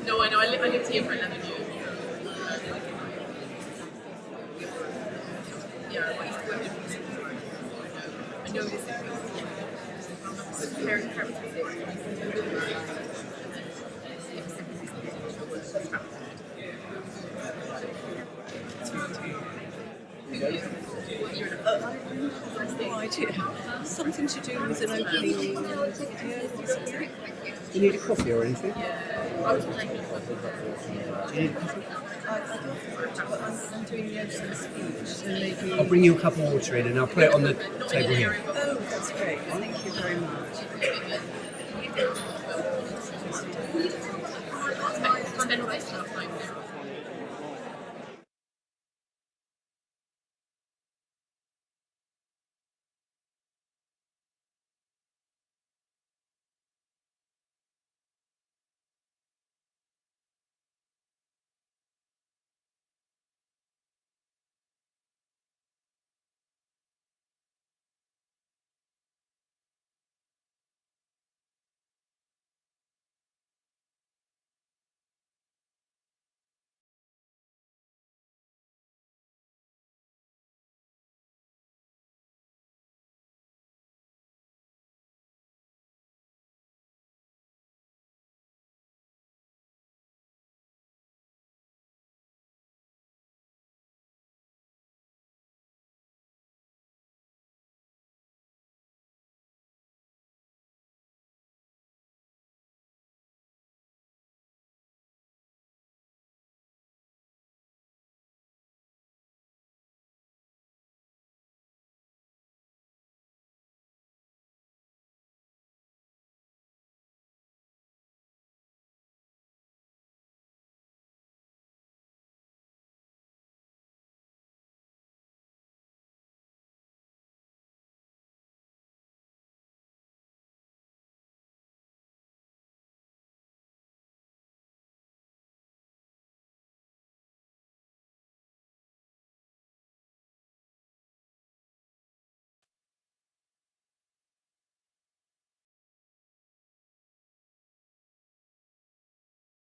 No, I know. I lived here for 11 years. Yeah, I used to work in I know this is very No idea. Something to do with an opening video. Do you need a coffee or anything? I was playing with Do you need a coffee? I'm doing the opening speech, so maybe... I'll bring you a cup of water in and I'll put it on the table here. Oh, that's great. Thank you very much.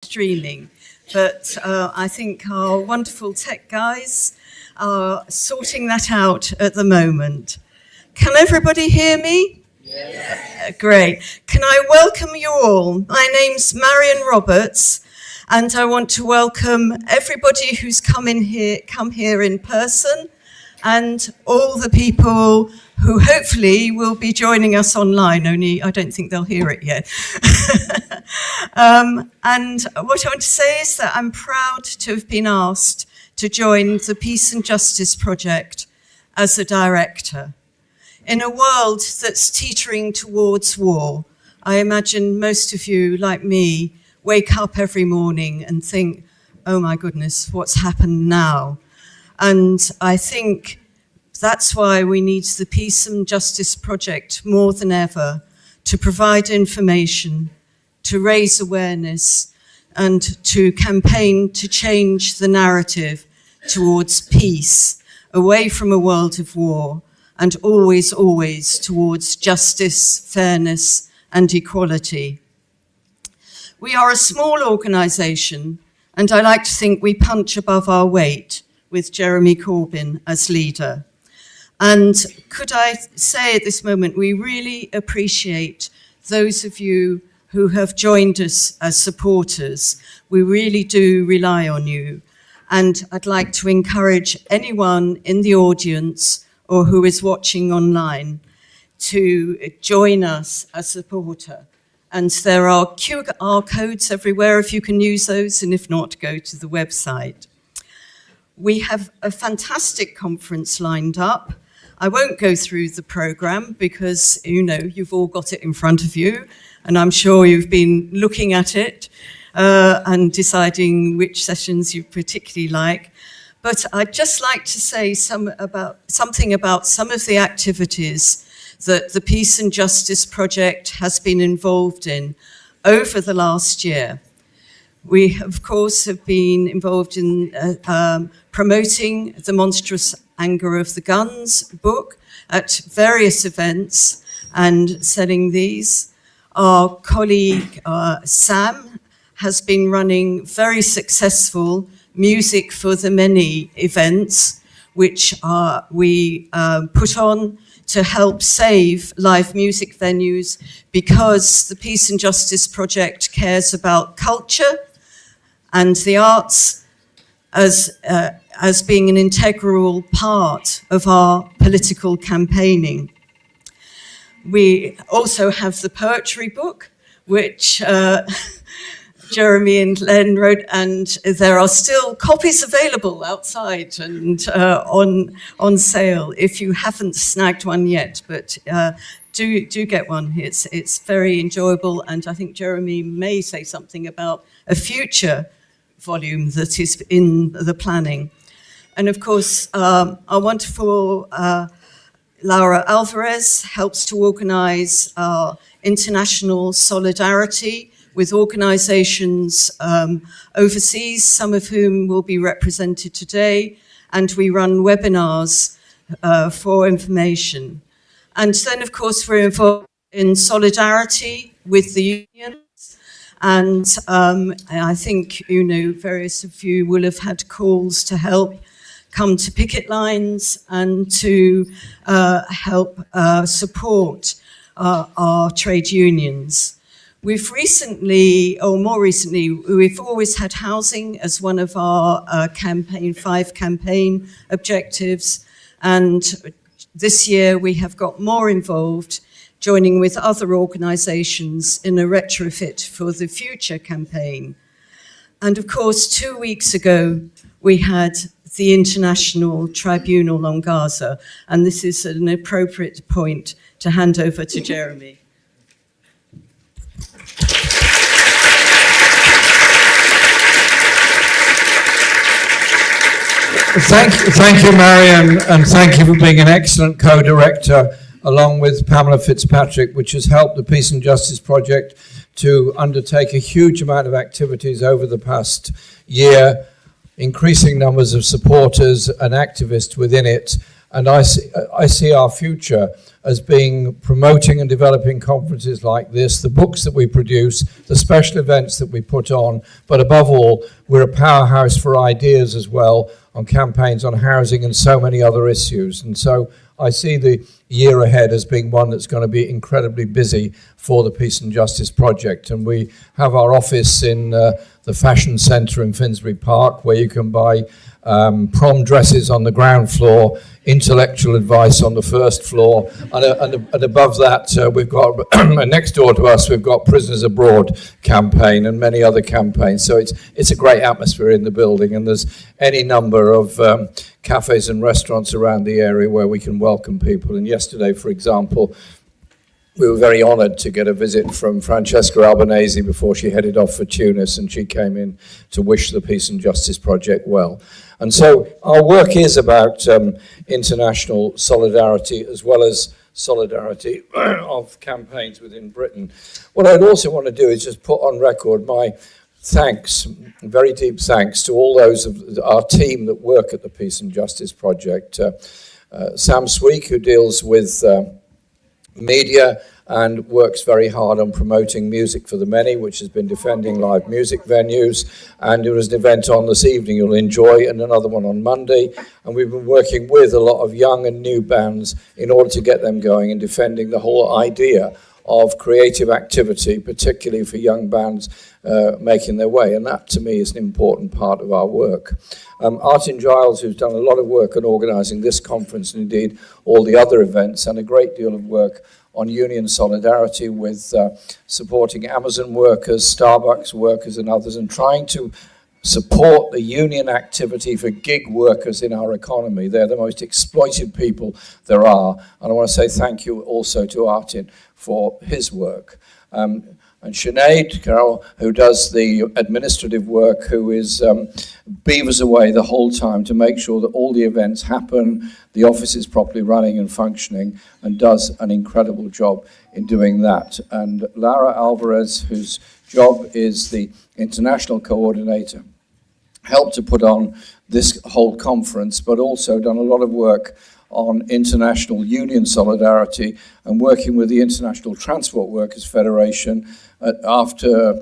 streaming, but I think our wonderful tech guys are sorting that out at the moment. Can everybody hear me? Yes. Great. Can I welcome you all? My name's Marion Roberts, and I want to welcome everybody who's come here in person, and all the people who hopefully will be joining us online, only I don't think they'll hear it yet. And what I want to say is that I'm proud to have been asked to join the Peace and Justice Project as a director. In a world that's teetering towards war, I imagine most of you, like me, wake up every morning and think, oh my goodness, what's happened now? And I think that's why we need the Peace and Justice Project more than ever, to provide information, to raise awareness, and to campaign to change the narrative towards peace, away from a world of war, and always, always towards justice, fairness, and equality. We are a small organisation, and I like to think we punch above our weight with Jeremy Corbyn as leader. And could I say at this moment, we really appreciate those of you who have joined us as supporters. We really do rely on you. And I'd like to encourage anyone in the audience or who is watching online to join us as a supporter. And there are QR codes everywhere if you can use those, and if not, go to the website. We have a fantastic conference lined up. I won't go through the programme because, you know, you've all got it in front of you, and I'm sure you've been looking at it and deciding which sessions you particularly like. But I'd just like to say something about some of the activities that the Peace and Justice Project has been involved in over the last year. We, of course, have been involved in promoting The Monstrous Anger of the Guns book at various events and selling these. Our colleague, Sam, has been running very successful Music for the Many events, which we put on to help save live music venues, because the Peace and Justice Project cares about culture and the arts as being an integral part of our political campaigning. We also have the poetry book, which Jeremy and Len wrote, and there are still copies available outside and on sale if you haven't snagged one yet, but do get one. It's very enjoyable, and I think Jeremy may say something about a future volume that is in the planning. And of course, our wonderful Laura Alvarez helps to organise our international solidarity with organisations overseas, some of whom will be represented today, and we run webinars for information. And then, of course, we're involved in solidarity with the unions, and I think, you know, various of you will have had calls to help come to picket lines and to help support our trade unions. We've recently, or more recently, we've always had housing as one of our 5 campaign objectives. And this year we have got more involved, joining with other organisations in a retrofit for the future campaign. And of course, 2 weeks ago, we had the International Tribunal on Gaza. And this is an appropriate point to hand over to Jeremy. Thank you, Marion, and thank you for being an excellent co-director, along with Pamela Fitzpatrick, which has helped the Peace and Justice Project to undertake a huge amount of activities over the past year, increasing numbers of supporters and activists within it, And I see our future as being promoting and developing conferences like this, the books that we produce, the special events that we put on, but above all, we're a powerhouse for ideas as well on campaigns on housing and so many other issues. And so I see the year ahead as being one that's going to be incredibly busy for the Peace and Justice Project. And we have our office in the Fashion Centre in Finsbury Park, where you can buy prom dresses on the ground floor, intellectual advice on the first floor, and above that we've got next door to us we've got Prisoners Abroad campaign and many other campaigns. So it's a great atmosphere in the building, and there's any number of cafes and restaurants around the area where we can welcome people. And yesterday, for example, we were very honoured to get a visit from Francesca Albanese before she headed off for Tunis, and she came in to wish the Peace and Justice Project well. And so our work is about international solidarity as well as solidarity of campaigns within Britain. What I'd also want to do is just put on record my thanks, very deep thanks to all those of our team that work at the Peace and Justice Project. Sam Sweek, who deals with media and works very hard on promoting Music for the Many, which has been defending live music venues. And there was an event on this evening you'll enjoy, and another one on Monday. And we've been working with a lot of young and new bands in order to get them going and defending the whole idea of creative activity, particularly for young bands making their way. And that, to me, is an important part of our work. Artin Giles, who's done a lot of work on organising this conference and indeed all the other events, and a great deal of work on union solidarity with supporting Amazon workers, Starbucks workers and others, and trying to support the union activity for gig workers in our economy. They're the most exploited people there are. And I want to say thank you also to Artin for his work. And Sinead Carroll, who does the administrative work, who is beavers away the whole time to make sure that all the events happen, the office is properly running and functioning, and does an incredible job in doing that. And Lara Alvarez, whose job is the international coordinator, helped to put on this whole conference, but also done a lot of work on international union solidarity and working with the International Transport Workers Federation. After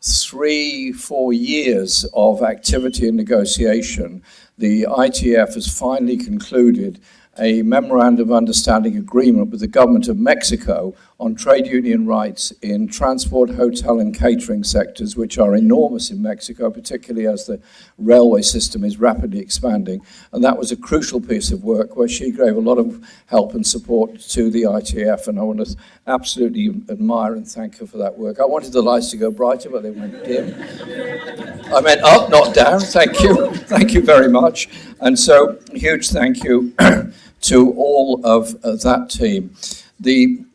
3-4 years of activity and negotiation, the ITF has finally concluded a memorandum of understanding agreement with the government of Mexico on trade union rights in transport, hotel and catering sectors, which are enormous in Mexico, particularly as the railway system is rapidly expanding. And that was a crucial piece of work where she gave a lot of help and support to the ITF, and I want to absolutely admire and thank her for that work. I wanted the lights to go brighter, but they went dim. I meant up, not down. Thank you. Thank you very much. And so, a huge thank you to all of that team. The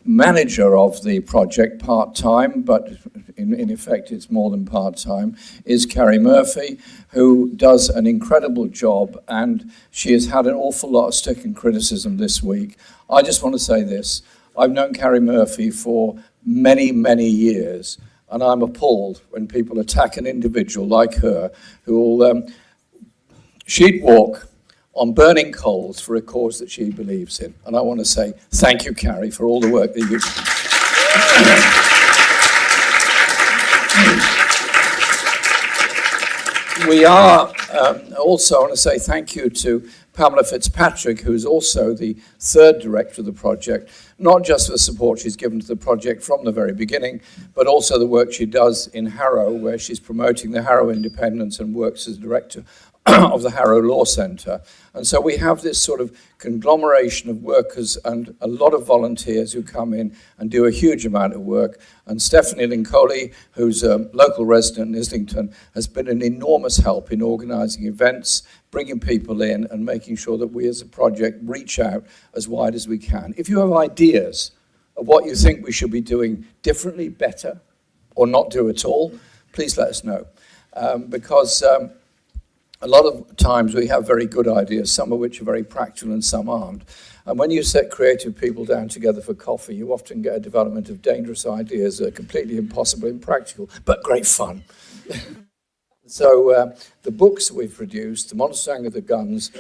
manager of the project, part-time, but in effect it's more than part-time, is Carrie Murphy, who does an incredible job, and she has had an awful lot of stick and criticism this week. I just want to say this. I've known Carrie Murphy for many, many years, and I'm appalled when people attack an individual like her who will... she'd walk on burning coals for a cause that she believes in. And I want to say thank you, Carrie, for all the work that you do. We are also, I want to say thank you to Pamela Fitzpatrick, who is also the third director of the project, not just for the support she's given to the project from the very beginning, but also the work she does in Harrow, where she's promoting the Harrow independence and works as director of the Harrow Law Centre. And so we have this sort of conglomeration of workers and a lot of volunteers who come in and do a huge amount of work. And Stephanie Lincoli, who's a local resident in Islington, has been an enormous help in organising events, bringing people in and making sure that we as a project reach out as wide as we can. If you have ideas of what you think we should be doing differently, better, or not do at all, please let us know. Because a lot of times we have very good ideas, some of which are very practical and some aren't. And when you set creative people down together for coffee, you often get a development of dangerous ideas that are completely impossible and impractical, but great fun. So the books that we've produced, The Mustang of the Guns,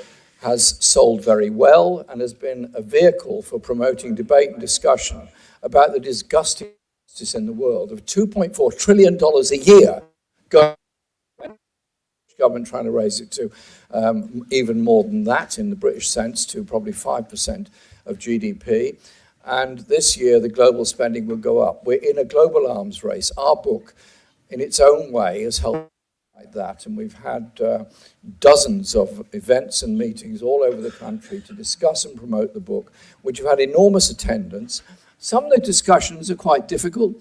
has sold very well and has been a vehicle for promoting debate and discussion about the disgusting injustice in the world of $2.4 trillion a year going government trying to raise it to even more than that in the British sense, to probably 5% of GDP. And this year, the global spending will go up. We're in a global arms race. Our book, in its own way, has helped like that. And we've had dozens of events and meetings all over the country to discuss and promote the book, which have had enormous attendance. Some of the discussions are quite difficult.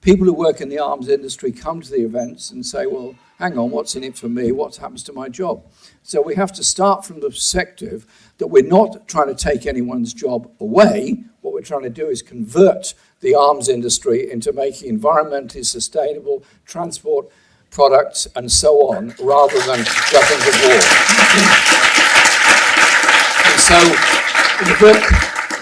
People who work in the arms industry come to the events and say, well, hang on, what's in it for me? What happens to my job? So we have to start from the perspective that we're not trying to take anyone's job away. What we're trying to do is convert the arms industry into making environmentally sustainable transport products and so on, rather than weapons of war. And so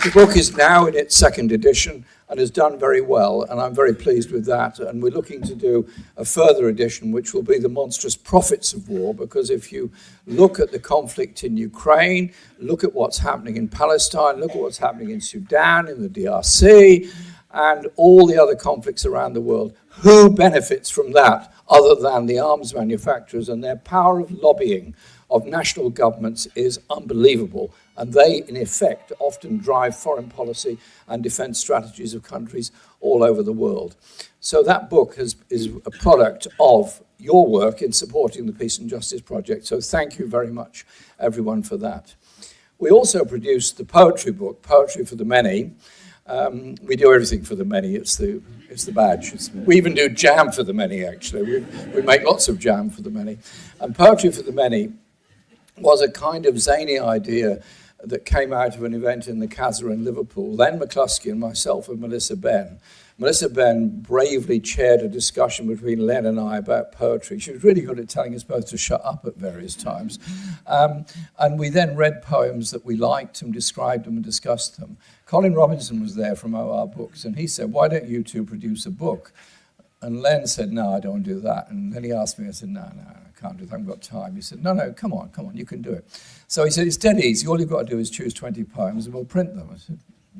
the book is now in its second edition and has done very well, and I'm very pleased with that. And we're looking to do a further edition, which will be the monstrous profits of war, because if you look at the conflict in Ukraine, look at what's happening in Palestine, look at what's happening in Sudan, in the DRC, and all the other conflicts around the world, who benefits from that other than the arms manufacturers? And their power of lobbying of national governments is unbelievable, and they, in effect, often drive foreign policy and defense strategies of countries all over the world. So that book is a product of your work in supporting the Peace and Justice Project, so thank you very much, everyone, for that. We also produced the poetry book, Poetry for the Many. We do everything for the many, it's the badge. We even do jam for the many, actually. We make lots of jam for the many. And Poetry for the Many was a kind of zany idea that came out of an event in the Casa in Liverpool. Len McCluskey and myself and Melissa Benn. Melissa Benn bravely chaired a discussion between Len and I about poetry. She was really good at telling us both to shut up at various times. And we then read poems that we liked and described them and discussed them. Colin Robinson was there from OR Books, and he said, why don't you two produce a book? And Len said, no, I don't want to do that. And then he asked me, I said, no, I can't do that, I haven't got time. He said, no, come on, you can do it. So he said, it's dead easy, all you've got to do is choose 20 poems and we'll print them. I said,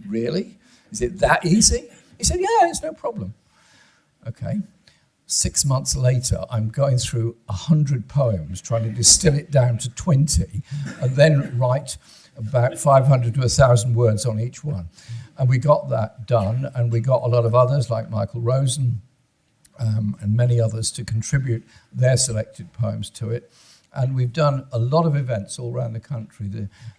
really? Is it that easy? He said, yeah, it's no problem. Okay. 6 months later, I'm going through 100 poems, trying to distill it down to 20, and then write about 500 to 1,000 words on each one. And we got that done, and we got a lot of others, like Michael Rosen, and many others, to contribute their selected poems to it. And we've done a lot of events all around the country.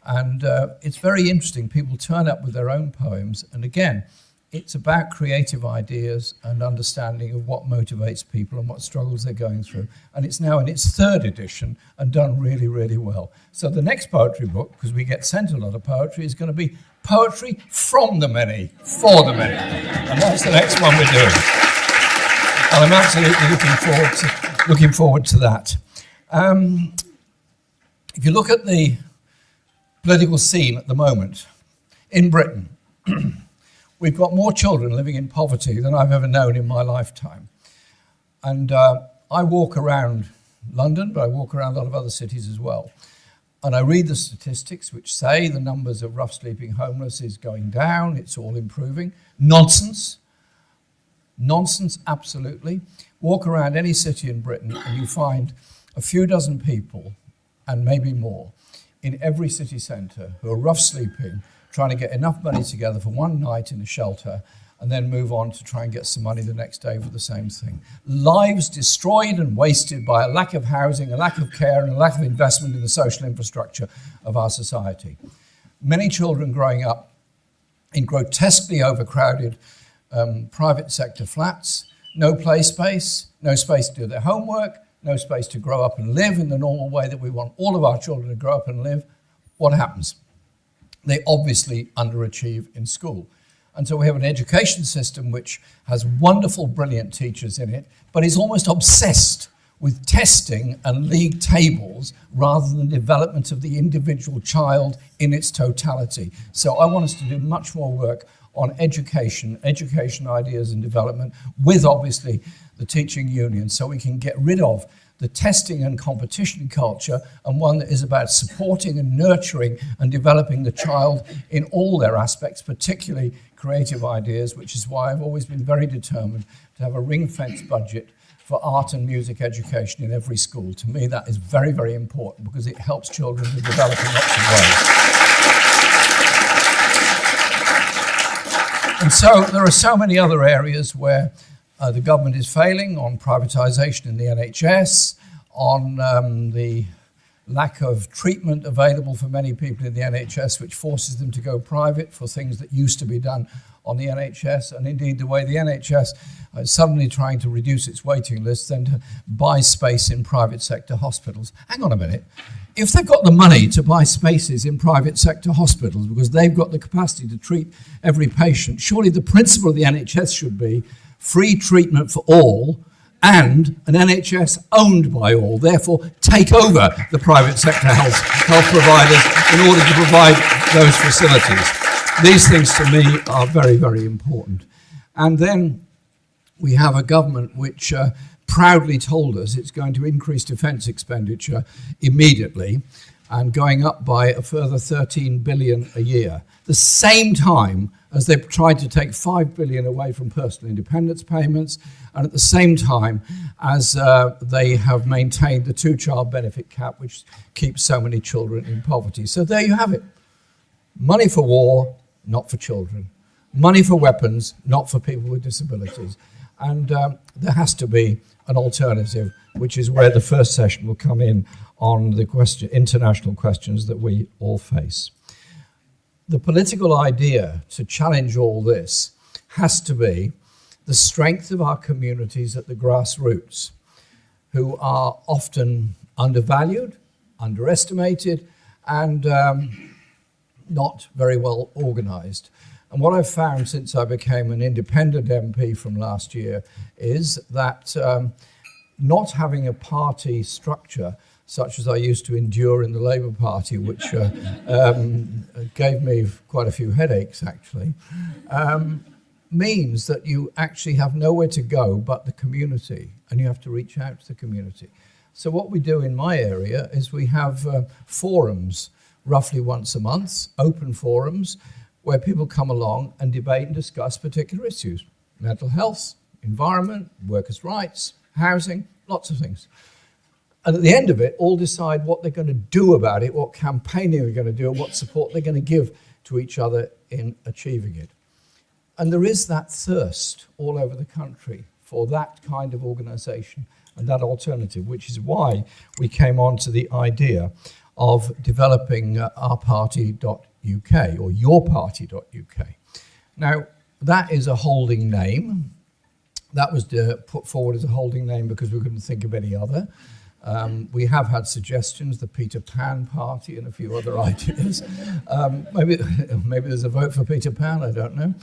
And it's very interesting. People turn up with their own poems, and again, it's about creative ideas and understanding of what motivates people and what struggles they're going through. And it's now in its third edition and done really, really well. So the next poetry book, because we get sent a lot of poetry, is going to be Poetry from the Many, for the Many. And that's the next one we're doing. And I'm absolutely looking forward to that. If you look at the political scene at the moment in Britain, we've got more children living in poverty than I've ever known in my lifetime. And I walk around London, but I walk around a lot of other cities as well. And I read the statistics which say the numbers of rough sleeping homeless is going down, it's all improving. Nonsense. Nonsense, absolutely. Walk around any city in Britain and you find a few dozen people, and maybe more, in every city centre who are rough sleeping, trying to get enough money together for one night in a shelter and then move on to try and get some money the next day for the same thing. Lives destroyed and wasted by a lack of housing, a lack of care, and a lack of investment in the social infrastructure of our society. Many children growing up in grotesquely overcrowded private sector flats, no play space, no space to do their homework, no space to grow up and live in the normal way that we want all of our children to grow up and live. What happens? They obviously underachieve in school. And so we have an education system which has wonderful, brilliant teachers in it, but is almost obsessed with testing and league tables rather than the development of the individual child in its totality. So I want us to do much more work on education ideas and development with, obviously, the teaching union, so we can get rid of the testing and competition culture, and one that is about supporting and nurturing and developing the child in all their aspects, particularly creative ideas, which is why I've always been very determined to have a ring-fenced budget for art and music education in every school. To me, that is very, very important because it helps children to develop in lots of ways. And so there are so many other areas where the government is failing, on privatisation in the NHS, on the lack of treatment available for many people in the NHS, which forces them to go private for things that used to be done on the NHS, and indeed the way the NHS is suddenly trying to reduce its waiting lists and to buy space in private sector hospitals. Hang on a minute. If they've got the money to buy spaces in private sector hospitals because they've got the capacity to treat every patient, surely the principle of the NHS should be free treatment for all and an NHS owned by all. Therefore, take over the private sector health providers in order to provide those facilities. These things to me are very, very important. And then we have a government which proudly told us it's going to increase defence expenditure immediately and going up by a further 13 billion a year. The same time as they've tried to take 5 billion away from personal independence payments, and at the same time as they have maintained the two-child benefit cap, which keeps so many children in poverty. So there you have it. Money for war, not for children. Money for weapons, not for people with disabilities. And there has to be an alternative, which is where the first session will come in on the international questions that we all face. The political idea to challenge all this has to be the strength of our communities at the grassroots, who are often undervalued, underestimated, and not very well organised. And what I've found since I became an independent MP from last year is that not having a party structure such as I used to endure in the Labour Party, which gave me quite a few headaches actually, means that you actually have nowhere to go but the community, and you have to reach out to the community. So what we do in my area is we have forums roughly once a month, open forums, where people come along and debate and discuss particular issues. Mental health, environment, workers' rights, housing, lots of things. And at the end of it, all decide what they're going to do about it, what campaigning they're going to do, and what support they're going to give to each other in achieving it. And there is that thirst all over the country for that kind of organisation and that alternative, which is why we came on to the idea of developing ourparty.uk or yourparty.uk. Now, that is a holding name. That was put forward as a holding name because we couldn't think of any other. We have had suggestions, the Peter Pan Party and a few other ideas. Maybe there's a vote for Peter Pan, I don't know.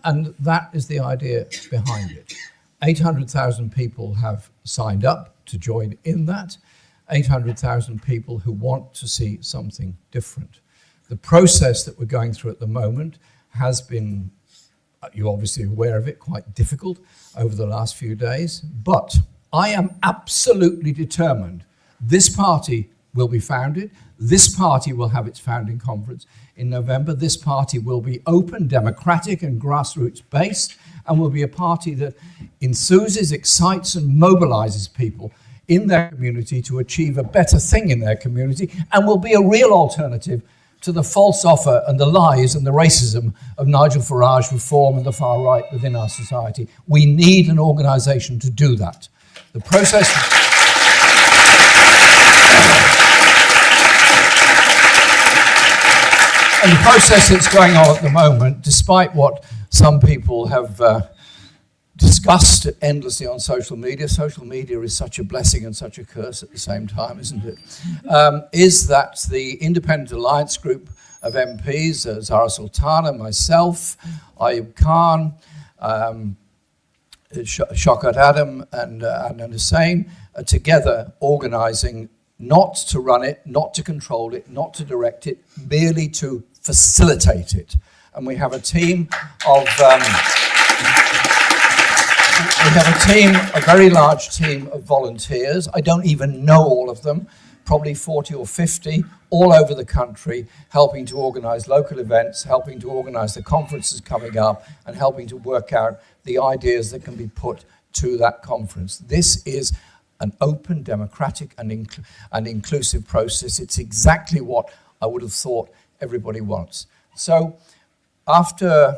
And that is the idea behind it. 800,000 people have signed up to join in that. 800,000 people who want to see something different. The process that we're going through at the moment has been, you're obviously aware of it, quite difficult over the last few days, but I am absolutely determined this party will be founded. This party will have its founding conference in November. This party will be open, democratic, and grassroots based, and will be a party that enthuses, excites, and mobilizes people in their community to achieve a better thing in their community, and will be a real alternative to the false offer and the lies and the racism of Nigel Farage reform and the far right within our society. We need an organisation to do that. The process... And the process that's going on at the moment, despite what some people have discussed endlessly on social media is such a blessing and such a curse at the same time, isn't it? Is that the Independent Alliance Group of MPs, Zara Sultana, myself, Ayub Khan, Shaukat Adam and Adnan Hussain are together organising not to run it, not to control it, not to direct it, merely to facilitate it. And we have a team of... We have a team, a very large team of volunteers. I don't even know all of them, probably 40 or 50, all over the country, helping to organise local events, helping to organise the conferences coming up, and helping to work out the ideas that can be put to that conference. This is an open, democratic, and inclusive process. It's exactly what I would have thought everybody wants. So after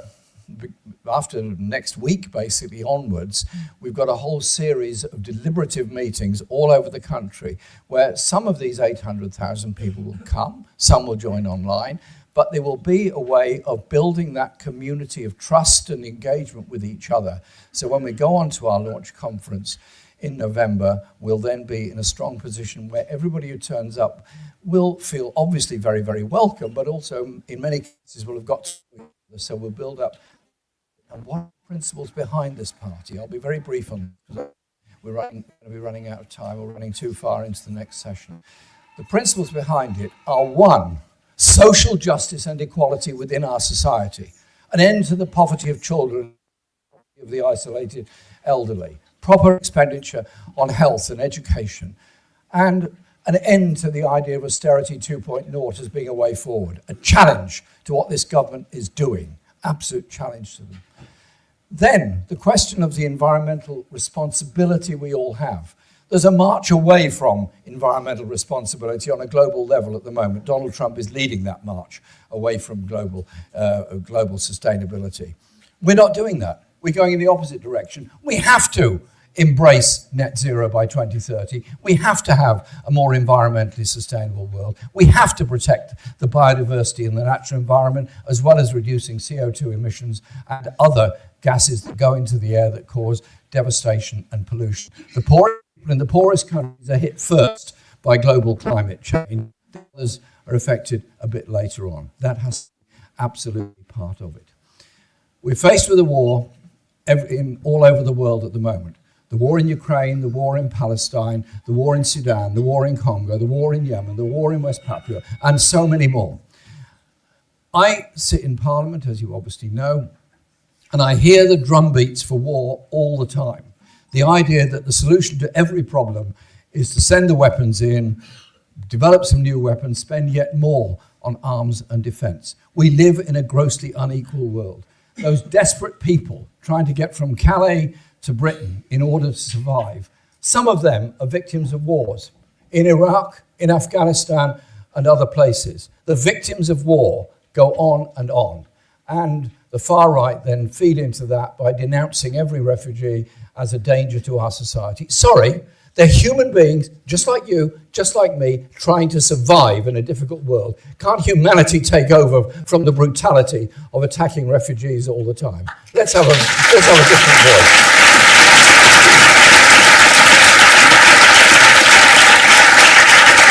next week, basically onwards, we've got a whole series of deliberative meetings all over the country where some of these 800,000 people will come, some will join online, but there will be a way of building that community of trust and engagement with each other. So when we go on to our launch conference in November, we'll then be in a strong position where everybody who turns up will feel obviously very, very welcome, but also in many cases will have got to know each other. So we'll build up. And what are the principles behind this party? I'll be very brief on this. We're going to be running out of time. We're running too far into the next session. The principles behind it are: one, social justice and equality within our society, an end to the poverty of children, of the isolated elderly, proper expenditure on health and education, and an end to the idea of austerity 2.0 as being a way forward, a challenge to what this government is doing, absolute challenge to them. Then, the question of the environmental responsibility we all have. There's a march away from environmental responsibility on a global level at the moment. Donald Trump is leading that march away from global sustainability. We're not doing that. We're going in the opposite direction. We have to embrace net zero by 2030. We have to have a more environmentally sustainable world. We have to protect the biodiversity and the natural environment, as well as reducing CO2 emissions and other gases that go into the air that cause devastation and pollution. The poor people in the poorest countries are hit first by global climate change. The others are affected a bit later on. That has to be absolutely part of it. We're faced with a war all over the world at the moment. The war in Ukraine, the war in Palestine, the war in Sudan, the war in Congo, the war in Yemen, the war in West Papua, and so many more. I sit in Parliament, as you obviously know, and I hear the drumbeats for war all the time. The idea that the solution to every problem is to send the weapons in, develop some new weapons, spend yet more on arms and defence. We live in a grossly unequal world. Those desperate people trying to get from Calais to Britain in order to survive, some of them are victims of wars in Iraq, in Afghanistan, and other places. The victims of war go on, and the far right then feed into that by denouncing every refugee as a danger to our society. Sorry, they're human beings, just like you, just like me, trying to survive in a difficult world. Can't humanity take over from the brutality of attacking refugees all the time? Let's have a different voice.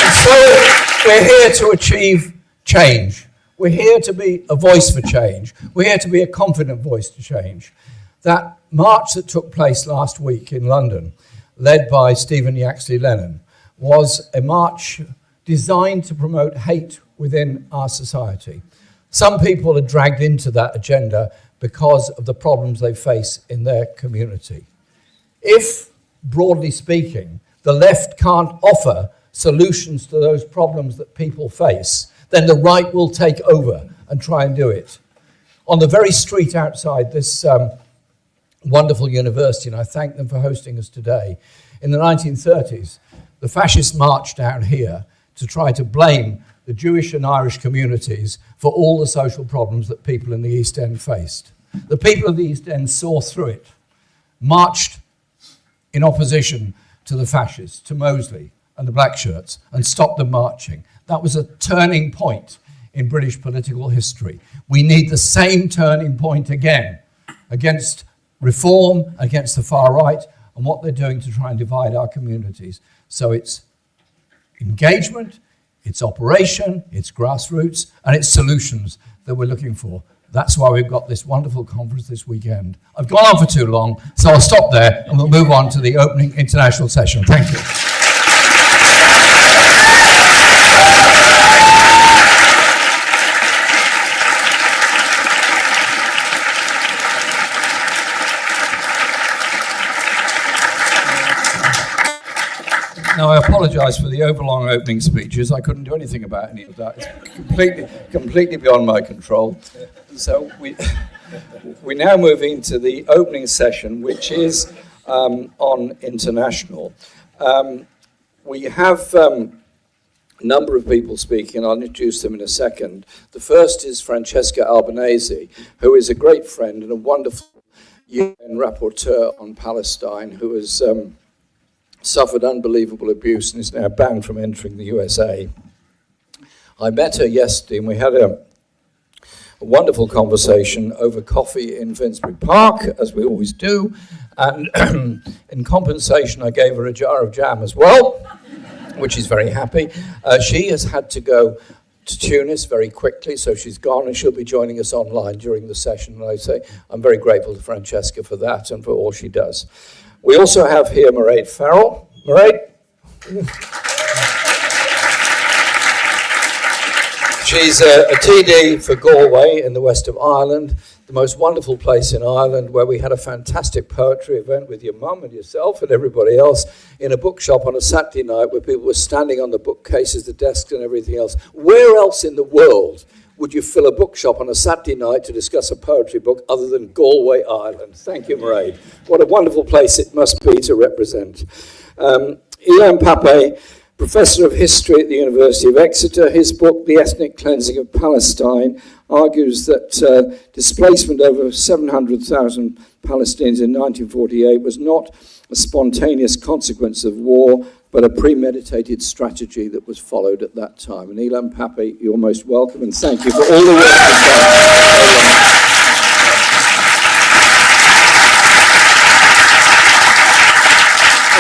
And so we're here to achieve change. We're here to be a voice for change. We're here to be a confident voice to change. That march that took place last week in London, led by Stephen Yaxley Lennon, was a march designed to promote hate within our society. Some people are dragged into that agenda because of the problems they face in their community. If, broadly speaking, the left can't offer solutions to those problems that people face, then the right will take over and try and do it. On the very street outside this wonderful university, and I thank them for hosting us today, in the 1930s, the fascists marched down here to try to blame the Jewish and Irish communities for all the social problems that people in the East End faced. The people of the East End saw through it, marched in opposition to the fascists, to Mosley and the black shirts, and stopped them marching. That was a turning point in British political history. We need the same turning point again against reform, against the far right, and what they're doing to try and divide our communities. So it's engagement, it's operation, it's grassroots, and it's solutions that we're looking for. That's why we've got this wonderful conference this weekend. I've gone on for too long, so I'll stop there and we'll move on to the opening international session. Thank you. Now, I apologise for the overlong opening speeches. I couldn't do anything about any of that. It's completely beyond my control. So we now move into the opening session, which is on international. We have a number of people speaking. I'll introduce them in a second. The first is Francesca Albanese, who is a great friend and a wonderful UN rapporteur on Palestine, who has suffered unbelievable abuse and is now banned from entering the USA. I met her yesterday and we had a wonderful conversation over coffee in Finsbury Park, as we always do, and in compensation I gave her a jar of jam as well, which is very happy. She has had to go to Tunis very quickly, so she's gone and she'll be joining us online during the session. And I say I'm very grateful to Francesca for that and for all she does. We also have here Mairéad Farrell. Mairéad? She's a TD for Galway in the west of Ireland, the most wonderful place in Ireland, where we had a fantastic poetry event with your mum and yourself and everybody else in a bookshop on a Saturday night where people were standing on the bookcases, the desks and everything else. Where else in the world would you fill a bookshop on a Saturday night to discuss a poetry book other than Galway, Ireland? Thank you, Mairéad. What a wonderful place it must be to represent. Ilan Pape, Professor of History at the University of Exeter, his book, The Ethnic Cleansing of Palestine, argues that displacement of over 700,000 Palestinians in 1948 was not a spontaneous consequence of war, but a premeditated strategy that was followed at that time. And Ilan Pape, you're most welcome, and thank you for all the work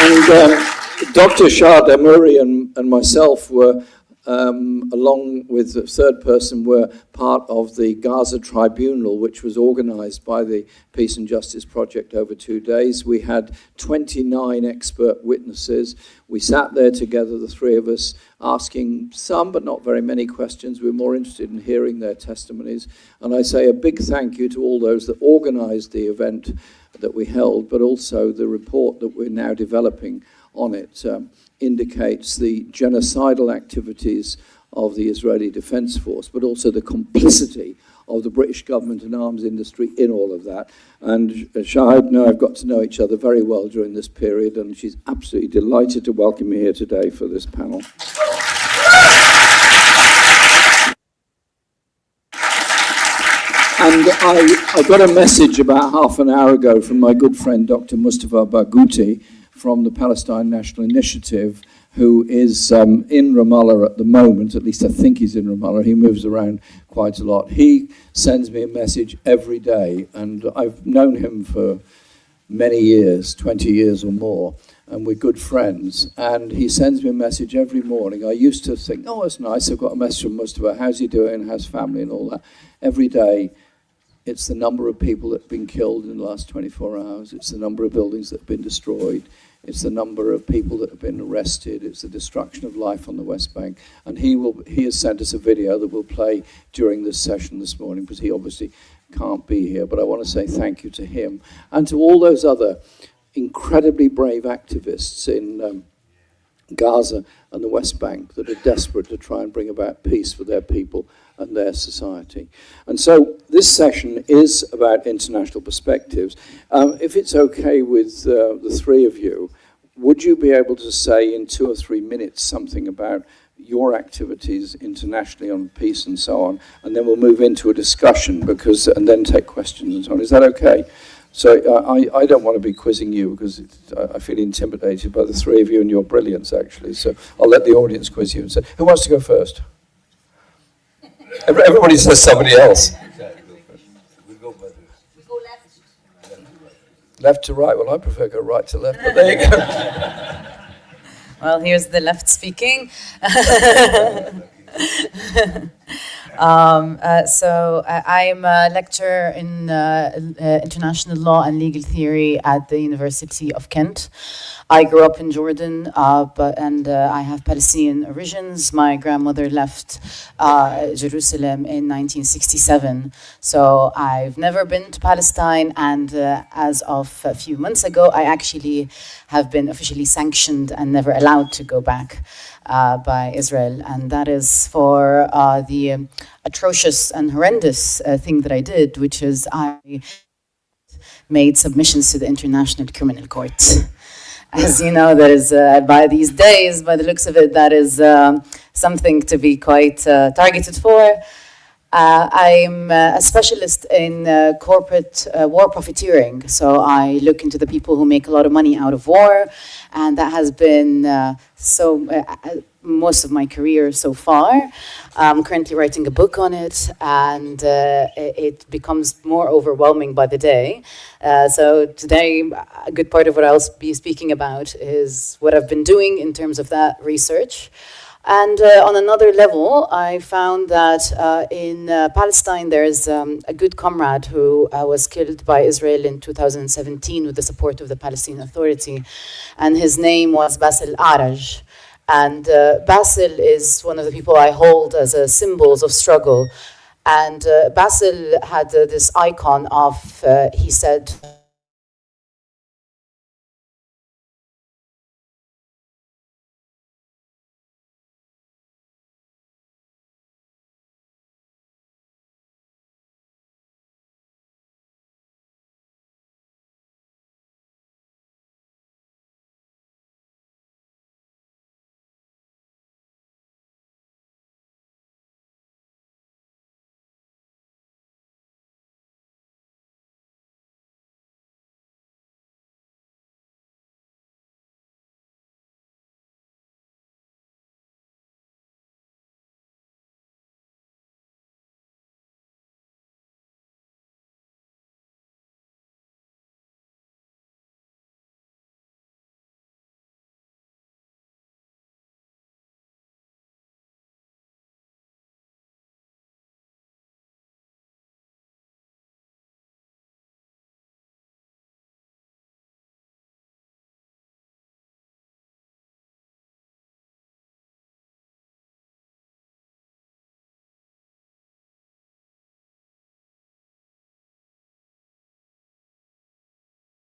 you've done. And Dr. Shah Damouri and myself were, along with the third person, were part of the Gaza Tribunal, which was organized by the Peace and Justice Project over 2 days. We had 29 expert witnesses. We sat there together, the three of us, asking some but not very many questions. We were more interested in hearing their testimonies. And I say a big thank you to all those that organized the event that we held, but also the report that we're now developing on it indicates the genocidal activities of the Israeli Defense Force, but also the complicity of the British government and arms industry in all of that. And Shahid and I have got to know each other very well during this period, and she's absolutely delighted to welcome me here today for this panel. And I got a message about half an hour ago from my good friend Dr. Mustafa Barghouti from the Palestine National Initiative, who is in Ramallah at the moment. At least I think he's in Ramallah. He moves around quite a lot. He sends me a message every day, and I've known him for many years, 20 years or more, and we're good friends. And he sends me a message every morning. I used to think, oh, it's nice, I've got a message from Mustafa, how's he doing, how's family and all that. Every day, it's the number of people that have been killed in the last 24 hours. It's the number of buildings that have been destroyed. It's the number of people that have been arrested. It's the destruction of life on the West Bank. And he has sent us a video that we'll play during this session this morning, because he obviously can't be here. But I want to say thank you to him and to all those other incredibly brave activists in Gaza and the West Bank that are desperate to try and bring about peace for their people and their society. And so this session is about international perspectives. If it's okay with the three of you, would you be able to say in 2 or 3 minutes something about your activities internationally on peace and so on, and then we'll move into a discussion and then take questions and so on. Is that okay? So I don't want to be quizzing you because I feel intimidated by the three of you and your brilliance, actually. So I'll let the audience quiz you and say, who wants to go first? Everybody says somebody else. We go left. Left to right. Well, I prefer go right to left, but there you go. Well, here's the left speaking. I'm a lecturer in international law and legal theory at the University of Kent. I grew up in Jordan, and I have Palestinian origins. My grandmother left Jerusalem in 1967, so I've never been to Palestine, and as of a few months ago, I actually have been officially sanctioned and never allowed to go back by Israel, and that is for the atrocious and horrendous thing that I did, which is I made submissions to the International Criminal Court. As you know, that is, by these days, by the looks of it, that is something to be quite targeted for. I'm a specialist in corporate war profiteering, so I look into the people who make a lot of money out of war, and that has been most of my career so far. I'm currently writing a book on it, and it becomes more overwhelming by the day. So today, a good part of what I'll be speaking about is what I've been doing in terms of that research. And on another level, I found that in Palestine, there's a good comrade who was killed by Israel in 2017 with the support of the Palestinian Authority, and his name was Bassel Araj. And Bassel is one of the people I hold as symbols of struggle. And Bassel had this icon of, he said,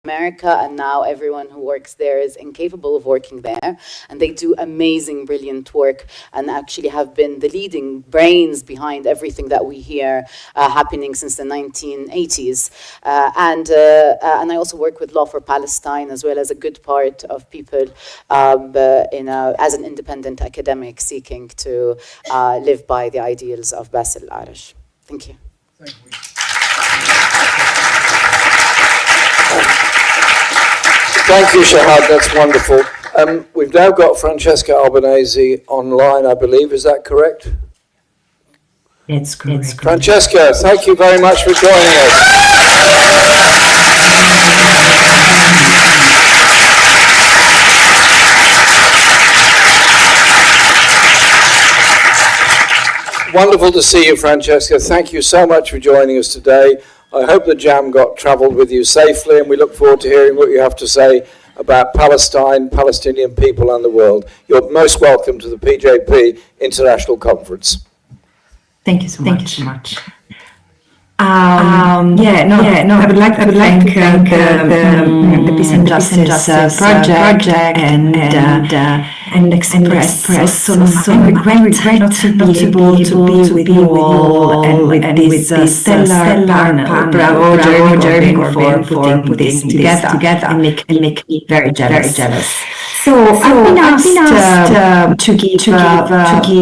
America, and now everyone who works there is incapable of working there, and they do amazing, brilliant work, and actually have been the leading brains behind everything that we hear happening since the 1980s. And I also work with Law for Palestine, as well as a good part of people as an independent academic seeking to live by the ideals of Bassel Araj. Thank you. Thank you. Thank you, Shahad. That's wonderful. We've now got Francesca Albanese online, I believe. Is that correct? It's correct. Francesca, thank you very much for joining us. Wonderful to see you, Francesca. Thank you so much for joining us today. I hope the jam got travelled with you safely, and we look forward to hearing what you have to say about Palestine, Palestinian people, and the world. You're most welcome to the PJP International Conference. Thank you so much. I would like to thank the Peace and Justice Project and express some regret not to be able to be with you all and with this stellar panel. Bravo, Jeremy Corbyn, for putting this together and make me very jealous. So I've been asked to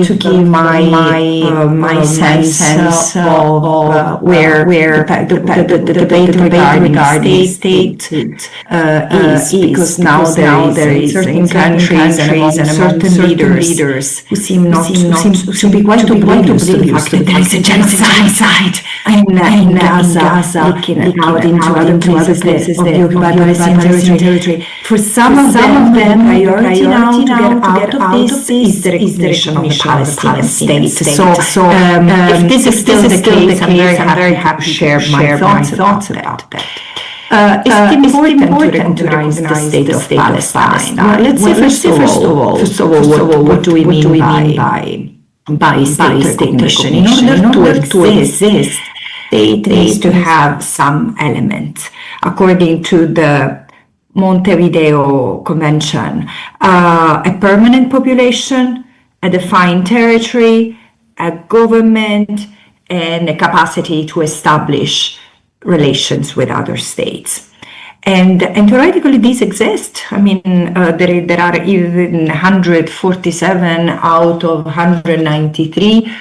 give my sense of where the debate regarding statehood is, because now there is certain countries and among certain leaders who seem to be quite oblivious to the fact that there is a genocide in Gaza, looking out into other places of the occupied Palestinian territory. For some of them, the priority now to get out of this is the recognition of the Palestinian state. So if this is still the case, I'm very happy to share my thoughts about that. It's important to recognize the state of Palestine. Let's say first of all, what do we mean by state recognition? In order to exist, state needs to have some element. According to the Montevideo Convention, a permanent population, a defined territory, a government, and a capacity to establish relations with other states. And theoretically, these exist. I mean, there are even 147 out of 193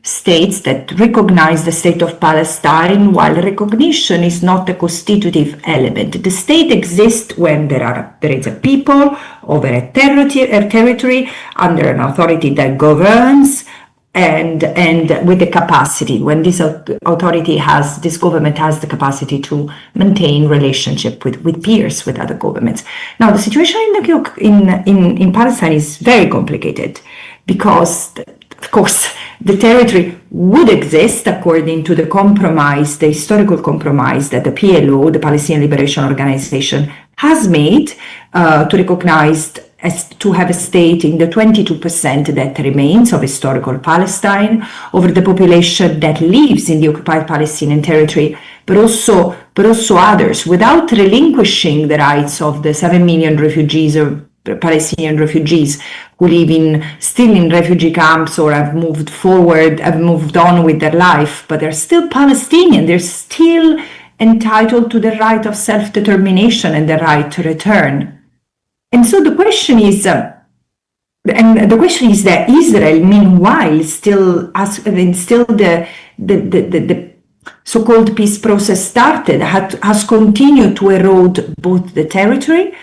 states that recognize the state of Palestine, while recognition is not a constitutive element. The state exists when there is a people over a territory under an authority that governs, and with the capacity, when this authority this government has the capacity to maintain relationship with peers, with other governments. Now, the situation in Palestine is very complicated because, of course, the territory would exist according to the compromise, the historical compromise that the PLO, the Palestinian Liberation Organization, has made to recognize to have a state in the 22% that remains of historical Palestine over the population that lives in the occupied Palestinian territory, but also others, without relinquishing the rights of the 7 million refugees or Palestinian refugees who live still in refugee camps or have moved on with their life, but they're still Palestinian. They're still entitled to the right of self-determination and the right to return. And so the question is that Israel, meanwhile, the so-called peace process started, has continued to erode both the territory,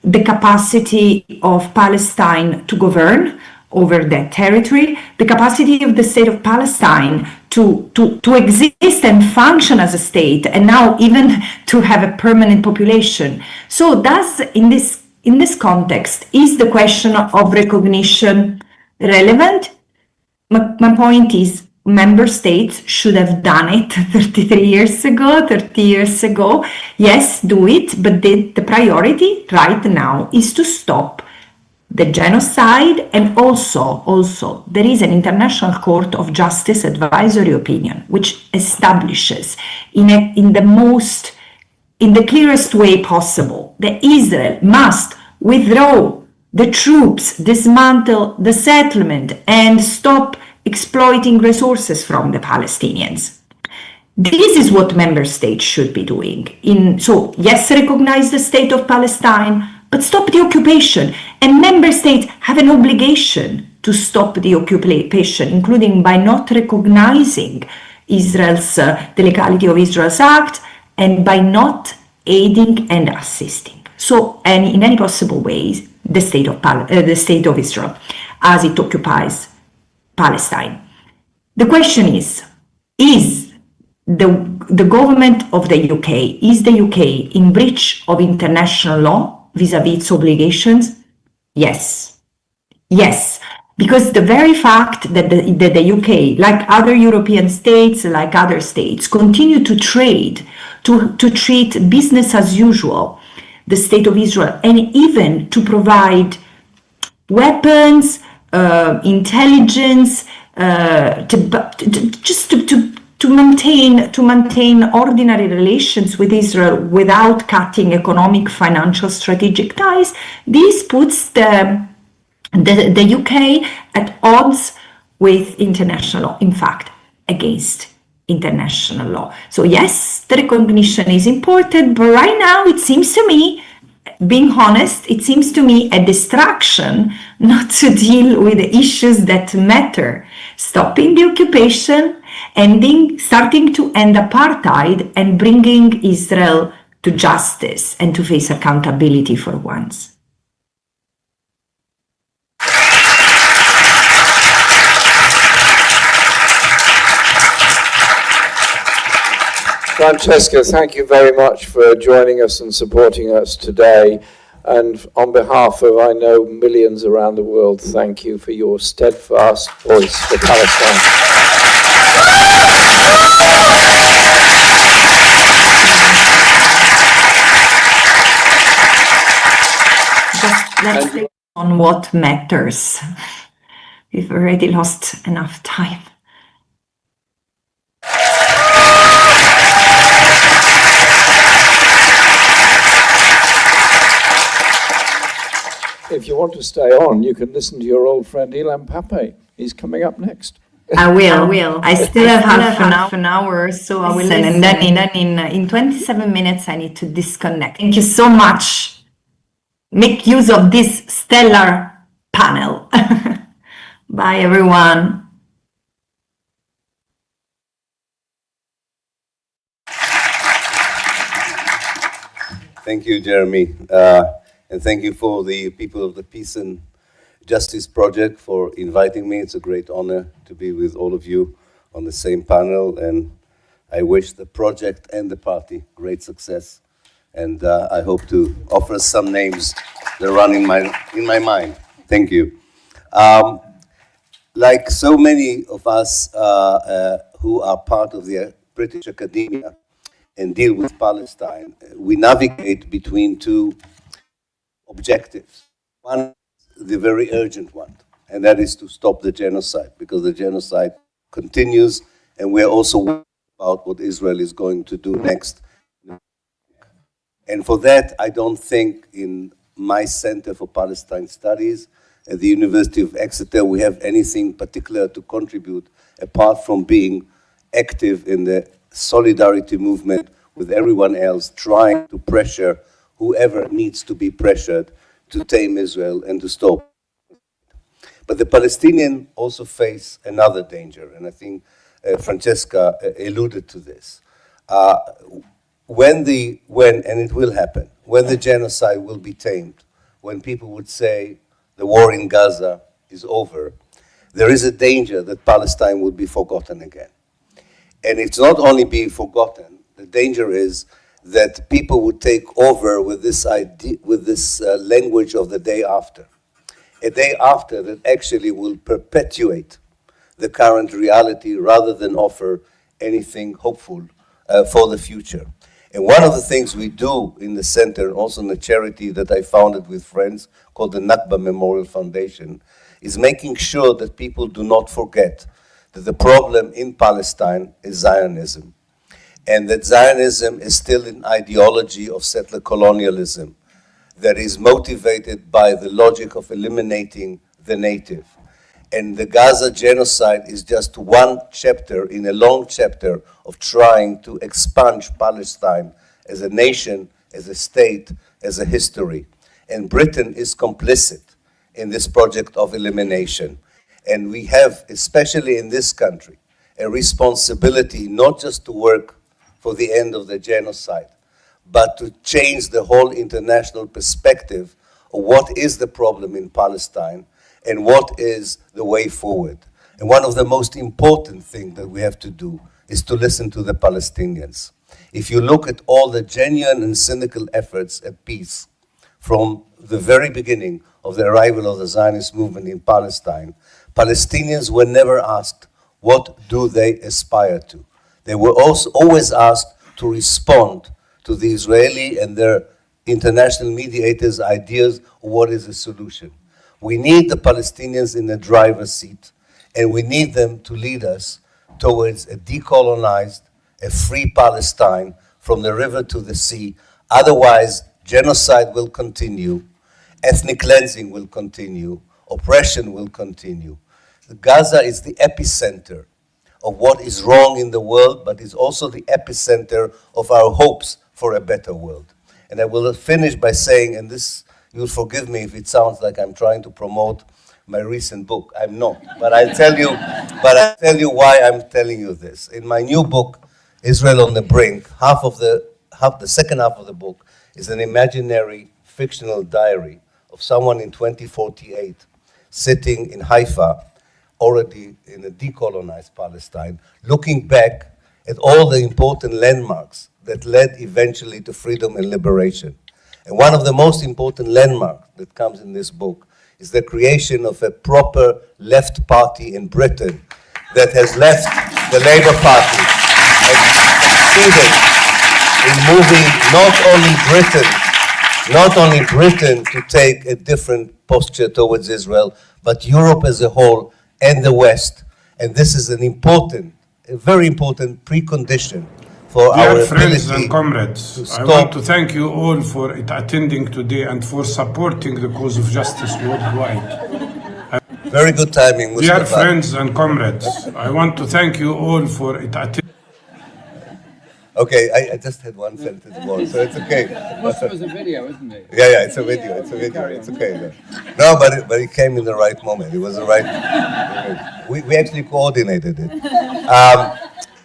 the capacity of Palestine to govern over that territory, the capacity of the state of Palestine to exist and function as a state, and now even to have a permanent population. So thus, in this context, is the question of recognition relevant? My point is, member states should have done it 30 years ago. Yes, do it, but the priority right now is to stop the genocide, and also there is an International Court of Justice advisory opinion which establishes in the clearest way possible that Israel must withdraw the troops, dismantle the settlement, and stop exploiting resources from the Palestinians. This is what member states should be doing. So yes, recognize the state of Palestine, but stop the occupation. And member states have an obligation to stop the occupation, including by not recognizing the legality of Israel's act, and by not aiding and assisting. So, in any possible ways, the state of Israel, as it occupies Palestine. The question is the government of the UK, is the UK in breach of international law vis-à-vis its obligations? Yes, because the very fact that the UK, like other European states, like other states, continue to treat business as usual the state of Israel, and even to provide weapons, intelligence, to maintain ordinary relations with Israel without cutting economic, financial, strategic ties. This puts the UK at odds with international law, in fact, against international law. So yes, the recognition is important, but right now it seems to me, being honest, it seems to me a distraction not to deal with the issues that matter. Stopping the occupation, starting to end apartheid, and bringing Israel to justice and to face accountability for once. Francesca, thank you very much for joining us and supporting us today. And on behalf of, I know, millions around the world, thank you for your steadfast voice for Palestine. let's stay on what matters. We've already lost enough time. If you want to stay on, you can listen to your old friend Ilan Pape. He's coming up next. I will. I still have half an hour, so I will listen. And then in 27 minutes, I need to disconnect. Thank you so much. Make use of this stellar panel. Bye, everyone. Thank you, Jeremy. And thank you for the people of the Peace and Justice Project for inviting me. It's a great honor to be with all of you on the same panel, and I wish the project and the party great success. And I hope to offer some names that run in my mind. Thank you. Like so many of us who are part of the British academia and deal with Palestine, we navigate between two objectives. One, the very urgent one, and that is to stop the genocide, because the genocide continues, and we're also worried about what Israel is going to do next. And for that, I don't think in my Center for Palestine Studies at the University of Exeter we have anything particular to contribute apart from being active in the solidarity movement with everyone else, trying to pressure whoever needs to be pressured to tame Israel and to stop. But the Palestinians also face another danger, and I think Francesca alluded to this. When, and it will happen, when the genocide will be tamed, when people would say the war in Gaza is over, there is a danger that Palestine will be forgotten again. And it's not only being forgotten, the danger is that people would take over with this idea, with this language of the day after. A day after that actually will perpetuate the current reality rather than offer anything hopeful for the future. And one of the things we do in the center, and also in the charity that I founded with friends called the Nakba Memorial Foundation, is making sure that people do not forget that the problem in Palestine is Zionism. And that Zionism is still an ideology of settler colonialism that is motivated by the logic of eliminating the native. And the Gaza genocide is just one chapter in a long chapter of trying to expunge Palestine as a nation, as a state, as a history. And Britain is complicit in this project of elimination. And we have, especially in this country, a responsibility not just to work for the end of the genocide, but to change the whole international perspective of what is the problem in Palestine and what is the way forward. And one of the most important things that we have to do is to listen to the Palestinians. If you look at all the genuine and cynical efforts at peace from the very beginning of the arrival of the Zionist movement in Palestine, Palestinians were never asked, what do they aspire to? They were also always asked to respond to the Israeli and their international mediators' ideas of what is the solution. We need the Palestinians in the driver's seat, and we need them to lead us towards a decolonized, a free Palestine from the river to the sea. Otherwise, genocide will continue, ethnic cleansing will continue, oppression will continue. Gaza is the epicenter of what is wrong in the world, but is also the epicenter of our hopes for a better world. And I will finish by saying, and this, you'll forgive me if it sounds like I'm trying to promote my recent book. I'm not, but I'll tell you why I'm telling you this. In my new book, Israel on the Brink, the second half of the book is an imaginary fictional diary of someone in 2048 sitting in Haifa, already in a decolonized Palestine, looking back at all the important landmarks that led eventually to freedom and liberation. And one of the most important landmarks that comes in this book is the creation of a proper left party in Britain that has left the Labour Party and succeeded in moving not only Britain not only Britain to take a different posture towards Israel, but Europe as a whole and the West. And this is an important, a very important precondition for our Dear friends ability and comrades, to I stop. want to thank you all for attending today and for supporting the cause of justice worldwide. Very good timing, Dear Mustafa. friends and comrades, I want to thank you all for attending. Okay, I just had one sentence more, so it's okay. Most of it was a video, isn't it? Yeah, it's a video, it's okay. No, but it came in the right moment. It was the right, we actually coordinated it.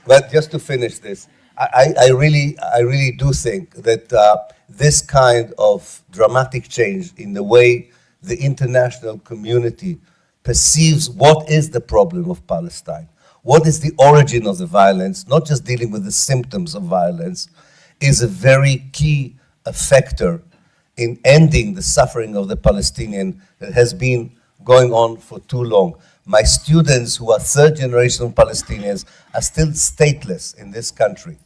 But just to finish this, I really do think that this kind of dramatic change in the way the international community perceives what is the problem of Palestine, what is the origin of the violence, not just dealing with the symptoms of violence, is a very key factor in ending the suffering of the Palestinian that has been going on for too long. My students who are third-generation Palestinians are still stateless in this country,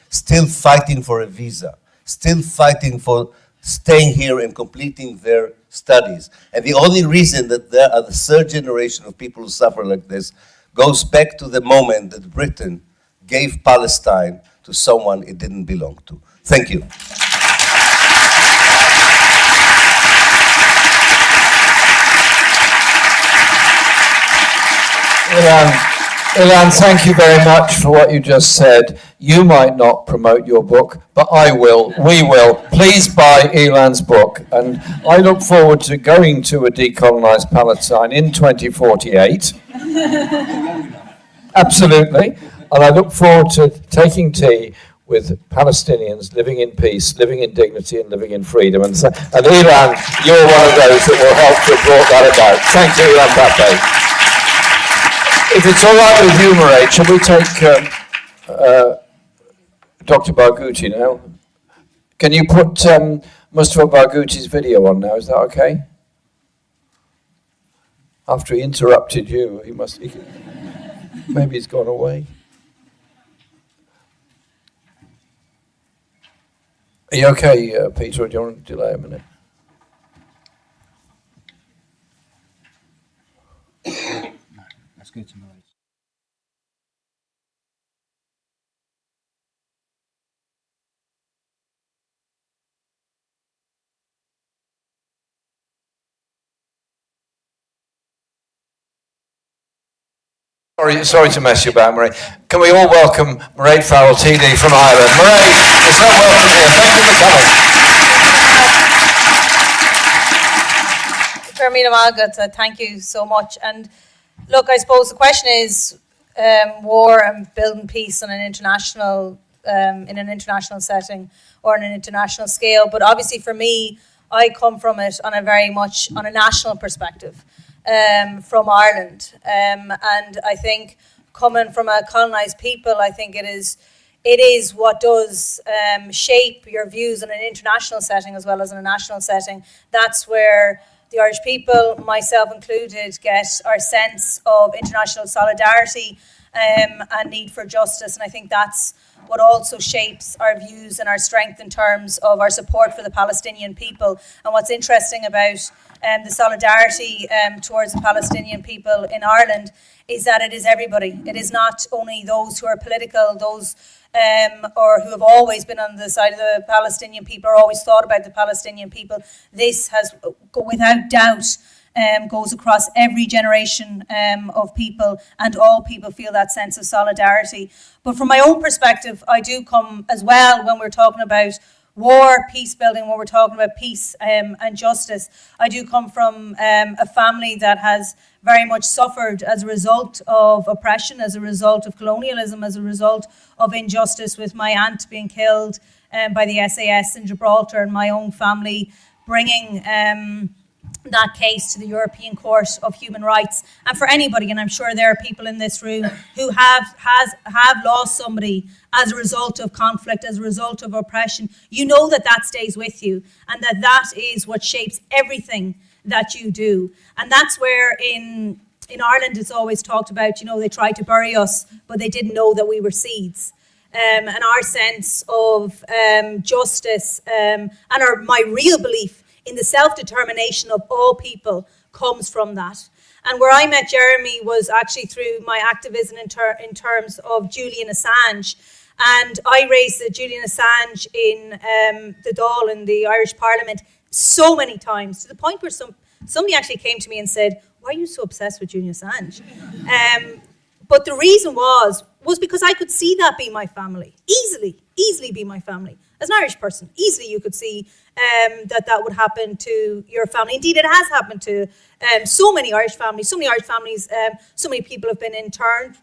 still fighting for a visa, still fighting for staying here and completing their studies. And the only reason that there are the third generation of people who suffer like this goes back to the moment that Britain gave Palestine to someone it didn't belong to. Thank you. Ilan, thank you very much for what you just said. You might not promote your book, but I will. We will. Please buy Ilan's book. And I look forward to going to a decolonized Palestine in 2048. Absolutely. And I look forward to taking tea with Palestinians living in peace, living in dignity, and living in freedom. And Ilan, you're one of those that will help to have brought that about. Thank you, Ilan Pape. If it's all right with you, Mairéad, shall we take Dr. Barghouti now? Can you put Mustafa Barghouti's video on now? Is that okay? After he interrupted you, maybe he's gone away. Are you okay, Peter, or do you want to delay a minute? Let's go to Mairéad. Sorry to mess you about, Mairéad. Can we all welcome Mairéad Farrell TD from Ireland? Mairéad, you're so welcome here. Thank you for coming. Thank you so much. And look, I suppose the question is war and building peace on an international, in an international setting or on an international scale. But obviously for me, I come from it on a very much on a national perspective. From Ireland, and I think coming from a colonised people, I think it is what does shape your views in an international setting as well as in a national setting. That's where the Irish people, myself included, get our sense of international solidarity and need for justice, and I think that's what also shapes our views and our strength in terms of our support for the Palestinian people. And what's interesting about the solidarity towards the Palestinian people in Ireland is that it is everybody. It is not only those who are political, those or who have always been on the side of the Palestinian people or always thought about the Palestinian people. This has, without doubt, goes across every generation of people, and all people feel that sense of solidarity. But from my own perspective, I do come as well when we're talking about war, peace building, when we're talking about peace and justice. I do come from a family that has very much suffered as a result of oppression, as a result of colonialism, as a result of injustice, with my aunt being killed by the SAS in Gibraltar, and my own family bringing that case to the European Court of Human Rights. And for anybody, and I'm sure there are people in this room who have lost somebody as a result of conflict, as a result of oppression, you know that stays with you, and that is what shapes everything that you do. And that's where in Ireland it's always talked about, they tried to bury us, but they didn't know that we were seeds. and our sense of justice and my real belief in the self-determination of all people comes from that. And where I met Jeremy was actually through my activism in terms of Julian Assange. And I raised the Julian Assange in the Dáil in the Irish Parliament so many times, to the point where somebody actually came to me and said, "Why are you so obsessed with Julian Assange?" But the reason was because I could see that be my family, easily be my family. As an Irish person, easily you could see that would happen to your family. Indeed, it has happened to so many Irish families. So many people have been interned,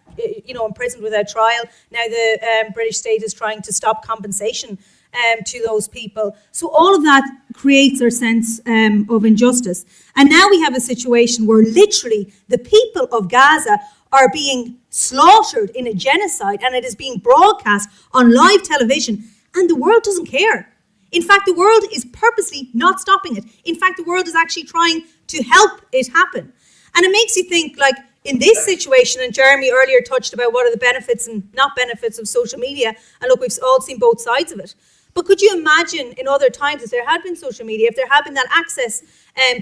imprisoned without trial. Now the British state is trying to stop compensation to those people. So all of that creates our sense of injustice. And now we have a situation where literally the people of Gaza are being slaughtered in a genocide, and it is being broadcast on live television, and the world doesn't care. In fact, the world is purposely not stopping it. In fact, the world is actually trying to help it happen. And it makes you think, like, in this situation, and Jeremy earlier touched about what are the benefits and not benefits of social media, and look, we've all seen both sides of it. But could you imagine in other times, if there had been social media, if there had been that access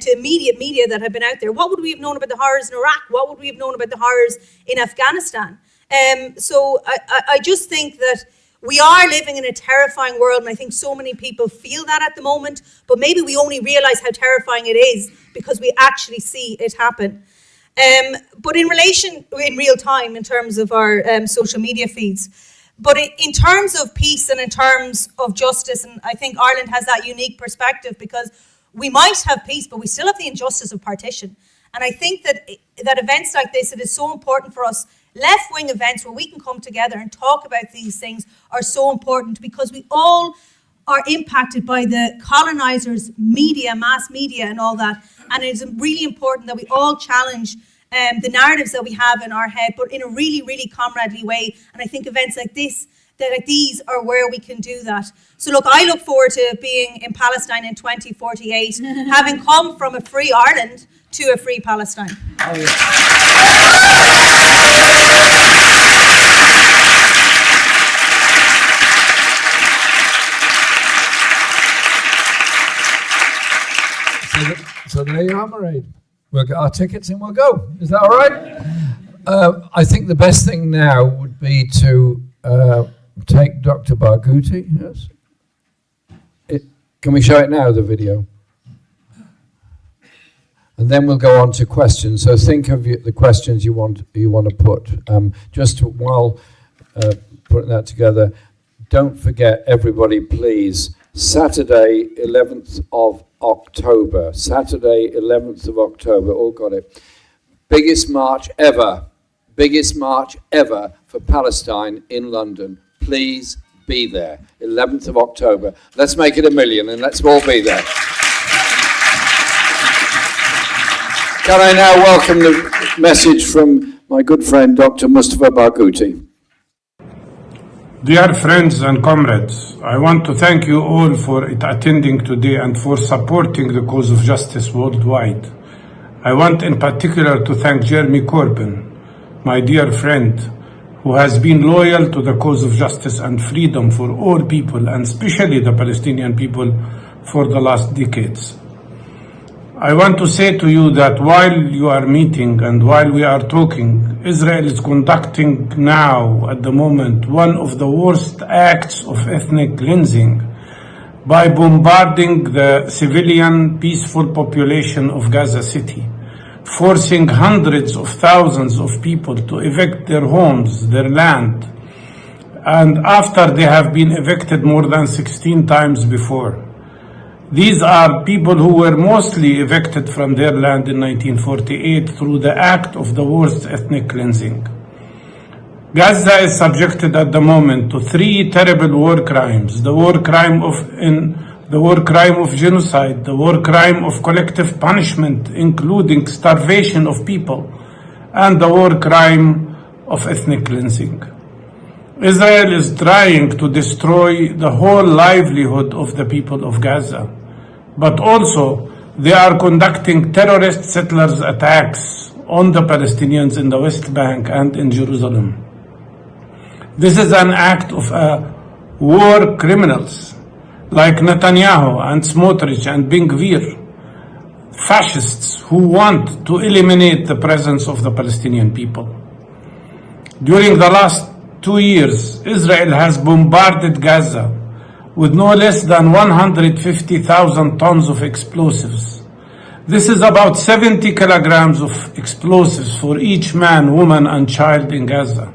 to immediate media that had been out there, what would we have known about the horrors in Iraq? What would we have known about the horrors in Afghanistan? So I just think that we are living in a terrifying world, and I think so many people feel that at the moment, but maybe we only realise how terrifying it is because we actually see it happen. But in real time, in terms of our social media feeds, but in terms of peace and in terms of justice, and I think Ireland has that unique perspective because we might have peace, but we still have the injustice of partition. And I think that events like this, it is so important for us. Left-wing events where we can come together and talk about these things are so important because we all are impacted by the colonizers' media, mass media and all that. And it is really important that we all challenge the narratives that we have in our head, but in a really, really comradely way. And I think events like these are where we can do that. So look, I look forward to being in Palestine in 2048, having come from a free Ireland to a free Palestine. Oh, yeah. So there you are, Mairéad. We'll get our tickets and we'll go. Is that all right? I think the best thing now would be to take Dr. Barghouti. Yes. Can we show it now, the video? And then we'll go on to questions. So think of the questions you want to put. Just while putting that together, don't forget, everybody, please, Saturday, 11th of October. Saturday, 11th of October. All got it. Biggest march ever for Palestine in London. Please be there. 11th of October. Let's make it 1 million and let's all be there. Can I now welcome the message from my good friend, Dr. Mustafa Barghouti. Dear friends and comrades, I want to thank you all for attending today and for supporting the cause of justice worldwide. I want in particular to thank Jeremy Corbyn, my dear friend, who has been loyal to the cause of justice and freedom for all people, and especially the Palestinian people, for the last decades. I want to say to you that while you are meeting and while we are talking, Israel is conducting now, at the moment, one of the worst acts of ethnic cleansing by bombarding the civilian, peaceful population of Gaza City, forcing hundreds of thousands of people to evict their homes, their land, and after they have been evicted more than 16 times before. These are people who were mostly evicted from their land in 1948 through the act of the worst ethnic cleansing. Gaza is subjected at the moment to 3 terrible war crimes: the war crime of genocide, the war crime of collective punishment, including starvation of people, and the war crime of ethnic cleansing. Israel is trying to destroy the whole livelihood of the people of Gaza, but also they are conducting terrorist settlers attacks on the Palestinians in the West Bank and in Jerusalem. This is an act of war criminals like Netanyahu and Smotrich and Ben Gvir, fascists who want to eliminate the presence of the Palestinian people. During the last 2 years, Israel has bombarded Gaza with no less than 150,000 tons of explosives. This is about 70 kilograms of explosives for each man, woman, and child in Gaza.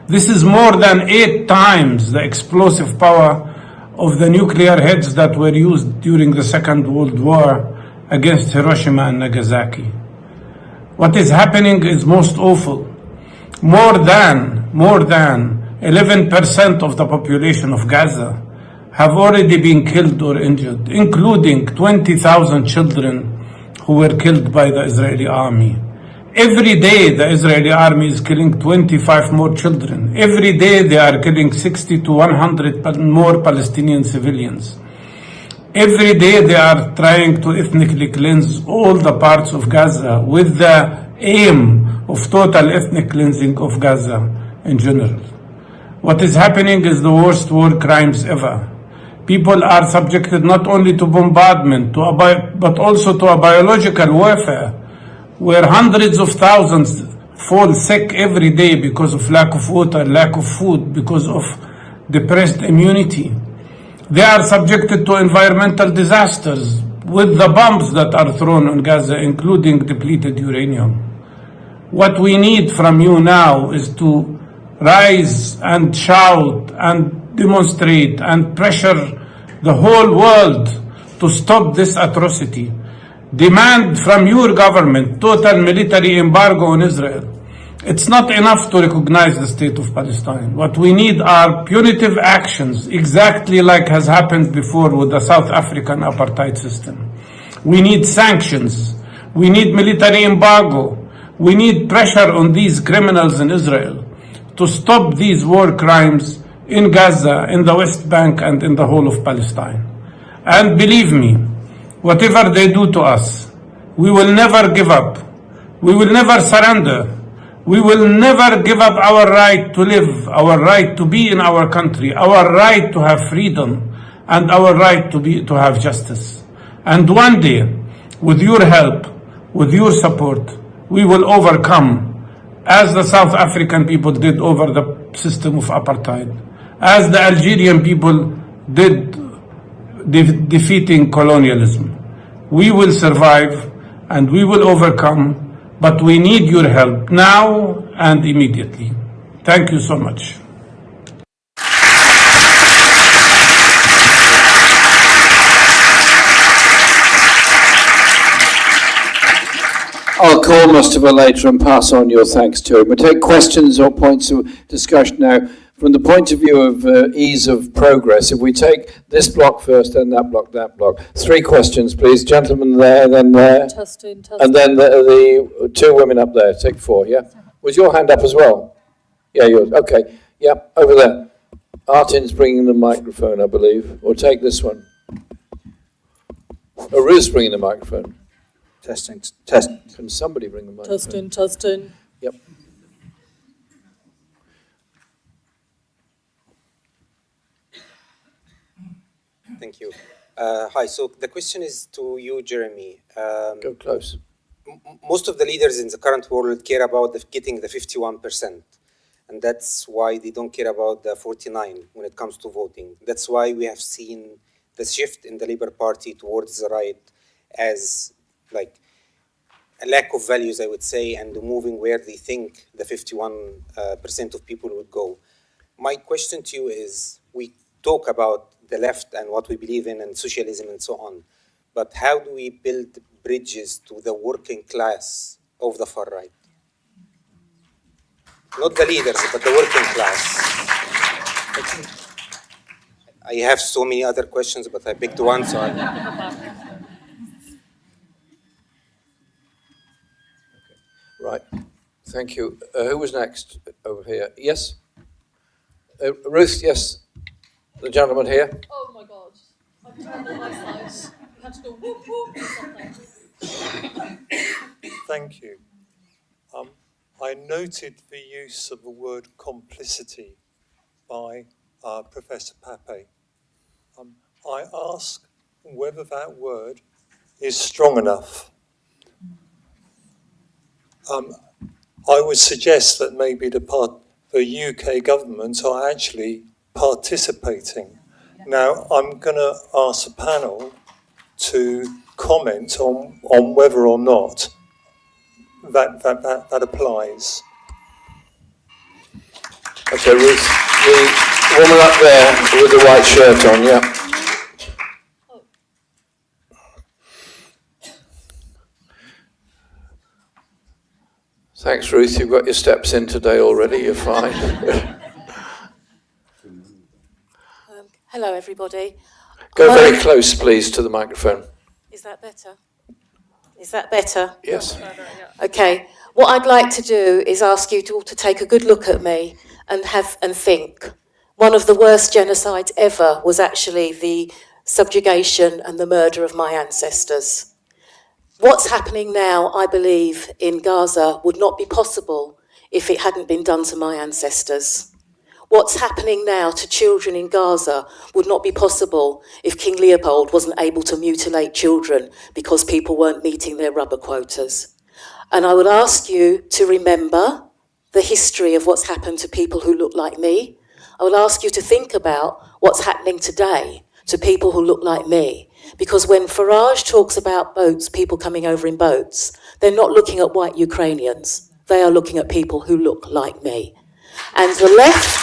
This is more than 8 times the explosive power of the nuclear heads that were used during the Second World War against Hiroshima and Nagasaki. What is happening is most awful. More than 11% of the population of Gaza have already been killed or injured, including 20,000 children who were killed by the Israeli army. Every day the Israeli army is killing 25 more children. Every day they are killing 60 to 100 more Palestinian civilians. Every day they are trying to ethnically cleanse all the parts of Gaza with the aim of total ethnic cleansing of Gaza in general. What is happening is the worst war crimes ever. People are subjected not only to bombardment, but also to a biological warfare, where hundreds of thousands fall sick every day because of lack of water, lack of food, because of depressed immunity. They are subjected to environmental disasters with the bombs that are thrown on Gaza, including depleted uranium. What we need from you now is to rise and shout and demonstrate and pressure the whole world to stop this atrocity. Demand from your government total military embargo on Israel. It's not enough to recognize the state of Palestine. What we need are punitive actions, exactly like has happened before with the South African apartheid system. We need sanctions. We need military embargo. We need pressure on these criminals in Israel to stop these war crimes in Gaza, in the West Bank, and in the whole of Palestine. And believe me, whatever they do to us, we will never give up. We will never surrender. We will never give up our right to live, our right to be in our country, our right to have freedom, and our right to have justice. And one day, with your help, with your support, we will overcome, as the South African people did over the system of apartheid, as the Algerian people did defeating colonialism. We will survive and we will overcome, but we need your help now and immediately. Thank you so much. I'll call Mustafa later and pass on your thanks to him. We'll take questions or points of discussion now. From the point of view of ease of progress, if we take this block first, then that block, 3 questions, please. Gentlemen there, then there. Testing. And then the 2 women up there. Take 4, yeah? Was your hand up as well? Yeah, yours. Okay. Yeah, over there. Artin's bringing the microphone, I believe. Or take this one. Oh, Ruth's bringing the microphone. Testing. Can somebody bring the microphone? Testing. Yep. Thank you. Hi, so the question is to you, Jeremy. Go close. Most of the leaders in the current world care about getting the 51%. And that's why they don't care about the 49 when it comes to voting. That's why we have seen the shift in the Labour Party towards the right as like a lack of values, I would say, and moving where they think the 51% of people would go. My question to you is, we talk about the left and what we believe in and socialism and so on, but how do we build bridges to the working class of the far right? Not the leaders, but the working class. I have so many other questions, but I picked one, so Right. Thank you. Who was next over here? Yes? Ruth, yes. The gentleman here. Oh my God. I turned on my slides. You had to go whoop whoop or something. Thank you. I noted the use of the word complicity by Professor Pape. I ask whether that word is strong enough. I would suggest that maybe the UK government are actually participating. Now, I'm going to ask the panel to comment on whether or not that applies. Okay, Ruth, the woman up there with the white shirt on, yeah. Thanks, Ruth. You've got your steps in today already. You're fine. Hello, everybody. Go very close, please, to the microphone. Is that better? Is that better? Yes. Okay. What I'd like to do is ask you all to take a good look at me and think. One of the worst genocides ever was actually the subjugation and the murder of my ancestors. What's happening now, I believe, in Gaza would not be possible if it hadn't been done to my ancestors. What's happening now to children in Gaza would not be possible if King Leopold wasn't able to mutilate children because people weren't meeting their rubber quotas. And I would ask you to remember the history of what's happened to people who look like me. I would ask you to think about what's happening today to people who look like me. Because when Farage talks about boats, people coming over in boats, they're not looking at white Ukrainians. They are looking at people who look like me. And the left...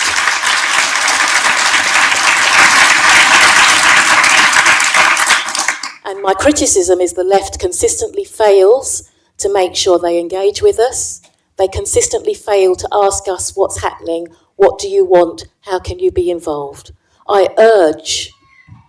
And my criticism is the left consistently fails to make sure they engage with us. They consistently fail to ask us what's happening, what do you want, how can you be involved. I urge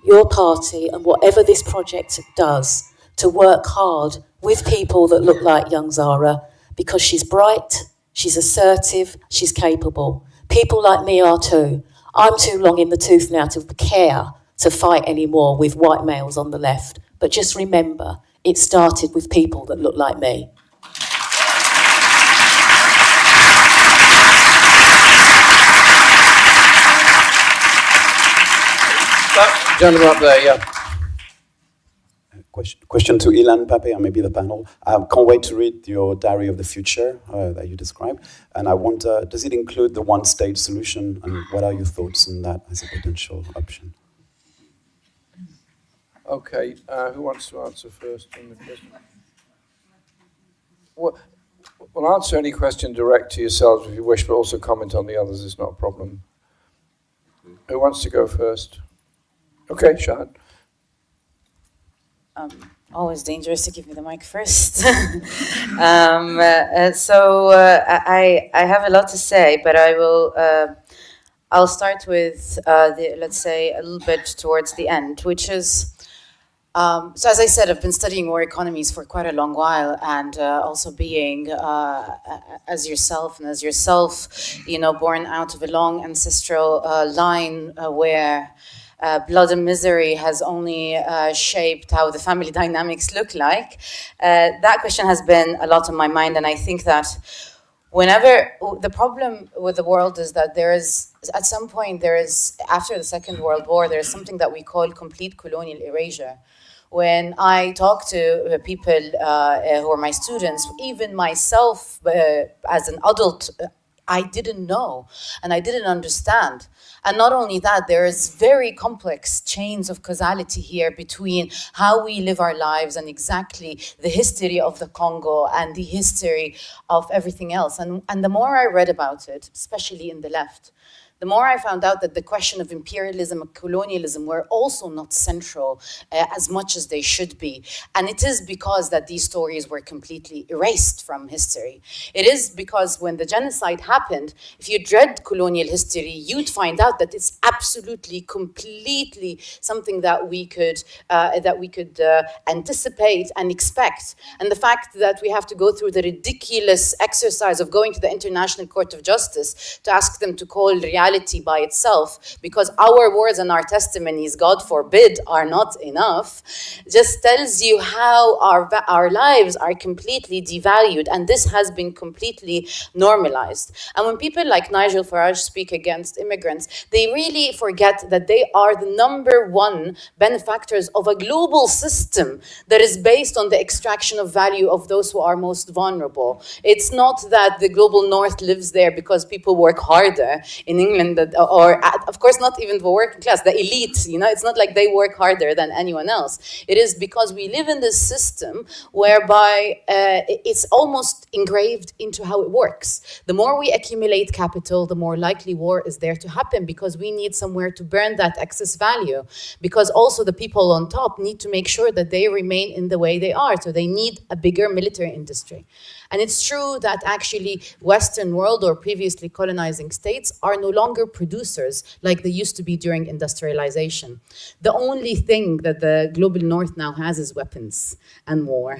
your party and whatever this project does to work hard with people that look like young Zara, because she's bright, she's assertive, she's capable. People like me are too. I'm too long in the tooth now to care to fight anymore with white males on the left. But just remember, it started with people that look like me. Gentleman up there, yeah. Question to Ilan, Pape, and maybe the panel. I can't wait to read your Diary of the Future that you described. And I wonder, does it include the one-state solution? And what are your thoughts on that as a potential option? Okay, who wants to answer first on the question? Well, answer any question direct to yourselves if you wish, but also comment on the others. It's not a problem. Who wants to go first? Okay, Shahad. Always dangerous to give me the mic first. I have a lot to say, but I'll start with let's say a little bit towards the end, which is, so as I said, I've been studying war economies for quite a long while, and also being, as yourself, born out of a long ancestral line where blood and misery has only shaped how the family dynamics look like. That question has been a lot on my mind, and I think that whenever the problem with the world is that at some point after the Second World War, there is something that we call complete colonial erasure. When I talk to people who are my students, even myself as an adult, I didn't know and I didn't understand. And not only that, there is very complex chains of causality here between how we live our lives and exactly the history of the Congo and the history of everything else. And the more I read about it, especially in the left, the more I found out that the question of imperialism and colonialism were also not central as much as they should be. And it is because that these stories were completely erased from history. It is because when the genocide happened, if you read colonial history, you'd find out that it's absolutely, completely something that we could anticipate and expect. And the fact that we have to go through the ridiculous exercise of going to the International Court of Justice to ask them to call reality reality by itself, because our words and our testimonies, God forbid, are not enough, just tells you how our lives are completely devalued, and this has been completely normalized. And when people like Nigel Farage speak against immigrants, they really forget that they are the #1 benefactors of a global system that is based on the extraction of value of those who are most vulnerable. It's not that the global north lives there because people work harder in England, or of course not even the working class, the elite, it's not like they work harder than anyone else. It is because we live in this system whereby it's almost engraved into how it works. The more we accumulate capital, the more likely war is there to happen, because we need somewhere to burn that excess value, because also the people on top need to make sure that they remain in the way they are, so they need a bigger military industry. And it's true that actually Western world or previously colonizing states are no longer producers like they used to be during industrialization. The only thing that the global north now has is weapons and war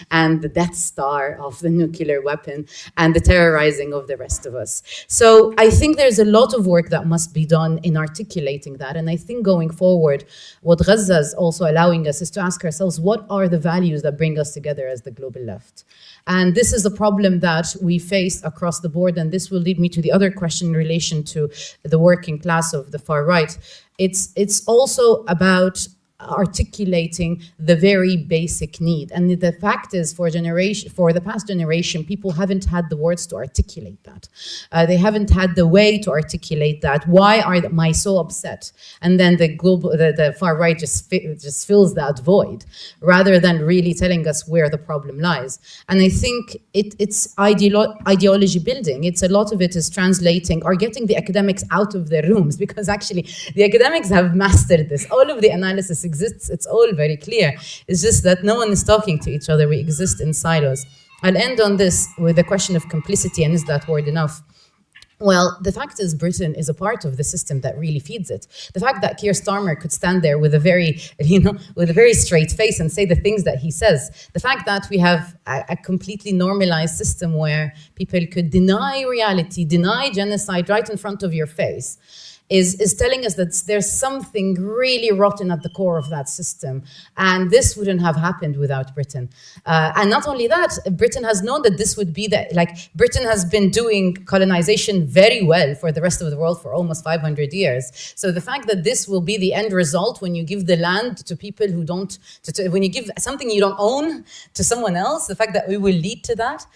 and the Death Star of the nuclear weapon and the terrorizing of the rest of us. So I think there's a lot of work that must be done in articulating that. And I think going forward, what Gaza is also allowing us is to ask ourselves, what are the values that bring us together as the global left? And this is a problem that we face across the board, and this will lead me to the other question in relation to the working class of the far right. It's also about articulating the very basic need. And the fact is, for the past generation, people haven't had the words to articulate that. They haven't had the way to articulate that. Why am I so upset? And then the far right just fills that void, rather than really telling us where the problem lies. And I think it's ideology building. It's a lot of it is translating or getting the academics out of their rooms, because actually the academics have mastered this. All of the analysis exists, it's all very clear. It's just that no one is talking to each other. We exist in silos. I'll end on this with the question of complicity, and is that word enough? Well, the fact is Britain is a part of the system that really feeds it. The fact that Keir Starmer could stand there with a very straight face and say the things that he says, the fact that we have a completely normalized system where people could deny reality, deny genocide right in front of your face, is telling us that there's something really rotten at the core of that system. And this wouldn't have happened without Britain. And not only that, Britain has known that this would be Britain has been doing colonization very well for the rest of the world for almost 500 years. So the fact that this will be the end result when you give the land to people who don't, when you give something you don't own to someone else, the fact that we will lead to that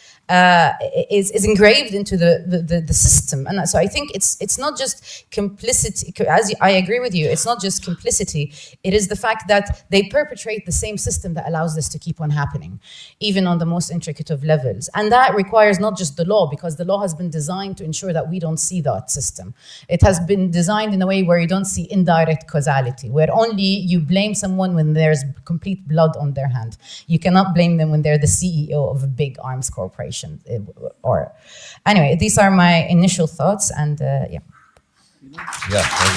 is engraved into the system. And so I think it's not just complicity, as I agree with you, it's not just complicity, it is the fact that they perpetrate the same system that allows this to keep on happening, even on the most intricate of levels. And that requires not just the law, because the law has been designed to ensure that we don't see that system. It has been designed in a way where you don't see indirect causality, where only you blame someone when there's complete blood on their hand. You cannot blame them when they're the CEO of a big arms corporation. Or anyway, these are my initial thoughts, and yeah. Yeah, thank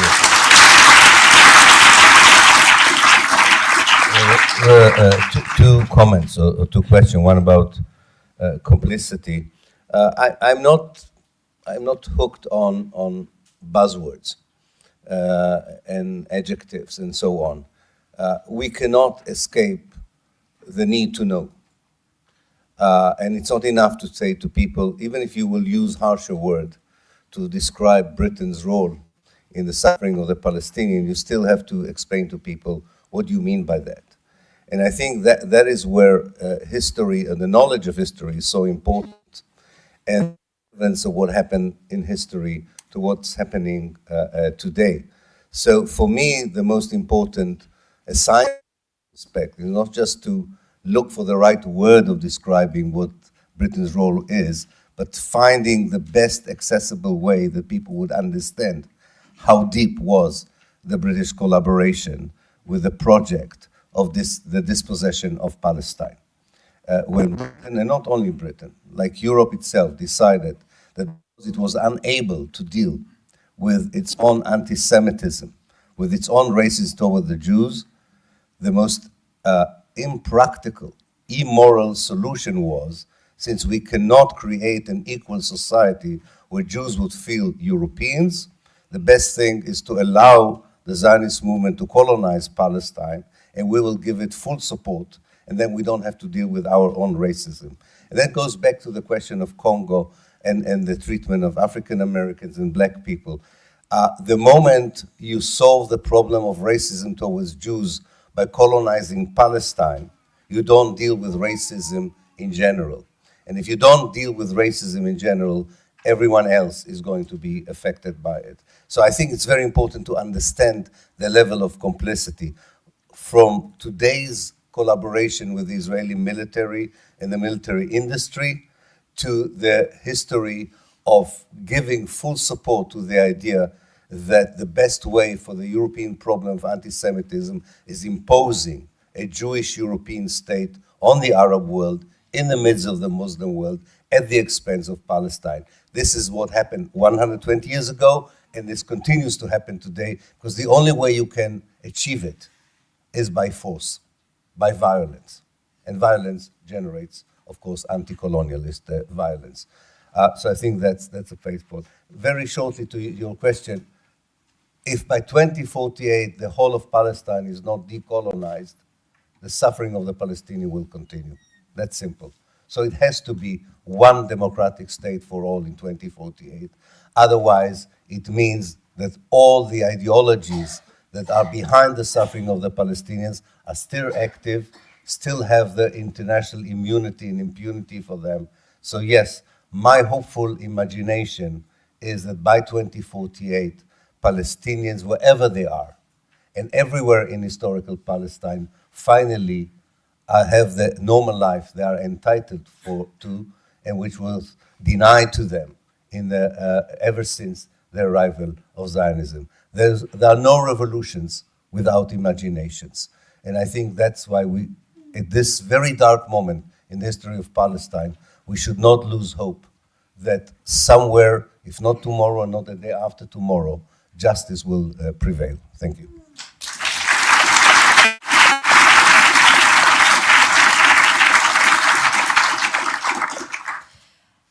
you. Two comments or two questions. One about complicity. I'm not hooked on buzzwords and adjectives and so on. We cannot escape the need to know. And it's not enough to say to people, even if you will use harsher word to describe Britain's role in the suffering of the Palestinians, you still have to explain to people what you mean by that. And I think that is where history and the knowledge of history is so important, and evidence of what happened in history to what's happening today. So for me, the most important aspect is not just to look for the right word of describing what Britain's role is, but finding the best accessible way that people would understand how deep was the British collaboration with the project of the dispossession of Palestine. When Britain, and not only Britain, like Europe itself, decided that it was unable to deal with its own anti-Semitism, with its own racism toward the Jews, the most impractical, immoral solution was, since we cannot create an equal society where Jews would feel Europeans, the best thing is to allow the Zionist movement to colonize Palestine, and we will give it full support, and then we don't have to deal with our own racism. And that goes back to the question of Congo and the treatment of African Americans and black people. The moment you solve the problem of racism towards Jews by colonizing Palestine, you don't deal with racism in general. And if you don't deal with racism in general, everyone else is going to be affected by it. So I think it's very important to understand the level of complicity. From today's collaboration with the Israeli military and the military industry to the history of giving full support to the idea that the best way for the European problem of anti-Semitism is imposing a Jewish European state on the Arab world in the midst of the Muslim world at the expense of Palestine. This is what happened 120 years ago, and this continues to happen today, because the only way you can achieve it is by force, by violence. And violence generates, of course, anti-colonialist violence. So I think that's a faithful. Very shortly to your question, if by 2048 the whole of Palestine is not decolonized, the suffering of the Palestinians will continue. That's simple. So it has to be one democratic state for all in 2048. Otherwise, it means that all the ideologies that are behind the suffering of the Palestinians are still active, still have the international immunity and impunity for them. So yes, my hopeful imagination is that by 2048, Palestinians, wherever they are, and everywhere in historical Palestine, finally have the normal life they are entitled to, and which was denied to them ever since the arrival of Zionism. There are no revolutions without imaginations. And I think that's why at this very dark moment in the history of Palestine, we should not lose hope that somewhere, if not tomorrow, not the day after tomorrow, justice will prevail. Thank you.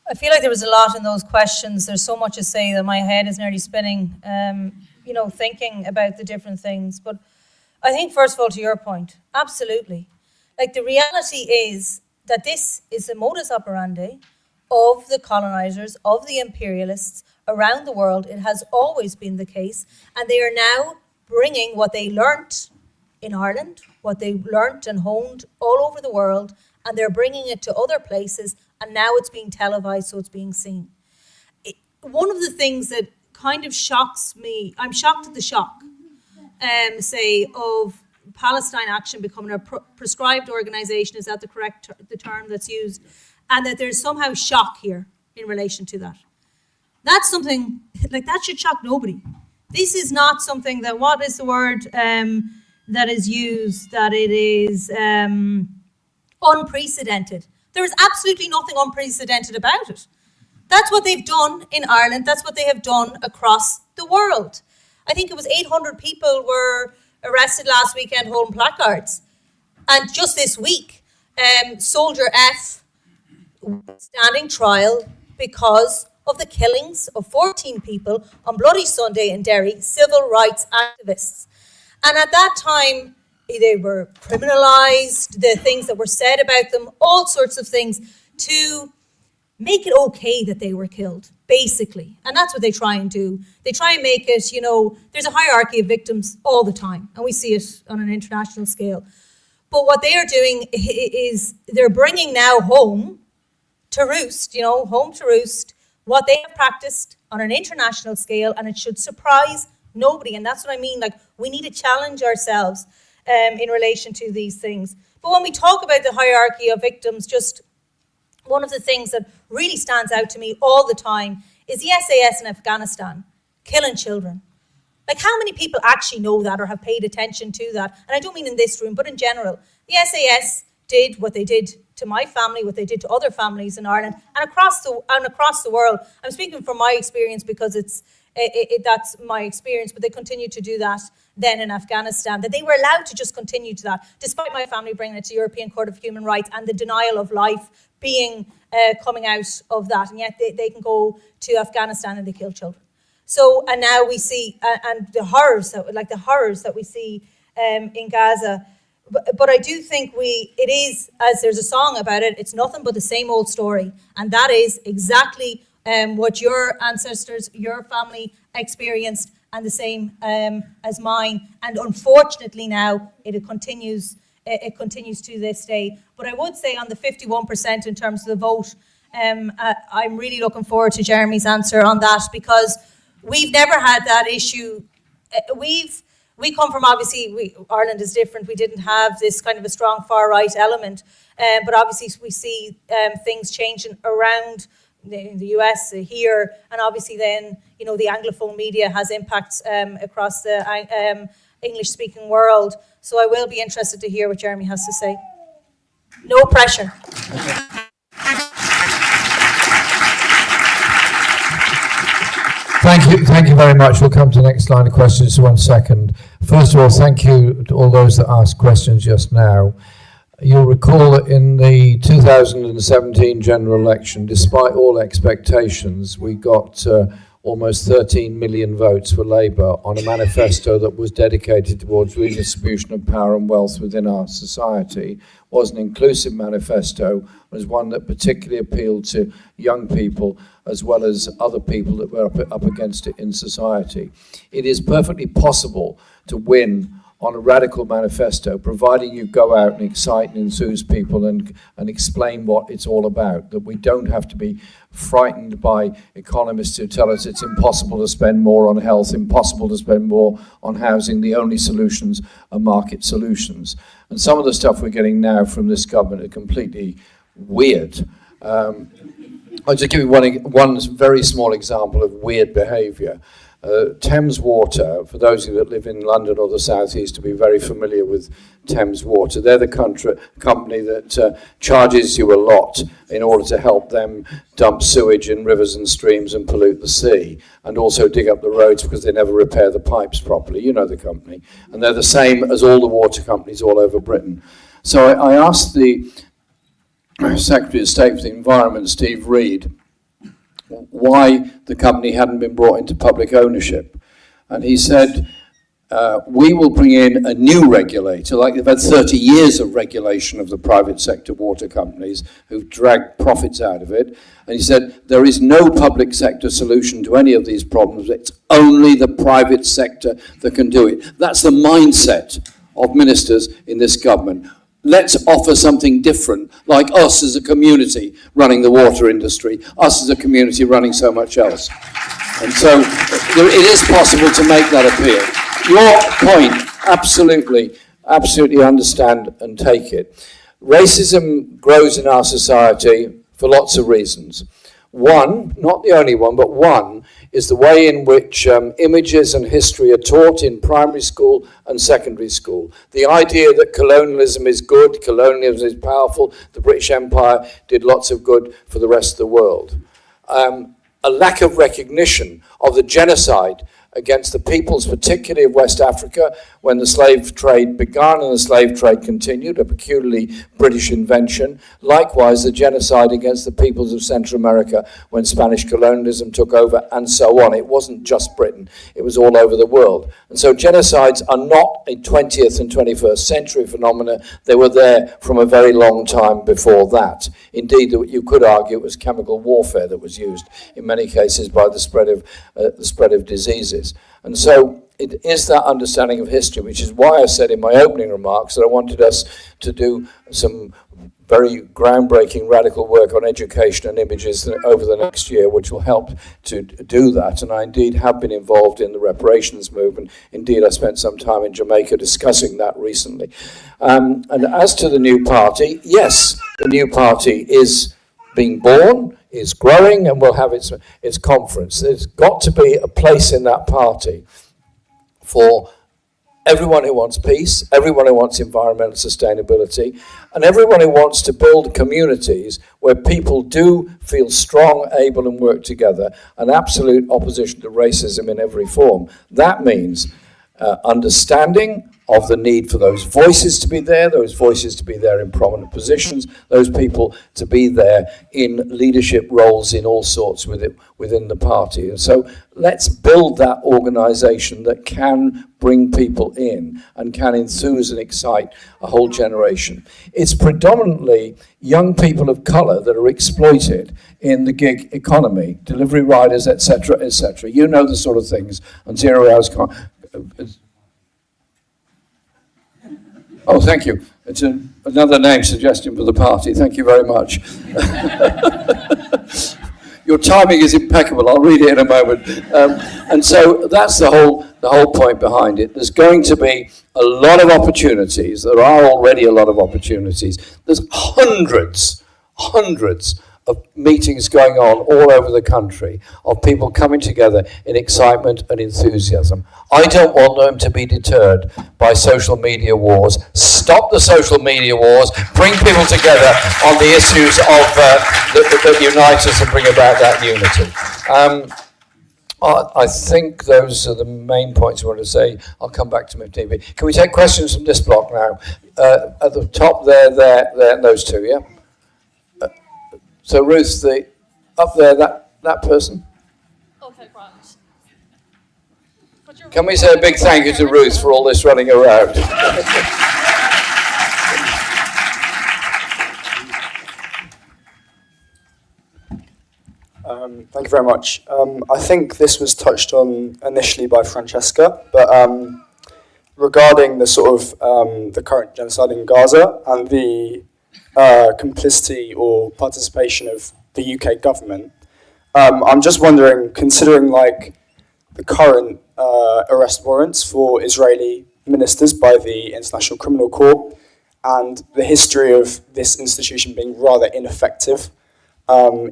I feel like there was a lot in those questions. There's so much to say that my head is nearly spinning, thinking about the different things. But I think, first of all, to your point, absolutely. Like, the reality is that this is the modus operandi of the colonizers, of the imperialists around the world. It has always been the case. And they are now bringing what they learnt in Ireland, what they learnt and honed all over the world, and they're bringing it to other places, and now it's being televised, so it's being seen. One of the things that kind of shocks me, I'm shocked at the shock, of Palestine Action becoming a prescribed organisation, is that the term that's used, and that there's somehow shock here in relation to that. That's something, that should shock nobody. This is not something that, what is the word that is used, that it is unprecedented. There is absolutely nothing unprecedented about it. That's what they've done in Ireland. That's what they have done across the world. I think it was 800 people were arrested last weekend holding placards. And just this week, Soldier F standing trial because of the killings of 14 people on Bloody Sunday in Derry, civil rights activists. And at that time, they were criminalised, the things that were said about them, all sorts of things to make it okay that they were killed, basically. And that's what they try and do. They try and make it, there's a hierarchy of victims all the time, and we see it on an international scale. But what they are doing is they're bringing now home to roost, what they have practiced on an international scale, and it should surprise nobody. And that's what I mean, we need to challenge ourselves in relation to these things. But when we talk about the hierarchy of victims, just one of the things that really stands out to me all the time is the SAS in Afghanistan killing children. How many people actually know that or have paid attention to that? And I don't mean in this room, but in general. The SAS did what they did to my family, what they did to other families in Ireland and across the world. I'm speaking from my experience because that's my experience, but they continued to do that then in Afghanistan, that they were allowed to just continue to that, despite my family bringing it to the European Court of Human Rights and the denial of life being coming out of that, and yet they can go to Afghanistan and they kill children. So, and now we see, and the horrors that we see in Gaza. But I do think it is, as there's a song about it, it's nothing but the same old story. And that is exactly what your ancestors, your family experienced, and the same as mine. And unfortunately now, it continues to this day. But I would say on the 51% in terms of the vote, I'm really looking forward to Jeremy's answer on that, because we've never had that issue. We come from, obviously, Ireland is different. We didn't have this kind of a strong far-right element. But obviously we see things changing around the US here. And obviously then, you know, the Anglophone media has impacts across the English-speaking world. So I will be interested to hear what Jeremy has to say. No pressure. Thank you very much. We'll come to the next line of questions in 1 second. First of all, thank you to all those that asked questions just now. You'll recall that in the 2017 general election, despite all expectations, we got almost 13 million votes for Labour on a manifesto that was dedicated towards redistribution of power and wealth within our society. It was an inclusive manifesto, was one that particularly appealed to young people as well as other people that were up against it in society. It is perfectly possible to win on a radical manifesto, providing you go out and excite and enthuse people and explain what it's all about, that we don't have to be frightened by economists who tell us it's impossible to spend more on health, impossible to spend more on housing, the only solutions are market solutions. And some of the stuff we're getting now from this government are completely weird. I'll just give you one very small example of weird behaviour. Thames Water, for those of you that live in London or the South East, to be very familiar with Thames Water, they're the company that charges you a lot in order to help them dump sewage in rivers and streams and pollute the sea, and also dig up the roads because they never repair the pipes properly. You know the company. And they're the same as all the water companies all over Britain. So I asked the Secretary of State for the Environment, Steve Reed, why the company hadn't been brought into public ownership. And he said, we will bring in a new regulator, like they've had 30 years of regulation of the private sector water companies who've dragged profits out of it. And he said, there is no public sector solution to any of these problems. It's only the private sector that can do it. That's the mindset of ministers in this government. Let's offer something different, like us as a community running the water industry, us as a community running so much else. And so it is possible to make that appeal. Your point, absolutely understand and take it. Racism grows in our society for lots of reasons. One, not the only one, but one, is the way in which images and history are taught in primary school and secondary school. The idea that colonialism is good, colonialism is powerful, the British Empire did lots of good for the rest of the world. A lack of recognition of the genocide against the peoples, particularly of West Africa, when the slave trade began and the slave trade continued, a peculiarly British invention. Likewise, the genocide against the peoples of Central America when Spanish colonialism took over, and so on. It wasn't just Britain, it was all over the world. And so genocides are not a 20th and 21st century phenomena. They were there from a very long time before that. Indeed, you could argue it was chemical warfare that was used in many cases by the spread of diseases. And so it is that understanding of history, which is why I said in my opening remarks that I wanted us to do some very groundbreaking radical work on education and images over the next year, which will help to do that. And I indeed have been involved in the reparations movement. Indeed, I spent some time in Jamaica discussing that recently. And as to the new party, yes, the new party is being born, is growing, and will have its conference. There's got to be a place in that party for everyone who wants peace, everyone who wants environmental sustainability, and everyone who wants to build communities where people do feel strong, able, and work together, an absolute opposition to racism in every form. That means understanding of the need for those voices to be there, those voices to be there in prominent positions, those people to be there in leadership roles in all sorts within the party. And so let's build that organisation that can bring people in and can enthuse and excite a whole generation. It's predominantly young people of colour that are exploited in the gig economy, delivery riders, etc., etc. You know the sort of things, and 0 hours can't... Oh, thank you. It's another name suggestion for the party. Thank you very much. Your timing is impeccable. I'll read it in a moment. And so that's the whole point behind it. There's going to be a lot of opportunities. There are already a lot of opportunities. There's hundreds of meetings going on all over the country, of people coming together in excitement and enthusiasm. I don't want them to be deterred by social media wars. Stop the social media wars, bring people together on the issues of that unite us and bring about that unity. I think those are the main points I want to say. I'll come back to TV. Can we take questions from this block now? At the top there, those two, yeah? So Ruth, up there, that person. Okay, grant. Can we say a big thank you to Ruth for all this running around? Thank you very much. I think this was touched on initially by Francesca, but regarding the sort of the current genocide in Gaza and the complicity or participation of the UK government, I'm just wondering, considering like the current arrest warrants for Israeli ministers by the International Criminal Court and the history of this institution being rather ineffective,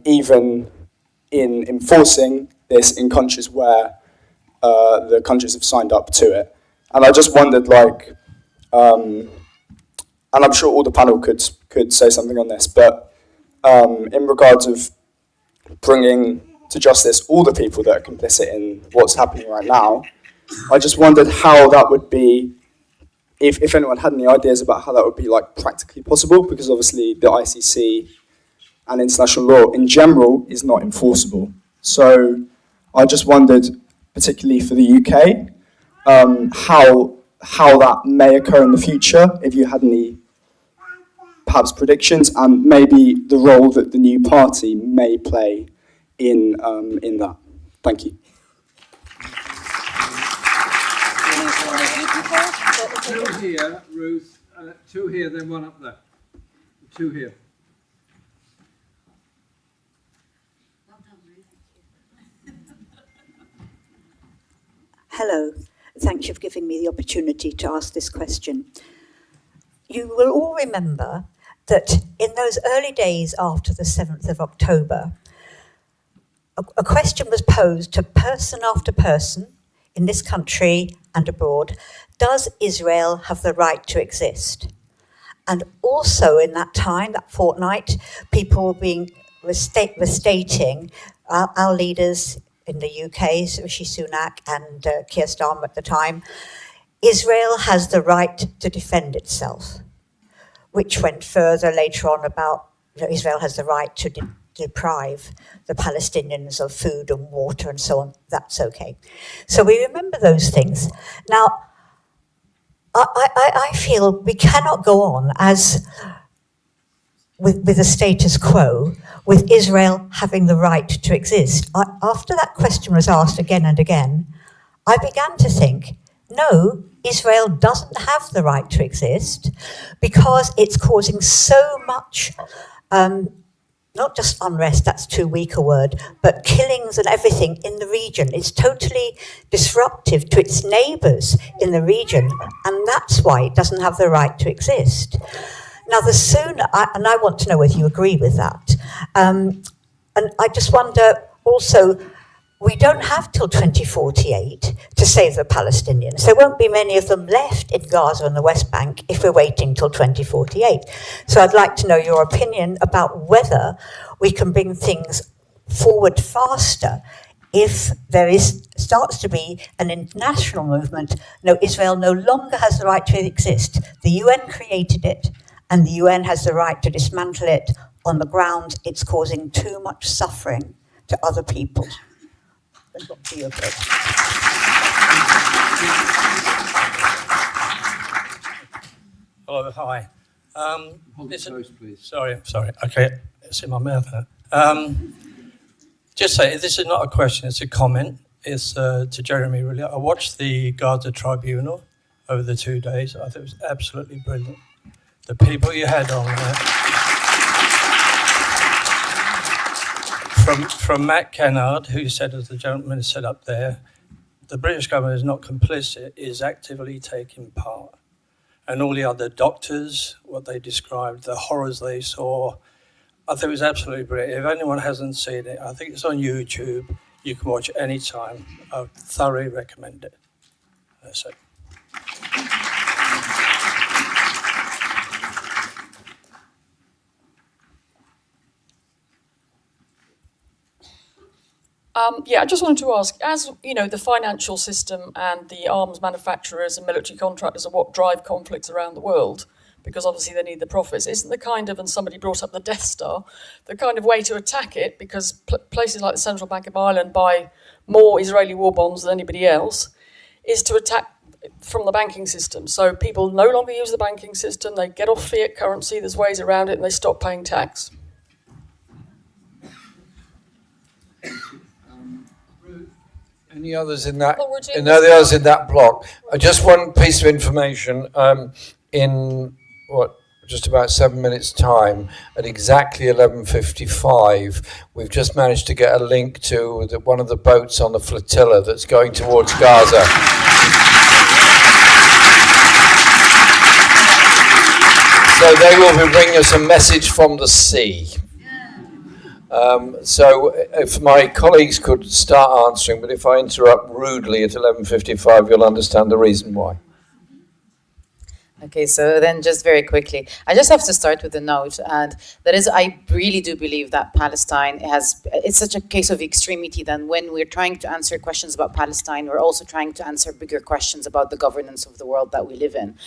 even in enforcing this in countries where the countries have signed up to it. And I just wondered, like, and I'm sure all the panel could say something on this, but in regards of bringing to justice all the people that are complicit in what's happening right now, I just wondered how that would be, if anyone had any ideas about how that would be like practically possible, because obviously the ICC and international law in general is not enforceable. So I just wondered, particularly for the UK, how that may occur in the future, if you had any perhaps predictions, and maybe the role that the new party may play in that. Thank you. Two here, Ruth. Two here, then one up there. Two here. Hello. Thank you for giving me the opportunity to ask this question. You will all remember that in those early days after the 7th of October, a question was posed to person after person in this country and abroad: does Israel have the right to exist? And also in that time, that fortnight, people were stating, our leaders in the UK, Rishi Sunak and Keir Starmer at the time, Israel has the right to defend itself, which went further later on about Israel has the right to deprive the Palestinians of food and water and so on. That's okay. So we remember those things. Now, I feel we cannot go on as with the status quo, with Israel having the right to exist. After that question was asked again and again, I began to think, no, Israel doesn't have the right to exist because it's causing so much, not just unrest, that's too weak a word, but killings and everything in the region. It's totally disruptive to its neighbours in the region, and that's why it doesn't have the right to exist. Now, the sooner, and I want to know whether you agree with that, and I just wonder also, we don't have till 2048 to save the Palestinians. There won't be many of them left in Gaza and the West Bank if we're waiting till 2048. So I'd like to know your opinion about whether we can bring things forward faster if there starts to be an international movement, no, Israel no longer has the right to exist. The UN created it, and the UN has the right to dismantle it on the grounds it's causing too much suffering to other people. Hello, hi. Hold it close, please. Sorry. Okay, it's in my mouth now. Just say, this is not a question, it's a comment. It's to Jeremy, really. I watched the Gaza Tribunal over the 2 days. I thought it was absolutely brilliant. The people you had on there. From Matt Kennard, who said, as the gentleman said up there, the British government is not complicit, is actively taking part. And all the other doctors, what they described, the horrors they saw, I think it was absolutely brilliant. If anyone hasn't seen it, I think it's on YouTube. You can watch it anytime. I thoroughly recommend it. That's it. Yeah, I just wanted to ask, as you know, the financial system and the arms manufacturers and military contractors are what drive conflicts around the world, because obviously they need the profits. Isn't the kind of, and somebody brought up the Death Star, the kind of way to attack it, because places like the Central Bank of Ireland buy more Israeli war bonds than anybody else, is to attack from the banking system. So people no longer use the banking system, they get off fiat currency, there's ways around it, and they stop paying tax. Any others in that? Any others in that block? Just one piece of information. In just about 7 minutes' time, at exactly 11:55, we've just managed to get a link to one of the boats on the flotilla that's going towards Gaza. So they will be bringing us a message from the sea. So if my colleagues could start answering, but if I interrupt rudely at 11:55, you'll understand the reason why. Okay, so then just very quickly, I just have to start with a note, and that is, I really do believe that Palestine it's such a case of extremity that when we're trying to answer questions about Palestine, we're also trying to answer bigger questions about the governance of the world that we live in.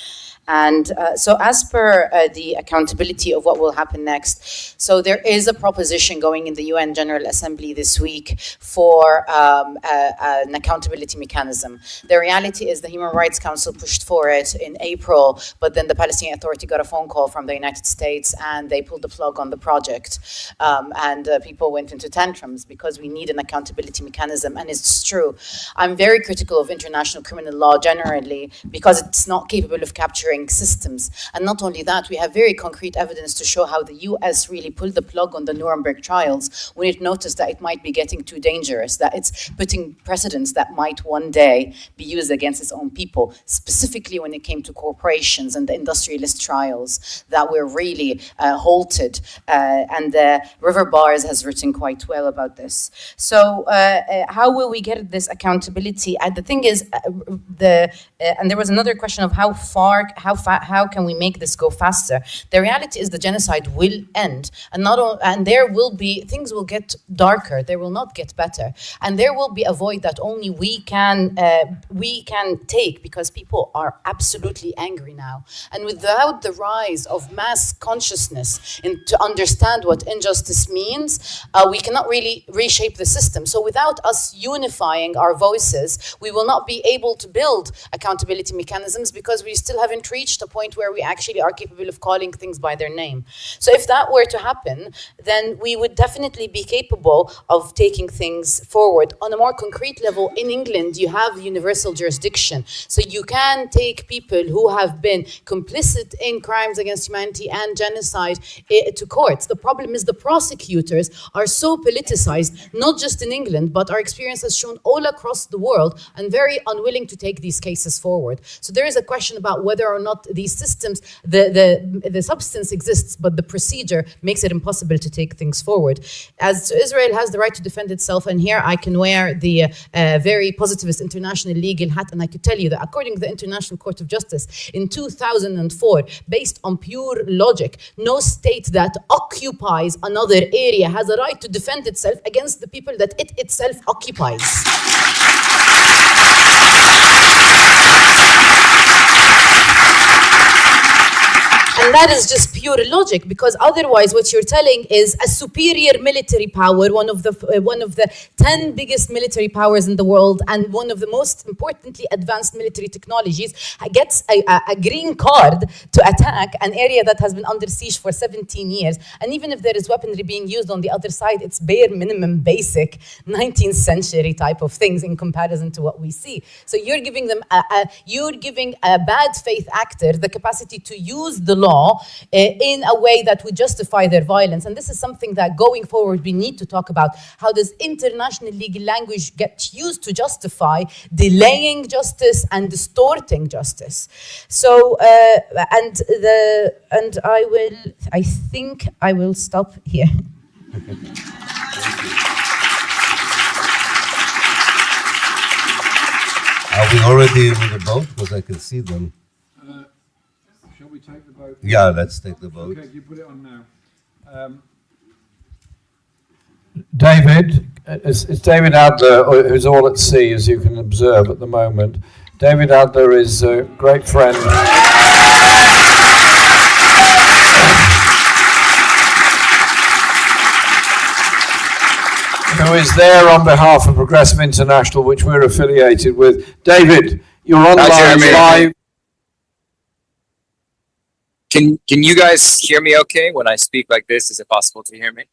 And so as per the accountability of what will happen next, so there is a proposition going in the UN General Assembly this week for an accountability mechanism. The reality is the Human Rights Council pushed for it in April, but then the Palestinian Authority got a phone call from the United States and they pulled the plug on the project. And people went into tantrums because we need an accountability mechanism, and it's true. I'm very critical of international criminal law generally because it's not capable of capturing systems. And not only that, we have very concrete evidence to show how the US really pulled the plug on the Nuremberg trials when it noticed that it might be getting too dangerous, that it's putting precedents that might one day be used against its own people, specifically when it came to corporations and the industrialist trials that were really halted. And River Bars has written quite well about this. So how will we get this accountability? The thing is, and there was another question of how can we make this go faster? The reality is the genocide will end, and there will be, things will get darker, they will not get better, and there will be a void that only we can take, because people are absolutely angry now. And without the rise of mass consciousness to understand what injustice means, we cannot really reshape the system. So without us unifying our voices, we will not be able to build accountability mechanisms, because we still haven't reached a point where we actually are capable of calling things by their name. So if that were to happen, then we would definitely be capable of taking things forward. On a more concrete level, in England, you have universal jurisdiction. So you can take people who have been complicit in crimes against humanity and genocide to courts. The problem is the prosecutors are so politicized, not just in England, but our experience has shown all across the world, and very unwilling to take these cases forward. So there is a question about whether or not these systems, the substance exists, but the procedure makes it impossible to take things forward. As Israel has the right to defend itself, and here I can wear the very positivist international legal hat, and I could tell you that according to the International Court of Justice, in 2 2004, based on pure logic. No state that occupies another area has a right to defend itself against the people that it itself occupies. And that is just pure logic, because otherwise what you're telling is a superior military power, one of the 10 biggest military powers in the world and one of the most importantly advanced military technologies, gets a green card to attack an area that has been under siege for 17 years. And even if there is weaponry being used on the other side, it's bare minimum basic 19th century type of things in comparison to what we see. So you're giving them you're giving a bad faith actor the capacity to use the law in a way that would justify their violence. And this is something that going forward we need to talk about. How does international legal language get used to justify delaying justice and distorting justice? So, I think I will stop here. Are we already with the vote? Because I can see them. Shall we take the vote? Yeah, let's take the vote. Okay, you put it on now. David, it's David Adler, who's all at sea, as you can observe at the moment. David Adler is a great friend. Who is there on behalf of Progressive International, which we're affiliated with. David, you're on live. Can you guys hear me okay when I speak like this? Is it possible to hear me?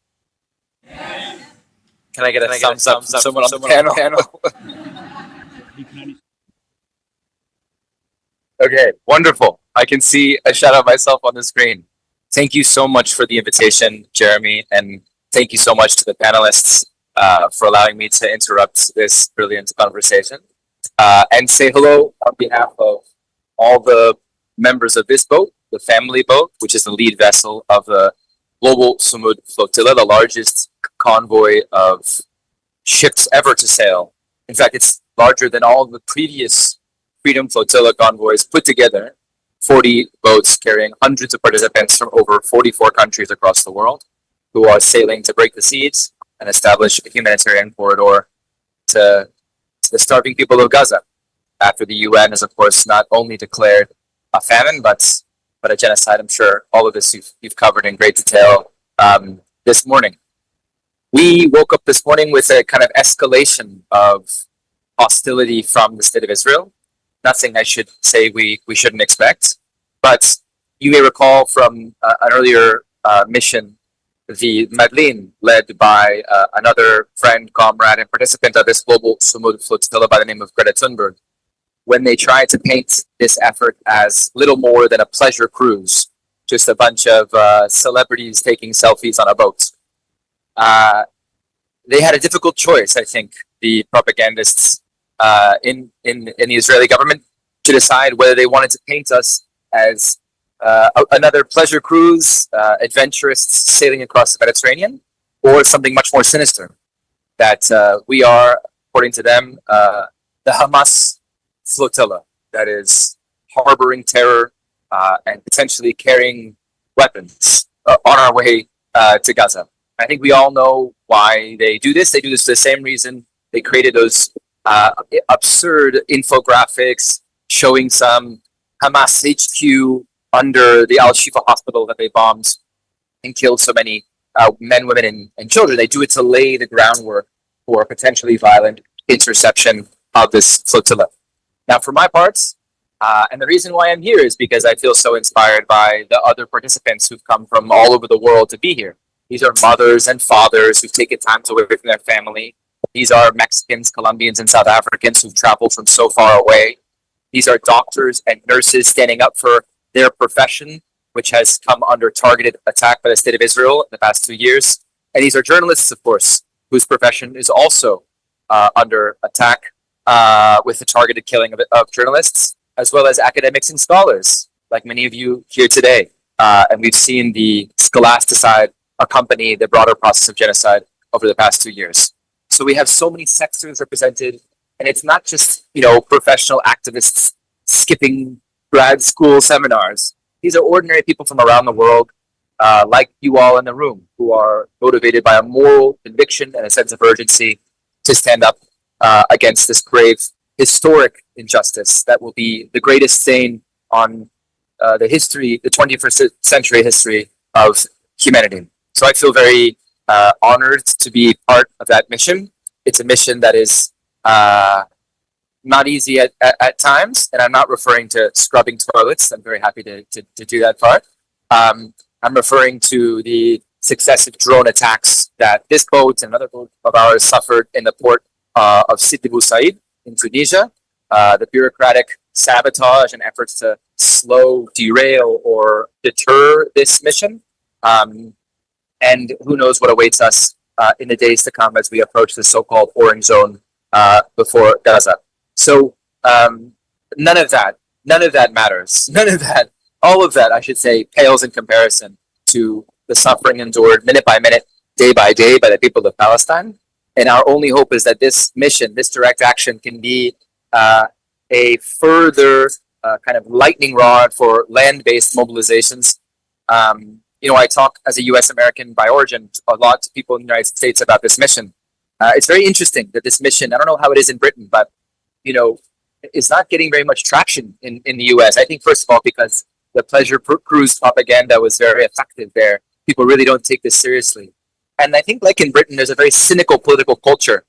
Can I get a thumbs up from someone on the panel? Okay, wonderful. I can see a shot of myself on the screen. Thank you so much for the invitation, Jeremy, and thank you so much to the panelists for allowing me to interrupt this brilliant conversation and say hello on behalf of all the members of this boat, the family boat, which is the lead vessel of the Global Sumud Flotilla, the largest convoy of ships ever to sail. In fact, it's larger than all the previous Freedom Flotilla convoys put together. 40 boats carrying hundreds of participants from over 44 countries across the world who are sailing to break the seas and establish a humanitarian corridor to the starving people of Gaza, after the UN has, of course, not only declared a famine, but a genocide. I'm sure all of this you've covered in great detail this morning. We woke up this morning with a kind of escalation of hostility from the state of Israel. Nothing I should say we shouldn't expect, but you may recall from an earlier mission, the Madeleine, led by another friend, comrade, and participant of this global Sumud flotilla by the name of Greta Thunberg, when they tried to paint this effort as little more than a pleasure cruise, just a bunch of celebrities taking selfies on a boat. They had a difficult choice, I think, the propagandists in the Israeli government, to decide whether they wanted to paint us as another pleasure cruise, adventurists sailing across the Mediterranean, or something much more sinister, that we are, according to them, the Hamas flotilla that is harboring terror and potentially carrying weapons on our way to Gaza. I think we all know why they do this. They do this for the same reason they created those absurd infographics showing some Hamas HQ under the Al-Shifa hospital that they bombed and killed so many men, women, and children. They do it to lay the groundwork for potentially violent interception of this flotilla. Now, for my parts, and the reason why I'm here is because I feel so inspired by the other participants who've come from all over the world to be here. These are mothers and fathers who've taken time away from their family. These are Mexicans, Colombians, and South Africans who've traveled from so far away. These are doctors and nurses standing up for their profession, which has come under targeted attack by the state of Israel in the past 2 years. And these are journalists, of course, whose profession is also under attack with the targeted killing of journalists, as well as academics and scholars, like many of you here today. And we've seen the scholasticide accompany the broader process of genocide over the past 2 years. So we have so many sectors represented, and it's not just, professional activists skipping grad school seminars. These are ordinary people from around the world, like you all in the room, who are motivated by a moral conviction and a sense of urgency to stand up against this grave, historic injustice that will be the greatest stain on the 21st century history of humanity. So I feel very honored to be part of that mission. It's a mission that is not easy at times, and I'm not referring to scrubbing toilets. I'm very happy to do that part. I'm referring to the successive drone attacks that this boat and another boat of ours suffered in the port of Sidi Bou Said in Tunisia, the bureaucratic sabotage and efforts to slow, derail, or deter this mission. And who knows what awaits us in the days to come as we approach the so-called orange zone before Gaza. So none of that matters. None of that, all of that, I should say, pales in comparison to the suffering endured minute by minute, day by day by the people of Palestine. And our only hope is that this mission, this direct action, can be a further kind of lightning rod for land-based mobilizations. I talk as a U.S. American by origin a lot to people in the United States about this mission. It's very interesting that this mission, I don't know how it is in Britain, but, it's not getting very much traction in the U.S. I think, first of all, because the pleasure cruise propaganda was very effective there. People really don't take this seriously. And I think, like in Britain, there's a very cynical political culture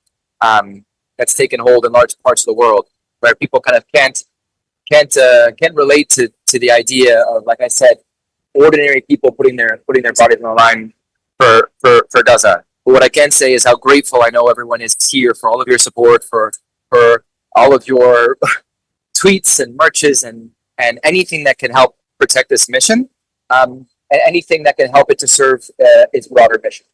that's taken hold in large parts of the world, where people kind of can't relate to the idea of, like I said, ordinary people putting their bodies on the line for Gaza. But what I can say is how grateful I know everyone is here for all of your support, for all of your tweets and marches and anything that can help protect this mission, and anything that can help it to serve its broader mission.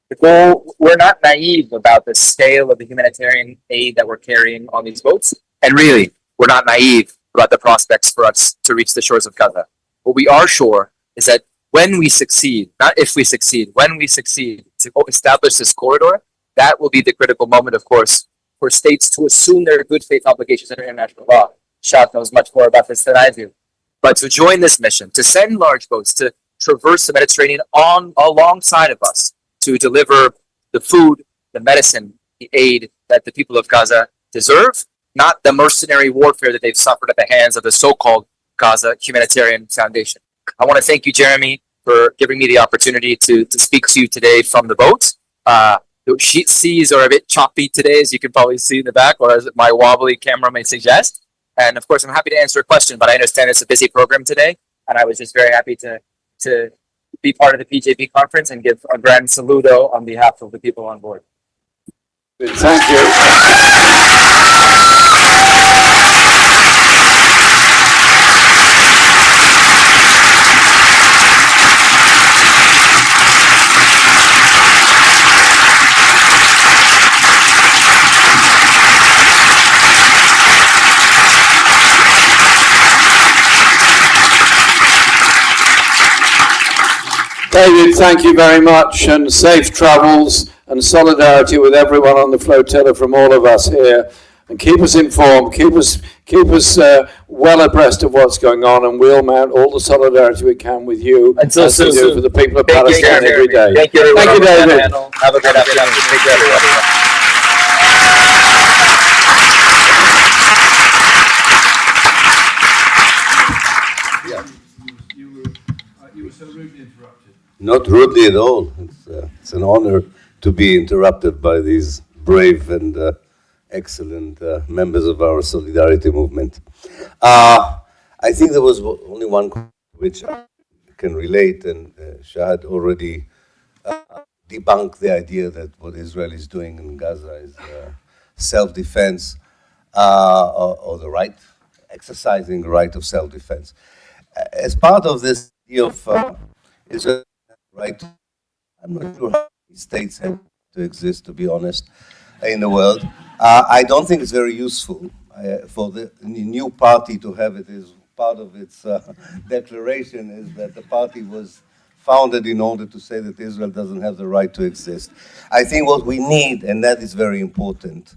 The goal, we're not naive about the scale of the humanitarian aid that we're carrying on these boats, and really, we're not naive about the prospects for us to reach the shores of Gaza. What we are sure is that when we succeed, not if we succeed, when we succeed to establish this corridor, that will be the critical moment, of course, for states to assume their good faith obligations under international law. Shad knows much more about this than I do. But to join this mission, to send large boats, to traverse the Mediterranean alongside of us, to deliver the food, the medicine, the aid that the people of Gaza deserve, not the mercenary warfare that they've suffered at the hands of the so-called Gaza Humanitarian Foundation. I want to thank you, Jeremy, for giving me the opportunity to speak to you today from the boat. The seas are a bit choppy today, as you can probably see in the back, or as my wobbly camera may suggest. And of course, I'm happy to answer a question, but I understand it's a busy program today, and I was just very happy to be part of the PJP conference and give a grand saludo on behalf of the people on board. Thank you. David, thank you very much, and safe travels and solidarity with everyone on the flotilla from all of us here. And keep us informed, keep us well abreast of what's going on, and we'll mount all the solidarity we can with you as we do for the people of Palestine every day. Thank you, everyone. Thank you, David. Have a good afternoon. Take care, everybody. Not rudely at all. It's an honor to be interrupted by these brave and excellent members of our solidarity movement. I think there was only one which I can relate, and Shahad already debunked the idea that what Israel is doing in Gaza is self-defense or the right, exercising the right of self-defense. As part of this idea of Israel right, I'm not sure how many states have to exist, to be honest, in the world. I don't think it's very useful for the new party to have it as part of its declaration, is that the party was founded in order to say that Israel doesn't have the right to exist. I think what we need, and that is very important,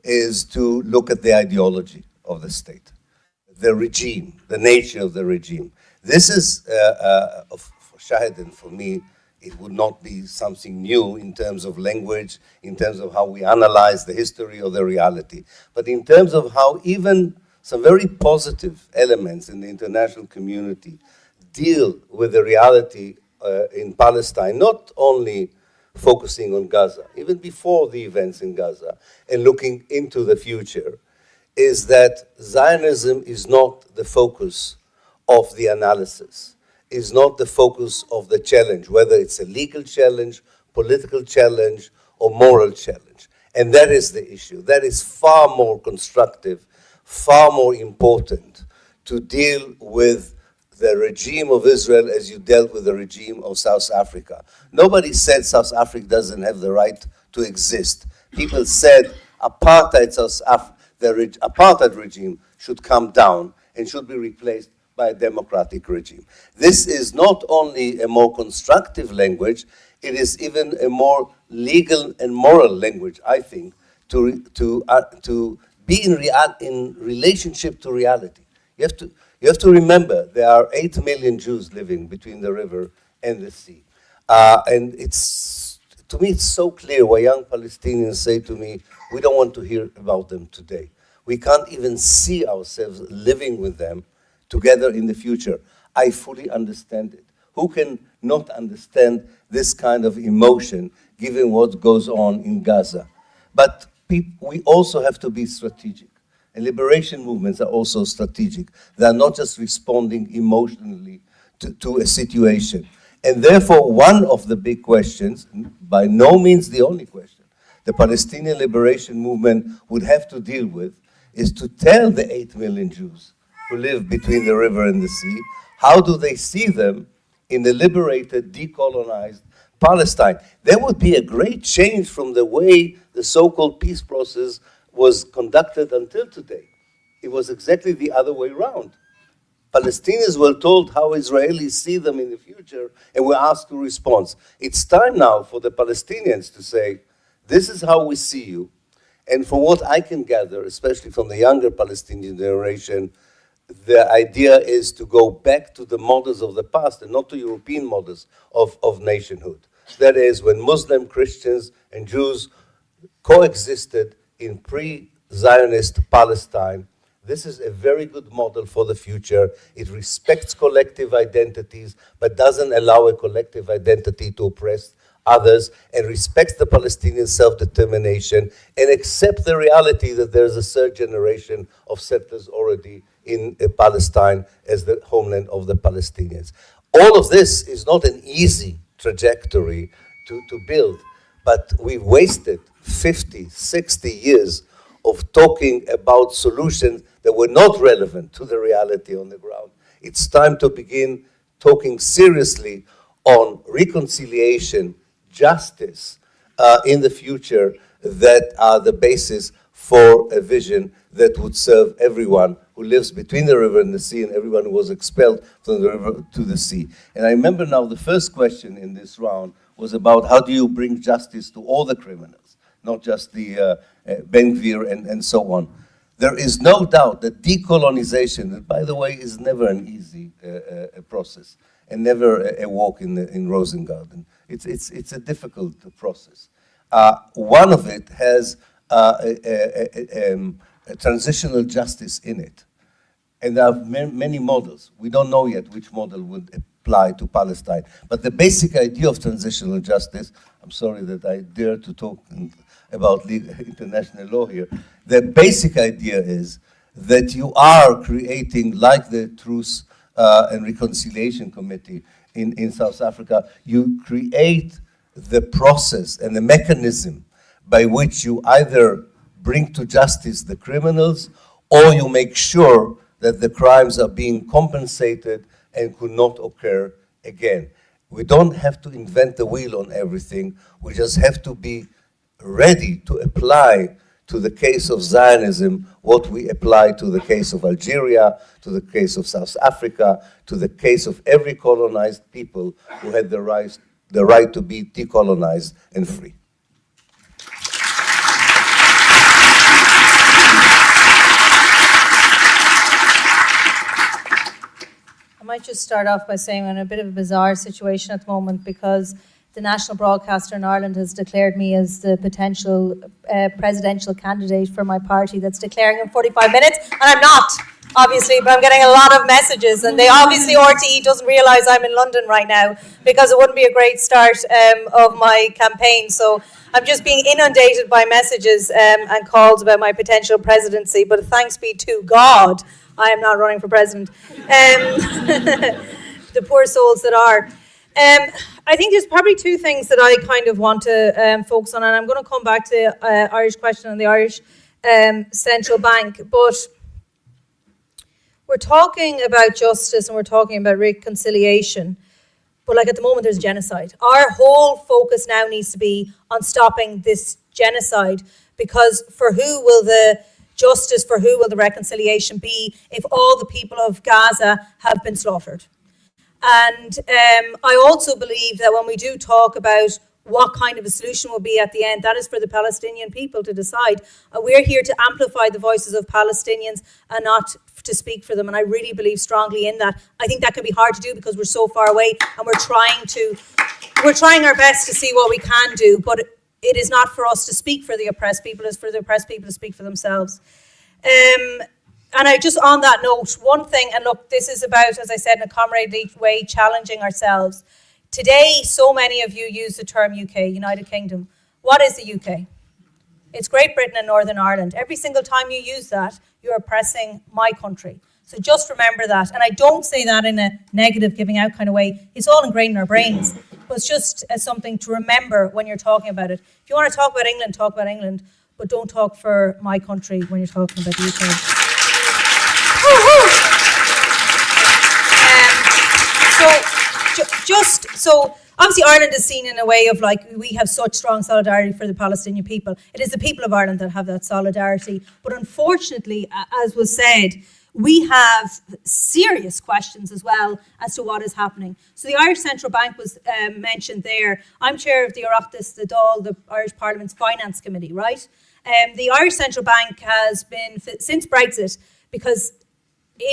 is to look at the ideology of the state. the regime, the nature of the regime. This is, for Shahid and for me, it would not be something new in terms of language, in terms of how we analyze the history or the reality. But in terms of how even some very positive elements in the international community deal with the reality in Palestine, not only focusing on Gaza, even before the events in Gaza, and looking into the future, is that Zionism is not the focus of the analysis, is not the focus of the challenge, whether it's a legal challenge, political challenge, or moral challenge. And that is the issue. That is far more constructive, far more important to deal with the regime of Israel as you dealt with the regime of South Africa. Nobody said South Africa doesn't have the right to exist. People said the apartheid regime should come down and should be replaced by a democratic regime. This is not only a more constructive language, it is even a more legal and moral language, I think, to be in relationship to reality. You have to remember there are 8 million Jews living between the river and the sea. And to me, it's so clear why young Palestinians say to me, we don't want to hear about them today. We can't even see ourselves living with them together in the future. I fully understand it. Who can not understand this kind of emotion given what goes on in Gaza? But we also have to be strategic. And liberation movements are also strategic. They are not just responding emotionally to a situation. And therefore, one of the big questions, by no means the only question, the Palestinian liberation movement would have to deal with is to tell the 8 million Jews who live between the river and the sea, how do they see them in the liberated, decolonized Palestine? There would be a great change from the way the so-called peace process was conducted until today. It was exactly the other way around. Palestinians were told how Israelis see them in the future and were asked to respond. It's time now for the Palestinians to say, this is how we see you. And from what I can gather, especially from the younger Palestinian generation, the idea is to go back to the models of the past and not to European models of nationhood. That is, when Muslim, Christians, and Jews coexisted in pre-Zionist Palestine. This is a very good model for the future. It respects collective identities, but doesn't allow a collective identity to oppress others, and respects the Palestinian self-determination, and accept the reality that there's a third generation of settlers already in Palestine as the homeland of the Palestinians. All of this is not an easy trajectory to build, but we've wasted 50, 60 years of talking about solutions that were not relevant to the reality on the ground. It's time to begin talking seriously on reconciliation, justice in the future that are the basis for a vision that would serve everyone who lives between the river and the sea and everyone who was expelled from the river to the sea. And I remember now the first question in this round was about how do you bring justice to all the criminals, not just the Ben Gvir and so on. There is no doubt that decolonization, that by the way is never an easy process and never a walk in Rosengarten. It's a difficult process. One of it has a transitional justice in it. And there are many models. We don't know yet which model would apply to Palestine. But the basic idea of transitional justice, I'm sorry that I dare to talk about international law here. The basic idea is that you are creating, like the Truth and Reconciliation Committee in South Africa, you create the process and the mechanism by which you either bring to justice the criminals or you make sure that the crimes are being compensated and could not occur again. We don't have to invent the wheel on everything. We just have to be ready to apply to the case of Zionism what we apply to the case of Algeria, to the case of South Africa, to the case of every colonized people who had the right to be decolonized and free. might just start off by saying we're in a bit of a bizarre situation at the moment because the national broadcaster in Ireland has declared me as the potential presidential candidate for my party that's declaring in 45 minutes, and I'm not, obviously, but I'm getting a lot of messages, and they obviously, RTE doesn't realise I'm in London right now because it wouldn't be a great start of my campaign, so I'm just being inundated by messages and calls about my potential presidency, but thanks be to God, I am not running for president. The poor souls that are. I think there's probably two things that I kind of want to focus on, and I'm going to come back to the Irish question on the Irish Central Bank, but we're talking about justice and we're talking about reconciliation, but like at the moment there's genocide. Our whole focus now needs to be on stopping this genocide, because for who will the justice, for who will the reconciliation be if all the people of Gaza have been slaughtered? And I also believe that when we do talk about what kind of a solution will be at the end, that is for the Palestinian people to decide. We're here to amplify the voices of Palestinians and not to speak for them, and I really believe strongly in that. I think that can be hard to do because we're so far away, and we're trying our best to see what we can do, but it is not for us to speak for the oppressed people, it's for the oppressed people to speak for themselves. And I just, on that note, one thing, and look, this is about, as I said, in a comradely way, challenging ourselves. Today, so many of you use the term UK, United Kingdom. What is the UK? It's Great Britain and Northern Ireland. Every single time you use that, you're oppressing my country. So just remember that. And I don't say that in a negative, giving out kind of way. It's all ingrained in our brains. But it's just as something to remember when you're talking about it. If you want to talk about England, talk about England. But don't talk for my country when you're talking about the UK. So obviously Ireland is seen in a way of like, we have such strong solidarity for the Palestinian people. It is the people of Ireland that have that solidarity. But unfortunately, as was said, we have serious questions as well as to what is happening. So the Irish Central Bank was mentioned there. I'm chair of the Oireachtas, the Dáil, the Irish Parliament's Finance Committee, right? The Irish Central Bank has been, since Brexit, because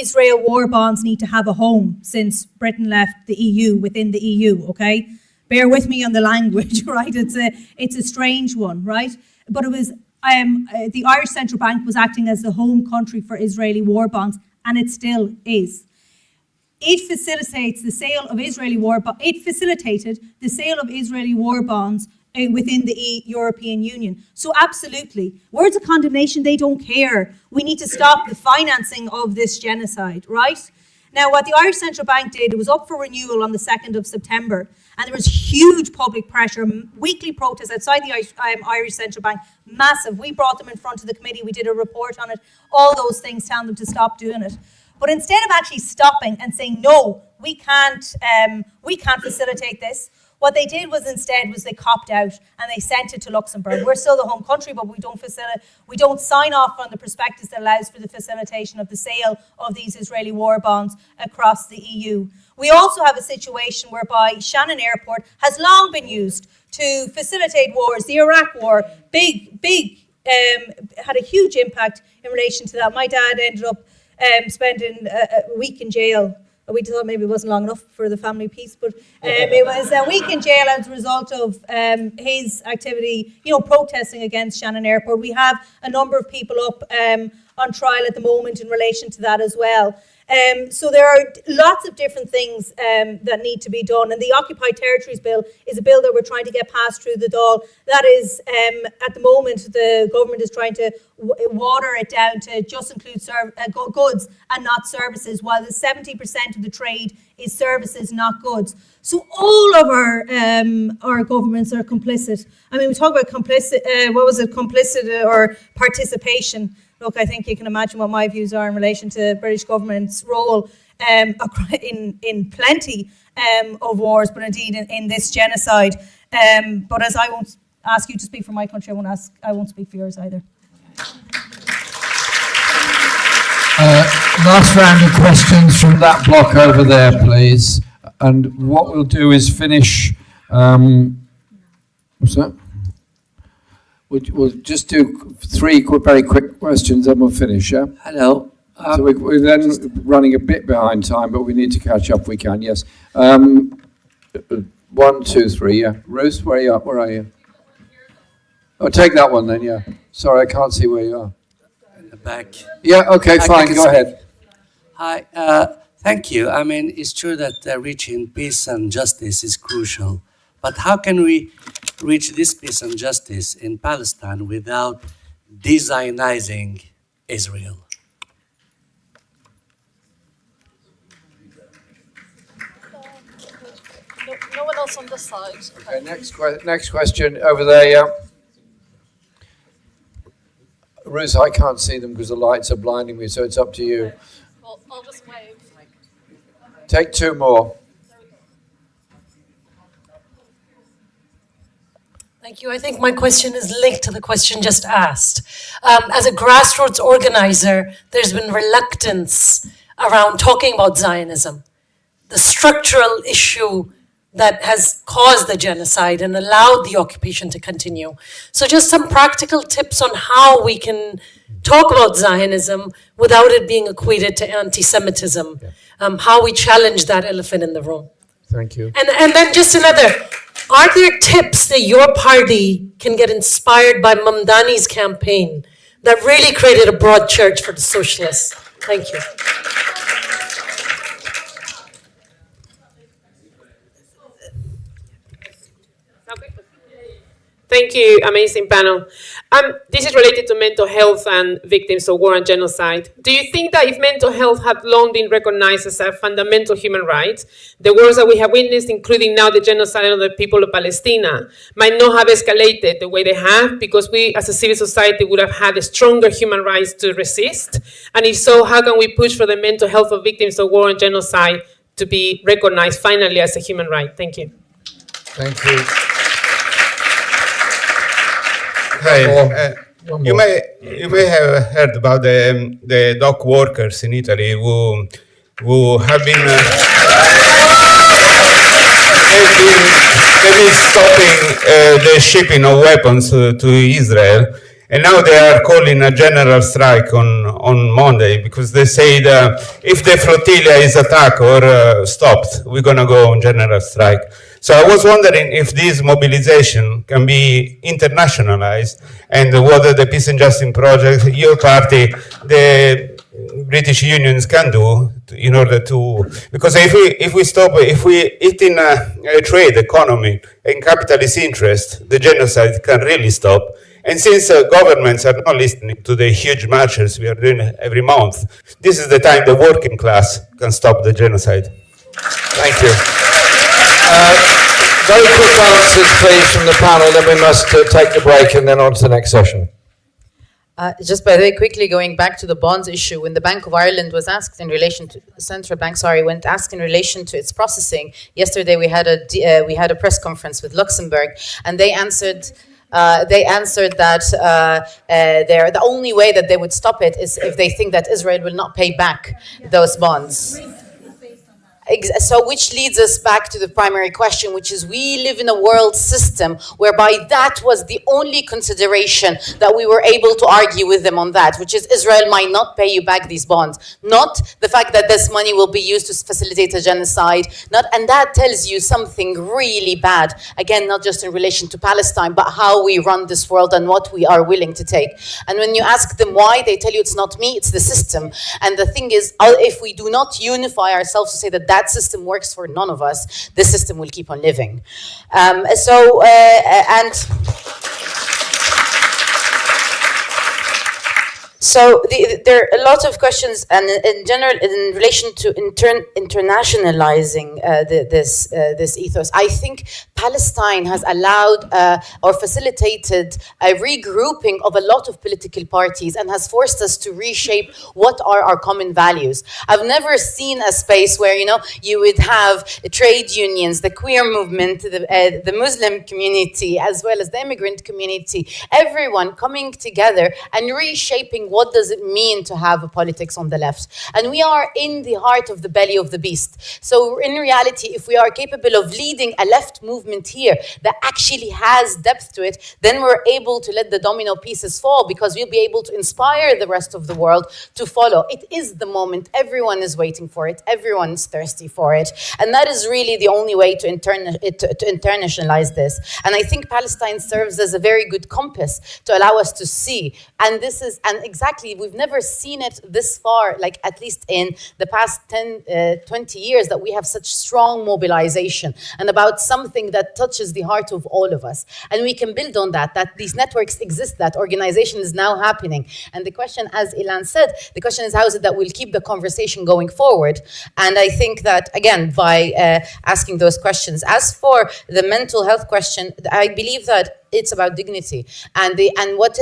Israel war bonds need to have a home since Britain left the EU, within the EU, okay? Bear with me on the language, right? It's a strange one, right? But it was, the Irish Central Bank was acting as the home country for Israeli war bonds, and it still is. It facilitates the sale of Israeli war bonds. It facilitated the sale of Israeli war bonds within the European Union. So absolutely, words of condemnation, they don't care. We need to stop the financing of this genocide, right? Now, what the Irish Central Bank did, it was up for renewal on the 2nd of September, and there was huge public pressure, weekly protests outside the Irish Central Bank, massive. We brought them in front of the committee, we did a report on it, all those things telling them to stop doing it. But instead of actually stopping and saying, no, we can't facilitate this, what they did was instead they copped out and they sent it to Luxembourg. We're still the home country, but we don't sign off on the prospectus that allows for the facilitation of the sale of these Israeli war bonds across the EU. We also have a situation whereby Shannon Airport has long been used to facilitate wars. The Iraq War, had a huge impact in relation to that. My dad ended up spending a week in jail. We thought maybe it wasn't long enough for the family peace, but it was a week in jail as a result of his activity, protesting against Shannon Airport. We have a number of people up on trial at the moment in relation to that as well. So there are lots of different things that need to be done. And the Occupied Territories Bill is a bill that we're trying to get passed through the Dáil. That is, at the moment, the government is trying to water it down to just include goods and not services, while the 70% of the trade is services, not goods. So all of our governments are complicit. I mean, we talk about complicit or participation. Look, I think you can imagine what my views are in relation to British government's role in plenty of wars, but indeed in this genocide. But as I won't ask you to speak for my country, I won't speak for yours either. Last round of questions from that block over there, please. And what we'll do is finish. What's that? We'll just do three very quick questions, then we'll finish. Yeah. Hello. So we're then running a bit behind time, but we need to catch up if we can, yes. 1, 2, 3, yeah. Ruth, where are you? Oh, take that one then, yeah. Sorry, I can't see where you are. In the back. Yeah, okay, fine, go ahead. Hi, thank you. I mean, it's true that reaching peace and justice is crucial, but how can we reach this peace and justice in Palestine without de-Zionizing Israel? No one else on this side. Okay, next question over there, yeah. Ruth, I can't see them because the lights are blinding me, so it's up to you. Well, I'll just wave. Take 2 more. Thank you. I think my question is linked to the question just asked. As a grassroots organizer, there's been reluctance around talking about Zionism, the structural issue that has caused the genocide and allowed the occupation to continue. So just some practical tips on how we can talk about Zionism without it being equated to anti-Semitism, how we challenge that elephant in the room. Thank you. And then just another, are there tips that your party can get inspired by Mamdani's campaign that really created a broad church for the socialists? Thank you. Thank you, amazing panel. This is related to mental health and victims of war and genocide. Do you think that if mental health had long been recognized as a fundamental human right, the wars that we have witnessed, including now the genocide of the people of Palestine, might not have escalated the way they have because we as a civil society would have had stronger human rights to resist? And if so, how can we push for the mental health of victims of war and genocide to be recognized finally as a human right? Thank you. Thank you. Hi. You may have heard about the dock workers in Italy who have been they've been stopping the shipping of weapons to Israel, and now they are calling a general strike on Monday because they say that if the flotilla is attacked or stopped, we're gonna go on general strike. So I was wondering if this mobilization can be internationalized and whether the Peace and Justice Project, your party, the British unions can do in order to, because if we eat in a trade economy and capitalist interest, the genocide can really stop. And since governments are not listening to the huge marches we are doing every month, this is the time the working class can stop the genocide. Thank you. Very quick answers, please, from the panel, then we must take the break and then on to the next session. Just by the way, quickly going back to the bonds issue, when the Bank of Ireland was asked in relation to central bank, when asked in relation to its processing, yesterday we had a press conference with Luxembourg, and they answered that the only way that they would stop it is if they think that Israel will not pay back those bonds. So which leads us back to the primary question, which is we live in a world system whereby that was the only consideration that we were able to argue with them on that, which is Israel might not pay you back these bonds, not the fact that this money will be used to facilitate a genocide, and that tells you something really bad, again, not just in relation to Palestine, but how we run this world and what we are willing to take. And when you ask them why, they tell you it's not me, it's the system. And the thing is, if we do not unify ourselves to say that that system works for none of us, this system will keep on living. So there are a lot of questions, and in general, in relation to internationalizing this ethos, I think Palestine has allowed or facilitated a regrouping of a lot of political parties and has forced us to reshape what are our common values. I've never seen a space where you would have trade unions, the queer movement, the Muslim community, as well as the immigrant community, everyone coming together and reshaping what does it mean to have a politics on the left? And we are in the heart of the belly of the beast. So in reality, if we are capable of leading a left movement here that actually has depth to it, then we're able to let the domino pieces fall, because we'll be able to inspire the rest of the world to follow. It is the moment. Everyone is waiting for it. Everyone's thirsty for it. And that is really the only way to internationalize this. And I think Palestine serves as a very good compass to allow us to see. And this is, and exactly, we've never seen it this far, like at least in the past 10, 20 years, that we have such strong mobilization and about something that touches the heart of all of us. And we can build on that, that these networks exist, that organization is now happening. And the question, as Ilan said, the question is, how is it that we'll keep the conversation going forward? And I think that, again, by asking those questions. As for the mental health question, I believe that it's about dignity, and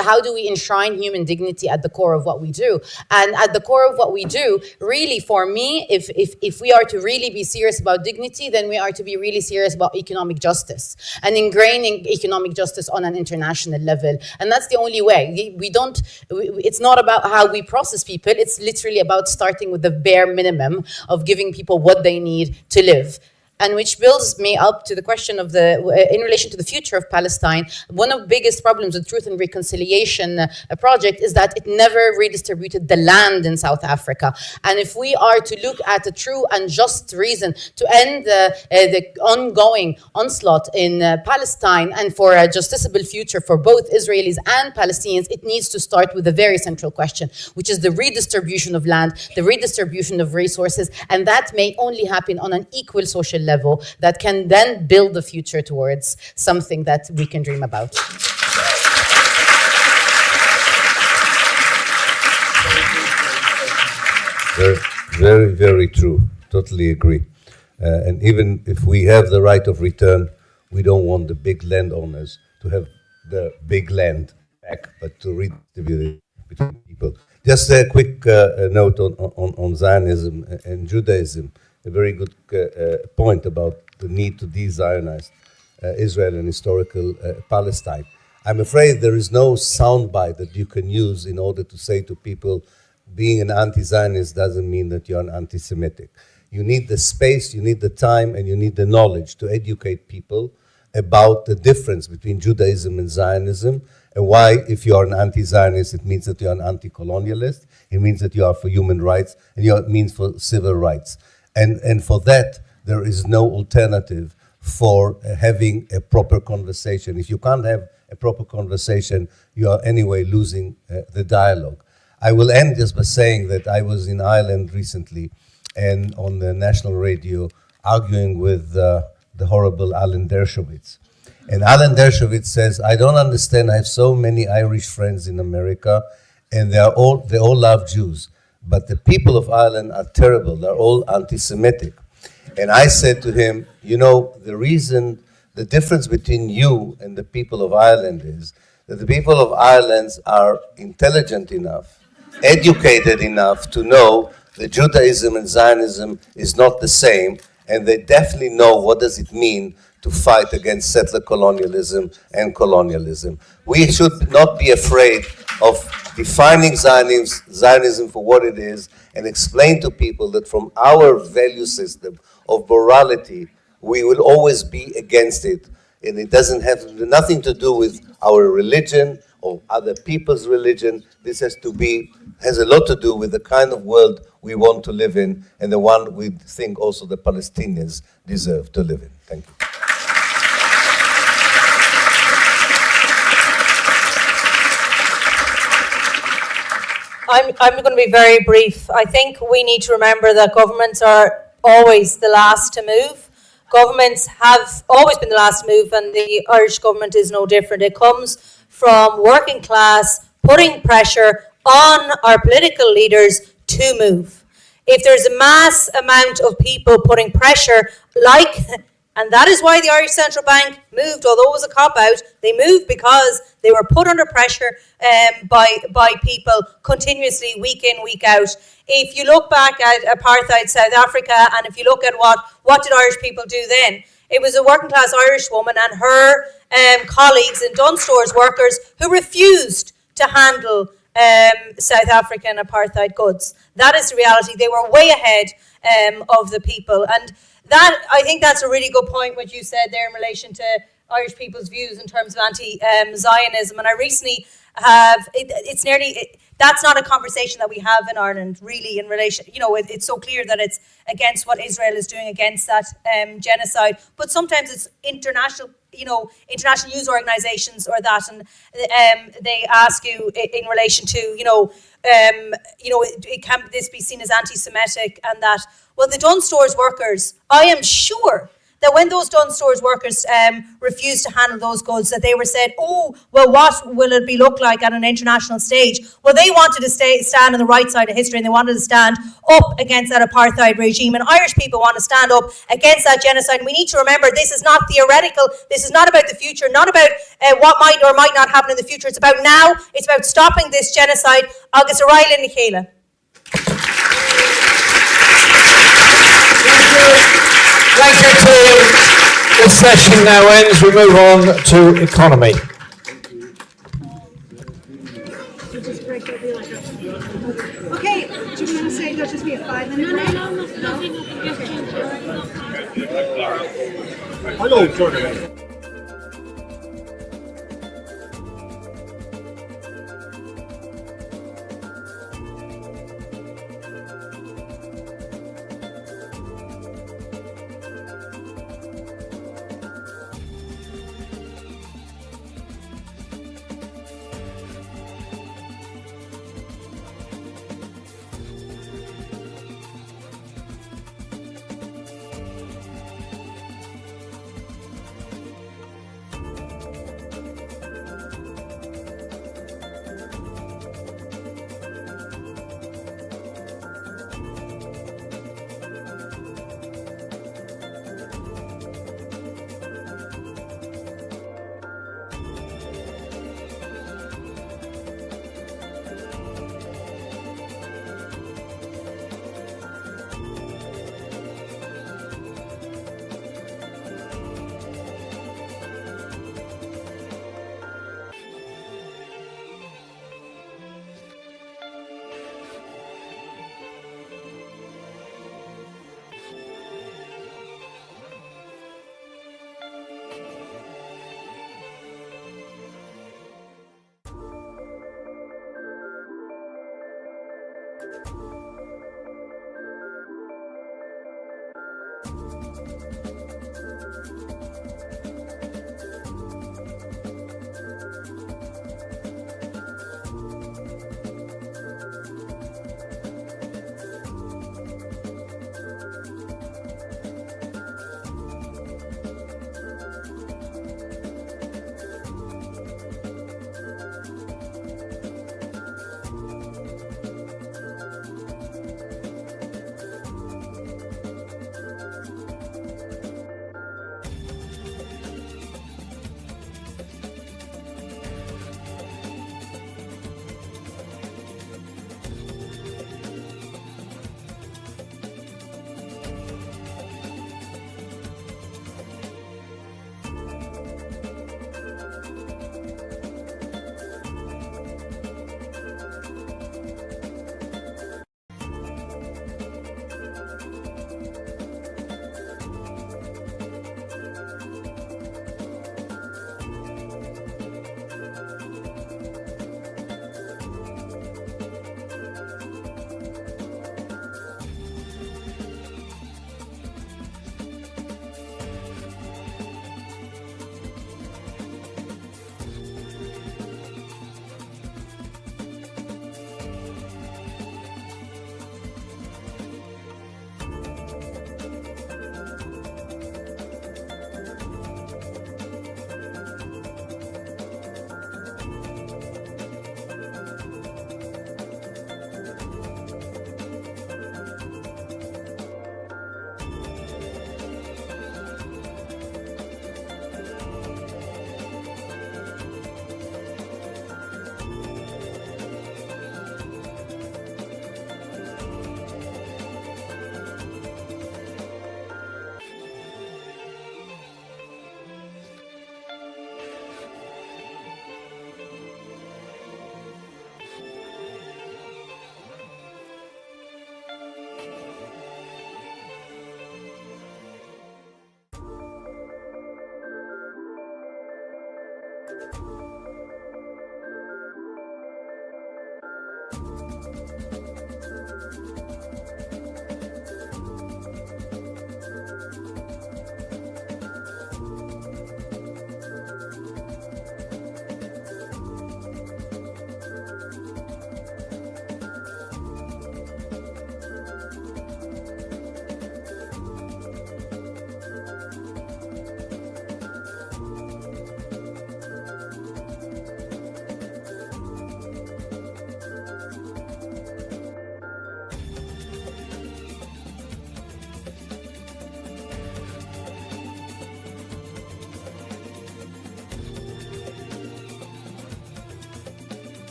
how do we enshrine human dignity at the core of what we do? And at the core of what we do, really, for me, if we are to really be serious about dignity, then we are to be really serious about economic justice and ingraining economic justice on an international level. And that's the only way. It's not about how we process people. It's literally about starting with the bare minimum of giving people what they need to live. And which builds me up to the question of in relation to the future of Palestine, one of the biggest problems with Truth and Reconciliation project is that it never redistributed the land in South Africa. And if we are to look at a true and just reason to end the ongoing onslaught in Palestine and for a justiciable future for both Israelis and Palestinians, it needs to start with a very central question, which is the redistribution of land, the redistribution of resources, and that may only happen on an equal social level that can then build the future towards something that we can dream about. Very, very true. Totally agree. And even if we have the right of return, we don't want the big landowners to have the big land back, but to redistribute it between people. Just a quick note on Zionism and Judaism. A very good point about the need to de-Zionize Israel and historical Palestine. I'm afraid there is no soundbite that you can use in order to say to people, being an anti-Zionist doesn't mean that you're an anti-Semitic. You need the space, you need the time, and you need the knowledge to educate people about the difference between Judaism and Zionism, and why, if you're an anti-Zionist, it means that you're an anti-colonialist, it means that you are for human rights, and it means for civil rights. And for that, there is no alternative for having a proper conversation. If you can't have a proper conversation, you are anyway losing the dialogue. I will end just by saying that I was in Ireland recently and on the national radio arguing with the horrible Alan Dershowitz. And Alan Dershowitz says, I don't understand, I have so many Irish friends in America and they all love Jews. But the people of Ireland are terrible. They're all anti-Semitic. And I said to him, you know, the difference between you and the people of Ireland is that the people of Ireland are intelligent enough, educated enough to know that Judaism and Zionism is not the same, and they definitely know what does it mean to fight against settler colonialism and colonialism. We should not be afraid of defining Zionism for what it is and explain to people that from our value system of morality, we will always be against it. And it doesn't have nothing to do with our religion or other people's religion. This has a lot to do with the kind of world we want to live in and the one we think also the Palestinians deserve to live in. Thank you. I'm going to be very brief. I think we need to remember that governments are always the last to move. Governments have always been the last to move, and the Irish government is no different. It comes from working class putting pressure on our political leaders to move. If there's a mass amount of people putting pressure, and that is why the Irish Central Bank moved, although it was a cop-out, they moved because they were put under pressure by people continuously, week in, week out. If you look back at apartheid South Africa, and if you look at what did Irish people do then, it was a working class Irish woman and her colleagues in Dunn Stores workers who refused to handle South African apartheid goods. That is the reality. They were way ahead of the people. And that, I think that's a really good point, what you said there in relation to Irish people's views in terms of anti-Zionism. And I recently have, that's not a conversation that we have in Ireland, really, in relation, it's so clear that it's against what Israel is doing against that genocide. But sometimes it's international news organisations or that, and they ask you in relation to, can this be seen as anti-Semitic and that? Well, the Dunnes Stores workers, I am sure that when those Dunnes Stores workers refused to handle those goods, that they were said, oh, well, what will it look like at an international stage? Well, they wanted to stand on the right side of history, and they wanted to stand up against that apartheid regime. And Irish people want to stand up against that genocide. And we need to remember, this is not theoretical. This is not about the future, not about what might or might not happen in the future. It's about now. It's about stopping this genocide. Agus O'Reilly Nicola. Thank you, team. This session now ends. We move on to economy. Okay, do you want to say there'll just be a 5-minute break? No.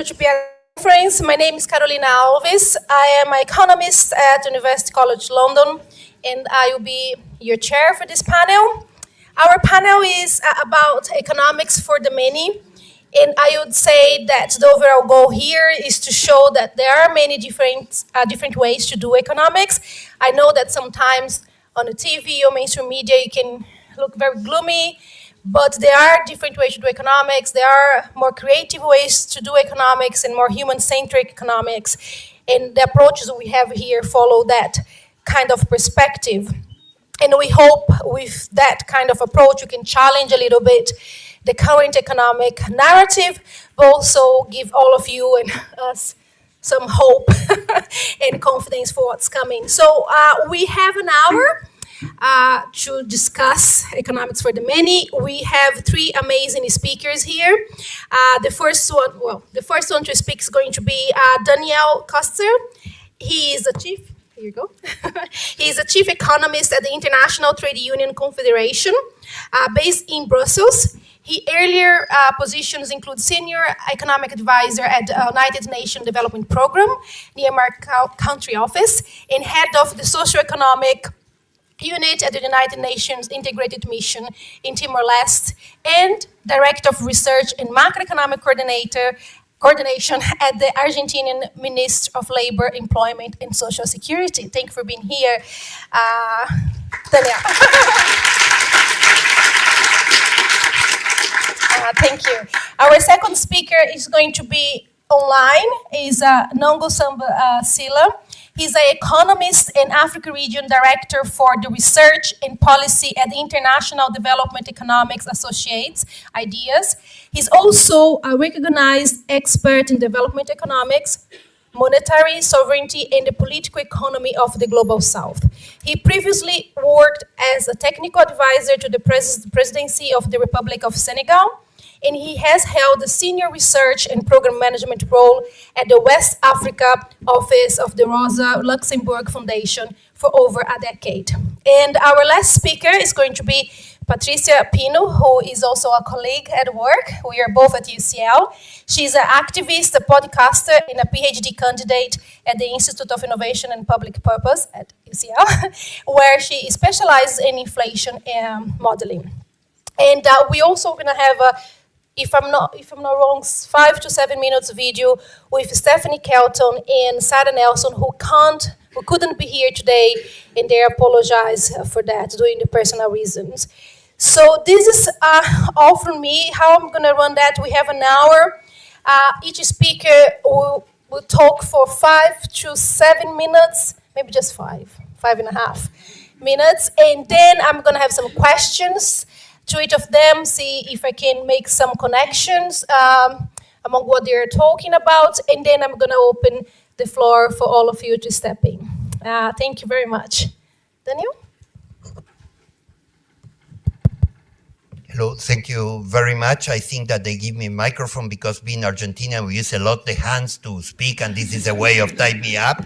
To be a conference. My name is Carolina Alves. I am an economist at University College London, and I will be your chair for this panel. Our panel is about economics for the many, and I would say that the overall goal here is to show that there are many different ways to do economics. I know that sometimes on the TV or mainstream media you can look very gloomy, but there are different ways to do economics. There are more creative ways to do economics and more human-centric economics. And the approaches we have here follow that kind of perspective. And we hope with that kind of approach, you can challenge a little bit the current economic narrative, but also give all of you and us some hope and confidence for what's coming. So we have an hour to discuss economics for the many. We have three amazing speakers here. The first one to speak is going to be Daniéle Obono. He is a chief. Here you go. He is a chief economist at the International Trade Union Confederation, based in Brussels. He earlier positions include Senior Economic Advisor at the United Nations Development Program, Myanmar Country Office, and Head of the Socioeconomic Unit at the United Nations Integrated Mission in Timor-Leste, and Director of Research and Macroeconomic Coordination at the Argentinian Ministry of Labor, Employment and Social Security. Thank you for being here, Daniéle. Thank you. Our second speaker is going to be online, is Nongo Samba Sila. He's an economist and Africa Region Director for the Research and Policy at the International Development Economics Associates, IDEAS. He's also a recognized expert in development economics, monetary sovereignty, and the political economy of the Global South. He previously worked as a technical advisor to the presidency of the Republic of Senegal, and he has held the senior research and program management role at the West Africa office of the Rosa Luxemburg Foundation for over a decade. And our last speaker is going to be Patricia Pino, who is also a colleague at work. We are both at UCL. She's an activist, a podcaster, and a PhD candidate at the Institute of Innovation and Public Purpose at UCL, where she specializes in inflation modeling. And we also going to have a, if I'm not wrong, 5 to 7 minutes video with Stephanie Kelton and Sarah Nelson, who couldn't be here today, and they apologize for that due to personal reasons. So this is all from me. How I'm going to run that? We have an hour. Each speaker will talk for 5 to 7 minutes, maybe just 5.5 minutes, and then I'm going to have some questions to each of them, see if I can make some connections among what they're talking about, and then I'm going to open the floor for all of you to step in. Thank you very much. Daniel? Hello, thank you very much. I think that they give me a microphone because being Argentinian, we use a lot the hands to speak, and this is a way of tying me up.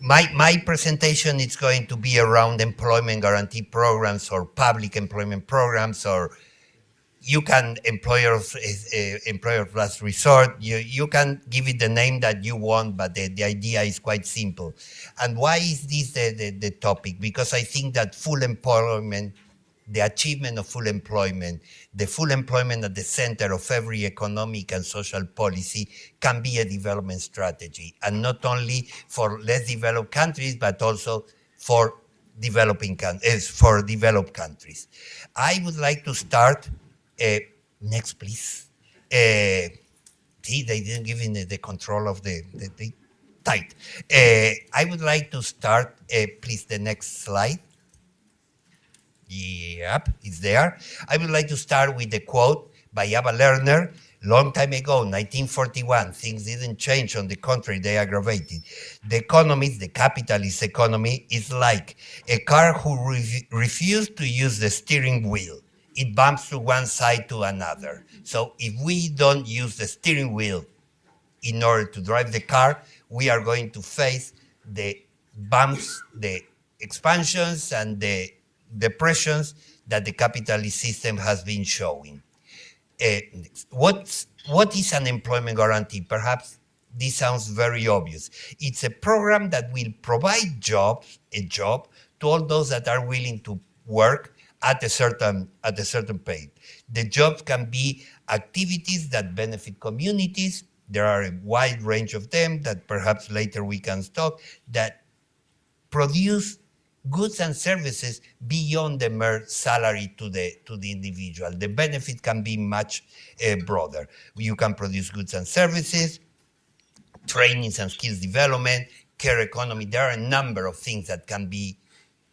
My presentation is going to be around employment guarantee programs or public employment programs, or you can employer of last resort. You can give it the name that you want, but the idea is quite simple. And why is this the topic? Because I think that full employment, the achievement of full employment, the full employment at the center of every economic and social policy can be a development strategy, and not only for less developed countries, but also for developed countries. I would like to start, next please. See, they didn't give me the control of the tight. I would like to start, please, the next slide. Yep, it's there. I would like to start with a quote by Ava Lerner, long time ago, 1941. Things didn't change, on the contrary, they aggravated. The economist, the capitalist economy, is like a car who refused to use the steering wheel. It bumps to one side to another. So if we don't use the steering wheel in order to drive the car, we are going to face the bumps, the expansions, and the depressions that the capitalist system has been showing. What is an employment guarantee? Perhaps this sounds very obvious. It's a program that will provide a job to all those that are willing to work at a certain pay. The jobs can be activities that benefit communities. There are a wide range of them that perhaps later we can talk, that produce goods and services beyond the mere salary to the individual. The benefit can be much broader. You can produce goods and services, trainings and skills development, care economy. There are a number of things that can be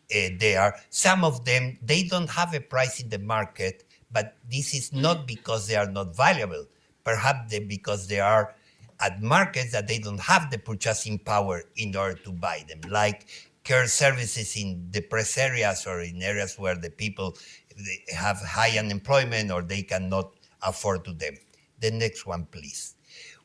there. Some of them, they don't have a price in the market, but this is not because they are not valuable. Perhaps because they are at markets that they don't have the purchasing power in order to buy them, like care services in depressed areas or in areas where the people have high unemployment or they cannot afford to them. The next one, please.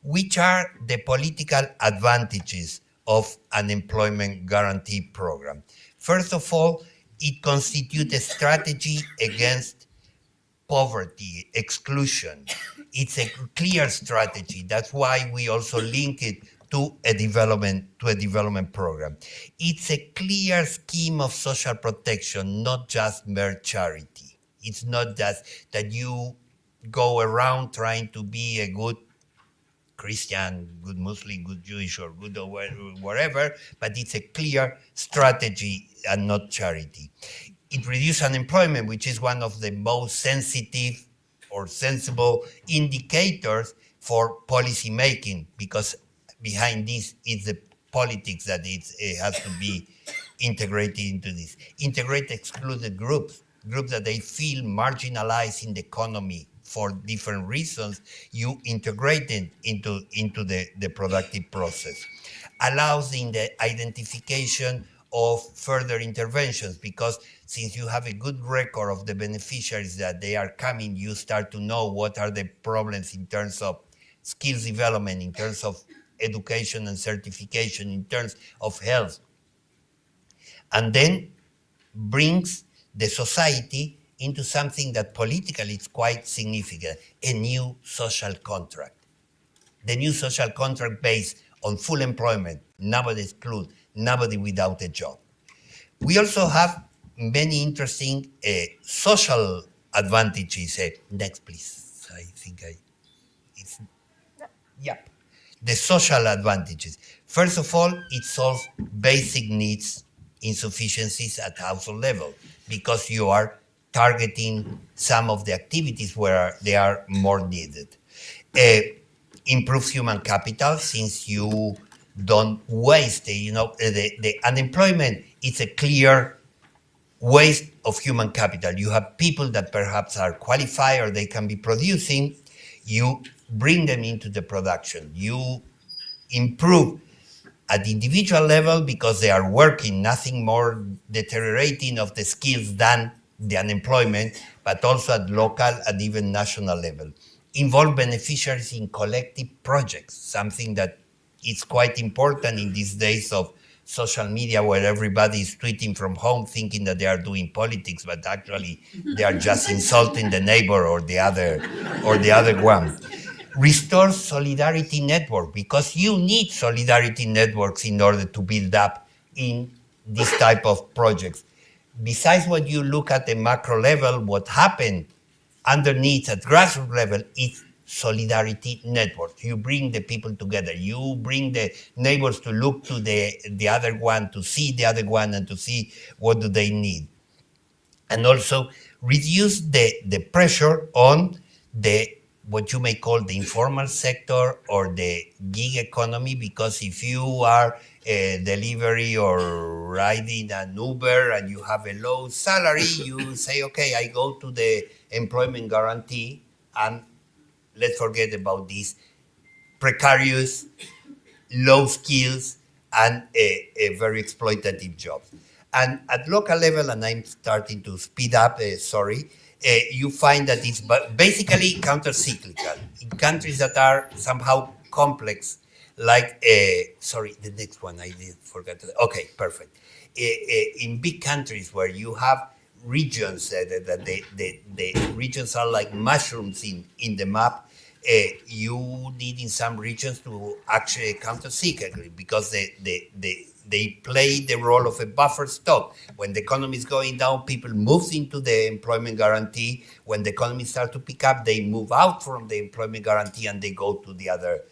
Which are the political advantages of an employment guarantee program? First of all, it constitutes a strategy against poverty, exclusion. It's a clear strategy. That's why we also link it to a development program. It's a clear scheme of social protection, not just mere charity. It's not just that you go around trying to be a good Christian, good Muslim, good Jewish, or good whatever, but it's a clear strategy and not charity. It reduces unemployment, which is one of the most sensitive or sensible indicators for policy making, because behind this is the politics that it has to be integrated into this. Integrate excluded groups that they feel marginalized in the economy for different reasons, you integrate it into the productive process. Allows in the identification of further interventions, because since you have a good record of the beneficiaries that they are coming, you start to know what are the problems in terms of skills development, in terms of education and certification, in terms of health. And then brings the society into something that politically is quite significant, a new social contract. The new social contract based on full employment, nobody excluded, nobody without a job. We also have many interesting social advantages. Next, please. I think the social advantages. First of all, it solves basic needs insufficiencies at household level, because you are targeting some of the activities where they are more needed. Improves human capital, since you don't waste, the unemployment is a clear waste of human capital. You have people that perhaps are qualified or they can be producing, you bring them into the production. You improve at the individual level because they are working, nothing more deteriorating of the skills than the unemployment, but also at local and even national level. Involve beneficiaries in collective projects, something that is quite important in these days of social media, where everybody is tweeting from home thinking that they are doing politics, but actually they are just insulting the neighbor or the other one. Restore solidarity network, because you need solidarity networks in order to build up in this type of projects. Besides what you look at the macro level, what happened underneath at grassroots level is solidarity networks. You bring the people together. You bring the neighbors to look to the other one, to see the other one, and to see what do they need. And also reduce the pressure on what you may call the informal sector or the gig economy, because if you are a delivery or riding an Uber and you have a low salary, you say, okay, I go to the employment guarantee and let's forget about these precarious, low skills and a very exploitative jobs. And at local level, and I'm starting to speed up, you find that it's basically counter-cyclical. In countries that are somehow complex, like, the next one, I did forget. Okay, perfect. In big countries where you have regions, the regions are like mushrooms in the map, you need in some regions to actually counter-cyclically, because they play the role of a buffer stock. When the economy is going down, people move into the employment guarantee. When the economy starts to pick up, they move out from the employment guarantee and they go to the other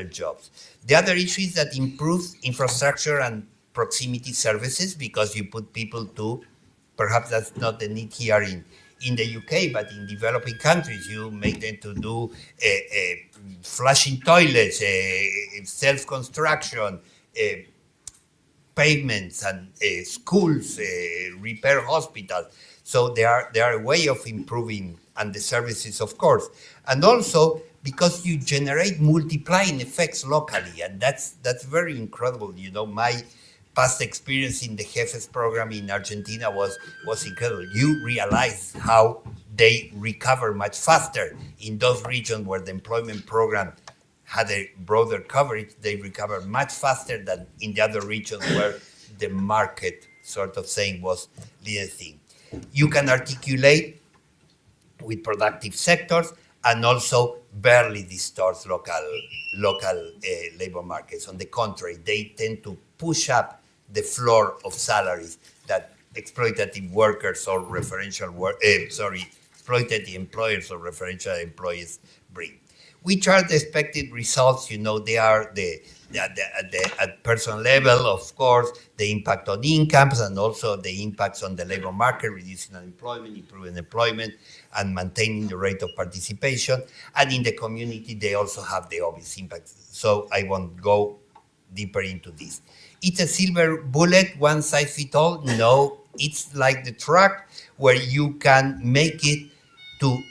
jobs. The other issue is that improves infrastructure and proximity services, because you put people to, perhaps that's not the need here in the UK, but in developing countries, you make them to do flushing toilets, self-construction, pavements and schools, repair hospitals. So they are a way of improving, and the services, of course. And also because you generate multiplying effects locally, and that's very incredible. My past experience in the Jefes program in Argentina was incredible. You realize how they recover much faster in those regions where the employment program had a broader coverage. They recover much faster than in the other regions where the market sort of saying was leading thing. You can articulate with productive sectors, and also barely distorts local labor markets. On the contrary, they tend to push up the floor of salaries that exploitative workers or exploitative employers or referential employees bring. Which are the expected results? You know, they are at personal level, of course, the impact on incomes and also the impacts on the labor market, reducing unemployment, improving employment, and maintaining the rate of participation. And in the community, they also have the obvious impacts. So I won't go deeper into this. It's a silver bullet, one size fits all. No, it's like the truck where you can make it to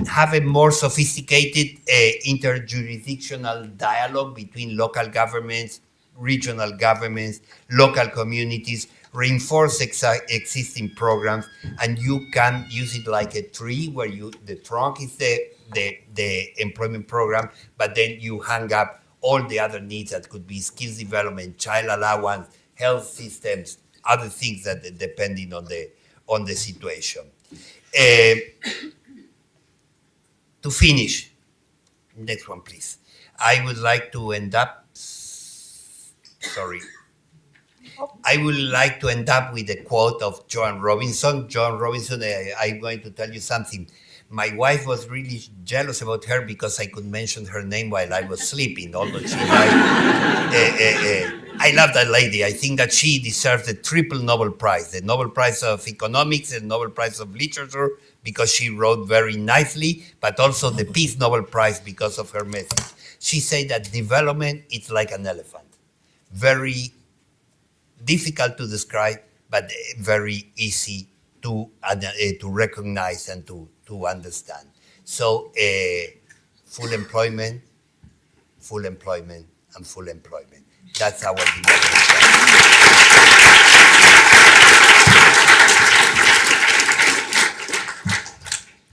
have a more sophisticated interjurisdictional dialogue between local governments, regional governments, local communities, reinforce existing programs, and you can use it like a tree where the trunk is the employment program, but then you hang up all the other needs that could be skills development, child allowance, health systems, other things that depending on the situation. To finish, next one, please. I would like to end up, I would like to end up with a quote of Joan Robinson. Joan Robinson, I'm going to tell you something. My wife was really jealous about her because I could mention her name while I was sleeping, although she died. I love that lady. I think that she deserves the triple Nobel Prize, the Nobel Prize of Economics and Nobel Prize of Literature, because she wrote very nicely, but also the Peace Nobel Prize because of her message. She said that development is like an elephant. Very difficult to describe, but very easy to recognize and to understand. So full employment, and full employment. That's our development.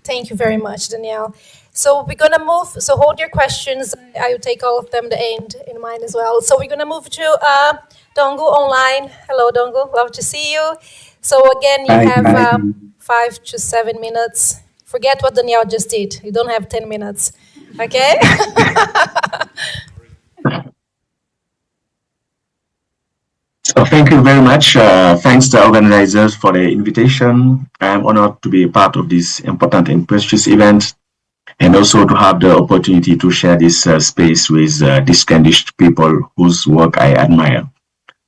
Thank you very much, Daniéle. So we're gonna move, so hold your questions. I will take all of them to end in mind as well. So we're gonna move to Dongu online. Hello, Dongu, love to see you. So again, you have 5 to 7 minutes. Forget what Daniéle just did. You don't have 10 minutes, okay? So thank you very much. Thanks to the organizers for the invitation. I'm honored to be a part of this important and precious event, and also to have the opportunity to share this space with distinguished people whose work I admire,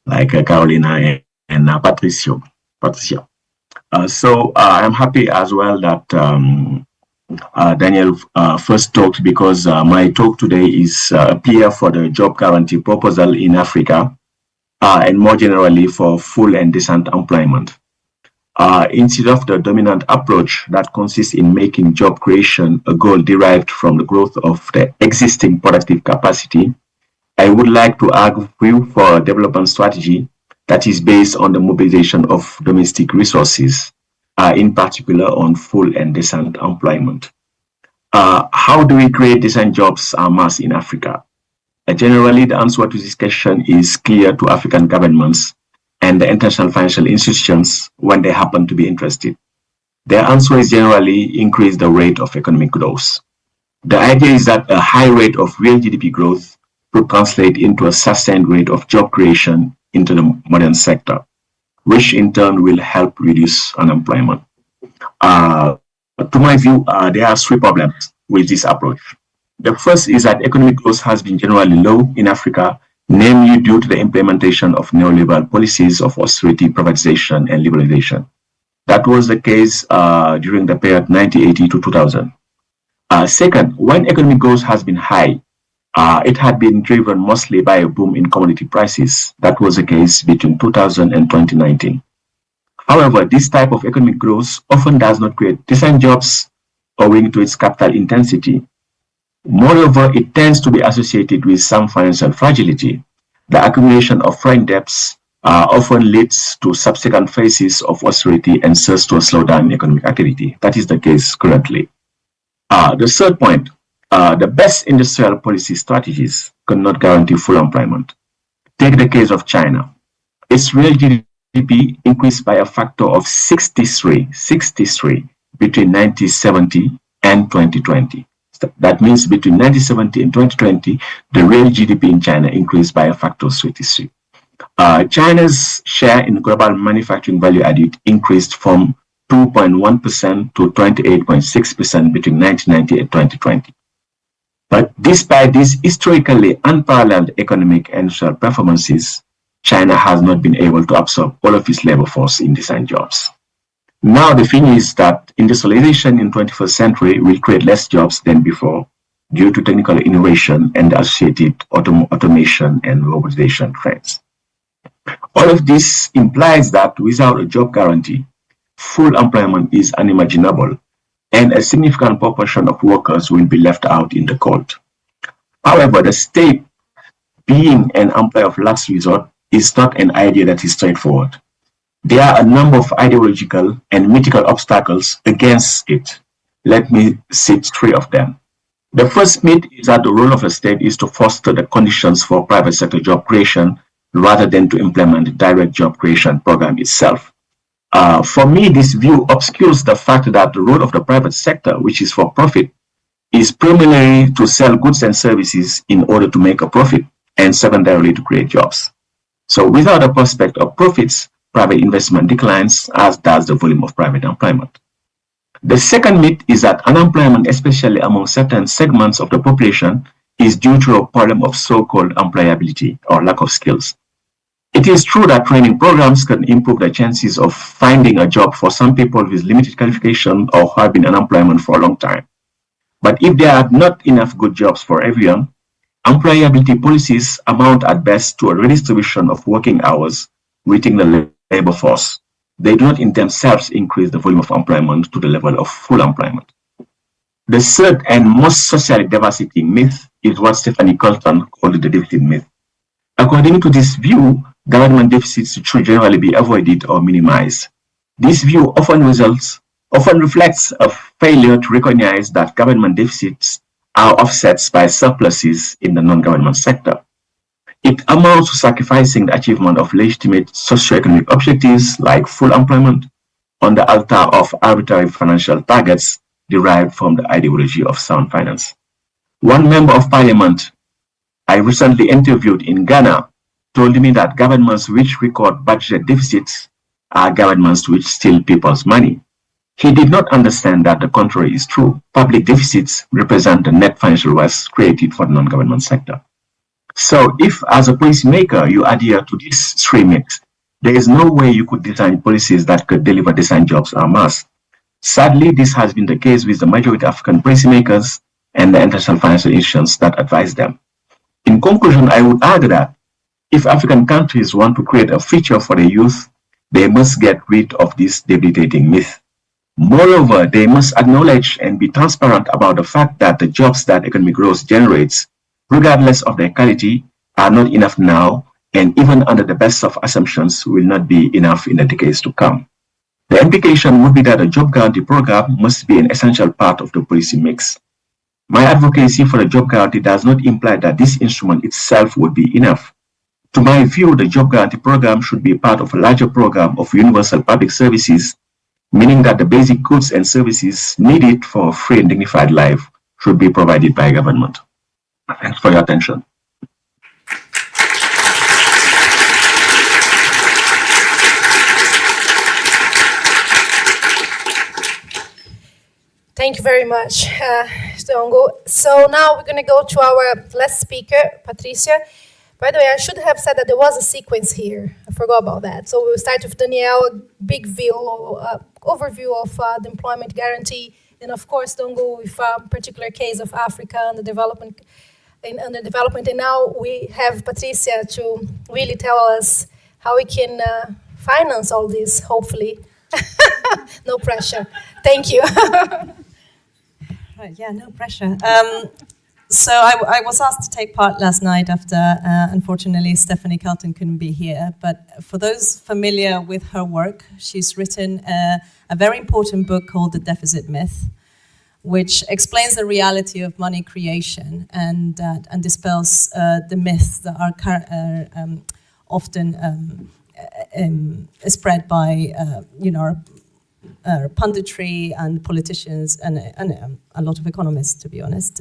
like Carolina and Patricia. So I'm happy as well that Daniéle first talked, because my talk today is a plea for the job guarantee proposal in Africa, and more generally for full and decent employment. Instead of the dominant approach that consists in making job creation a goal derived from the growth of the existing productive capacity, I would like to argue for a development strategy that is based on the mobilization of domestic resources, in particular on full and decent employment. How do we create decent jobs en masse in Africa? Generally, the answer to this question is clear to African governments and the international financial institutions when they happen to be interested. Their answer is generally increase the rate of economic growth. The idea is that a high rate of real GDP growth would translate into a sustained rate of job creation into the modern sector, which in turn will help reduce unemployment. To my view, there are 3 problems with this approach. The first is that economic growth has been generally low in Africa, namely due to the implementation of neoliberal policies of austerity, privatization, and liberalization. That was the case during the period 1980 to 2000. Second, when economic growth has been high, it had been driven mostly by a boom in commodity prices. That was the case between 2000 and 2019. However, this type of economic growth often does not create decent jobs owing to its capital intensity. Moreover, it tends to be associated with some financial fragility. The accumulation of foreign debts often leads to subsequent phases of austerity and serves to a slowdown in economic activity. That is the case currently. The third point, the best industrial policy strategies cannot guarantee full employment. Take the case of China. Its real GDP increased by a factor of 63 between 1970 and 2020. That means between 1970 and 2020, the real GDP in China increased by a factor of 33. China's share in global manufacturing value added increased from 2.1% to 28.6% between 1990 and 2020. But despite these historically unparalleled economic and social performances, China has not been able to absorb all of its labor force in design jobs. Now the thing is that industrialization in the 21st century will create less jobs than before due to technical innovation and associated automation and robotization trends. All of this implies that without a job guarantee, full employment is unimaginable, and a significant proportion of workers will be left out in the cold. However, the state, being an employer of last resort, is not an idea that is straightforward. There are a number of ideological and mythical obstacles against it. Let me cite three of them. The first myth is that the role of the state is to foster the conditions for private sector job creation rather than to implement the direct job creation program itself. For me, this view obscures the fact that the role of the private sector, which is for profit, is primarily to sell goods and services in order to make a profit, and secondarily to create jobs. So without a prospect of profits, private investment declines, as does the volume of private employment. The second myth is that unemployment, especially among certain segments of the population, is due to a problem of so-called employability or lack of skills. It is true that training programs can improve the chances of finding a job for some people with limited qualification or who have been unemployment for a long time. But if there are not enough good jobs for everyone, employability policies amount at best to a redistribution of working hours within the labor force. They do not in themselves increase the volume of employment to the level of full employment. The third and most socially devastating myth is what Stephanie Kelton called the deficit myth. According to this view, government deficits should generally be avoided or minimized. This view often reflects a failure to recognize that government deficits are offsets by surpluses in the non-government sector. It amounts to sacrificing the achievement of legitimate socioeconomic objectives like full employment on the altar of arbitrary financial targets derived from the ideology of sound finance. One member of parliament I recently interviewed in Ghana told me that governments which record budget deficits are governments which steal people's money. He did not understand that the contrary is true. Public deficits represent the net financial loss created for the non-government sector. So if, as a policymaker, you adhere to these three myths, there is no way you could design policies that could deliver design jobs en masse. Sadly, this has been the case with the majority of African policymakers and the international financial institutions that advise them. In conclusion, I would argue that if African countries want to create a future for the youth, they must get rid of this debilitating myth. Moreover, they must acknowledge and be transparent about the fact that the jobs that economic growth generates, regardless of their quality, are not enough now, and even under the best of assumptions, will not be enough in the decades to come. The implication would be that a job guarantee program must be an essential part of the policy mix. My advocacy for the job guarantee does not imply that this instrument itself would be enough. To my view, the job guarantee program should be part of a larger program of universal public services, meaning that the basic goods and services needed for a free and dignified life should be provided by government. Thanks for your attention. Thank you very much, Stongo. So now we're going to go to our last speaker, Patricia. By the way, I should have said that there was a sequence here. I forgot about that. So we'll start with Daniéle, big view, overview of the employment guarantee, and of course, Stongo with a particular case of Africa and the development. And now we have Patricia to really tell us how we can finance all this, hopefully. No pressure. Thank you. Right, yeah, no pressure. So I was asked to take part last night after, unfortunately, Stephanie Kelton couldn't be here. But for those familiar with her work, she's written a very important book called The Deficit Myth, which explains the reality of money creation and dispels the myths that are often spread by, punditry and politicians and a lot of economists, to be honest.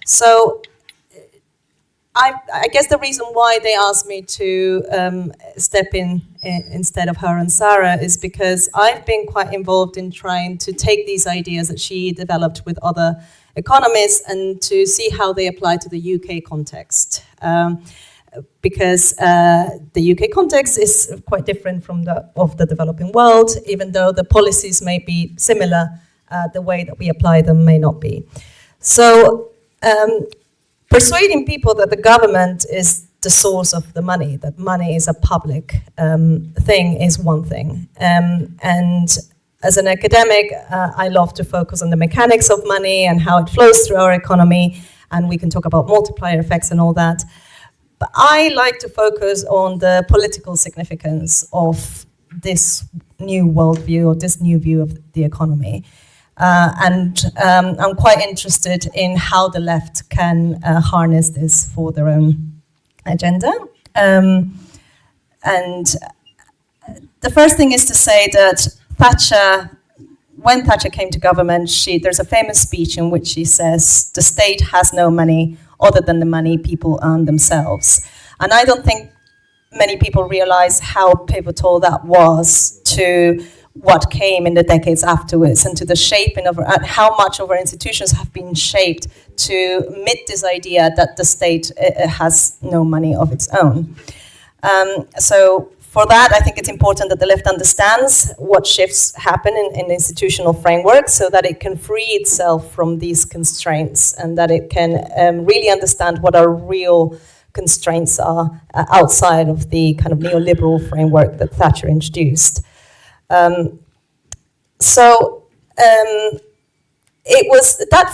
So I guess the reason why they asked me to step in instead of her and Sarah is because I've been quite involved in trying to take these ideas that she developed with other economists and to see how they apply to the UK context. Because the UK context is quite different from that of the developing world, even though the policies may be similar, the way that we apply them may not be. So persuading people that the government is the source of the money, that money is a public thing, is one thing. And as an academic, I love to focus on the mechanics of money and how it flows through our economy, and we can talk about multiplier effects and all that. But I like to focus on the political significance of this new worldview, or this new view of the economy. And I'm quite interested in how the left can harness this for their own agenda. And the first thing is to say that when Thatcher came to government, there's a famous speech in which she says, the state has no money other than the money people earn themselves. And I don't think many people realize how pivotal that was to what came in the decades afterwards and to the shaping of how much of our institutions have been shaped to meet this idea that the state has no money of its own. So for that, I think it's important that the left understands what shifts happen in the institutional framework so that it can free itself from these constraints and that it can really understand what our real constraints are outside of the kind of neoliberal framework that Thatcher introduced. That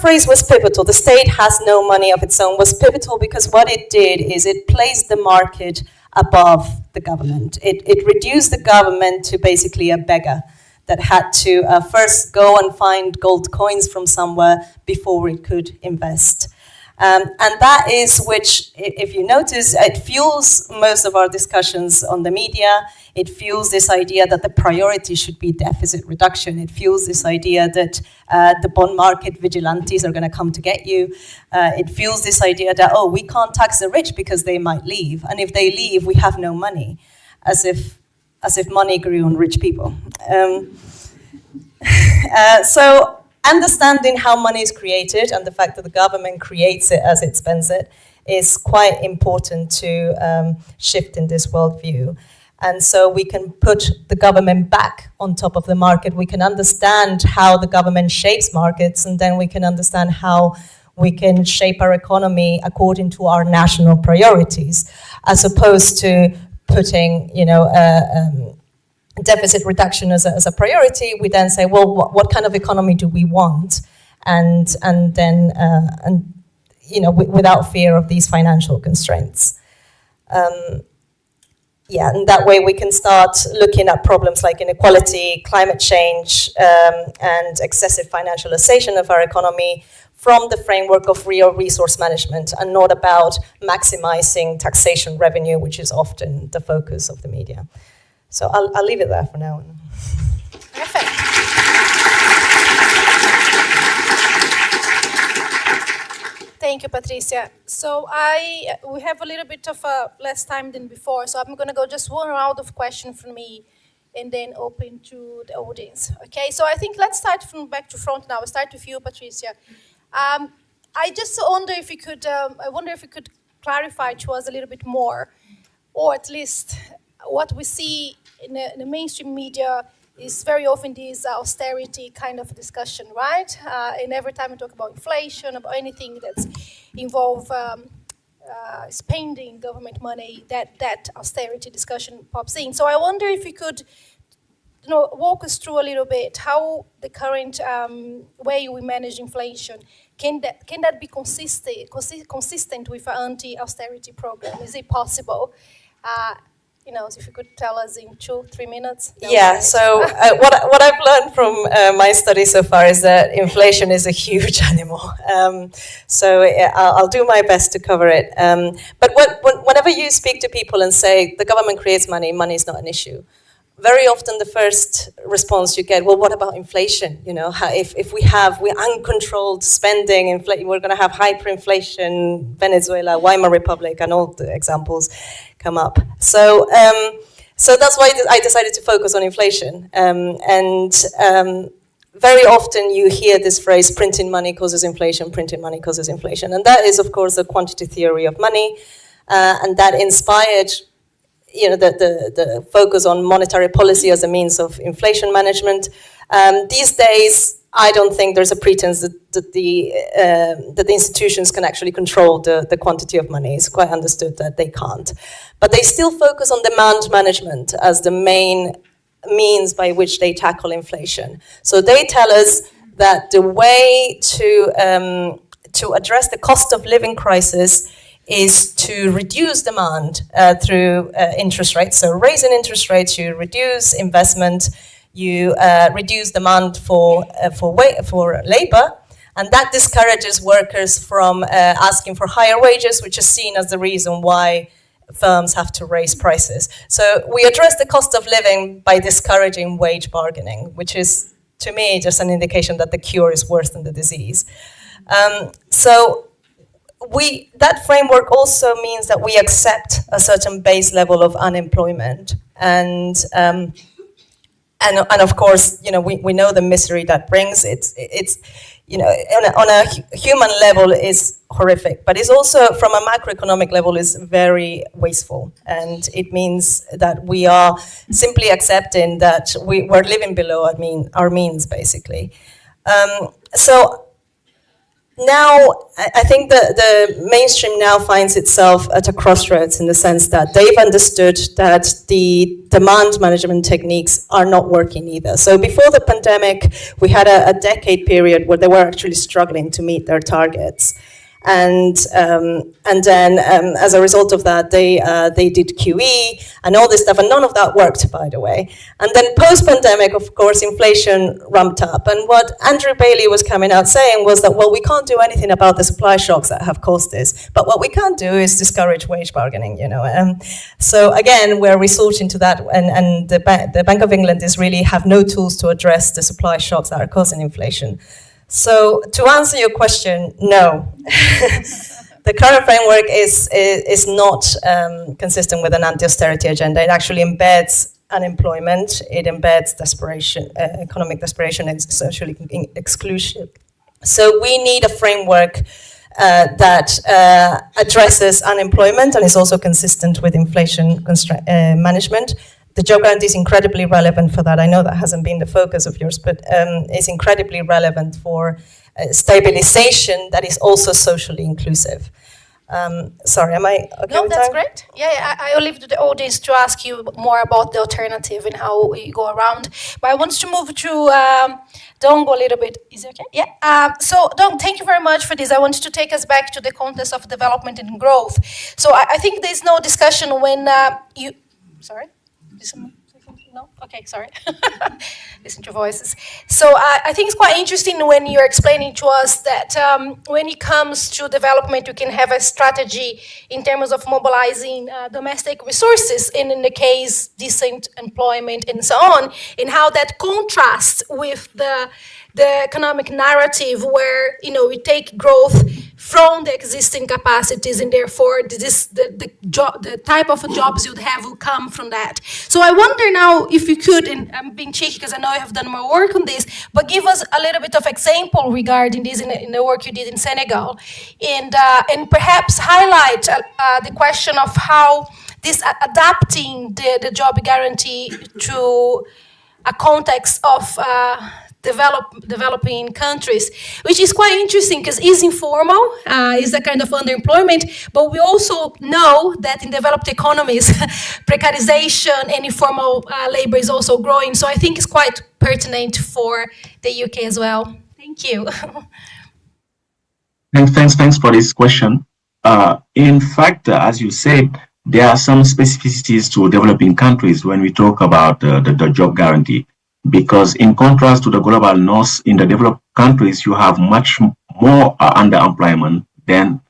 phrase was pivotal. The state has no money of its own was pivotal because what it did is it placed the market above the government. It reduced the government to basically a beggar that had to first go and find gold coins from somewhere before it could invest. And that is which, if you notice, it fuels most of our discussions on the media. It fuels this idea that the priority should be deficit reduction. It fuels this idea that the bond market vigilantes are going to come to get you. It fuels this idea that, oh, we can't tax the rich because they might leave. And if they leave, we have no money, as if money grew on rich people. So understanding how money is created and the fact that the government creates it as it spends it is quite important to shift in this worldview. And so we can put the government back on top of the market. We can understand how the government shapes markets, and then we can understand how we can shape our economy according to our national priorities, as opposed to putting, deficit reduction as a priority. We then say, well, what kind of economy do we want? And then without fear of these financial constraints. And that way we can start looking at problems like inequality, climate change, and excessive financialization of our economy from the framework of real resource management and not about maximizing taxation revenue, which is often the focus of the media. So I'll leave it there for now. Perfect. Thank you, Patricia. So we have a little bit of less time than before, so I'm going to go just one round of questions from me and then open to the audience. Okay, so I think let's start from back to front now. I'll start with you, Patricia. I just wonder if you could, clarify to us a little bit more, or at least what we see in the mainstream media is very often this austerity kind of discussion, right? And every time we talk about inflation, about anything that's involve spending government money, that austerity discussion pops in. So I wonder if you could, walk us through a little bit how the current way we manage inflation can that be consistent with an anti-austerity program? Is it possible? If you could tell us in 2-3 minutes. Yeah, so what I've learned from my study so far is that inflation is a huge animal. I'll do my best to cover it. But whenever you speak to people and say the government creates money, money is not an issue, very often the first response you get, well, what about inflation? You know, if we're uncontrolled spending, we're going to have hyperinflation, Venezuela, Weimar Republic, and all the examples come up. So that's why I decided to focus on inflation. Very often you hear this phrase, printing money causes inflation, printing money causes inflation. And that is, of course, the quantity theory of money, and that inspired the focus on monetary policy as a means of inflation management. These days, I don't think there's a pretense that the institutions can actually control the quantity of money. It's quite understood that they can't. But they still focus on demand management as the main means by which they tackle inflation. So they tell us that the way to address the cost of living crisis is to reduce demand through interest rates. So raising interest rates, you reduce investment, you reduce demand for labor, and that discourages workers from asking for higher wages, which is seen as the reason why firms have to raise prices. So we address the cost of living by discouraging wage bargaining, which is, to me, just an indication that the cure is worse than the disease. That framework also means that we accept a certain base level of unemployment, and of course, we know the misery that brings. It's on a human level is horrific, but it's also from a macroeconomic level is very wasteful, and it means that we are simply accepting that we're living below our means, basically. So now, I think the mainstream now finds itself at a crossroads in the sense that they've understood that the demand management techniques are not working either. So before the pandemic, we had a decade period where they were actually struggling to meet their targets. And then as a result of that, they did QE and all this stuff, and none of that worked, by the way. And then post-pandemic, of course, inflation ramped up. And what Andrew Bailey was coming out saying was that, well, we can't do anything about the supply shocks that have caused this, but what we can do is discourage wage bargaining, So again, we're resorting to that, and the Bank of England is really have no tools to address the supply shocks that are causing inflation. So to answer your question, no. The current framework is not consistent with an anti-austerity agenda. It actually embeds unemployment, it embeds desperation, economic desperation and social exclusion. So we need a framework that addresses unemployment and is also consistent with inflation management. The job guarantee is incredibly relevant for that. I know that hasn't been the focus of yours, but it's incredibly relevant for stabilization that is also socially inclusive. Sorry, am I okay? No, that's great. Yeah, I will leave to the audience to ask you more about the alternative and how we go around. But I want to move to Dongo a little bit. Is it okay? Yeah. So, Dong, thank you very much for this. I want to take us back to the context of development and growth. So I think there's no discussion when you... Sorry? No? Okay, sorry. Listen to voices. So I think it's quite interesting when you're explaining to us that when it comes to development, you can have a strategy in terms of mobilizing domestic resources, and in the case, decent employment and so on, and how that contrasts with the economic narrative where, we take growth from the existing capacities, and therefore the type of jobs you'd have will come from that. So I wonder now if you could, and I'm being cheeky because I know you have done more work on this, but give us a little bit of example regarding this in the work you did in Senegal, and perhaps highlight the question of how this adapting the job guarantee to a context of developing countries, which is quite interesting because it's informal, it's a kind of underemployment, but we also know that in developed economies, precarization and informal labor is also growing. So I think it's quite pertinent for the UK as well. Thank you. Thanks for this question. In fact, as you said, there are some specificities to developing countries when we talk about the job guarantee. Because in contrast to the global north, in the developed countries, you have much more underemployment than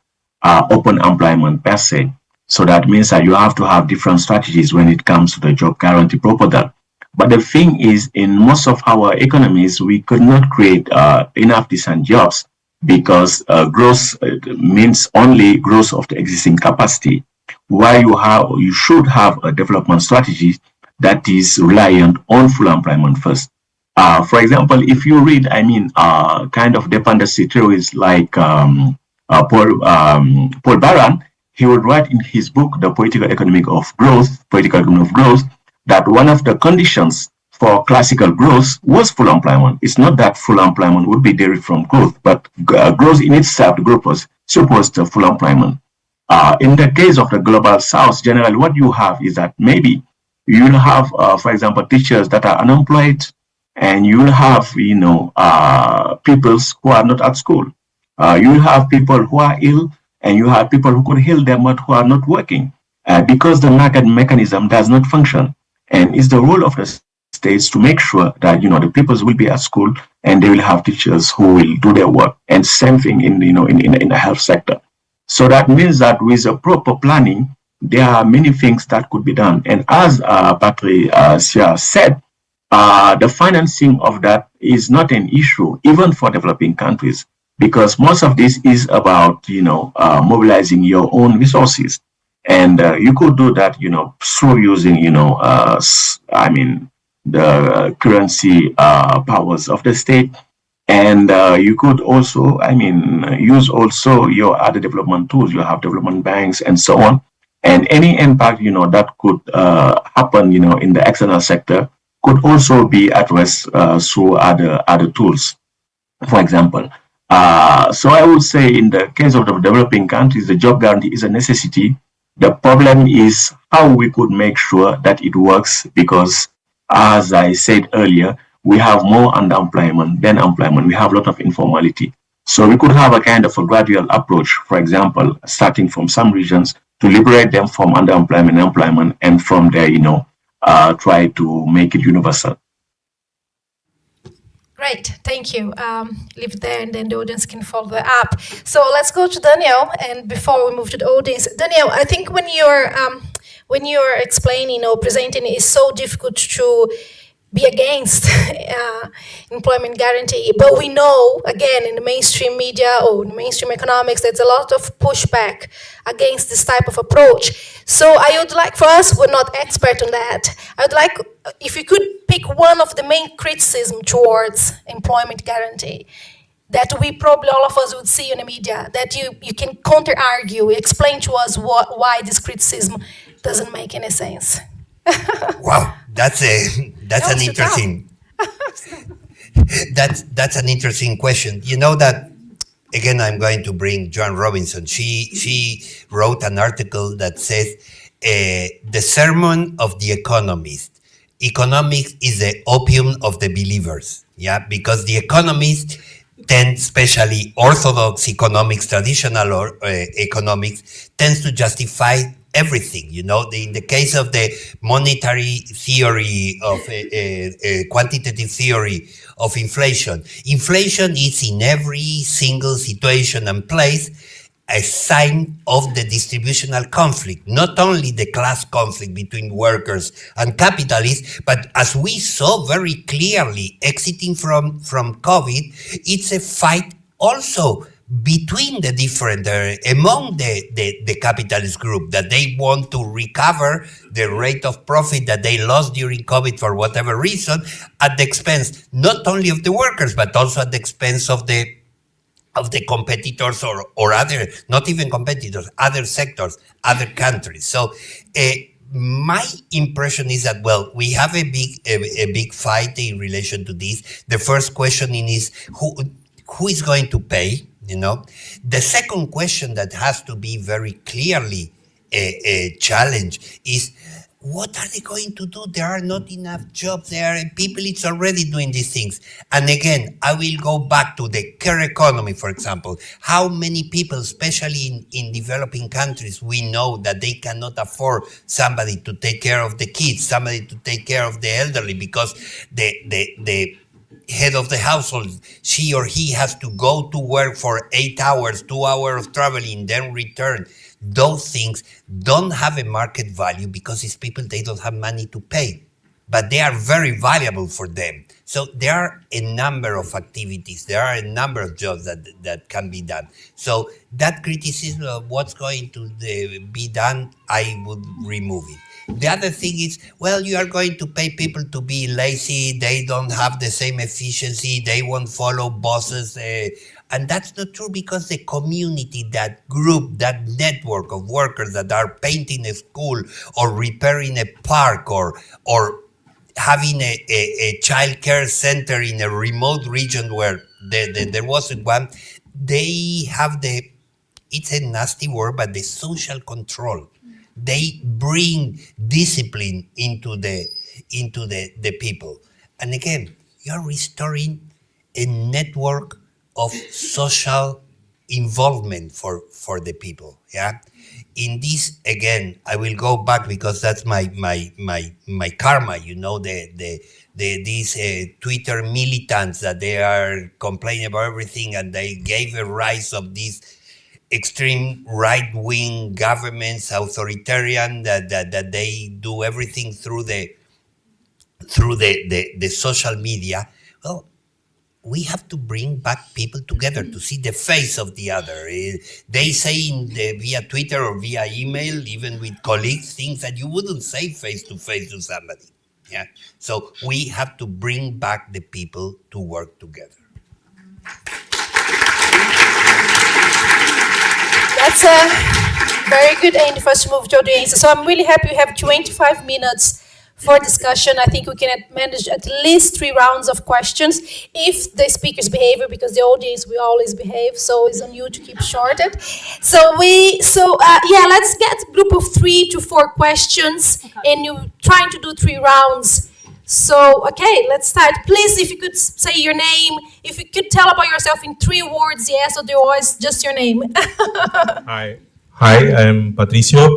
open employment per se. So that means that you have to have different strategies when it comes to the job guarantee proposal. But the thing is, in most of our economies, we could not create enough decent jobs because growth means only growth of the existing capacity. While you should have a development strategy that is reliant on full employment first. For example, if you read, kind of dependency theories like Paul Baran, he would write in his book, The Political Economy of Growth, that one of the conditions for classical growth was full employment. It's not that full employment would be derived from growth, but growth in itself, the growth was supposed to full employment. In the case of the global south, generally what you have is that maybe you'll have, for example, teachers that are unemployed, and you'll have, people who are not at school. You'll have people who are ill, and you have people who could heal them but who are not working because the market mechanism does not function. And it's the role of the states to make sure that the peoples will be at school and they will have teachers who will do their work. And same thing in the health sector. So that means that with a proper planning, there are many things that could be done. And as Patricia said, the financing of that is not an issue, even for developing countries, because most of this is about, mobilizing your own resources. And you could do that, through using, the currency powers of the state. And you could also, use also your other development tools. You have development banks and so on. And any impact, that could happen, in the external sector could also be addressed through other tools, for example. So I would say in the case of the developing countries, the job guarantee is a necessity. The problem is how we could make sure that it works, because as I said earlier, we have more underemployment than employment. We have a lot of informality. So we could have a kind of a gradual approach, for example, starting from some regions to liberate them from underemployment and employment, and from there, try to make it universal. Great, thank you. Leave it there, and then the audience can follow up. So let's go to Daniéle, and before we move to the audience, Daniéle, I think when you're explaining or presenting, it's so difficult to be against employment guarantee, but we know, again, in the mainstream media or in mainstream economics, there's a lot of pushback against this type of approach. So I would like, for us, we're not expert on that, I would like, if you could pick one of the main criticism towards employment guarantee that we probably, all of us would see in the media, that you can counter-argue, explain to us why this criticism doesn't make any sense. Wow, that's an interesting that's an interesting question. You know that, again, I'm going to bring Joan Robinson. She wrote an article that says the sermon of the economist. Economics is the opium of the believers. Yeah, because the economists tend, especially orthodox economics, traditional or economics, tends to justify everything. In the case of the monetary theory of quantitative theory of inflation is in every single situation and place a sign of the distributional conflict, not only the class conflict between workers and capitalists, but as we saw very clearly exiting from COVID, it's a fight also between the different, among the capitalist group, that they want to recover the rate of profit that they lost during COVID for whatever reason, at the expense not only of the workers, but also at the expense of the competitors or other, not even competitors, other sectors, other countries. So my impression is that, well, we have a big fight in relation to this. The first question is who is going to pay? The second question that has to be very clearly a challenge is, what are they going to do? There are not enough jobs. There are people, it's already doing these things. And again, I will go back to the care economy, for example. How many people, especially in developing countries, we know that they cannot afford somebody to take care of the kids, somebody to take care of the elderly, because the head of the household, she or he has to go to work for 8 hours, 2 hours of traveling, then return. Those things don't have a market value because these people, they don't have money to pay. but they are very valuable for them. So there are a number of activities, there are a number of jobs that can be done. So that criticism of what's going to be done, I would remove it. The other thing is, well, you are going to pay people to be lazy, they don't have the same efficiency, they won't follow bosses. And that's not true, because the community, that group, that network of workers that are painting a school or repairing a park or having a child care center in a remote region where there wasn't one, they have it's a nasty word, but the social control. They bring discipline into the people. And again, you're restoring a network of social involvement for the people. Yeah. In this, again, I will go back because that's my karma. You know, these Twitter militants that they are complaining about everything, and they gave a rise of these extreme right-wing governments, authoritarian, that they do everything through the social media. Well, we have to bring back people together to see the face of the other. They say via Twitter or via email, even with colleagues, things that you wouldn't say face-to-face to somebody. Yeah. So we have to bring back the people to work together. That's a very good aim for us to move to the answer. So I'm really happy we have 25 minutes for discussion. I think we can manage at least 3 rounds of questions if the speakers behave, because the audience will always behave. So it's on you to keep shorted. Let's get a group of 3 to 4 questions, and you're trying to do 3 rounds. So, okay, let's start. Please, if you could say your name, if you could tell about yourself in 3 words, yes, otherwise just your name. Hi, I'm Patricio.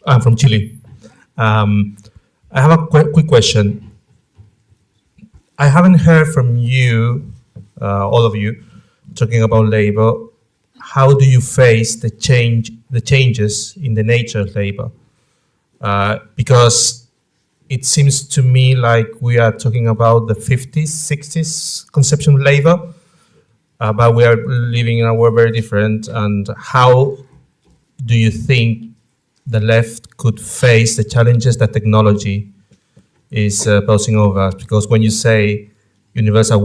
I'm from Chile. I have a quick question. I haven't heard from you, all of you, talking about labor. How do you face the changes in the nature of labor? Because it seems to me like we are talking about the 50s, 60s conception of labor, but we are living in a world very different. And how do you think the left could face the challenges that technology is posing over us? Because when you say universal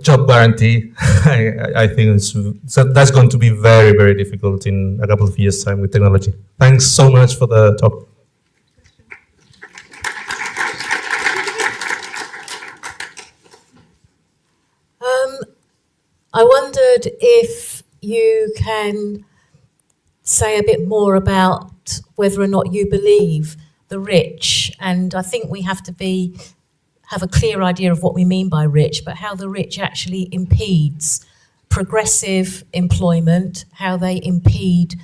job guarantee, I think that's going to be very, very difficult in a couple of years' time with technology. Thanks so much for the talk. I wondered if you can say a bit more about whether or not you believe the rich, and I think we have to have a clear idea of what we mean by rich, but how the rich actually impedes progressive employment, how they impede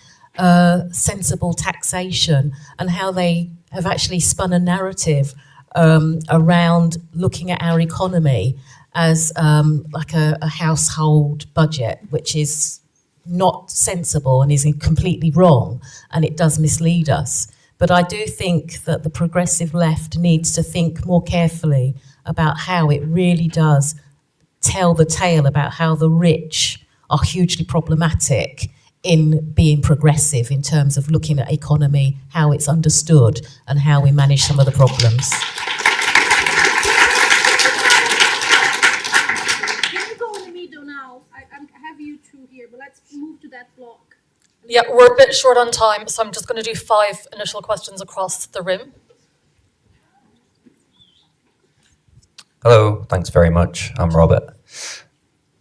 sensible taxation, and how they have actually spun a narrative around looking at our economy as like a household budget, which is not sensible and is completely wrong, and it does mislead us. But I do think that the progressive left needs to think more carefully about how it really does tell the tale about how the rich are hugely problematic in being progressive in terms of looking at economy, how it's understood, and how we manage some of the problems. Yeah, we're a bit short on time, so I'm just going to do 5 initial questions across the room. Hello, thanks very much. I'm Robert.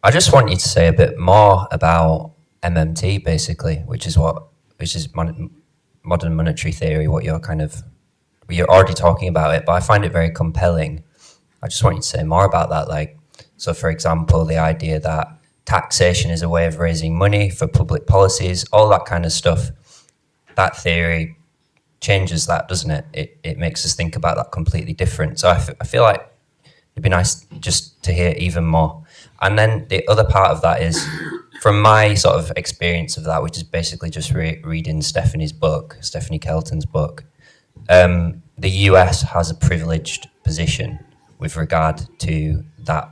I just want you to say a bit more about MMT, basically, which is modern monetary theory. You're already talking about it, but I find it very compelling. I just want you to say more about that. So for example, the idea that taxation is a way of raising money for public policies, all that kind of stuff. That theory changes that, doesn't it? It makes us think about that completely different. So I feel like it'd be nice just to hear even more. And then the other part of that is, from my sort of experience of that, which is basically just reading Stephanie Kelton's book, the US has a privileged position with regard to that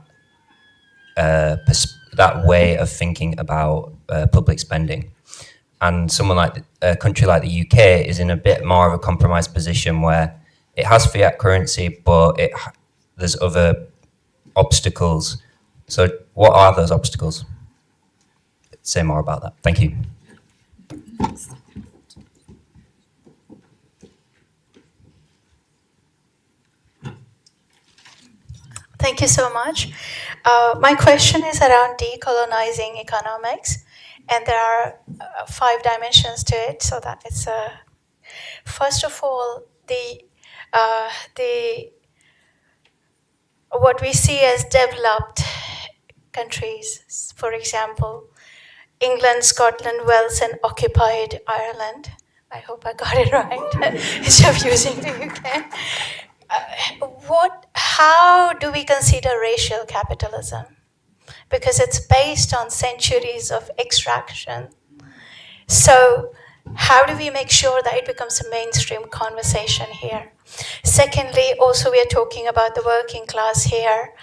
that way of thinking about public spending. And someone like a country like the UK is in a bit more of a compromised position where it has fiat currency, but there's other obstacles. So what are those obstacles? Say more about that. Thank you. Thank you so much. My question is around decolonizing economics, and there are 5 dimensions to it. So that it's first of all what we see as developed countries, for example, England, Scotland, Wales, and occupied Ireland. I hope I got it right. Instead of using the UK. How do we consider racial capitalism? Because it's based on centuries of extraction. So how do we make sure that it becomes a mainstream conversation here? Secondly, also we are talking about the working class here.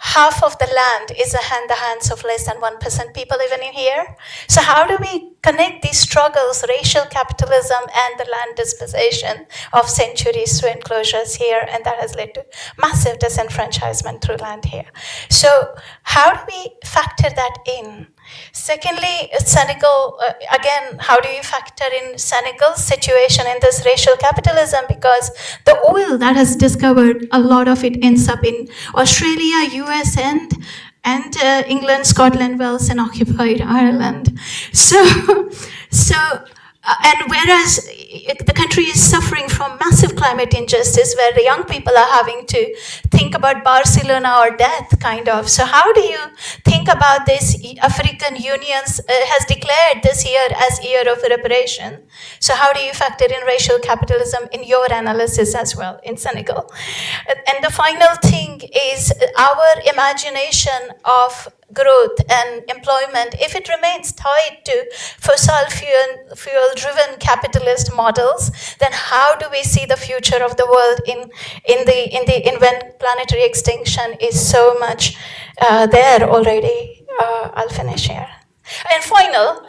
Half of the land is in the hands of less than 1% people living in here. So how do we connect these struggles, racial capitalism and the land dispossession of centuries through enclosures here, and that has led to massive disenfranchisement through land here. So how do we factor that in? Secondly, Senegal, again, how do you factor in Senegal's situation in this racial capitalism? Because the oil that is discovered, a lot of it ends up in Australia, US, and England, Scotland, Wales, and occupied Ireland. And whereas the country is suffering from massive climate injustice, where the young people are having to think about Barcelona or death, kind of. So how do you think about this? African Union has declared this year as year of reparation. So how do you factor in racial capitalism in your analysis as well in Senegal? And the final thing is our imagination of growth and employment, if it remains tied to fossil fuel-driven capitalist models, then how do we see the future of the world in when planetary extinction is so much there already? I'll finish here. And final,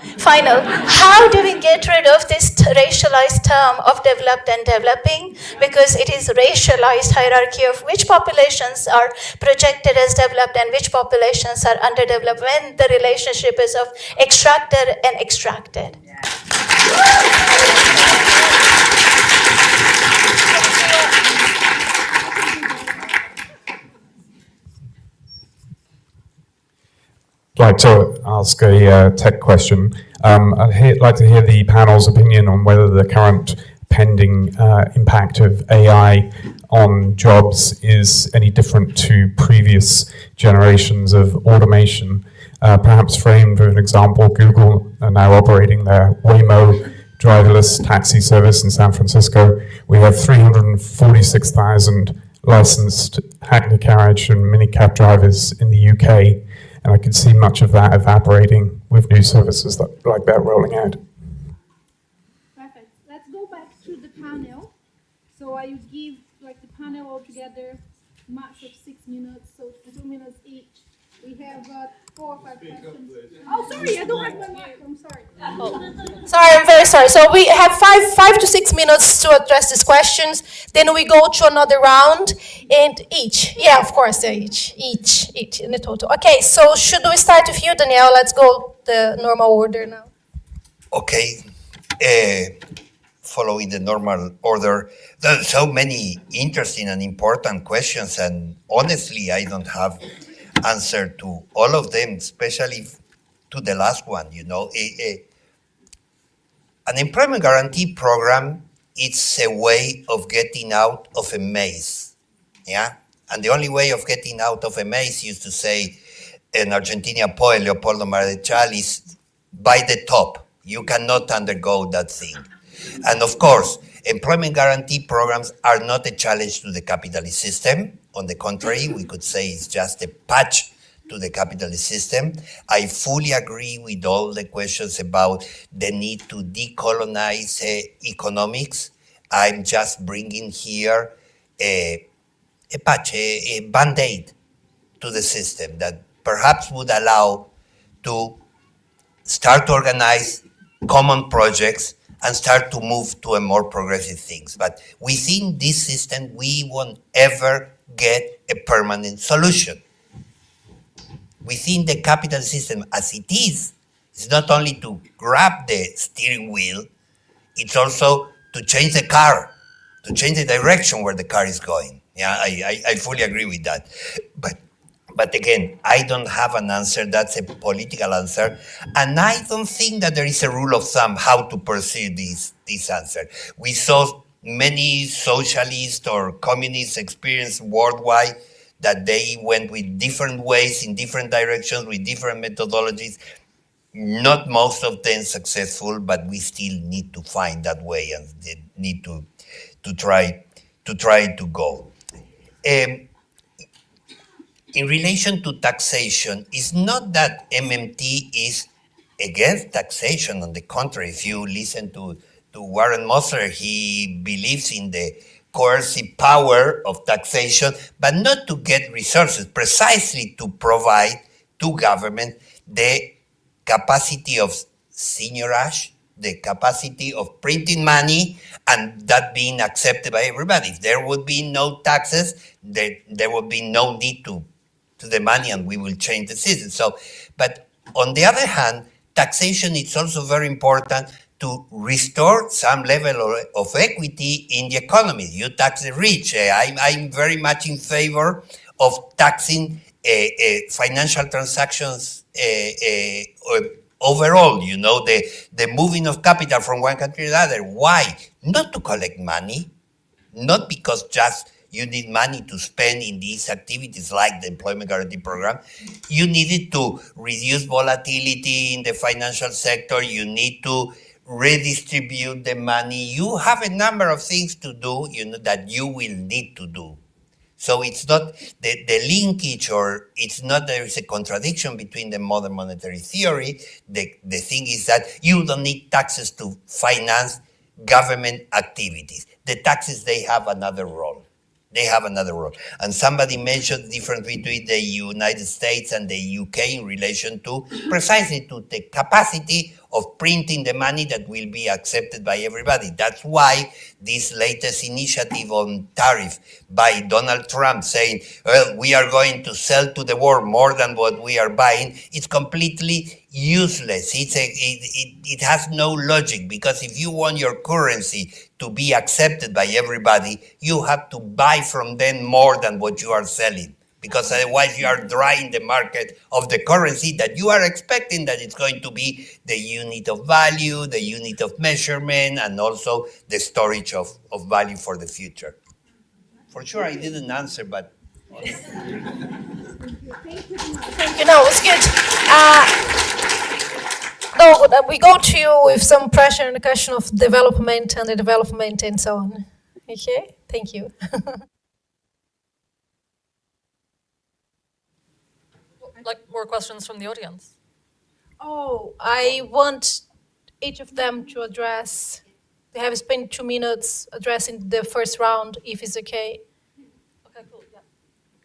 how do we get rid of this racialized term of developed and developing? Because it is racialized hierarchy of which populations are projected as developed and which populations are underdeveloped when the relationship is of extractor and extracted. I'd like to ask a tech question. I'd like to hear the panel's opinion on whether the current pending impact of AI on jobs is any different to previous generations of automation. Perhaps framed with an example, Google are now operating their Waymo driverless taxi service in San Francisco. We have 346,000 licensed hackney carriage and minicab drivers in the UK. And I could see much of that evaporating with new services like that rolling out. Perfect. Let's go back to the panel. So I will give the panel altogether max of 6 minutes, so 2 minutes each. We have 4 or 5 questions. Oh, sorry, I don't have my mic. I'm sorry. Sorry, I'm very sorry. So we have 5 to 6 minutes to address these questions. Then we go to another round, and each. Yeah, of course, each in the total. Okay, so should we start with you, Daniéle? Let's go the normal order now. Okay. Following the normal order, there are so many interesting and important questions, and honestly, I don't have answer to all of them, especially to the last one. An employment guarantee program, it's a way of getting out of a maze, yeah? And the only way of getting out of a maze, used to say an Argentinian poet, Leopoldo Marechal, is by the top. You cannot undergo that thing. And of course, employment guarantee programs are not a challenge to the capitalist system. On the contrary, we could say it's just a patch to the capitalist system. I fully agree with all the questions about the need to decolonize economics. I'm just bringing here a patch, a band-aid to the system that perhaps would allow to start to organize common projects and start to move to a more progressive things. But within this system, we won't ever get a permanent solution. Within the capital system as it is, it's not only to grab the steering wheel, it's also to change the car, to change the direction where the car is going. Yeah, I fully agree with that. But again, I don't have an answer. That's a political answer. And I don't think that there is a rule of thumb how to pursue this answer. We saw many socialist or communist experience worldwide that they went with different ways, in different directions, with different methodologies. Not most of them successful, but we still need to find that way and need to try to go. In relation to taxation, it's not that MMT is against taxation. On the contrary, if you listen to Warren Mosler, he believes in the coercive power of taxation, but not to get resources, precisely to provide to government the capacity of seigniorage, the capacity of printing money, and that being accepted by everybody. If there would be no taxes, there would be no need to the money, and we will change the system. So, but on the other hand, taxation is also very important to restore some level of equity in the economy. You tax the rich. I'm very much in favor of taxing financial transactions overall, you know, the moving of capital from one country to the other. Why? Not to collect money, not because just you need money to spend in these activities like the Employment Guarantee Program. You needed to reduce volatility in the financial sector. You need to redistribute the money. You have a number of things to do, you know, that you will need to do. So it's not the linkage, or it's not there is a contradiction between the modern monetary theory. The thing is that you don't need taxes to finance government activities. The taxes, they have another role. They have another role. And somebody mentioned the difference between the United States and the UK in relation to precisely to the capacity of printing the money that will be accepted by everybody. That's why this latest initiative on tariff by Donald Trump saying, well, we are going to sell to the world more than what we are buying, it's completely useless. It has no logic, because if you want your currency to be accepted by everybody, you have to buy from them more than what you are selling, because otherwise you are drying the market of the currency that you are expecting that it's going to be the unit of value, the unit of measurement, and also the storage of value for the future. For sure, I didn't answer, but... Thank you. No, it's good. We go to you with some pressure on the question of development and the development and so on. Okay, thank you. Like more questions from the audience? Oh, I want each of them to address. They have spent 2 minutes addressing the first round, if it's okay. Okay, cool. Yeah.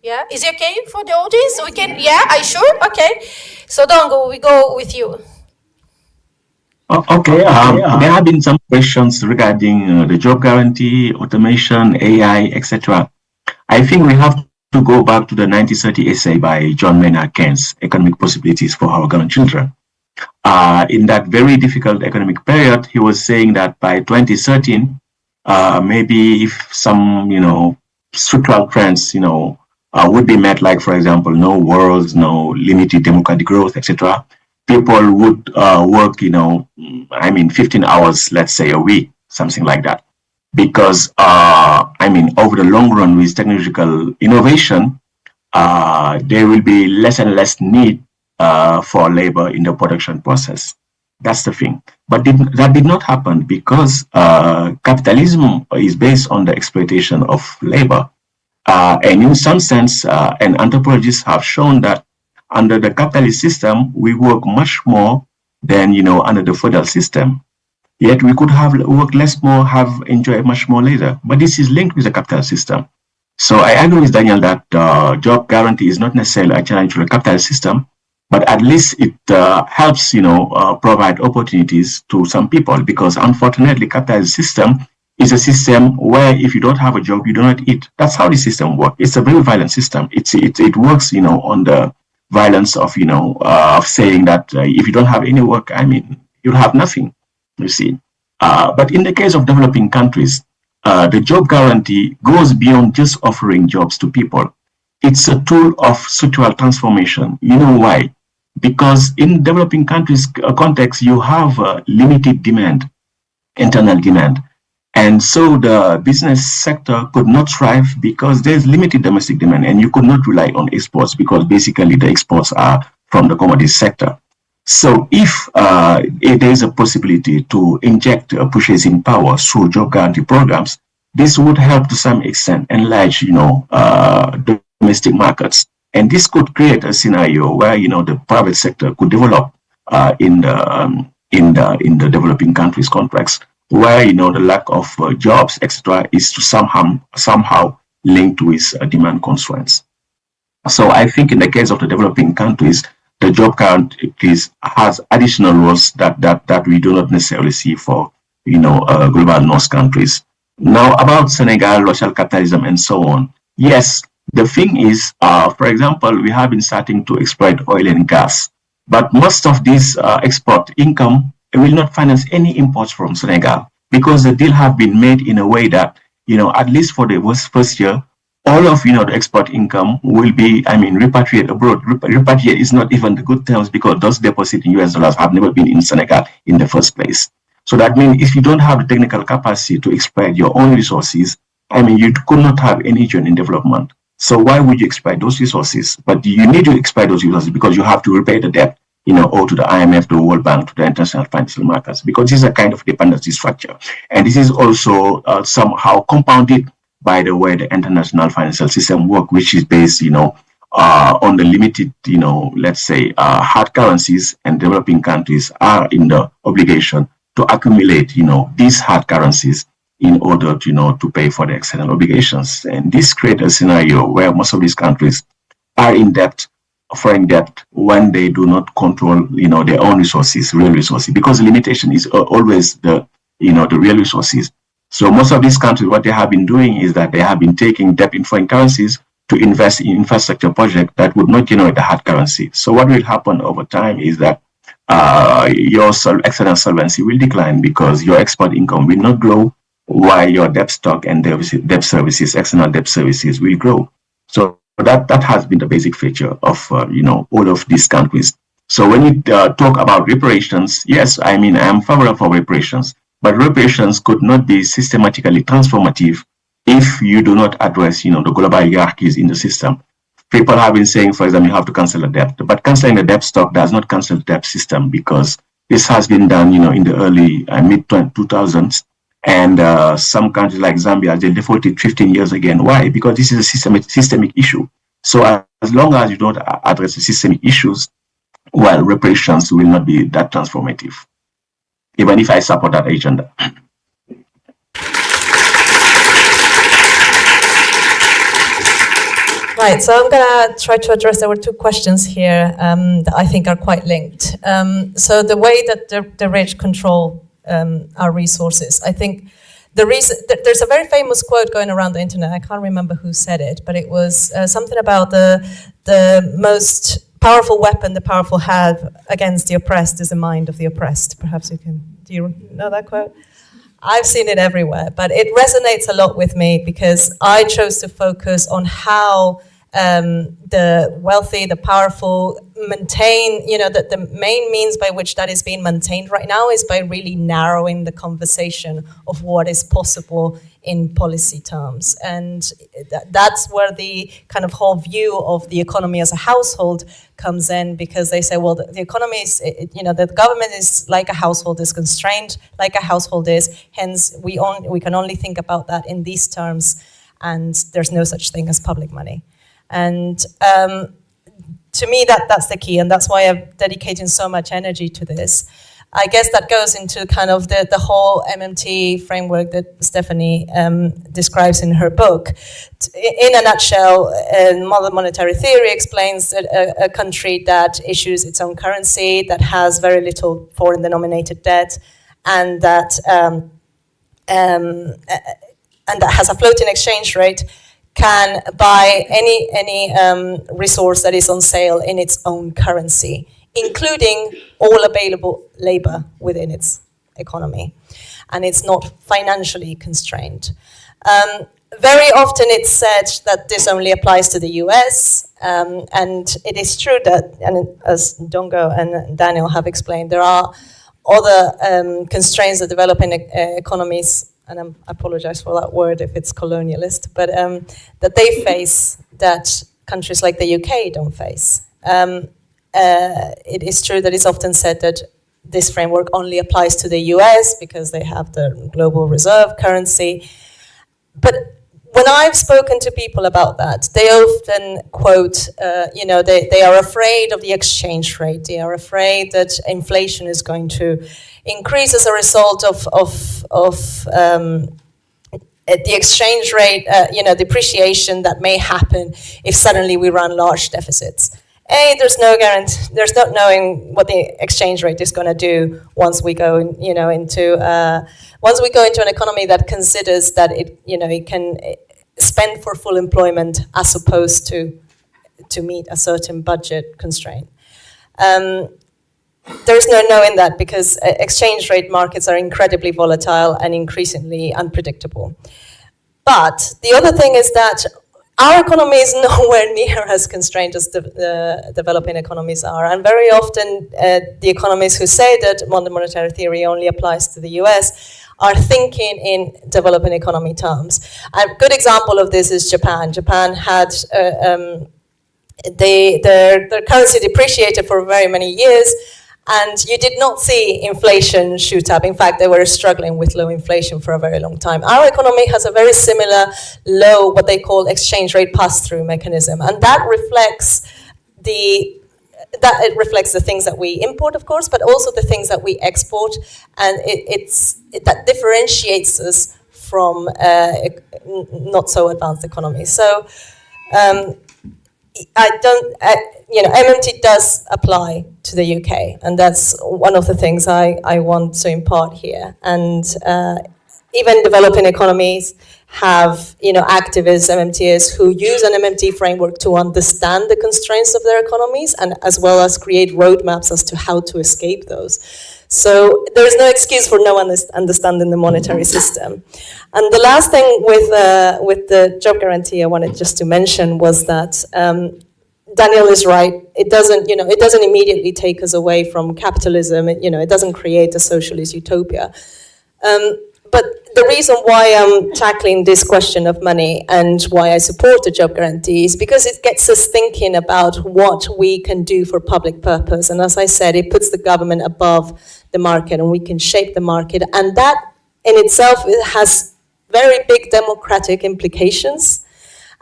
Yeah, is it okay for the audience? We can. Yeah, are you sure? Okay. So Dongo, we go with you. Okay, there have been some questions regarding the job guarantee, automation, AI, etc. I think we have to go back to the 1930 essay by John Maynard Keynes, Economic Possibilities for Our Grandchildren. In that very difficult economic period, he was saying that by 2013, maybe if some, structural trends, would be met, like, for example, no wars, no limited democratic growth, etc., people would work, 15 hours, let's say, a week, something like that. Because, over the long run with technological innovation, there will be less and less need for labor in the production process. That's the thing. But that did not happen because capitalism is based on the exploitation of labor. And in some sense, and anthropologists have shown that under the capitalist system, we work much more than, under the feudal system. Yet we could have worked less more, have enjoyed much more later. But this is linked with the capital system. So I agree with Daniel that job guarantee is not necessarily a challenge to the capital system, but at least it helps, provide opportunities to some people, because unfortunately, capital system is a system where if you don't have a job, you do not eat. That's how the system works. It's a very violent system. It works, on the violence of, of saying that if you don't have any work, you'll have nothing, you see. But in the case of developing countries, the job guarantee goes beyond just offering jobs to people. It's a tool of structural transformation. You know why? Because in developing countries context, you have limited demand, internal demand. And so the business sector could not thrive because there's limited domestic demand, and you could not rely on exports because basically the exports are from the commodities sector. So if there is a possibility to inject purchasing power through job guarantee programs, this would help to some extent enlarge, domestic markets. And this could create a scenario where, the private sector could develop in the developing countries context, where, the lack of jobs, etc., is to somehow linked with demand constraints. So I think in the case of the developing countries, the job guarantees has additional roles that we do not necessarily see for, global north countries. Now about Senegal, social capitalism, and so on. Yes, the thing is, for example, we have been starting to exploit oil and gas, but most of this export income will not finance any imports from Senegal, because the deal have been made in a way that, at least for the first year, all of, the export income will be, repatriated abroad. Repatriate is not even the good terms, because those deposits in US dollars have never been in Senegal in the first place. So that means if you don't have the technical capacity to exploit your own resources, you could not have any joint in development. So why would you exploit those resources? But you need to exploit those resources because you have to repay the debt, or to the IMF, the World Bank, to the international financial markets, because this is a kind of dependency structure. And this is also somehow compounded by the way the international financial system works, which is based, on the limited, let's say, hard currencies, and developing countries are in the obligation to accumulate, these hard currencies in order to pay for the external obligations. And this creates a scenario where most of these countries are in debt, foreign debt, when they do not control, their own resources, real resources, because the limitation is always the real resources. So most of these countries, what they have been doing is that they have been taking debt in foreign currencies to invest in infrastructure projects that would not generate the hard currency. So what will happen over time is that your external solvency will decline, because your export income will not grow, while your debt stock and debt services, external debt services, will grow. So that has been the basic feature of all of these countries. So when you talk about reparations, yes, I am favorable for reparations, but reparations could not be systematically transformative if you do not address the global hierarchies in the system. People have been saying, for example, you have to cancel the debt, but canceling the debt stock does not cancel the debt system, because this has been done in the early mid-2000s. And some countries like Zambia, they defaulted 15 years again. Why? Because this is a systemic issue. So as long as you don't address the systemic issues, well, reparations will not be that transformative, even if I support that agenda. Right, so I'm going to try to address, there were two questions here that I think are quite linked. So the way that the rich control our resources, I think the reason, there's a very famous quote going around the internet, I can't remember who said it, but it was something about the most powerful weapon the powerful have against the oppressed is the mind of the oppressed. Perhaps you can, do you know that quote? I've seen it everywhere, but it resonates a lot with me because I chose to focus on how the wealthy, the powerful maintain, the main means by which that is being maintained right now is by really narrowing the conversation of what is possible in policy terms. And that's where the kind of whole view of the economy as a household comes in, because they say, well, the economy is, the government is like a household, is constrained like a household is, hence we can only think about that in these terms, and there's no such thing as public money. And to me, that's the key, and that's why I'm dedicating so much energy to this. I guess that goes into kind of the whole MMT framework that Stephanie describes in her book. In a nutshell, modern monetary theory explains that a country that issues its own currency, that has very little foreign denominated debt, and that has a floating exchange rate, can buy any resource that is on sale in its own currency, including all available labor within its economy. And it's not financially constrained. Very often it's said that this only applies to the US, and it is true that, and as Dongo and Daniel have explained, there are other constraints that developing economies, and I apologize for that word if it's colonialist, but that they face that countries like the UK don't face. It is true that it's often said that this framework only applies to the US because they have the global reserve currency. But when I've spoken to people about that, they often quote, they are afraid of the exchange rate. They are afraid that inflation is going to increase as a result of the exchange rate, depreciation that may happen if suddenly we run large deficits. There's no guarantee. There's not knowing what the exchange rate is going to do once we go, into an economy that considers that it can spend for full employment as opposed to meet a certain budget constraint. There's no knowing that because exchange rate markets are incredibly volatile and increasingly unpredictable. But the other thing is that our economy is nowhere near as constrained as the developing economies are. And very often the economists who say that modern monetary theory only applies to the US are thinking in developing economy terms. A good example of this is Japan. Japan had their currency depreciated for very many years, and you did not see inflation shoot up. In fact, they were struggling with low inflation for a very long time. Our economy has a very similar low, what they call exchange rate pass-through mechanism, and that reflects the things that we import, of course, but also the things that we export, and that differentiates us from not so advanced economies. So MMT does apply to the UK, and that's one of the things I want to impart here. And even developing economies have, activists, MMTers who use an MMT framework to understand the constraints of their economies and as well as create roadmaps as to how to escape those. So there's no excuse for no understanding the monetary system. And the last thing with the job guarantee I wanted just to mention was that Daniel is right. It doesn't immediately take us away from capitalism. It doesn't create a socialist utopia. But the reason why I'm tackling this question of money and why I support the job guarantee is because it gets us thinking about what we can do for public purpose. And as I said, it puts the government above the market and we can shape the market. And that in itself has very big democratic implications.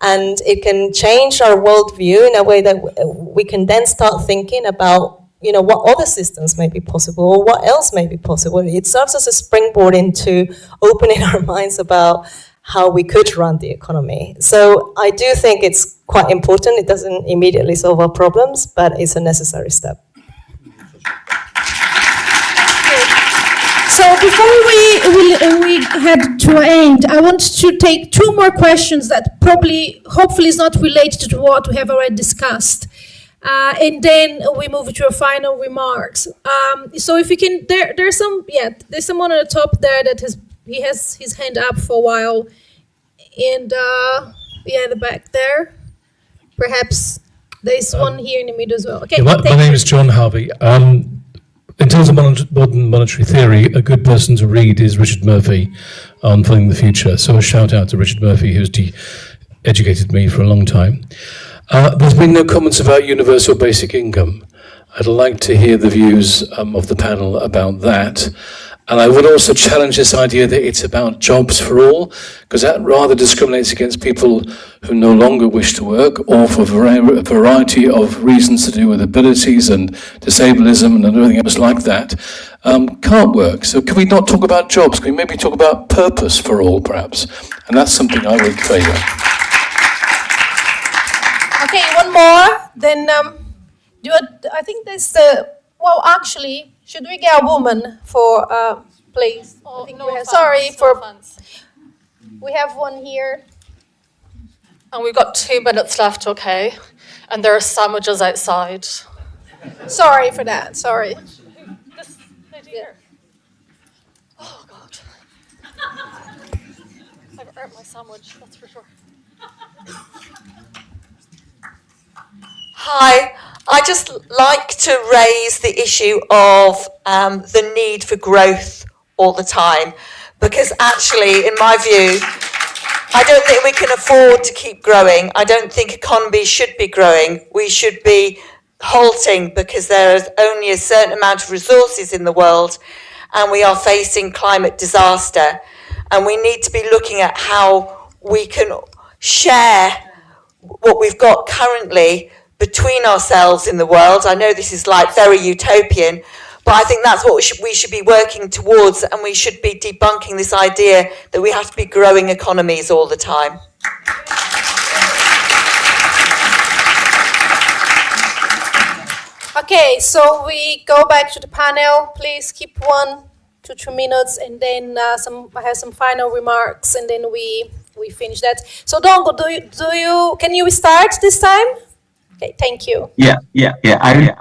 And it can change our worldview in a way that we can then start thinking about what other systems may be possible or what else may be possible. It serves as a springboard into opening our minds about how we could run the economy. So I do think it's quite important. It doesn't immediately solve our problems, but it's a necessary step. So before we head to an end, I want to take two more questions that hopefully is not related to what we have already discussed. And then we move to your final remarks. So if you can, there's someone on the top there that has his hand up for a while, and the back there. Perhaps there's one here in the middle as well. Okay. Yeah, my name is John Harvey. In terms of modern monetary theory, a good person to read is Richard Murphy on Funding the Future. So a shout out to Richard Murphy, who's educated me for a long time. There's been no comments about universal basic income. I'd like to hear the views of the panel about that. And I would also challenge this idea that it's about jobs for all, because that rather discriminates against people who no longer wish to work, or for a variety of reasons to do with abilities and disableism and everything else like that, can't work. So can we not talk about jobs? Can we maybe talk about purpose for all, perhaps? And that's something I would favour. Okay, one more. Then I think there's the. Well, actually, should we get a woman for please? I think sorry for. We have one here. And we've got 2 minutes left, okay? And there are sandwiches outside. Sorry for that. Sorry. This lady here. Oh God. I've earned my sandwich, that's for sure. Hi, I just like to raise the issue of the need for growth all the time, because actually, in my view, I don't think we can afford to keep growing. I don't think economies should be growing. We should be halting because there is only a certain amount of resources in the world and we are facing climate disaster. And we need to be looking at how we can share what we've got currently between ourselves in the world. I know this is like very utopian, but I think that's what we should be working towards, and we should be debunking this idea that we have to be growing economies all the time. Okay, so we go back to the panel. Please keep 1 to 2 minutes, and then I have some final remarks, and then we finish that. So Dongo, can you start this time? Okay, thank you. Yeah. I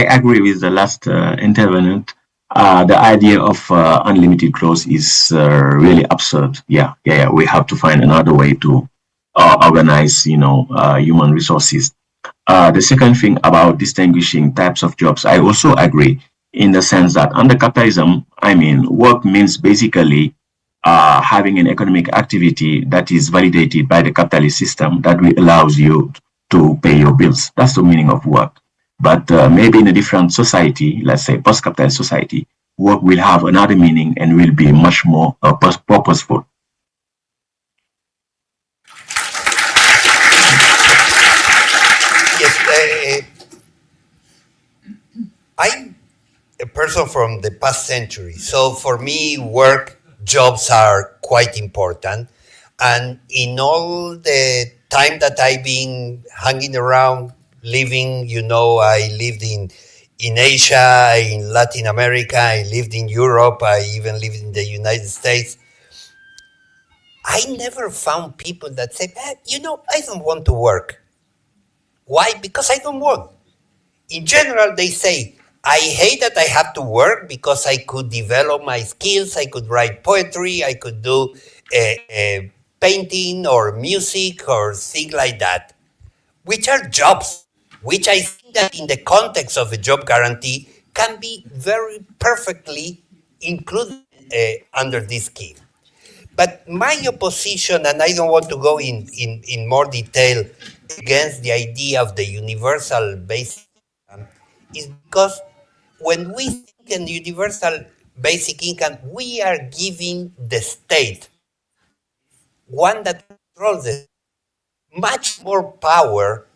agree with the last intervenant. The idea of unlimited growth is really absurd. Yeah. We have to find another way to organize, human resources. The second thing about distinguishing types of jobs, I also agree in the sense that under capitalism, work means basically having an economic activity that is validated by the capitalist system that allows you to pay your bills. That's the meaning of work. But maybe in a different society, let's say post-capitalist society, work will have another meaning and will be much more purposeful. Yes, I'm a person from the past century, so for me, jobs are quite important. And in all the time that I've been hanging around, living, I lived in Asia, in Latin America, I lived in Europe, I even lived in the United States. I never found people that say, I don't want to work. Why? Because I don't want. In general, they say, I hate that I have to work because I could develop my skills, I could write poetry, I could do painting or music or things like that, which are jobs, which I think that in the context of a job guarantee can be very perfectly included under this scheme. But my opposition, and I don't want to go in more detail against the idea of the universal basic income, is because when we think in universal basic income, we are giving the state, one that controls it, much more power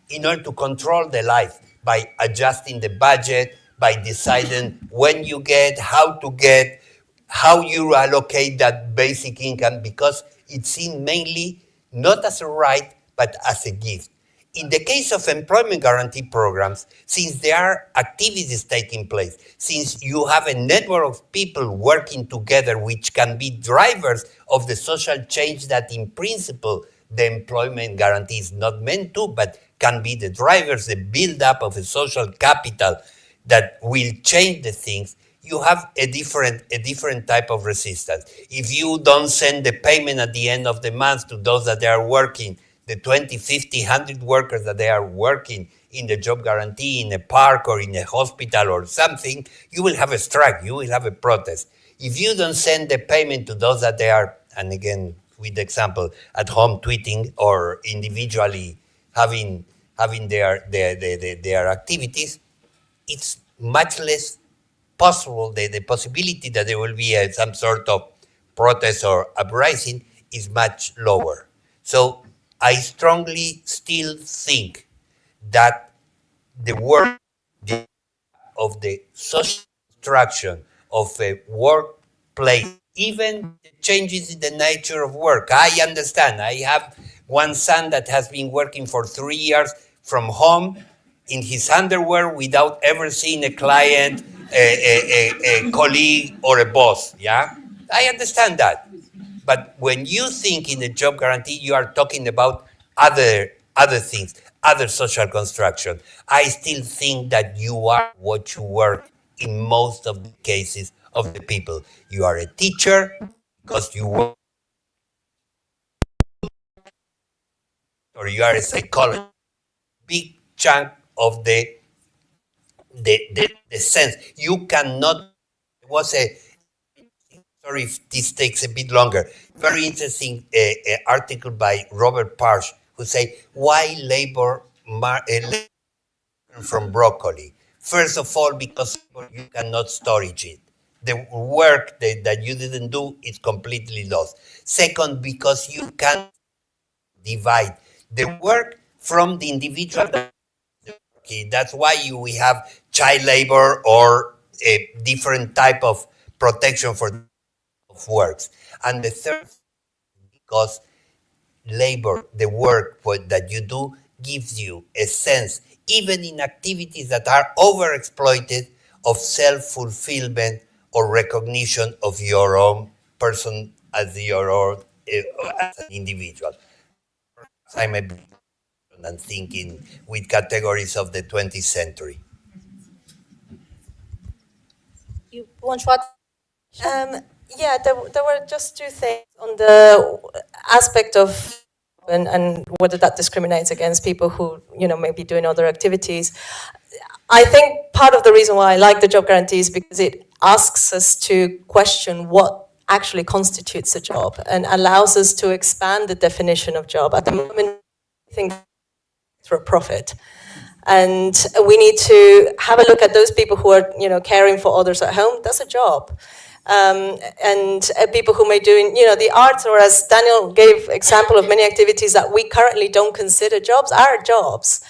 in order to control the life by adjusting the budget, by deciding when you get, how you allocate that basic income, because it's seen mainly not as a right, but as a gift. In the case of employment guarantee programs, since there are activities taking place, since you have a network of people working together, which can be drivers of the social change that in principle the employment guarantee is not meant to, but can be the drivers, the build-up of a social capital that will change the things, you have a different type of resistance. If you don't send the payment at the end of the month to those that they are working, the 20, 50, 100 workers that they are working in the job guarantee, in a park or in a hospital or something, you will have a strike, you will have a protest. If you don't send the payment to those that they are, and again, with the example, at home tweeting or individually having their activities, it's much less possible, the possibility that there will be some sort of protest or uprising is much lower. So I strongly still think that the work of the social construction of a workplace, even the changes in the nature of work. I understand. I have one son that has been working for 3 years from home in his underwear without ever seeing a client, a colleague, or a boss. Yeah, I understand that. But when you think in the job guarantee, you are talking about other things, other social construction. I still think that you are what you work in most of the cases of the people. You are a teacher because you work, or you are a psychologist. Big chunk of the sense. You cannot, there was a, sorry if this takes a bit longer, very interesting article by Robert Parsh, who say why labor from broccoli. First of all, because you cannot storage it. The work that you didn't do is completely lost. Second, because you can divide the work from the individual. Okay, that's why we have child labor or a different type of protection for works. And the third, because labor, the work that you do, gives you a sense, even in activities that are overexploited, of self-fulfillment or recognition of your own person as your own as an individual. I'm a bit and thinking with categories of the 20th century. You want to add? Yeah, there were just two things on the aspect of and whether that discriminates against people who, may be doing other activities. I think part of the reason why I like the job guarantee is because it asks us to question what actually constitutes a job and allows us to expand the definition of job. At the moment, I think for profit. And we need to have a look at those people who are, caring for others at home. That's a job. And people who may doing, the arts, or as Daniel gave example of many activities that we currently don't consider jobs, are jobs.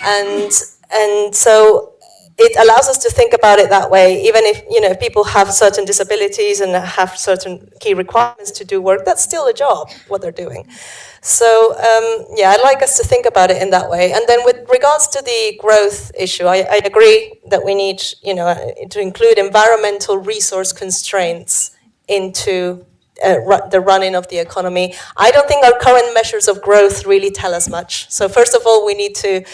And so it allows us to think about it that way. Even if, people have certain disabilities and have certain key requirements to do work, that's still a job, what they're doing. So, I'd like us to think about it in that way. And then with regards to the growth issue, I agree that we need, to include environmental resource constraints into the running of the economy. I don't think our current measures of growth really tell us much. So first of all, we need to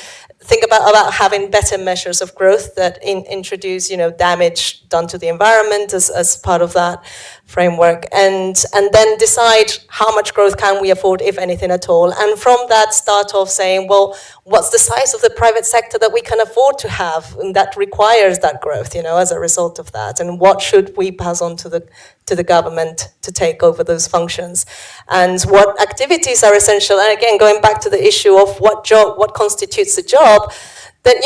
think about having better measures of growth that introduce, damage done to the environment as part of that framework, and then decide how much growth can we afford, if anything at all. And from that, start off saying, well, what's the size of the private sector that we can afford to have and that requires that growth, as a result of that, and what should we pass on to the government to take over those functions, and what activities are essential. And again, going back to the issue of what constitutes a job, then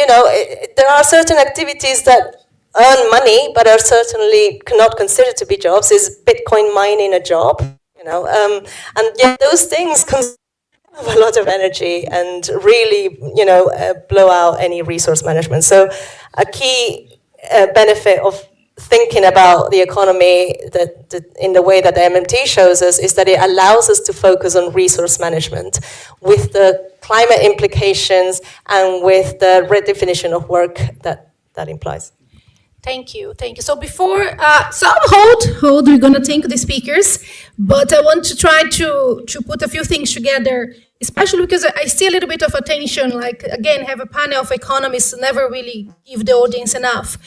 there are certain activities that earn money but are certainly not considered to be jobs. Is Bitcoin mining a job? And yet those things consume a lot of energy and really, blow out any resource management. So a key benefit of thinking about the economy that in the way that the MMT shows us is that it allows us to focus on resource management with the climate implications and with the redefinition of work that implies. Thank you. So before, hold, we're going to thank the speakers, but I want to try to put a few things together, especially because I see a little bit of attention, like, again, have a panel of economists never really give the audience enough.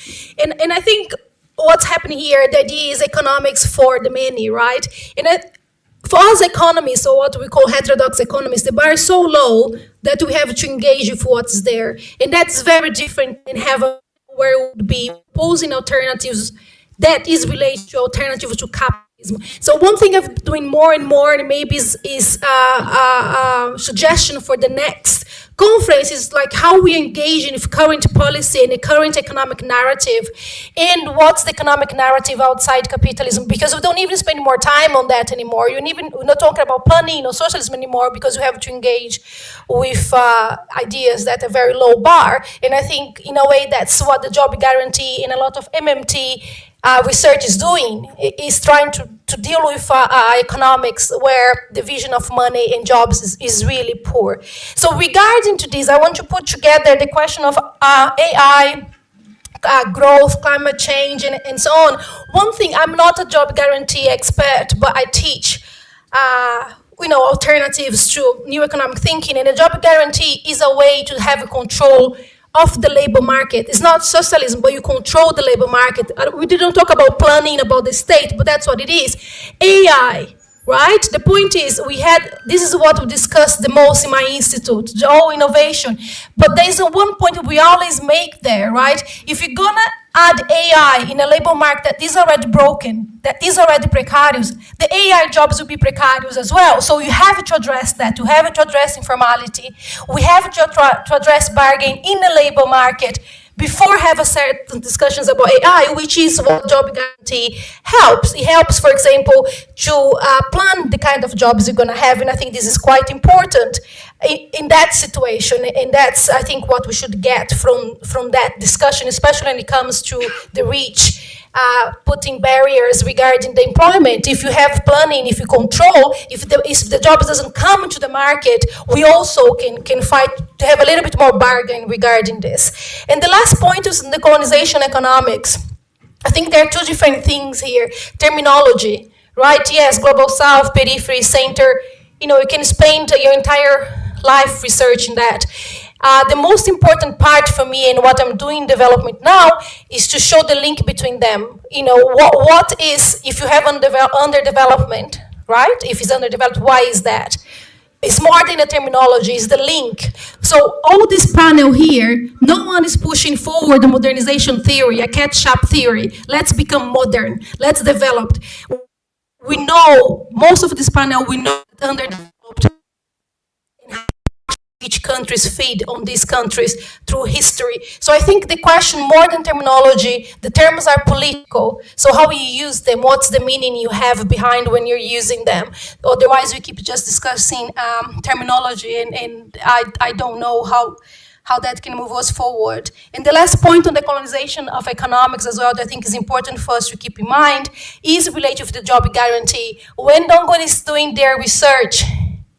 And I think what's happening here, the idea is economics for the many, right? And for us economists, or what we call heterodox economists, the bar is so low that we have to engage with what's there. And that's very different than have a where we would be posing alternatives that is related to alternatives to capitalism. So one thing I'm doing more and more, and maybe is a suggestion for the next conference is like how we engage in current policy and the current economic narrative, and what's the economic narrative outside capitalism, because we don't even spend more time on that anymore. We're not talking about planning or socialism anymore, because we have to engage with ideas that are very low bar. And I think in a way that's what the job guarantee and a lot of MMT research is doing, is trying to deal with economics where the vision of money and jobs is really poor. So regarding to this, I want to put together the question of AI, growth, climate change, and so on. One thing, I'm not a job guarantee expert, but I teach alternatives to new economic thinking, and a job guarantee is a way to have a control of the labor market. It's not socialism, but you control the labor market. We didn't talk about planning, about the state, but that's what it is. AI, right? The point is, this is what we discussed the most in my institute, all innovation. But there's one point we always make there, right? If you're gonna add AI in a labor market that is already broken, that is already precarious, the AI jobs will be precarious as well. So you have to address that. You have to address informality. We have to address bargain in the labor market before have a certain discussions about AI, which is what job guarantee helps. It helps, for example, to plan the kind of jobs you're going to have, and I think this is quite important in that situation, and that's, I think, what we should get from that discussion, especially when it comes to the reach, putting barriers regarding the employment. If you have planning, if you control, if the job doesn't come to the market, we also can fight to have a little bit more bargain regarding this. And the last point is the colonization economics. I think there are two different things here. Terminology, right? Yes, global south, periphery, center. You can spend your entire life researching that. The most important part for me and what I'm doing in development now is to show the link between them. What is, if you have underdevelopment, right? If it's underdeveloped, why is that? It's more than a terminology, it's the link. So all this panel here, no one is pushing forward the modernization theory, a catch-up theory. Let's become modern, let's develop. We know, most of this panel, we know that underdeveloped, each countries feed on these countries through history. So I think the question, more than terminology, the terms are political. So how you use them, what's the meaning you have behind when you're using them? Otherwise, we keep just discussing terminology, and I don't know how that can move us forward. And the last point on the colonization of economics as well that I think is important for us to keep in mind is related to the job guarantee. When Dongon is doing their research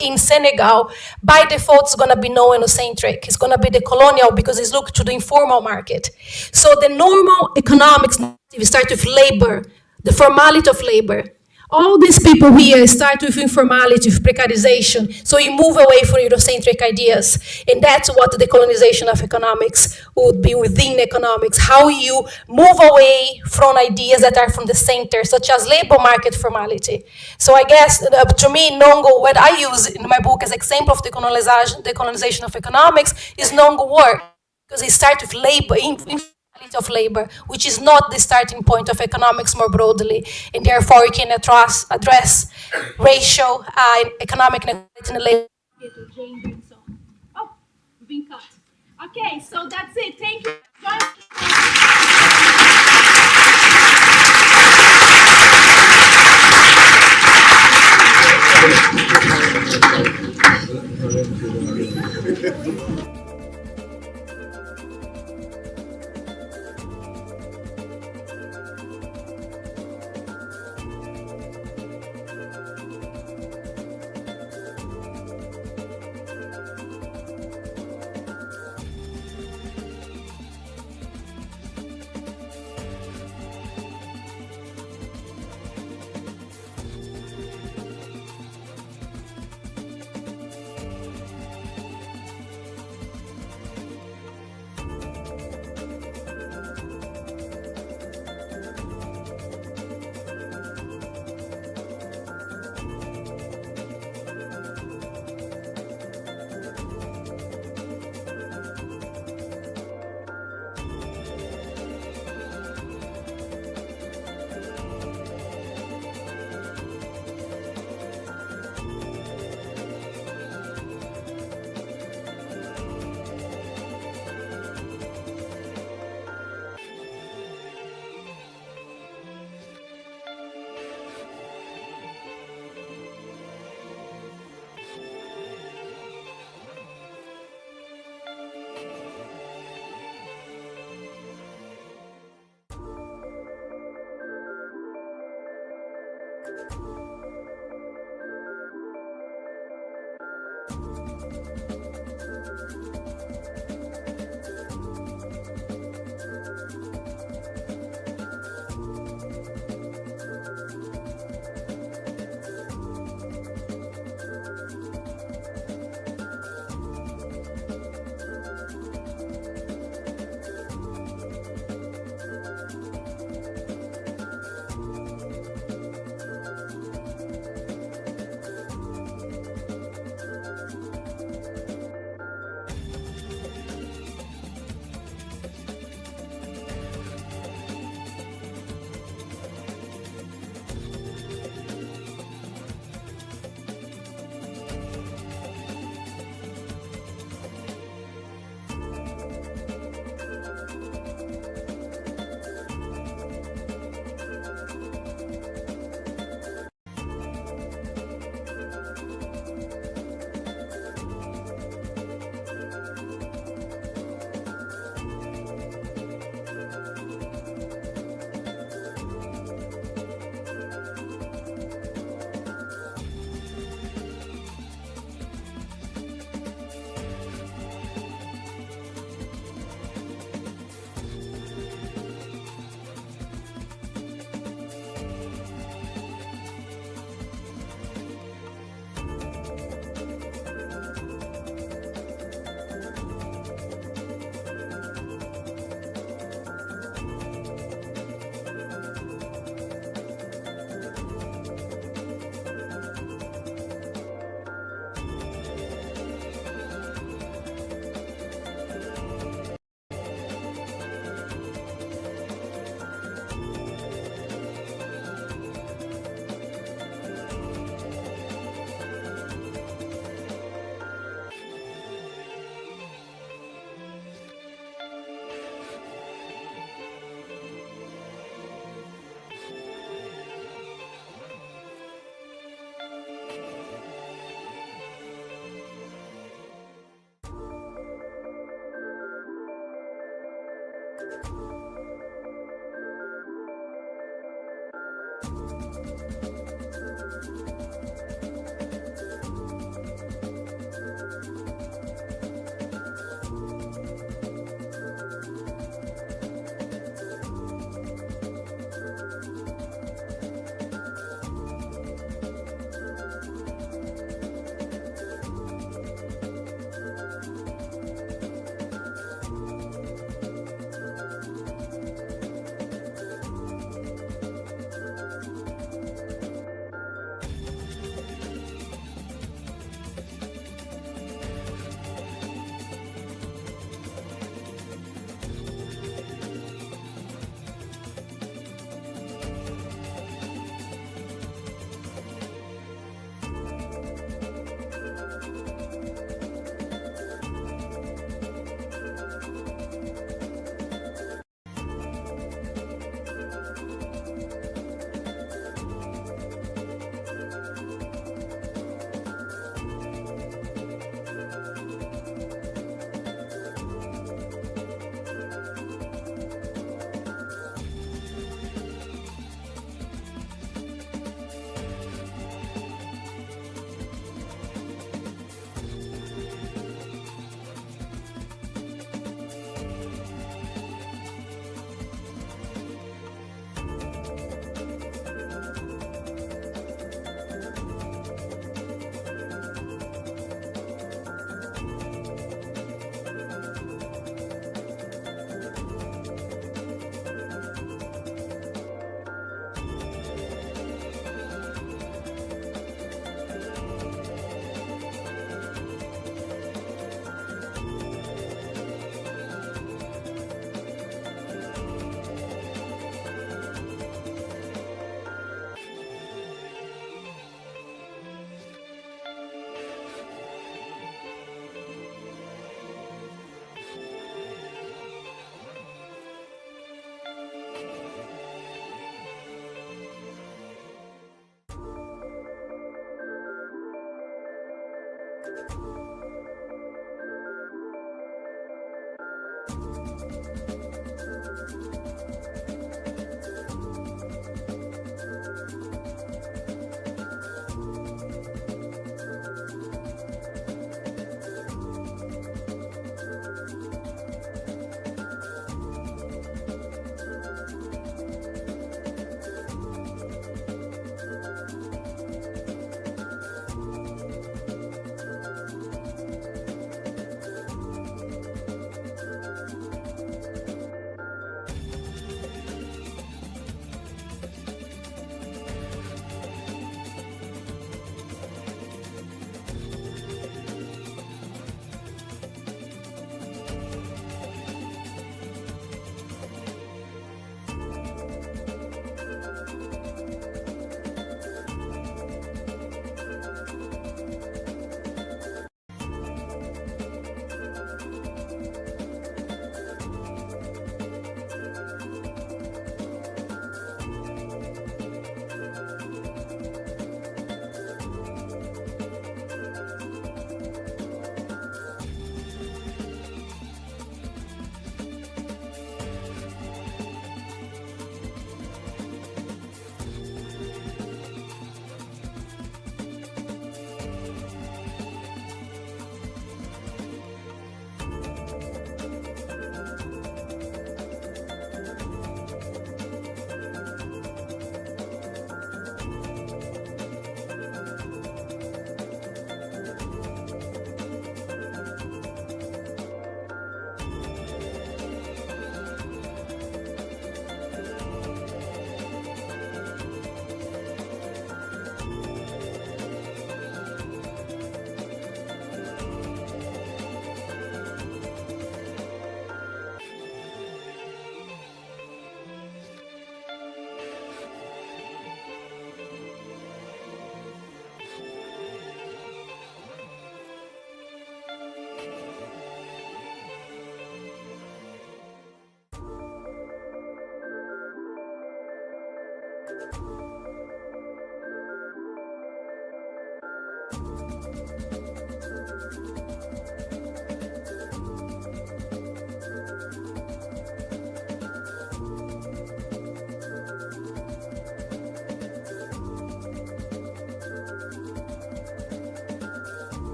in Senegal, by default, it's going to be no-enocentric. It's going to be the colonial, because it's looked to the informal market. So the normal economics start with labor, the formality of labor. All these people here start with informality, with precarization. So you move away from Eurocentric ideas. And that's what the colonization of economics would be within economics. How you move away from ideas that are from the center, such as labor market formality. So I guess, to me, Nongo, what I use in my book as example of the colonization of economics is Nongo work. Because it starts with labor, of labor, which is not the starting point of economics more broadly, and therefore we can address racial and economic inequality in the labor. Oh, we've been cut. Okay, so that's it. Thank you.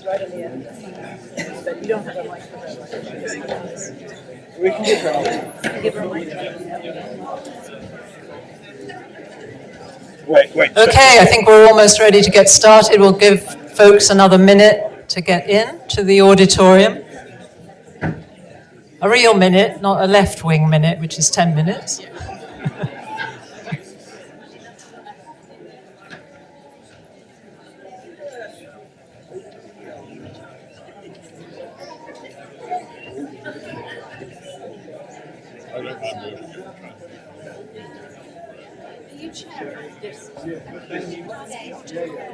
right in the end. But you don't have a microphone. We can give her a mic. Give her a mic. Wait. Okay, I think we're almost ready to get started. We'll give folks another minute to get in to the auditorium. A real minute, not a left-wing minute, which is 10 minutes. You chair. Yes.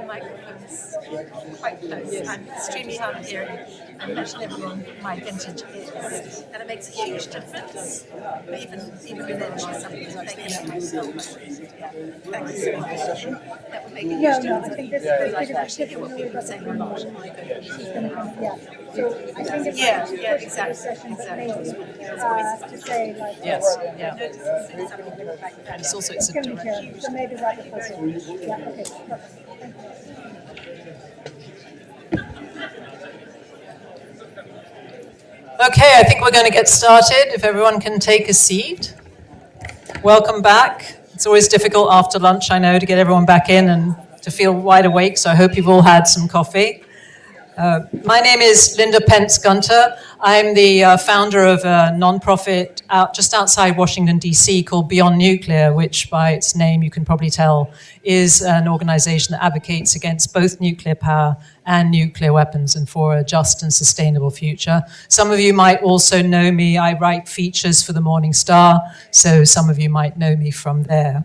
Microphones quite close. I'm extremely hard of hearing, and not everyone my vintage is, and it makes a huge difference. Even within something. Thank you myself. Thank you so much. That would make a huge difference. I think this is actually hear what people are saying or not. So I think it's exactly. To say like Yes, yeah. And it's also it's a direct. So maybe right before. Yeah. Okay. Perfect. Okay, I think we're going to get started. If everyone can take a seat. Welcome back. It's always difficult after lunch, I know, to get everyone back in and to feel wide awake, so I hope you've all had some coffee. My name is Linda Pence-Gunter. I'm the founder of a nonprofit just outside Washington, D.C. called Beyond Nuclear, which by its name you can probably tell is an organization that advocates against both nuclear power and nuclear weapons and for a just and sustainable future. Some of you might also know me. I write features for the Morning Star, so some of you might know me from there.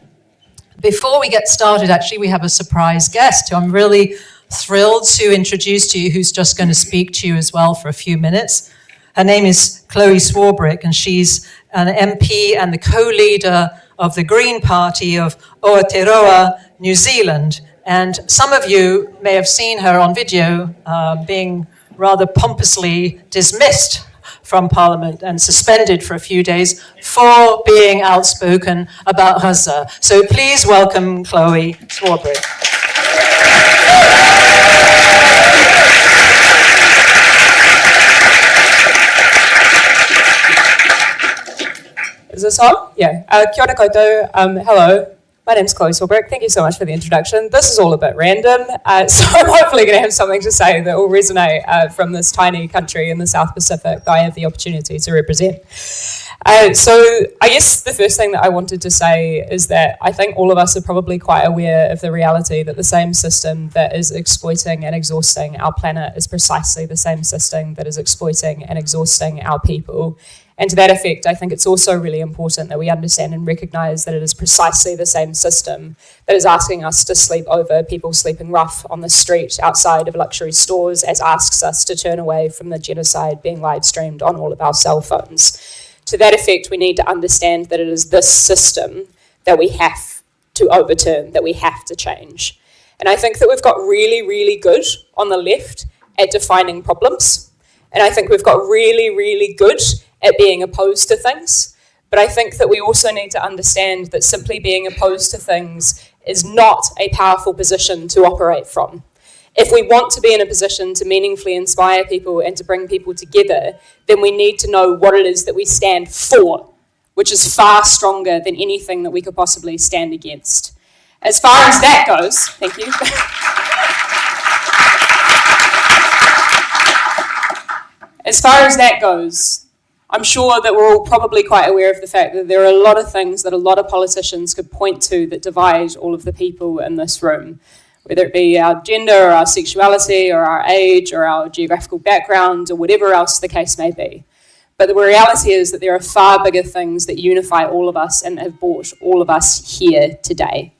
Before we get started, actually, we have a surprise guest who I'm really thrilled to introduce to you, who's just going to speak to you as well for a few minutes. Her name is Chloe Swarbrick, and she's an MP and the co-leader of the Green Party of Aotearoa, New Zealand. And some of you may have seen her on video being rather pompously dismissed from Parliament and suspended for a few days for being outspoken about Gaza. So please welcome Chloe Swarbrick. Is this on? Yeah. Kia ora koutou. Hello. My name's Chloe Swarbrick. Thank you so much for the introduction. This is all a bit random, so I'm hopefully going to have something to say that will resonate from this tiny country in the South Pacific that I have the opportunity to represent. So I guess the first thing that I wanted to say is that I think all of us are probably quite aware of the reality that the same system that is exploiting and exhausting our planet is precisely the same system that is exploiting and exhausting our people. And to that effect, I think it's also really important that we understand and recognise that it is precisely the same system that is asking us to sleep over people sleeping rough on the street outside of luxury stores, as asks us to turn away from the genocide being live streamed on all of our cell phones. To that effect, we need to understand that it is this system that we have to overturn, that we have to change. And I think that we've got really, really good on the left at defining problems. And I think we've got really, really good at being opposed to things. But I think that we also need to understand that simply being opposed to things is not a powerful position to operate from. If we want to be in a position to meaningfully inspire people and to bring people together, then we need to know what it is that we stand for, which is far stronger than anything that we could possibly stand against. As far as that goes, thank you. As far as that goes, I'm sure that we're all probably quite aware of the fact that there are a lot of things that a lot of politicians could point to that divide all of the people in this room, whether it be our gender or our sexuality or our age or our geographical background or whatever else the case may be. But the reality is that there are far bigger things that unify all of us and have brought all of us here today.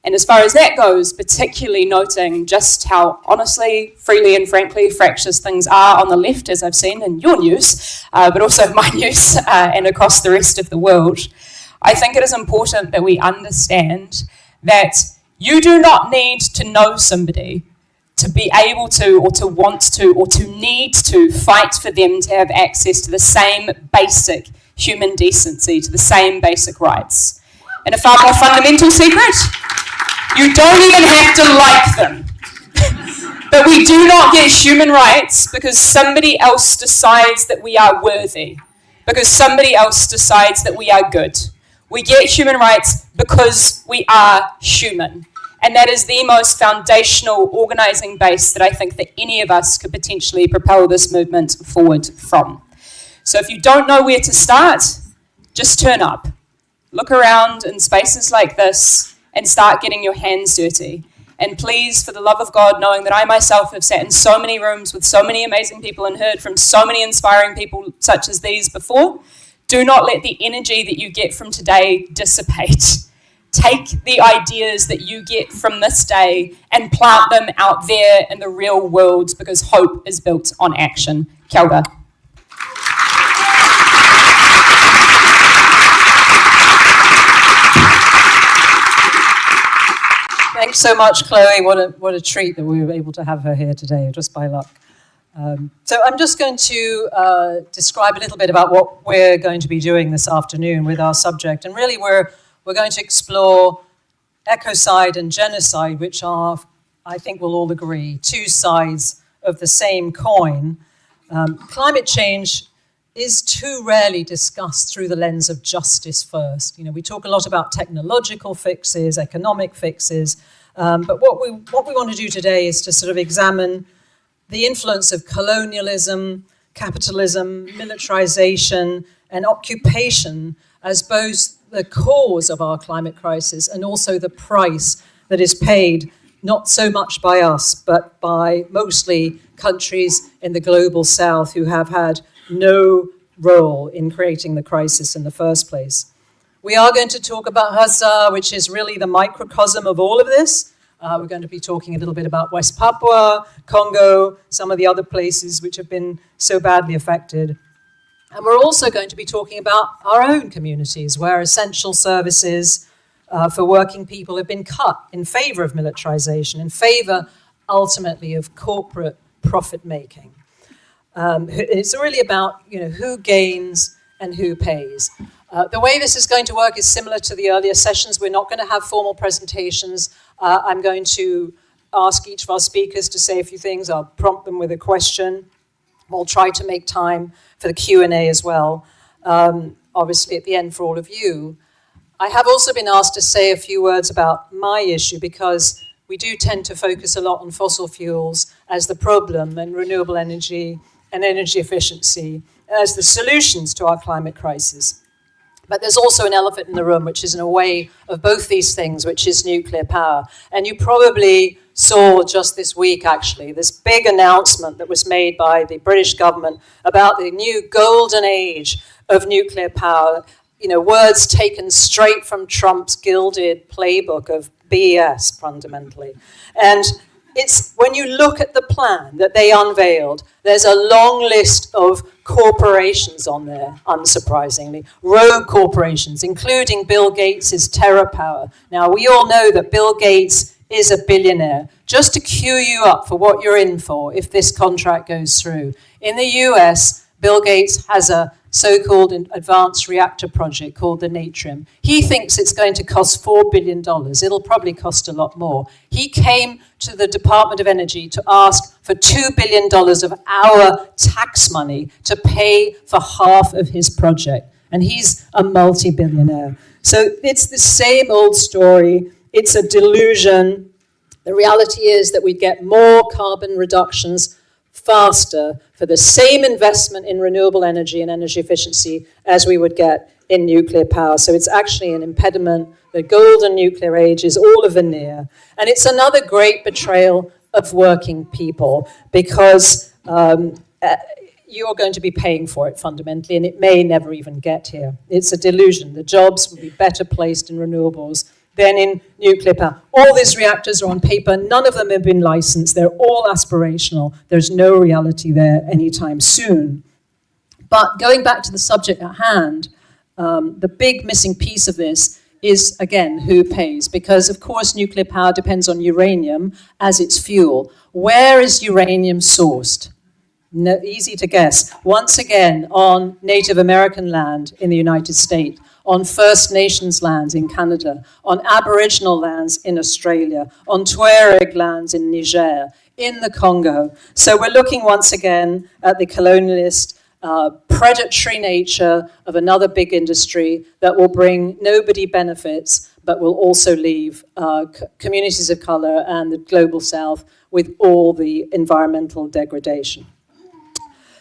And as far as that goes, particularly noting just how honestly, freely and frankly fractious things are on the left, as I've seen in your news, but also my news and across the rest of the world, I think it is important that we understand that you do not need to know somebody to be able to or to want to or to need to fight for them to have access to the same basic human decency, to the same basic rights. And a far more fundamental secret, you don't even have to like them. But we do not get human rights because somebody else decides that we are worthy, because somebody else decides that we are good. We get human rights because we are human. And that is the most foundational organising base that I think that any of us could potentially propel this movement forward from. So if you don't know where to start, just turn up. Look around in spaces like this and start getting your hands dirty. And please, for the love of God, knowing that I myself have sat in so many rooms with so many amazing people and heard from so many inspiring people such as these before, do not let the energy that you get from today dissipate. take the ideas that you get from this day and plant them out there in the real world, because hope is built on action. Kia ora. Thanks so much, Chloe. What a treat that we were able to have her here today, just by luck. So I'm just going to describe a little bit about what we're going to be doing this afternoon with our subject. And really we're going to explore ecocide and genocide, which are, I think we'll all agree, two sides of the same coin. Climate change is too rarely discussed through the lens of justice first. You know, we talk a lot about technological fixes, economic fixes, but what we want to do today is to sort of examine the influence of colonialism, capitalism, militarization, and occupation as both the cause of our climate crisis and also the price that is paid, not so much by us, but by mostly countries in the global south who have had no role in creating the crisis in the first place. We are going to talk about Gaza, which is really the microcosm of all of this. We're going to be talking a little bit about West Papua, Congo, some of the other places which have been so badly affected. And we're also going to be talking about our own communities, where essential services for working people have been cut in favor of militarization, in favor, ultimately, of corporate profit-making. It's really about, you know, who gains and who pays. The way this is going to work is similar to the earlier sessions. We're not going to have formal presentations. I'm going to ask each of our speakers to say a few things. I'll prompt them with a question. We'll try to make time for the Q&A as well, obviously at the end for all of you. I have also been asked to say a few words about my issue, because we do tend to focus a lot on fossil fuels as the problem, and renewable energy and energy efficiency as the solutions to our climate crisis. But there's also an elephant in the room, which is in a way of both these things, which is nuclear power. And you probably saw just this week, actually, this big announcement that was made by the British government about the new golden age of nuclear power. You know, words taken straight from Trump's gilded playbook of BS, fundamentally. And it's when you look at the plan that they unveiled, there's a long list of corporations on there, unsurprisingly, rogue corporations, including Bill Gates' TerraPower. Now, we all know that Bill Gates is a billionaire. Just to cue you up for what you're in for if this contract goes through. In the US, Bill Gates has a so-called advanced reactor project called the Natrium. He thinks it's going to cost $4 billion. It'll probably cost a lot more. He came to the Department of Energy to ask for $2 billion of our tax money to pay for half of his project. And he's a multi-billionaire. So it's the same old story. It's a delusion. The reality is that we'd get more carbon reductions faster for the same investment in renewable energy and energy efficiency as we would get in nuclear power. So it's actually an impediment. The golden nuclear age is all a veneer. And it's another great betrayal of working people, because you're going to be paying for it fundamentally, and it may never even get here. It's a delusion. The jobs will be better placed in renewables than in nuclear power. All these reactors are on paper. None of them have been licensed. They're all aspirational. There's no reality there anytime soon. But going back to the subject at hand, the big missing piece of this is, again, who pays? Because, of course, nuclear power depends on uranium as its fuel. Where is uranium sourced? No, easy to guess. Once again, on Native American land in the United States, on First Nations lands in Canada, on Aboriginal lands in Australia, on Tuareg lands in Niger, in the Congo. So we're looking once again at the colonialist, predatory nature of another big industry that will bring nobody benefits, but will also leave communities of color and the global south with all the environmental degradation.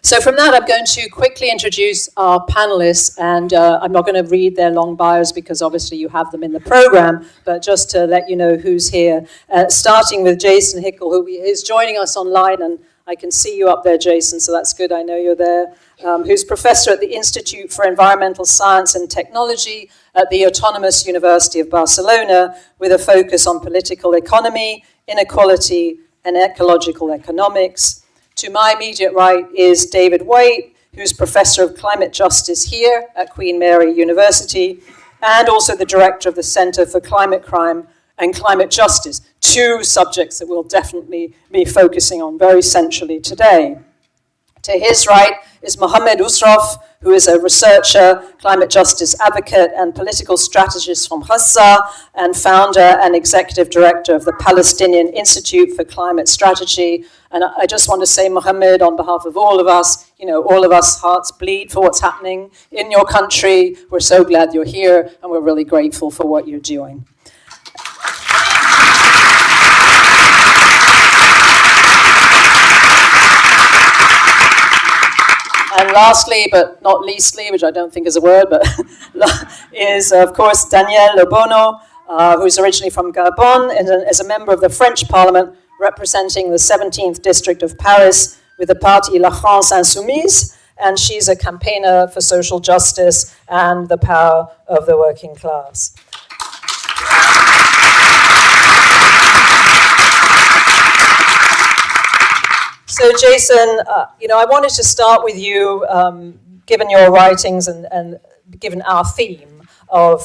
So from that, I'm going to quickly introduce our panelists, and I'm not going to read their long bios because obviously you have them in the program, but just to let you know who's here, starting with Jason Hickel, who is joining us online, and I can see you up there, Jason, so that's good. I know you're there. Who's professor at the Institute for Environmental Science and Technology at the Autonomous University of Barcelona, with a focus on political economy, inequality, and ecological economics. To my immediate right is David White, who's professor of climate justice here at Queen Mary University, and also the director of the Center for Climate Crime and Climate Justice, two subjects that we'll definitely be focusing on very centrally today. To his right is Mohammed Usraf, who is a researcher, climate justice advocate, and political strategist from Gaza, and founder and executive director of the Palestinian Institute for Climate Strategy. And I just want to say, Mohammed, on behalf of all of us, all of us hearts bleed for what's happening in your country. We're so glad you're here, and we're really grateful for what you're doing. And lastly, but not leastly, which I don't think is a word, but is, of course, Daniéle Obono, who's originally from Gabon and is a member of the French Parliament representing the 17th District of Paris with the party La France Insoumise, and she's a campaigner for social justice and the power of the working class. So Jason, I wanted to start with you, given your writings and given our theme of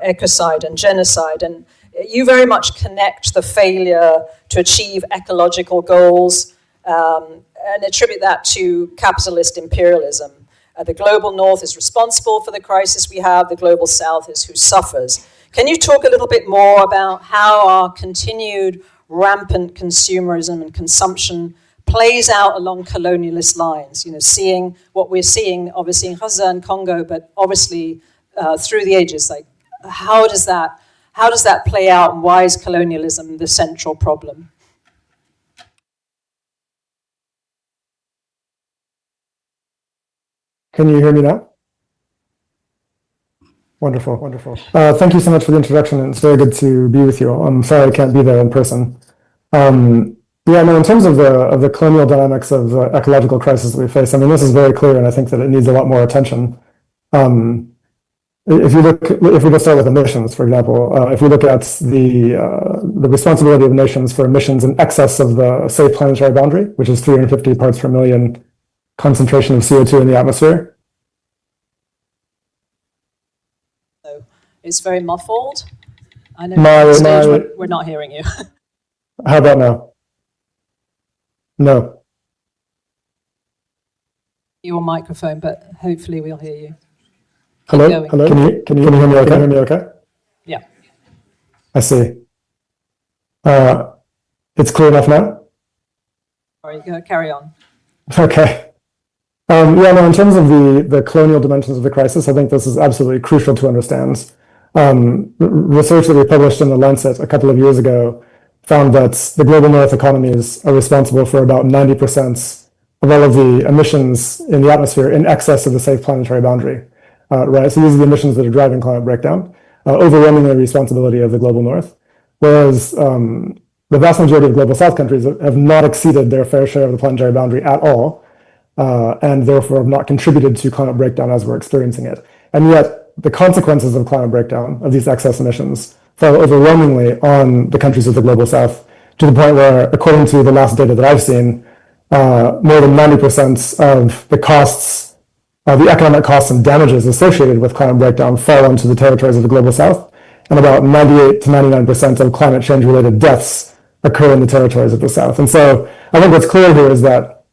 ecocide and genocide, and you very much connect the failure to achieve ecological goals and attribute that to capitalist imperialism. The global north is responsible for the crisis we have, the global south is who suffers. Can you talk a little bit more about how our continued rampant consumerism and consumption plays out along colonialist lines, seeing what we're seeing, obviously in Gaza and Congo, but obviously through the ages, like how does that play out, and why is colonialism the central problem? Can you hear me now? Wonderful, wonderful. Thank you so much for the introduction, and it's very good to be with you all. I'm sorry I can't be there in person. In terms of the colonial dynamics of the ecological crisis that we face, this is very clear, and I think that it needs a lot more attention. If we just start with emissions, for example, if we look at the responsibility of nations for emissions in excess of the safe planetary boundary, which is 350 parts per million concentration of CO2 in the atmosphere. It's very muffled. I know we're not hearing you. How about now? No. Your microphone, but hopefully we'll hear you. Hello? Hello? Can you hear me okay? Hear me okay? Yeah. I see. It's clear enough now? Sorry, carry on. Okay. In terms of the colonial dimensions of the crisis, I think this is absolutely crucial to understand. Research that we published in The Lancet a couple of years ago found that the global north economies are responsible for about 90% of all of the emissions in the atmosphere in excess of the safe planetary boundary. Right, so these are the emissions that are driving climate breakdown, overwhelmingly responsibility of the global north, whereas the vast majority of global south countries have not exceeded their fair share of the planetary boundary at all, and therefore have not contributed to climate breakdown as we're experiencing it. And yet, the consequences of climate breakdown, of these excess emissions, fall overwhelmingly on the countries of the global south, to the point where, according to the last data that I've seen, more than 90% of the costs, the economic costs and damages associated with climate breakdown fall onto the territories of the global south, and about 98 to 99% of climate change-related deaths occur in the territories of the south. And so I think what's clear here is that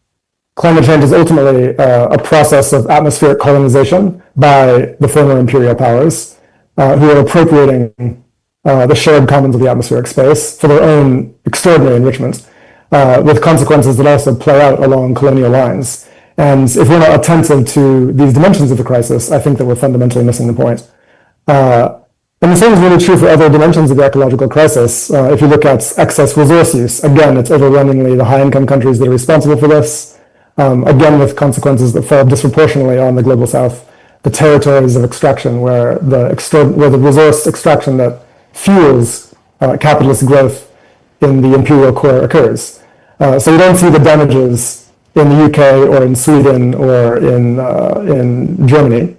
climate change is ultimately a process of atmospheric colonization by the former imperial powers, who are appropriating the shared commons of the atmospheric space for their own extraordinary enrichment, with consequences that also play out along colonial lines. And if we're not attentive to these dimensions of the crisis, I think that we're fundamentally missing the point. And the same is really true for other dimensions of the ecological crisis. If you look at excess resource use, again, it's overwhelmingly the high-income countries that are responsible for this, again with consequences that fall disproportionately on the global south, the territories of extraction where the resource extraction that fuels capitalist growth in the imperial core occurs. So you don't see the damages in the UK or in Sweden or in Germany.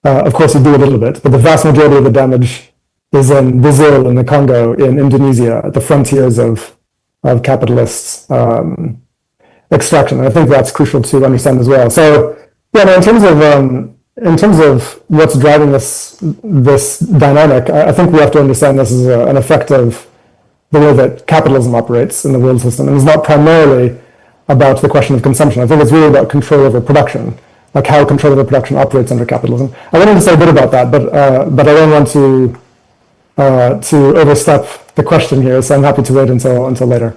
Of course, you do a little bit, but the vast majority of the damage is in Brazil, in the Congo, in Indonesia, at the frontiers of capitalist extraction. And I think that's crucial to understand as well. So, yeah, no, in terms of what's driving this dynamic, I think we have to understand this as an effect of the way that capitalism operates in the world system. And it's not primarily about the question of consumption. I think it's really about control over production, like how control over production operates under capitalism. I wanted to say a bit about that, but I don't want to overstep the question here, so I'm happy to wait until later.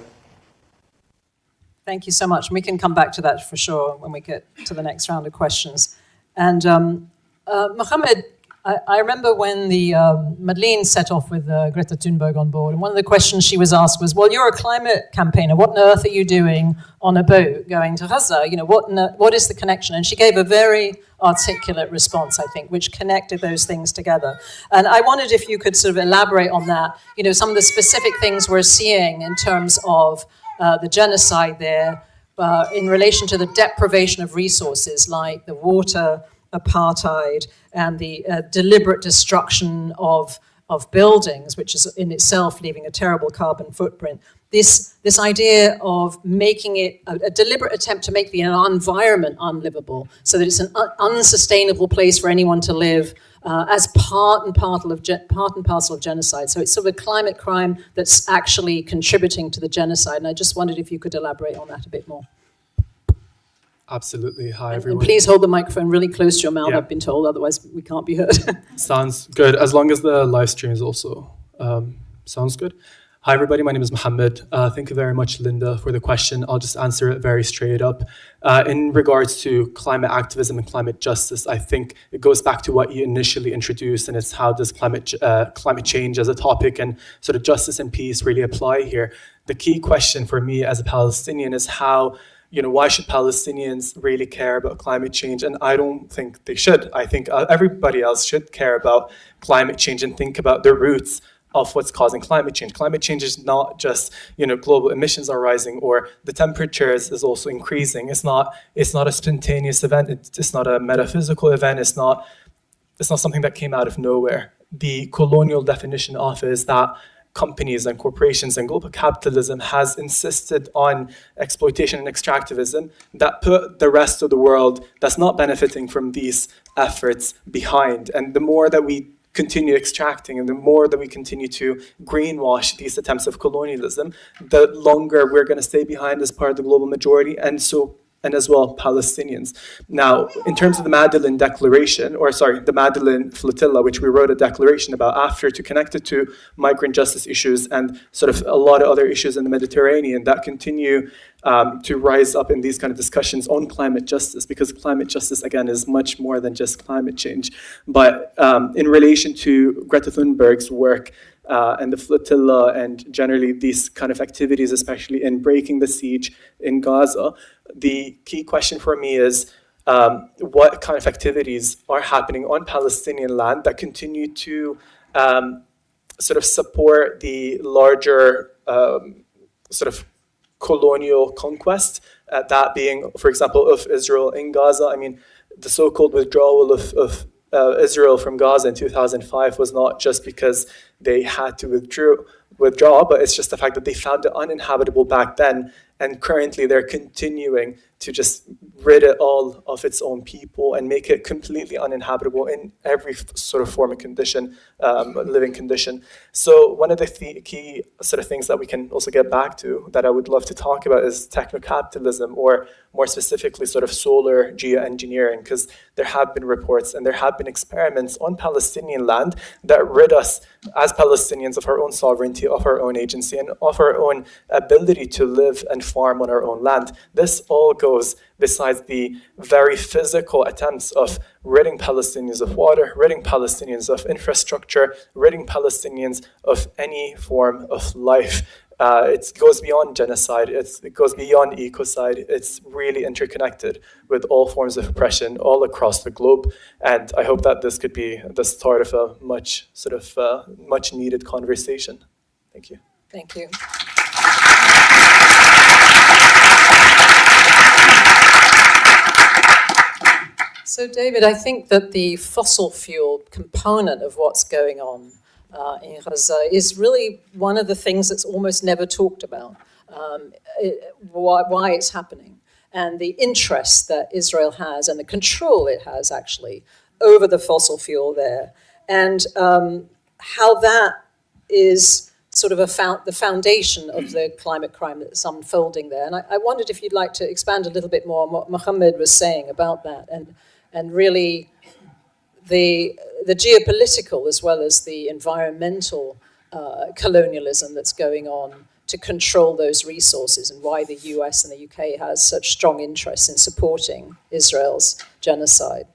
Thank you so much. We can come back to that for sure when we get to the next round of questions. And Mohammed, I remember when the Madeleine set off with Greta Thunberg on board, and one of the questions she was asked was, well, you're a climate campaigner. What on earth are you doing on a boat going to Gaza? You know, what is the connection? And she gave a very articulate response, I think, which connected those things together. And I wondered if you could sort of elaborate on that, you know, some of the specific things we're seeing in terms of the genocide there in relation to the deprivation of resources like the water apartheid and the deliberate destruction of buildings, which is in itself leaving a terrible carbon footprint. This idea of making it a deliberate attempt to make the environment unlivable, so that it's an unsustainable place for anyone to live, as part and parcel of genocide. So it's sort of a climate crime that's actually contributing to the genocide. And I just wondered if you could elaborate on that a bit more. Absolutely. Hi, everyone. And please hold the microphone really close to your mouth, Yeah. I've been told, otherwise we can't be heard. Sounds good, as long as the live stream is also sounds good. Hi, everybody. My name is Mohammed. Thank you very much, Linda, for the question. I'll just answer it very straight up. In regards to climate activism and climate justice, I think it goes back to what you initially introduced, and it's how does climate change as a topic and sort of justice and peace really apply here. The key question for me as a Palestinian is how, you know, why should Palestinians really care about climate change? And I don't think they should. I think everybody else should care about climate change and think about the roots of what's causing climate change. Climate change is not just, you know, global emissions are rising or the temperatures is also increasing. It's not a spontaneous event. It's not a metaphysical event. It's not something that came out of nowhere. The colonial definition of it is that companies and corporations and global capitalism has insisted on exploitation and extractivism that put the rest of the world that's not benefiting from these efforts behind. And the more that we continue extracting and the more that we continue to greenwash these attempts of colonialism, the longer we're going to stay behind as part of the global majority, and as well Palestinians. Now, in terms of the Madeleine Declaration, the Madeleine Flotilla, which we wrote a declaration about after to connect it to migrant justice issues and sort of a lot of other issues in the Mediterranean that continue to rise up in these kind of discussions on climate justice, because climate justice, again, is much more than just climate change. But in relation to Greta Thunberg's work, and the flotilla and generally these kind of activities, especially in breaking the siege in Gaza, the key question for me is what kind of activities are happening on Palestinian land that continue to sort of support the larger sort of colonial conquest, that being, for example, of Israel in Gaza. I mean, the so-called withdrawal of Israel from Gaza in 2005 was not just because they had to withdraw, but it's just the fact that they found it uninhabitable back then, and currently they're continuing to just rid it all of its own people and make it completely uninhabitable in every sort of form of condition, living condition. So one of the key sort of things that we can also get back to that I would love to talk about is techno-capitalism, or more specifically sort of solar geoengineering, because there have been reports and there have been experiments on Palestinian land that rid us as Palestinians of our own sovereignty, of our own agency, and of our own ability to live and farm on our own land. This all goes besides the very physical attempts of ridding Palestinians of water, ridding Palestinians of infrastructure, ridding Palestinians of any form of life. It goes beyond genocide, it goes beyond ecocide. It's really interconnected with all forms of oppression all across the globe. And I hope that this could be the start of a much needed conversation. Thank you. Thank you. So, David, I think that the fossil fuel component of what's going on in Gaza is really one of the things that's almost never talked about, why it's happening, and the interest that Israel has and the control it has, actually, over the fossil fuel there, and how that is sort of the foundation of the climate crime that's unfolding there. And I wondered if you'd like to expand a little bit more on what Mohammed was saying about that, and really the geopolitical as well as the environmental colonialism that's going on to control those resources, and why the US and the UK has such strong interest in supporting Israel's genocide.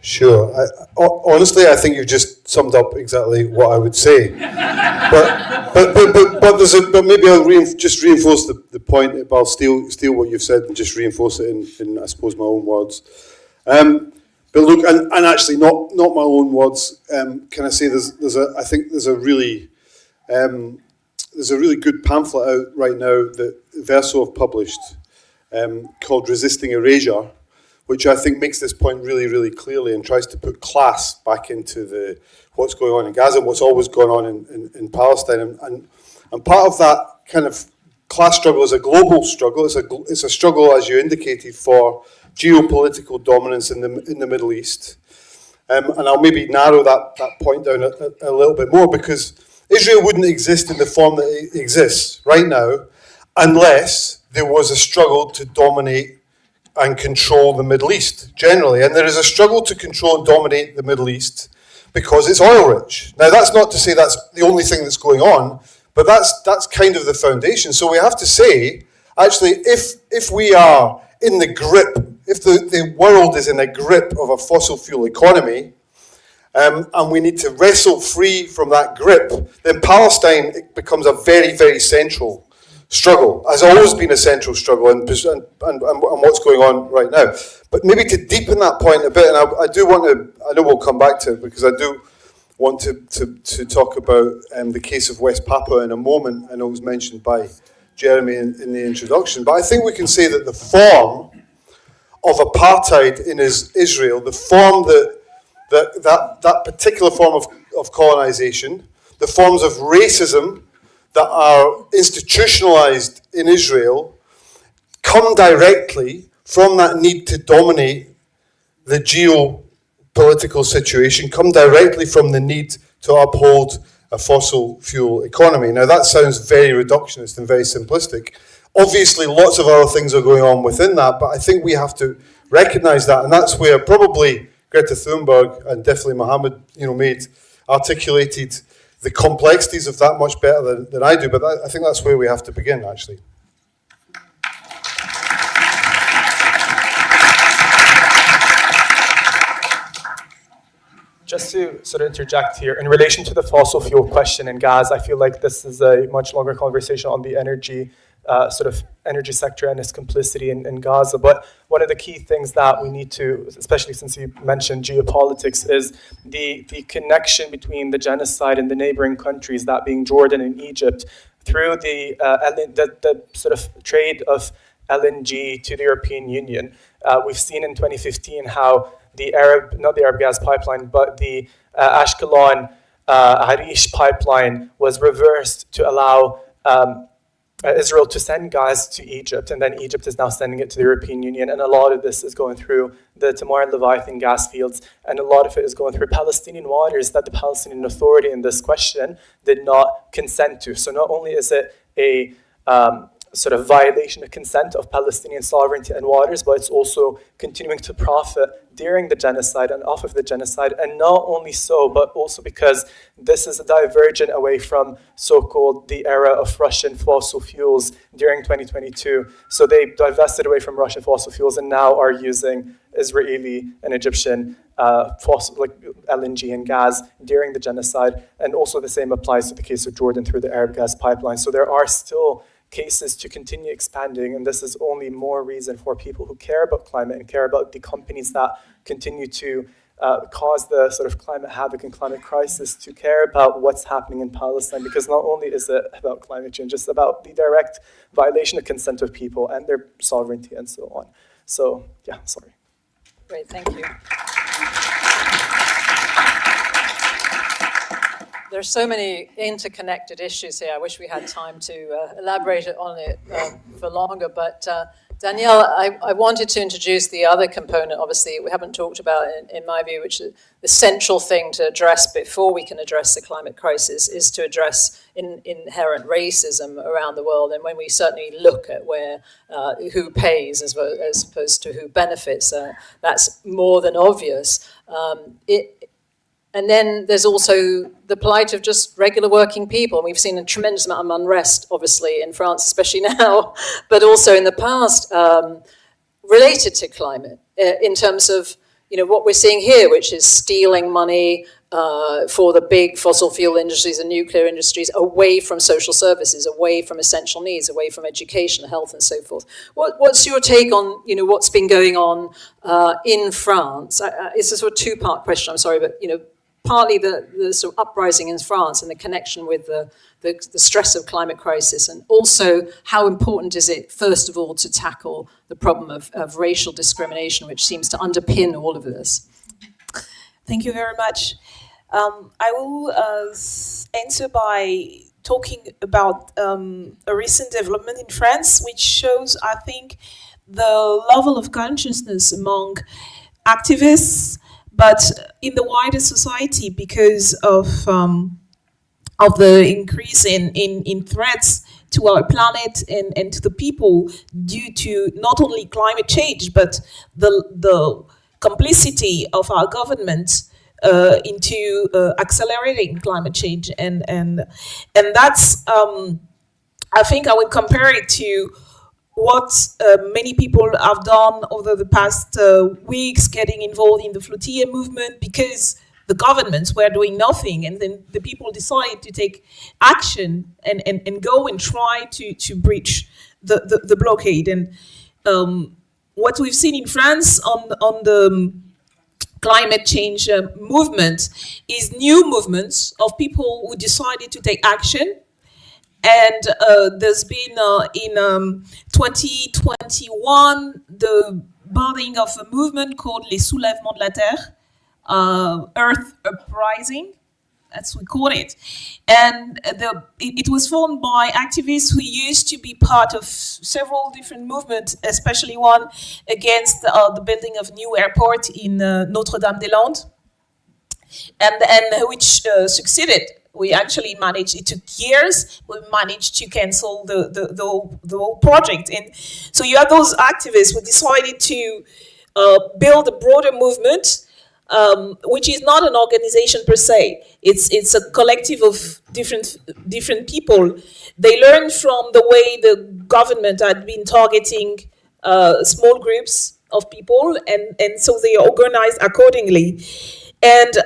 Sure. Honestly, I think you've just summed up exactly what I would say. But maybe I'll just reinforce the point. I'll steal what you've said and just reinforce it in I suppose, my own words. But look, and actually not my own words. Can I say I think there's a really good pamphlet out right now that Verso have published called "Resisting Erasure," which I think makes this point really, really clearly and tries to put class back into what's going on in Gaza, what's always going on in Palestine. And part of that kind of class struggle is a global struggle. It's a struggle, as you indicated, for geopolitical dominance in the Middle East. And I'll maybe narrow that point down a little bit more, because Israel wouldn't exist in the form that it exists right now unless there was a struggle to dominate and control the Middle East generally. And there is a struggle to control and dominate the Middle East because it's oil rich. Now, that's not to say that's the only thing that's going on, but that's kind of the foundation. So we have to say, actually, if we are in the grip, if the world is in a grip of a fossil fuel economy, and we need to wrestle free from that grip, then Palestine becomes a very, very central struggle, has always been a central struggle, and what's going on right now. But maybe to deepen that point a bit, and I do want to, I know we'll come back to it, because I do want to talk about the case of West Papua in a moment. I know it was mentioned by Jeremy in the introduction, but I think we can say that the form of apartheid in Israel, the form that particular form of colonization, the forms of racism that are institutionalized in Israel, come directly from that need to dominate the geopolitical situation, come directly from the need to uphold a fossil fuel economy. Now, that sounds very reductionist and very simplistic. Obviously, lots of other things are going on within that, but I think we have to recognize that, and that's where probably Greta Thunberg and definitely Mohammed, articulated the complexities of that much better than I do, but I think that's where we have to begin, actually. Just to sort of interject here, in relation to the fossil fuel question in Gaza, I feel like this is a much longer conversation on the energy sector and its complicity in Gaza. But one of the key things that we need to, especially since you mentioned geopolitics, is the connection between the genocide in the neighboring countries, that being Jordan and Egypt, through the sort of trade of LNG to the European Union. We've seen in 2015 how not the Arab gas pipeline, but the Ashkelon Harish pipeline was reversed to allow Israel to send gas to Egypt, and then Egypt is now sending it to the European Union, and a lot of this is going through the Tamar and Leviathan gas fields, and a lot of it is going through Palestinian waters that the Palestinian Authority in this question did not consent to. So not only is it a sort of violation of consent of Palestinian sovereignty and waters, but it's also continuing to profit during the genocide and off of the genocide. And not only so, but also because this is a divergent away from so-called the era of Russian fossil fuels during 2022. So they divested away from Russian fossil fuels and now are using Israeli and Egyptian fossil, like LNG and gas during the genocide. And also the same applies to the case of Jordan through the Arab gas pipeline. So there are still cases to continue expanding, and this is only more reason for people who care about climate and care about the companies that continue to caused the sort of climate havoc and climate crisis to care about what's happening in Palestine, because not only is it about climate change, it's about the direct violation of consent of people and their sovereignty and so on. So, yeah, sorry. Great, thank you. There's so many interconnected issues here. I wish we had time to elaborate on it for longer, but Daniéle, I wanted to introduce the other component, obviously, we haven't talked about in my view, which is the central thing to address before we can address the climate crisis, is to address inherent racism around the world. And when we certainly look at who pays as opposed to who benefits, that's more than obvious. And then there's also the plight of just regular working people. We've seen a tremendous amount of unrest, obviously, in France, especially now, but also in the past, related to climate, in terms of what we're seeing here, which is stealing money for the big fossil fuel industries and nuclear industries away from social services, away from essential needs, away from education, health, and so forth. What's your take on what's been going on in France? It's a sort of two-part question. I'm sorry, but partly the sort of uprising in France and the connection with the stress of climate crisis, and also how important is it, first of all, to tackle the problem of racial discrimination, which seems to underpin all of this. Thank you very much. I will answer by talking about a recent development in France, which shows, I think, the level of consciousness among activists, but in the wider society, because of the increase in threats to our planet and to the people due to not only climate change, but the complicity of our government into accelerating climate change, and that's I think I would compare it to what many people have done over the past weeks, getting involved in the flotilla movement, because the governments were doing nothing, and then the people decided to take action and go and try to breach the blockade. And what we've seen in France on the climate change movement is new movements of people who decided to take action. And there's been in 2021 the birthing of a movement called Les Soulèvements de la Terre, Earth Uprising, that's what we call it. And it was formed by activists who used to be part of several different movements, especially one against the building of new airport in Notre-Dame-des-Landes, and which succeeded. We actually managed, it took years, we managed to cancel the whole project. And so you have those activists who decided to build a broader movement, which is not an organization per se. It's a collective of different people. They learned from the way the government had been targeting small groups of people, and so they organized accordingly. And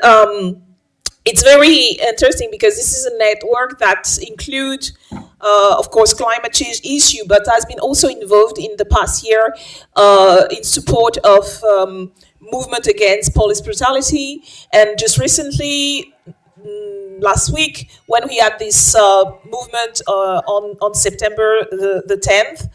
it's very interesting because this is a network that includes, of course, climate change issue, but has been also involved in the past year in support of movement against police brutality. And just recently, last week, when we had this movement on September the 10th,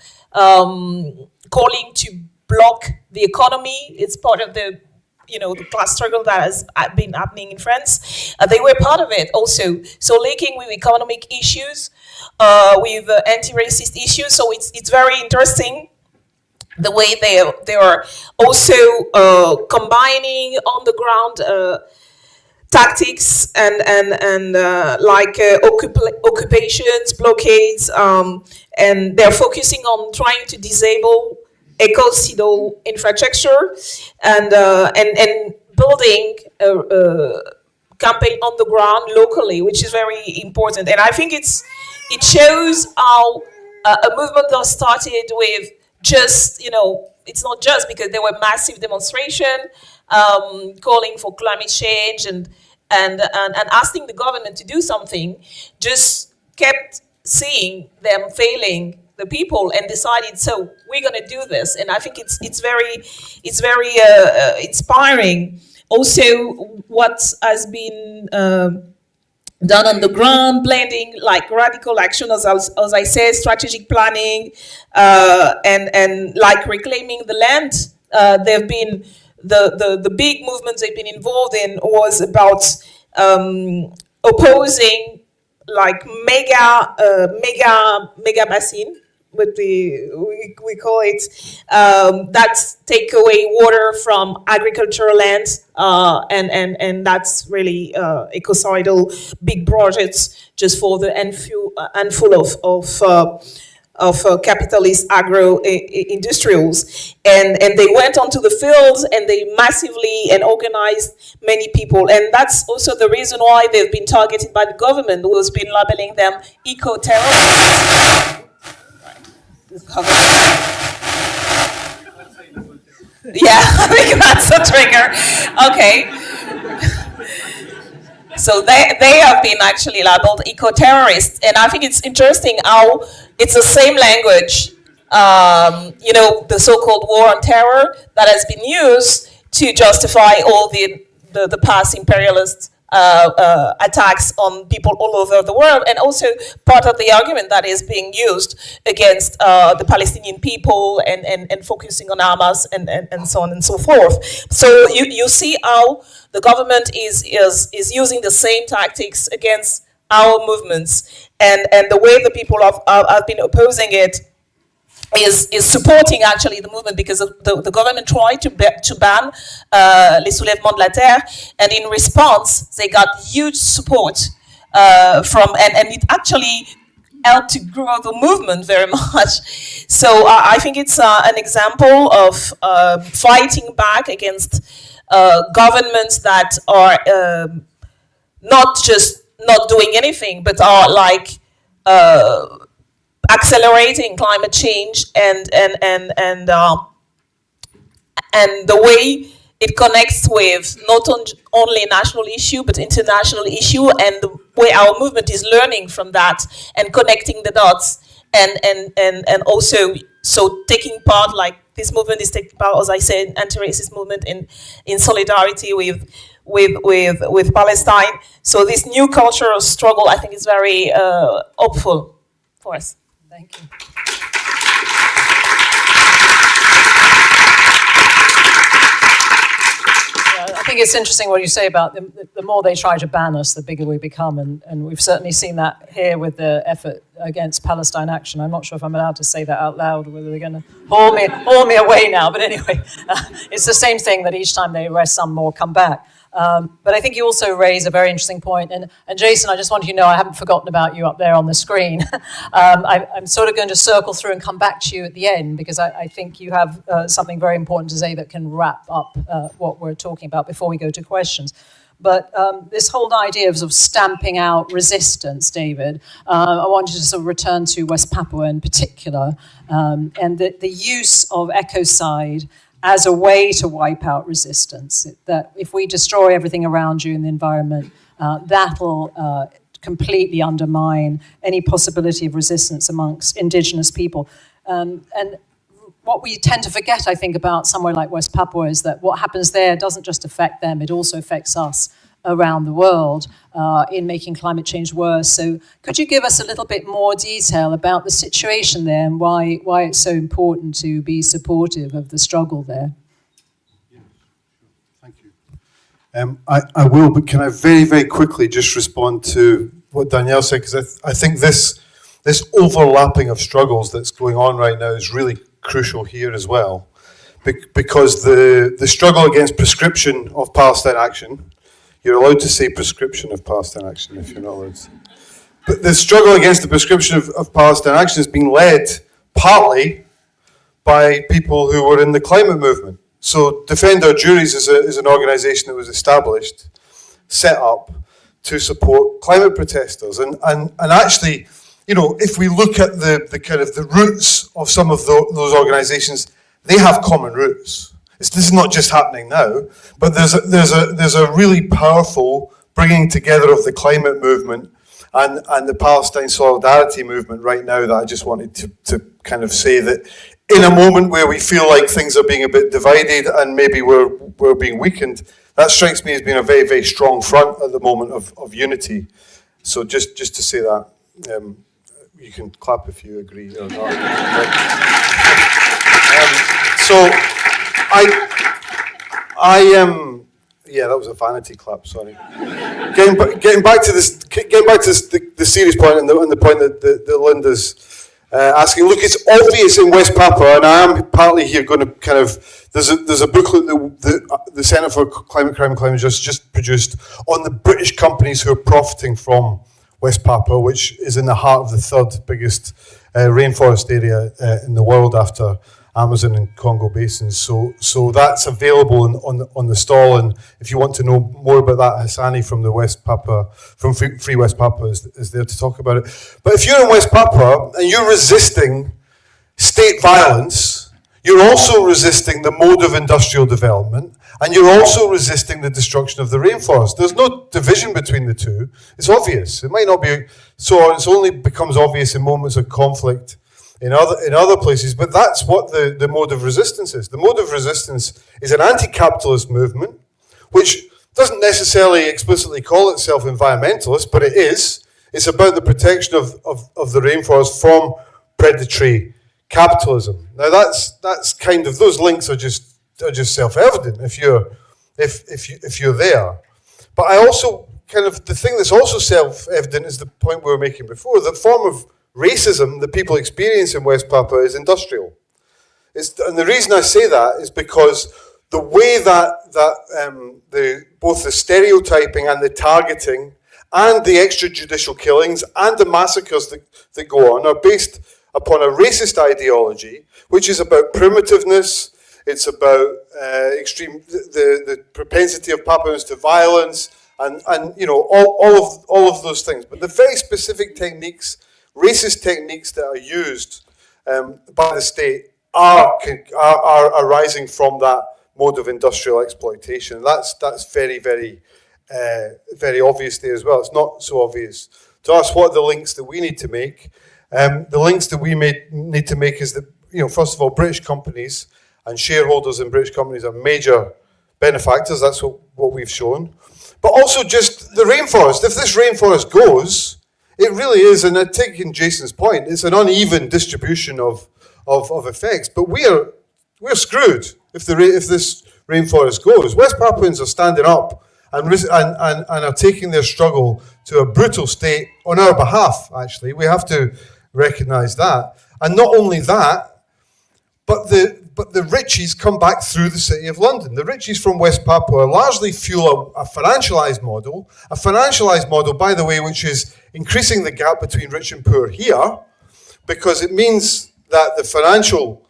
calling to block the economy, it's part of the the class struggle that has been happening in France. They were part of it also. So linking with economic issues, with anti-racist issues. So it's very interesting the way they are also combining on the ground tactics and like occupations, blockades, and they're focusing on trying to disable ecocidal infrastructure and building a campaign on the ground locally, which is very important. And I think it shows how a movement that started with just, it's not just because there were massive demonstrations calling for climate change and asking the government to do something, just kept seeing them failing the people and decided, so we're going to do this. And I think it's very inspiring Also, what has been done on the ground, blending like radical action, as I said, strategic planning, and like reclaiming the land. There have been the big movements they've been involved in was about opposing like mega basin, with we call it, that's take away water from agricultural lands, and that's really ecocidal big projects just for the handful of capitalist agro-industrials, and they went onto the fields and they massively and organized many people, and that's also the reason why they've been targeted by the government, who has been labeling them eco-terrorists. Yeah, I think that's a trigger. Okay. So they have been actually labeled eco-terrorists, and I think it's interesting how it's the same language, the so-called war on terror that has been used to justify all the past imperialist attacks on people all over the world, and also part of the argument that is being used against the Palestinian people and focusing on Hamas and so on and so forth. So you see how the government is using the same tactics against our movements, and the way the people have been opposing it is supporting actually the movement, because the government tried to ban les soulèvements de la terre, and in response they got huge support from, and it actually helped to grow the movement very much. So I think it's an example of fighting back against governments that are not just not doing anything, but are like accelerating climate change, and the way it connects with not only national issue but international issue, and the way our movement is learning from that and connecting the dots, and also so taking part, like this movement is taking part, as I said, anti-racist movement in solidarity with Palestine. So this new cultural struggle, I think, is very hopeful for us. Thank you. I think it's interesting what you say about the more they try to ban us, the bigger we become, and we've certainly seen that here with the effort against Palestine Action. I'm not sure if I'm allowed to say that out loud, or whether they're going to haul me away now, but anyway, it's the same thing, that each time they arrest some, more come back. But I think you also raise a very interesting point. And Jason, I just want you to know I haven't forgotten about you up there on the screen. I'm sort of going to circle through and come back to you at the end, because I think you have something very important to say that can wrap up what we're talking about before we go to questions. But this whole idea of stamping out resistance, David, I want you to sort of return to West Papua in particular, and the use of ecocide as a way to wipe out resistance. That if we destroy everything around you in the environment, that'll completely undermine any possibility of resistance amongst indigenous people. And what we tend to forget, I think, about somewhere like West Papua is that what happens there doesn't just affect them, it also affects us around the world in making climate change worse. So could you give us a little bit more detail about the situation there and why it's so important to be supportive of the struggle there? Yeah, sure. Thank you. I will, but can I very, very quickly just respond to what Daniéle said, because I think this overlapping of struggles that's going on right now is really crucial here as well, because the struggle against prescription of Palestine Action, you're allowed to say prescription of Palestine Action if you're not allowed to. But the struggle against the prescription of Palestine Action is being led partly by people who were in the climate movement. So Defend Our Juries is an organisation that was established, set up to support climate protesters. And actually, if we look at the kind of the roots of some of those organisations, they have common roots. This is not just happening now, but there's a really powerful bringing together of the climate movement and the Palestine solidarity movement right now that I just wanted to kind of say that in a moment where we feel like things are being a bit divided and maybe we're being weakened, that strikes me as being a very, very strong front at the moment of unity. So just to say that, you can clap if you agree or not. So yeah, that was a vanity clap. Sorry. Getting back to this, the serious point and the point that Linda's asking. Look, it's obvious in West Papua, and I am partly here going to kind of. There's a booklet that the Centre for Climate Crime and Climate Justice just produced on the British companies who are profiting from West Papua, which is in the heart of the third biggest rainforest area in the world after Amazon and Congo basins. So that's available on the stall, and if you want to know more about that, Hassani from the West Papua, from Free West Papua is there to talk about it. But if you're in West Papua and you're resisting state violence, you're also resisting the mode of industrial development, and you're also resisting the destruction of the rainforest. There's no division between the two. It's obvious. It might not be so. It only becomes obvious in moments of conflict in other places, but that's what the mode of resistance is. The mode of resistance is an anti-capitalist movement, which doesn't necessarily explicitly call itself environmentalist, but it is. It's about the protection of the rainforest from predatory capitalism. Now that's kind of, those links are just self-evident if you're there. But I also kind of, the thing that's also self-evident is the point we were making before. The form of racism that people experience in West Papua is industrial. And the reason I say that is because the way that both the stereotyping and the targeting and the extrajudicial killings and the massacres that go on are based upon a racist ideology, which is about primitiveness. It's about the propensity of Papuans to violence, and you know all of those things. But the very specific techniques, racist techniques that are used by the state are arising from that mode of industrial exploitation. That's very, very, very obvious there as well. It's not so obvious to us. What are the links that we need to make? The links that we need to make is that, you know, first of all, British companies and shareholders in British companies are major benefactors. That's what we've shown. But also just the rainforest. If this rainforest goes, it really is, and I take in Jason's point, it's an uneven distribution of effects. But we're screwed if this rainforest goes. West Papuans are standing up and are taking their struggle to a brutal state on our behalf. Actually, we have to recognise that. And not only that, but the riches come back through the City of London. The riches from West Papua largely fuel a financialised model. A financialised model, by the way, which is increasing the gap between rich and poor here, because it means that the financial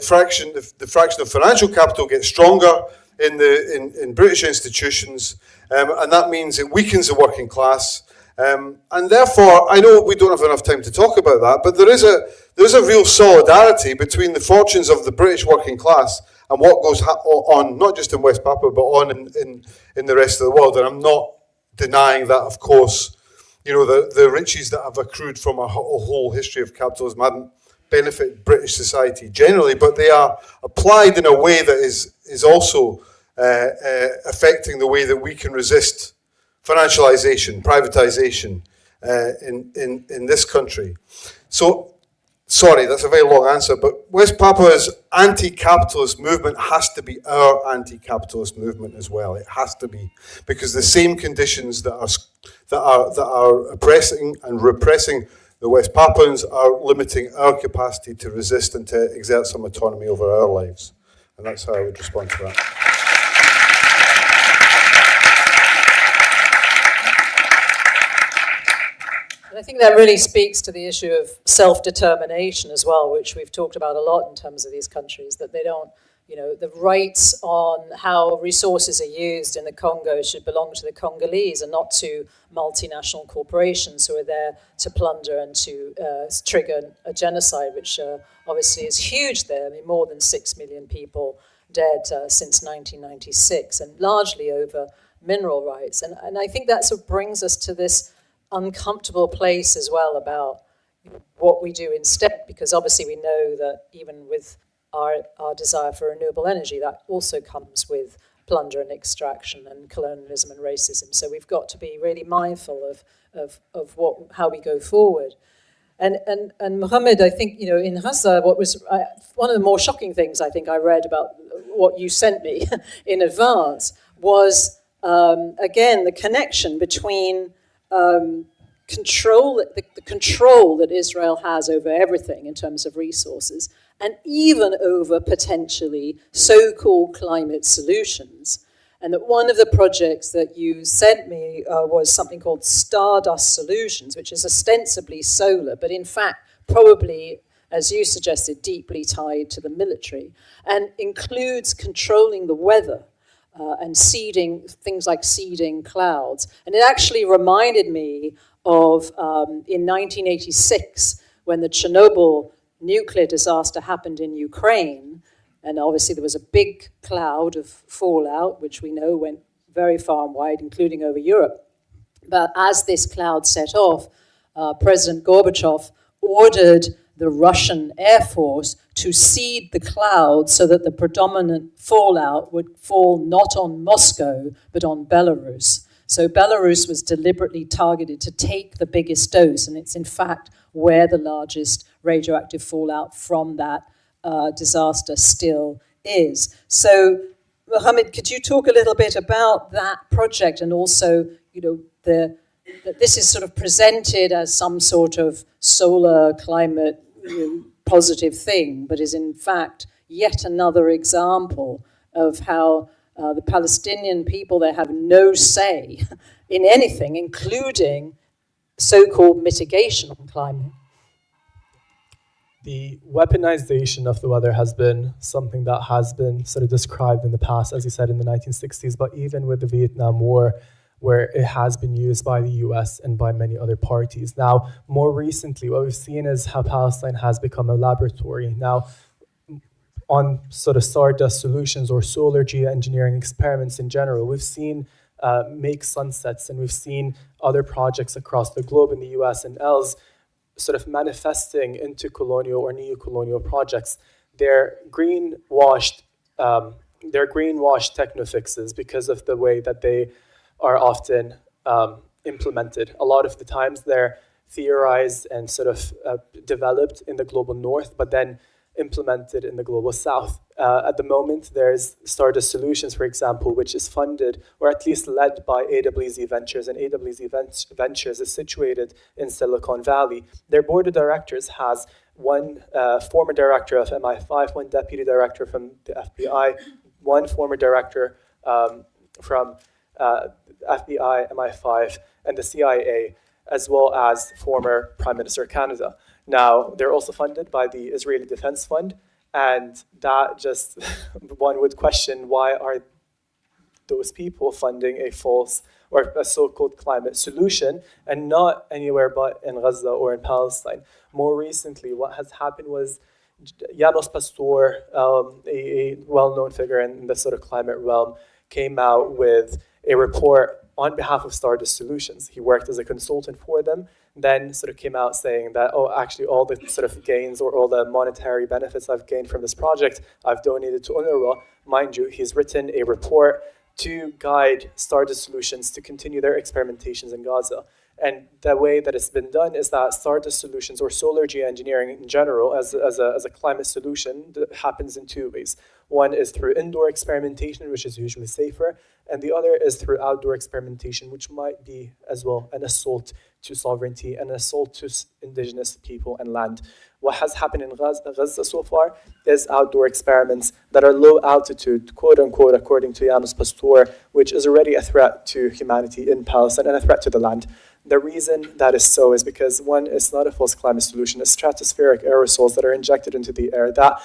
fraction of financial capital gets stronger in British institutions, and that means it weakens the working class. And therefore, I know we don't have enough time to talk about that, but there is a real solidarity between the fortunes of the British working class and what goes on, not just in West Papua, but on in the rest of the world. And I'm not denying that, of course, you know, the riches that have accrued from a whole history of capitalism haven't benefited British society generally, but they are applied in a way that is also affecting the way that we can resist financialization, privatization in this country. So, sorry, that's a very long answer, but West Papua's anti-capitalist movement has to be our anti-capitalist movement as well. It has to be, because the same conditions that are oppressing and repressing the West Papuans are limiting our capacity to resist and to exert some autonomy over our lives. And that's how I would respond to that. I think that really speaks to the issue of self-determination as well, which we've talked about a lot in terms of these countries, that they don't, you know, the rights on how resources are used in the Congo should belong to the Congolese and not to multinational corporations who are there to plunder and to trigger a genocide, which obviously is huge there. I mean, more than 6 million people dead since 1996, and largely over mineral rights. And I think that sort of brings us to this uncomfortable place as well about, what we do instead, because obviously we know that even with our desire for renewable energy, that also comes with plunder and extraction and colonialism and racism. So we've got to be really mindful of how we go forward. And Mohammed, I think, in Gaza, what was one of the more shocking things I think I read about what you sent me in advance was, again, the connection between the control that Israel has over everything in terms of resources, and even over potentially so-called climate solutions. And that one of the projects that you sent me was something called Stardust Solutions, which is ostensibly solar, but in fact probably, as you suggested, deeply tied to the military, and includes controlling the weather and seeding, things like seeding clouds. And it actually reminded me of in 1986, when the Chernobyl nuclear disaster happened in Ukraine, and obviously there was a big cloud of fallout, which we know went very far and wide, including over Europe. But as this cloud set off, President Gorbachev ordered the Russian Air Force to seed the cloud so that the predominant fallout would fall not on Moscow, but on Belarus. So Belarus was deliberately targeted to take the biggest dose, and it's in fact where the largest radioactive fallout from that disaster still is. So, Mohammed, could you talk a little bit about that project, and also, that this is sort of presented as some sort of solar climate positive thing, but is in fact yet another example of how the Palestinian people, they have no say in anything, including so-called mitigation on climate. The weaponization of the weather has been something that has been sort of described in the past, as you said, in the 1960s, but even with the Vietnam War, where it has been used by the US and by many other parties. Now, more recently, what we've seen is how Palestine has become a laboratory. Now, on sort of Stardust Solutions or solar geoengineering experiments in general, we've seen make sunsets, and we've seen other projects across the globe in the US and else sort of manifesting into colonial or neo-colonial projects. They're greenwashed techno-fixes because of the way that they are often implemented. A lot of the times they're theorized and sort of developed in the global north, but then implemented in the global south. At the moment, there's Stardust Solutions, for example, which is funded, or at least led by AWZ Ventures, and AWZ Ventures is situated in Silicon Valley. Their board of directors has one former director of MI5, one deputy director from the FBI, one former director from FBI, MI5, and the CIA, as well as former Prime Minister of Canada. Now, they're also funded by the Israeli Defense Fund, and that just, one would question, why are those people funding a false or a so-called climate solution and not anywhere but in Gaza or in Palestine? More recently, what has happened was Janos Pastor, a well-known figure in the sort of climate realm, came out with a report on behalf of Stardust Solutions. He worked as a consultant for them, then sort of came out saying that, oh, actually all the sort of gains or all the monetary benefits I've gained from this project, I've donated to UNRWA. Mind you, he's written a report to guide Stardust Solutions to continue their experimentations in Gaza. And the way that it's been done is that Stardust Solutions, or solar geoengineering in general, as a climate solution, happens in two ways. One is through indoor experimentation, which is usually safer, and the other is through outdoor experimentation, which might be as well an assault to sovereignty and an assault to indigenous people and land. What has happened in Gaza so far is outdoor experiments that are low altitude, quote unquote, according to Janos Pastor, which is already a threat to humanity in Palestine and a threat to the land. The reason that is so is because, one, it's not a false climate solution. It's stratospheric aerosols that are injected into the air that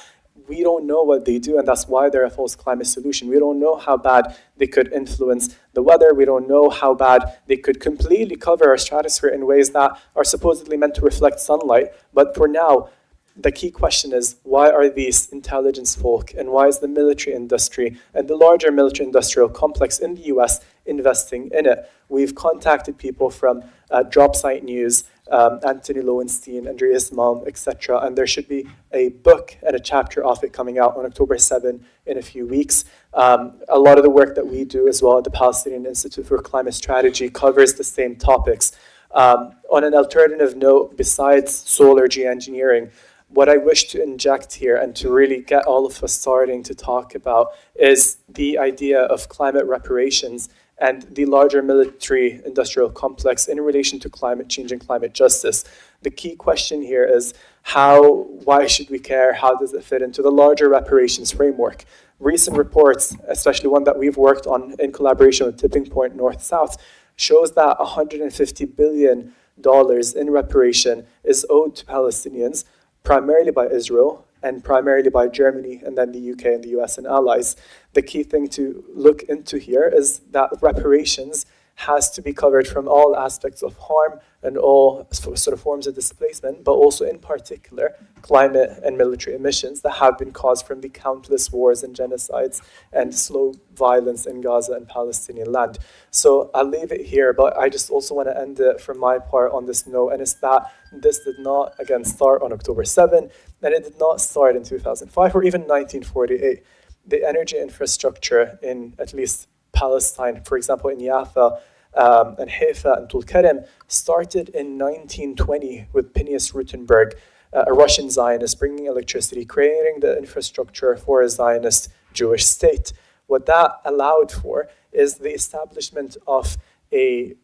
we don't know what they do, and that's why they're a false climate solution. We don't know how bad they could influence the weather. We don't know how bad they could completely cover our stratosphere in ways that are supposedly meant to reflect sunlight. But for now, the key question is, why are these intelligence folk and why is the military industry and the larger military industrial complex in the US investing in it? We've contacted people from Drop Site News Anthony Lowenstein, Andreas Malm, etc. And there should be a book and a chapter of it coming out on October 7 in a few weeks. A lot of the work that we do as well at the Palestinian Institute for Climate Strategy covers the same topics. On an alternative note, besides solar geoengineering, what I wish to inject here and to really get all of us starting to talk about is the idea of climate reparations and the larger military-industrial complex in relation to climate change and climate justice. The key question here is why should we care? How does it fit into the larger reparations framework? Recent reports, especially one that we've worked on in collaboration with Tipping Point North-South, shows that $150 billion in reparation is owed to Palestinians, primarily by Israel and primarily by Germany and then the UK and the US and allies. The key thing to look into here is that reparations has to be covered from all aspects of harm and all sort of forms of displacement, but also in particular climate and military emissions that have been caused from the countless wars and genocides and slow violence in Gaza and Palestinian land. So I'll leave it here, but I just also want to end it from my part on this note, and it's that this did not, again, start on October 7, and it did not start in 2005 or even 1948. The energy infrastructure in at least Palestine, for example, in Yafa and Haifa and Tulkarem, started in 1920 with Phineas Rutenberg, a Russian Zionist, bringing electricity, creating the infrastructure for a Zionist Jewish state. What that allowed for is the establishment of a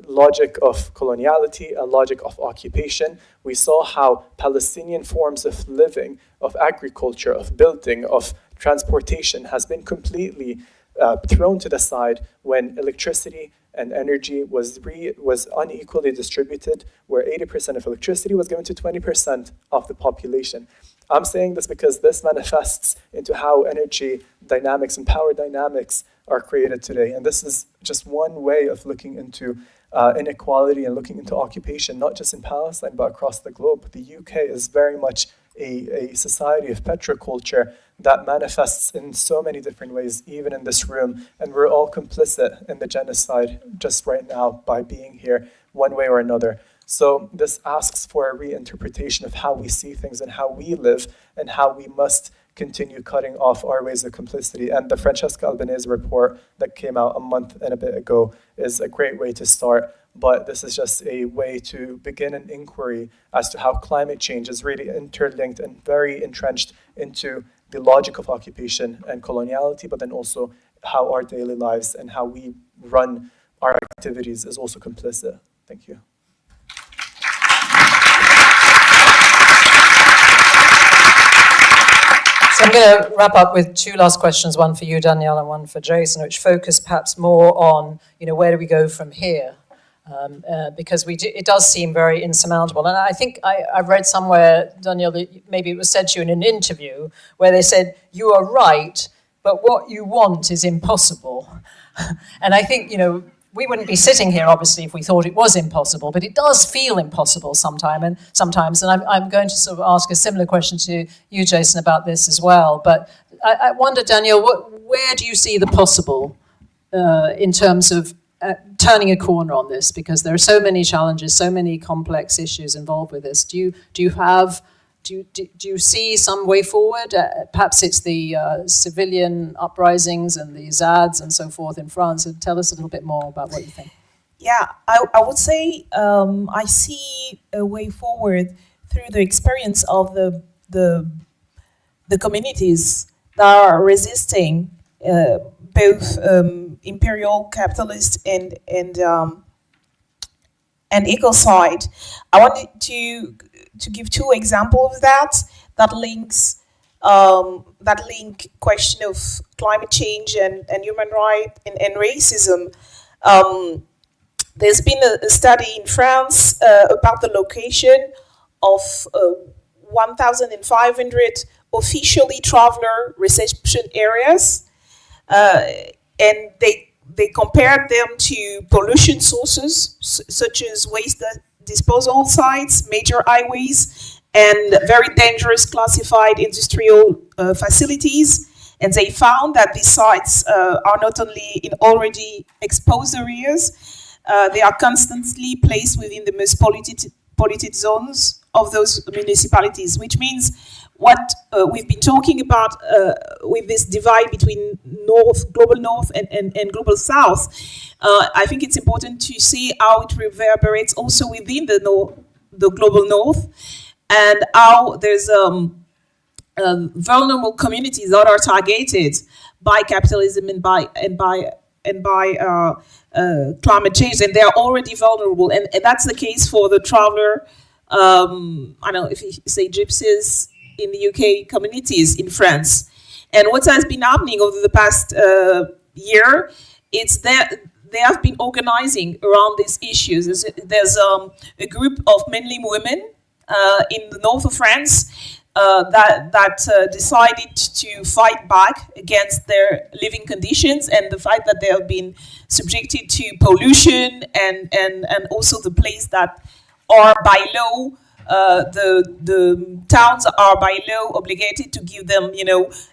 logic of coloniality, a logic of occupation. We saw how Palestinian forms of living, of agriculture, of building, of transportation has been completely thrown to the side when electricity and energy was unequally distributed, where 80% of electricity was given to 20% of the population. I'm saying this because this manifests into how energy dynamics and power dynamics are created today. And this is just one way of looking into inequality and looking into occupation, not just in Palestine, but across the globe. The UK is very much a society of petroculture that manifests in so many different ways, even in this room. And we're all complicit in the genocide just right now by being here one way or another. So this asks for a reinterpretation of how we see things and how we live and how we must continue cutting off our ways of complicity. And the Francesca Albanese report that came out a month and a bit ago is a great way to start. But this is just a way to begin an inquiry as to how climate change is really interlinked and very entrenched into the logic of occupation and coloniality, but then also how our daily lives and how we run our activities is also complicit. Thank you. So I'm going to wrap up with two last questions, one for you, Daniéle, and one for Jason, which focus perhaps more on, where do we go from here? Because it does seem very insurmountable. And I think I've read somewhere, Daniéle, maybe it was said to you in an interview, where they said, you are right, but what you want is impossible. And I think, we wouldn't be sitting here, obviously, if we thought it was impossible, but it does feel impossible sometimes. And I'm going to sort of ask a similar question to you, Jason, about this as well. But I wonder, Daniéle, where do you see the possible in terms of turning a corner on this? Because there are so many challenges, so many complex issues involved with this. Do you see some way forward? Perhaps it's the civilian uprisings and the ZADs and so forth in France. So tell us a little bit more about what you think. Yeah, I would say I see a way forward through the experience of the communities that are resisting both imperial capitalist and ecocide. I wanted to give two examples of that link question of climate change and human rights and racism. There's been a study in France about the location of 1,500 officially traveler reception areas, and they compared them to pollution sources such as waste disposal sites, major highways, and very dangerous classified industrial facilities. And they found that these sites are not only in already exposed areas, They are constantly placed within the most polluted zones of those municipalities, which means what we've been talking about with this divide between global north and global south. I think it's important to see how it reverberates also within the global north, and how there's vulnerable communities that are targeted by capitalism and by climate change, and they are already vulnerable. And that's the case for the traveler. I don't know if you say gypsies in the UK communities in France. And what has been happening over the past year, it's that they have been organizing around these issues. There's a group of mainly women in the north of France that decided to fight back against their living conditions and the fact that they have been subjected to pollution and also the place that are by law, the towns are by law obligated to give them,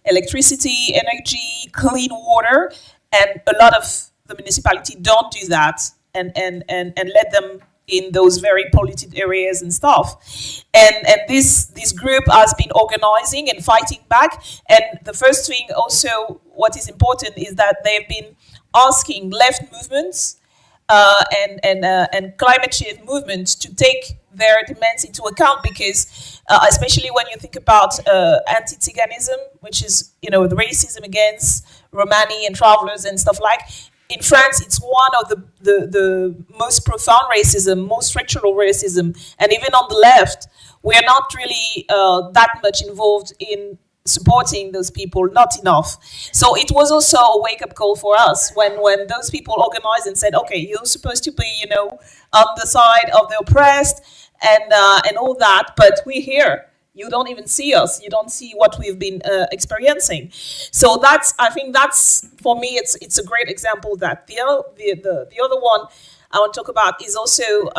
electricity, energy, clean water, and a lot of the municipality don't do that and let them in those very polluted areas and stuff. And this group has been organizing and fighting back. And the first thing also, what is important is that they've been asking left movements and climate change movements to take their demands into account, because especially when you think about anti-Tsiganism, which is the racism against Romani and travelers and stuff like. In France, it's one of the most profound racism, most structural racism, and even on the left, we are not really that much involved in supporting those people, not enough. So it was also a wake-up call for us when those people organized and said, okay, you're supposed to be, on the side of the oppressed and all that, but we're here. You don't even see us. You don't see what we've been experiencing. So I think that's for me. It's a great example. That the other one I want to talk about is also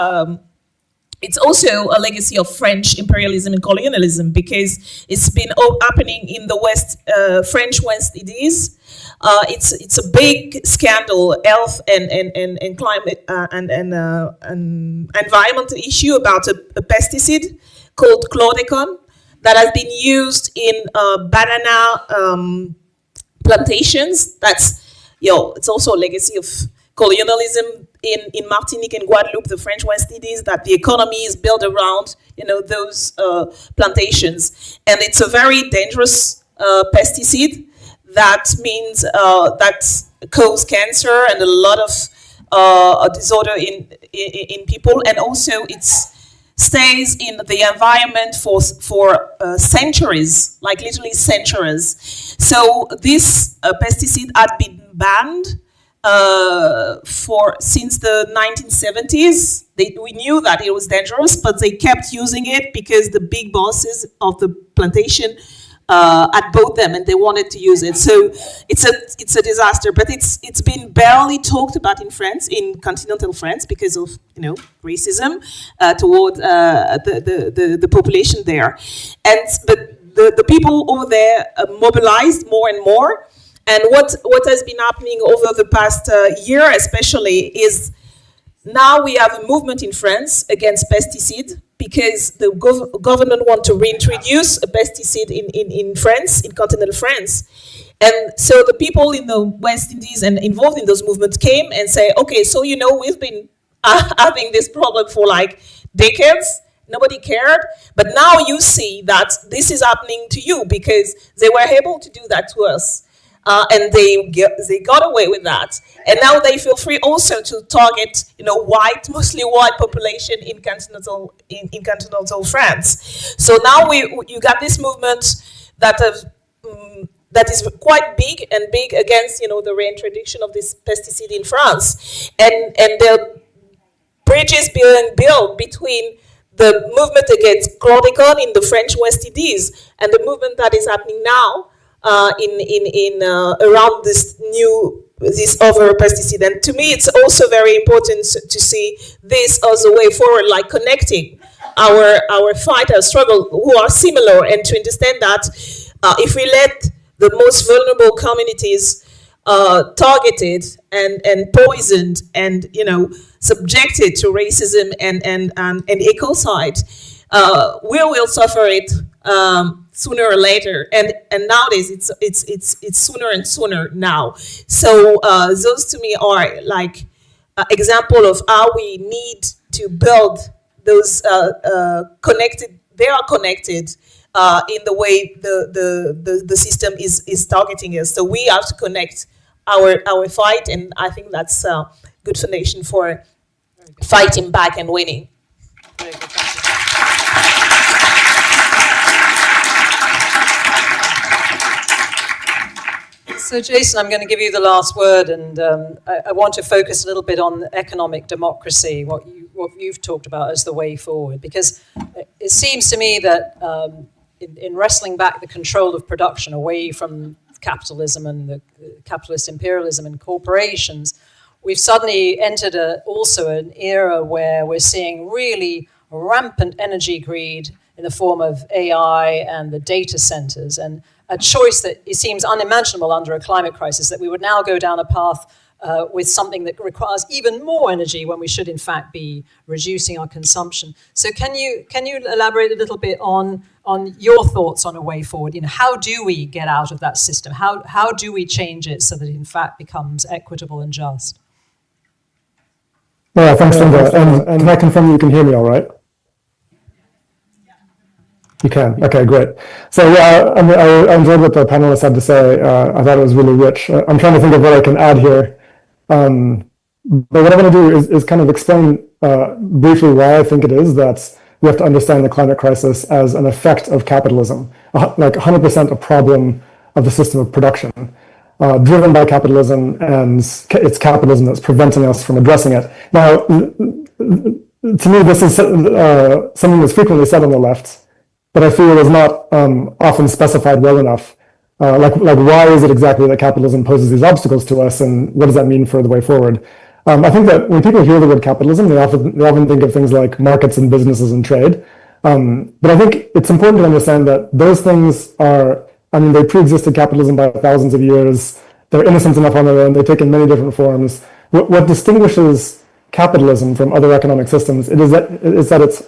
it's also a legacy of French imperialism and colonialism, because it's been happening in the West, French West Indies. It's a big scandal, health and climate and environmental issue about a pesticide called chlordécone that has been used in banana plantations. It's also a legacy of colonialism in Martinique and Guadeloupe, the French West Indies, that the economy is built around, those plantations. And it's a very dangerous pesticide that means that cause cancer and a lot of disorder in people, and also it's stays in the environment for centuries, like literally centuries. So this pesticide had been banned since the 1970s. We knew that it was dangerous, but they kept using it because the big bosses of the plantation had bought them and they wanted to use it. So it's a disaster, but it's been barely talked about in France, in continental France, because of racism toward the population there. But the people over there mobilized more and more. And what has been happening over the past year, especially, is now we have a movement in France against pesticide, because the government want to reintroduce a pesticide in France, in continental France. And so the people in the West Indies and involved in those movements came and say, okay, so we've been having this problem for like decades. Nobody cared, but now you see that this is happening to you, because they were able to do that to us. And they got away with that, and now they feel free also to target, mostly white population in continental France. So now you got this movement that is quite big against the reintroduction of this pesticide in France, and the bridges being built between the movement against chlordécone in the French West Indies and the movement that is happening now. Around this other pesticide. And to me, it's also very important to see this as a way forward, like connecting our fight, our struggle, who are similar, and to understand that if we let the most vulnerable communities targeted and poisoned and subjected to racism and ecocide, we will suffer it sooner or later. And nowadays it's sooner and sooner now. So those to me are like example of how we need to build those connected. They are connected in the way the system is targeting us. So we have to connect our fight, and I think that's a good foundation for fighting back and winning. So, Jason, I'm going to give you the last word, and I want to focus a little bit on economic democracy, what you've talked about as the way forward, because it seems to me that in wrestling back the control of production away from capitalism and the capitalist imperialism and corporations, we've suddenly entered also an era where we're seeing really rampant energy greed in the form of AI and the data centers, and a choice that it seems unimaginable under a climate crisis, that we would now go down a path with something that requires even more energy when we should in fact be reducing our consumption. So can you elaborate a little bit on your thoughts on a way forward? How do we get out of that system? How do we change it so that it in fact becomes equitable and just? Yeah, thanks, Linda. And can I confirm you can hear me all right? You can. Okay, great. So yeah, I enjoyed what the panelists had to say. I thought it was really rich. I'm trying to think of what I can add here. But what I want to do is kind of explain briefly why I think it is that we have to understand the climate crisis as an effect of capitalism, like 100% a problem of the system of production, driven by capitalism, and it's capitalism that's preventing us from addressing it. Now, to me, this is something that's frequently said on the left, but I feel is not often specified well enough. Like why is it exactly that capitalism poses these obstacles to us, and what does that mean for the way forward? I think that when people hear the word capitalism, they often think of things like markets and businesses and trade. But I think it's important to understand that those things they pre-existed capitalism by thousands of years. They're innocent enough on their own. They take in many different forms. What distinguishes capitalism from other economic systems is that it's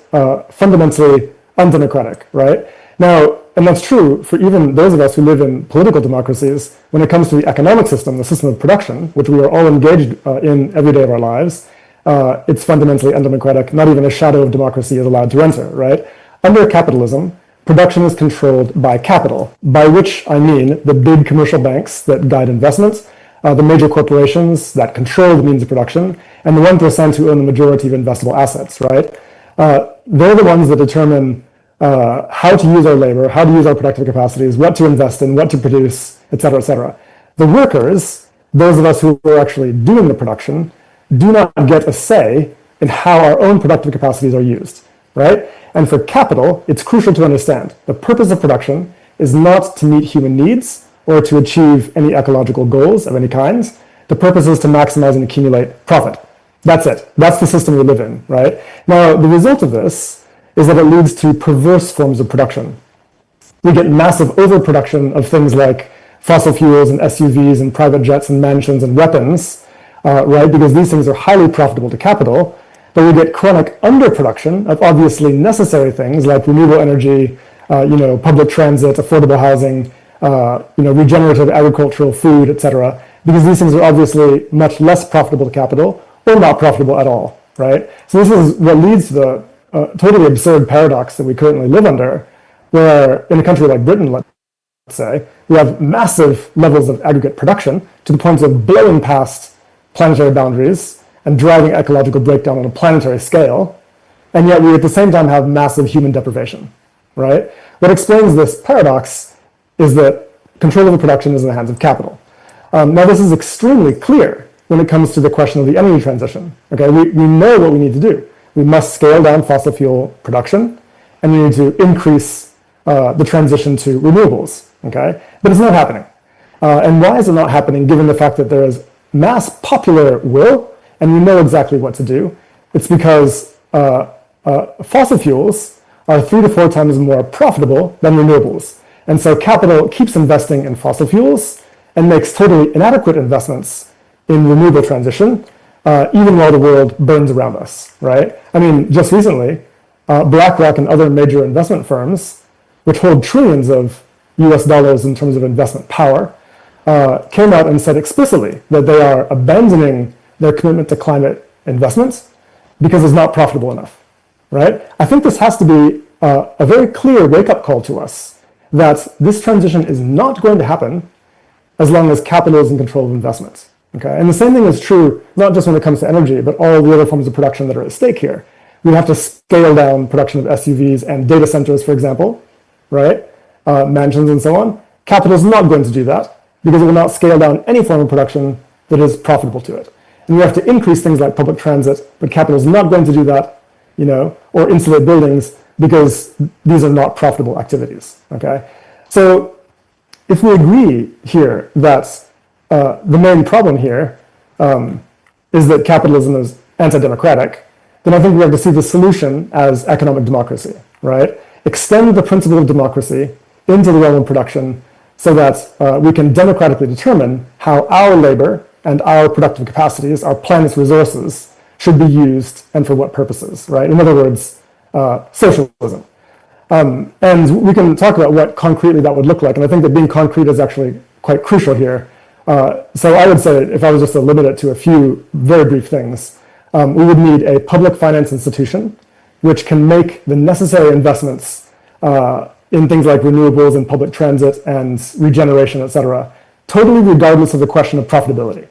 fundamentally undemocratic, right? Now, and that's true for even those of us who live in political democracies. When it comes to the economic system, the system of production, which we are all engaged in every day of our lives, it's fundamentally undemocratic. Not even a shadow of democracy is allowed to enter, right? Under capitalism, production is controlled by capital, by which I mean the big commercial banks that guide investments, the major corporations that control the means of production, and the 1% who own the majority of investable assets, right? They're the ones that determine how to use our labor, how to use our productive capacities, what to invest in, what to produce, et cetera, et cetera. The workers, those of us who are actually doing the production, do not get a say in how our own productive capacities are used, right? And for capital, it's crucial to understand the purpose of production is not to meet human needs or to achieve any ecological goals of any kind. The purpose is to maximize and accumulate profit. That's it. That's the system we live in, right? Now, the result of this is that it leads to perverse forms of production. We get massive overproduction of things like fossil fuels and SUVs and private jets and mansions and weapons, right? Because these things are highly profitable to capital, but we get chronic underproduction of obviously necessary things like renewable energy, public transit, affordable housing, regenerative agricultural food, etc. Because these things are obviously much less profitable to capital or not profitable at all, right? So this is what leads to the totally absurd paradox that we currently live under, where in a country like Britain, let's say, we have massive levels of aggregate production to the point of blowing past planetary boundaries and driving ecological breakdown on a planetary scale, and yet we at the same time have massive human deprivation, right? What explains this paradox is that control over production is in the hands of capital. Now this is extremely clear when it comes to the question of the energy transition, okay? We know what we need to do. We must scale down fossil fuel production, and we need to increase the transition to renewables, okay? But it's not happening. And why is it not happening given the fact that there is mass popular will and we know exactly what to do? It's because fossil fuels are 3 to 4 times more profitable than renewables. And so capital keeps investing in fossil fuels and makes totally inadequate investments in renewable transition, even while the world burns around us, right? I mean, just recently, BlackRock and other major investment firms, which hold trillions of US dollars in terms of investment power, came out and said explicitly that they are abandoning their commitment to climate investments because it's not profitable enough, right? I think this has to be a very clear wake-up call to us that this transition is not going to happen as long as capital is in control of investments, okay? And the same thing is true, not just when it comes to energy, but all the other forms of production that are at stake here. We have to scale down production of SUVs and data centers, for example, right? Mansions and so on. Capital is not going to do that because it will not scale down any form of production that is profitable to it. And we have to increase things like public transit, but capital is not going to do that, you know, or insulate buildings because these are not profitable activities, okay? So if we agree here that the main problem here is that capitalism is anti-democratic, then I think we have to see the solution as economic democracy, right? Extend the principle of democracy into the realm of production so that we can democratically determine how our labor and our productive capacities, our planet's resources, should be used and for what purposes, right? In other words, socialism. And we can talk about what concretely that would look like, and I think that being concrete is actually quite crucial here. So I would say, if I was just to limit it to a few very brief things, we would need a public finance institution which can make the necessary investments in things like renewables and public transit and regeneration, et cetera, totally regardless of the question of profitability,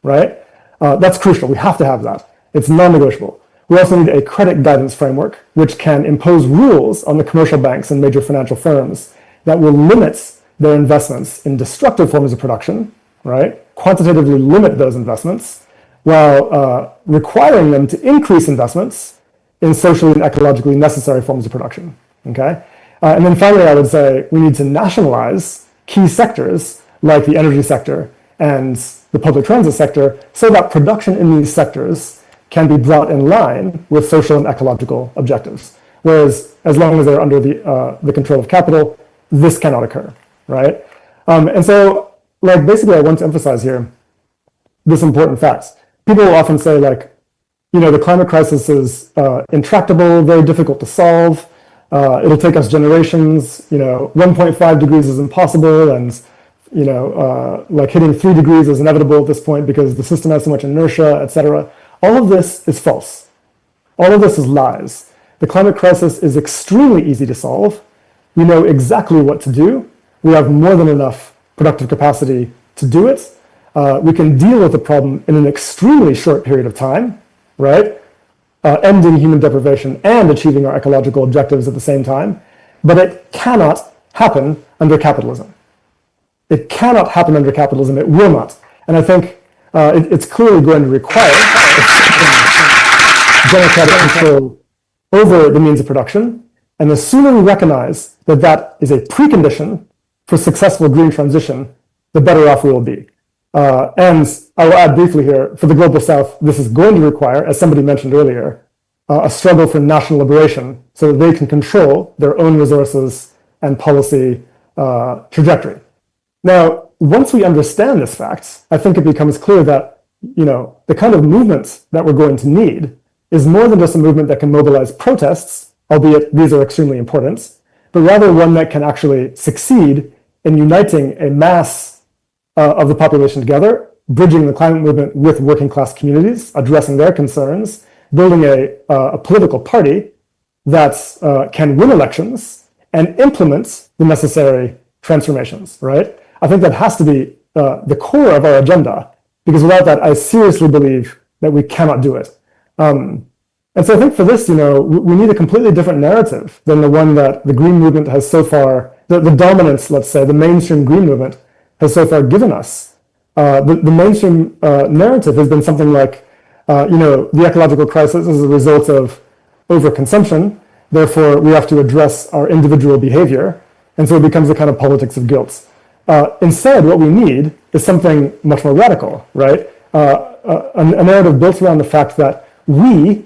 right? That's crucial. We have to have that. It's non-negotiable. We also need a credit guidance framework which can impose rules on the commercial banks and major financial firms that will limit their investments in destructive forms of production, right? Quantitatively limit those investments while requiring them to increase investments in socially and ecologically necessary forms of production, okay? And then finally, I would say we need to nationalize key sectors like the energy sector and the public transit sector so that production in these sectors can be brought in line with social and ecological objectives. Whereas as long as they're under the control of capital, this cannot occur, right? And so, like, basically I want to emphasize here this important fact. People will often say, like, you know, the climate crisis is intractable, very difficult to solve. It'll take us generations, you know, 1.5 degrees is impossible, and, you know, like hitting 3 degrees is inevitable at this point because the system has so much inertia, et cetera. All of this is false. All of this is lies. The climate crisis is extremely easy to solve. We know exactly what to do. We have more than enough productive capacity to do it. We can deal with the problem in an extremely short period of time, right? Ending human deprivation and achieving our ecological objectives at the same time. But it cannot happen under capitalism. It cannot happen under capitalism. It will not. And I think it's clearly going to require democratic control over the means of production. And the sooner we recognize that that is a precondition for successful green transition, the better off we will be. And I will add briefly here, for the Global South, this is going to require, as somebody mentioned earlier, a struggle for national liberation so that they can control their own resources and policy trajectory. Now, once we understand this fact, I think it becomes clear that, you know, the kind of movement that we're going to need is more than just a movement that can mobilize protests, albeit these are extremely important, but rather one that can actually succeed in uniting a mass of the population together, bridging the climate movement with working class communities, addressing their concerns, building a political party that can win elections and implement the necessary transformations, right? I think that has to be the core of our agenda, because without that, I seriously believe that we cannot do it. And so I think for this, you know, we need a completely different narrative than the one that the green movement has so far, the dominance, let's say, the mainstream green movement has so far given us. The mainstream narrative has been something like, you know, the ecological crisis is a result of overconsumption, therefore we have to address our individual behavior, and so it becomes a kind of politics of guilt. Instead, what we need is something much more radical, right? A narrative built around the fact that we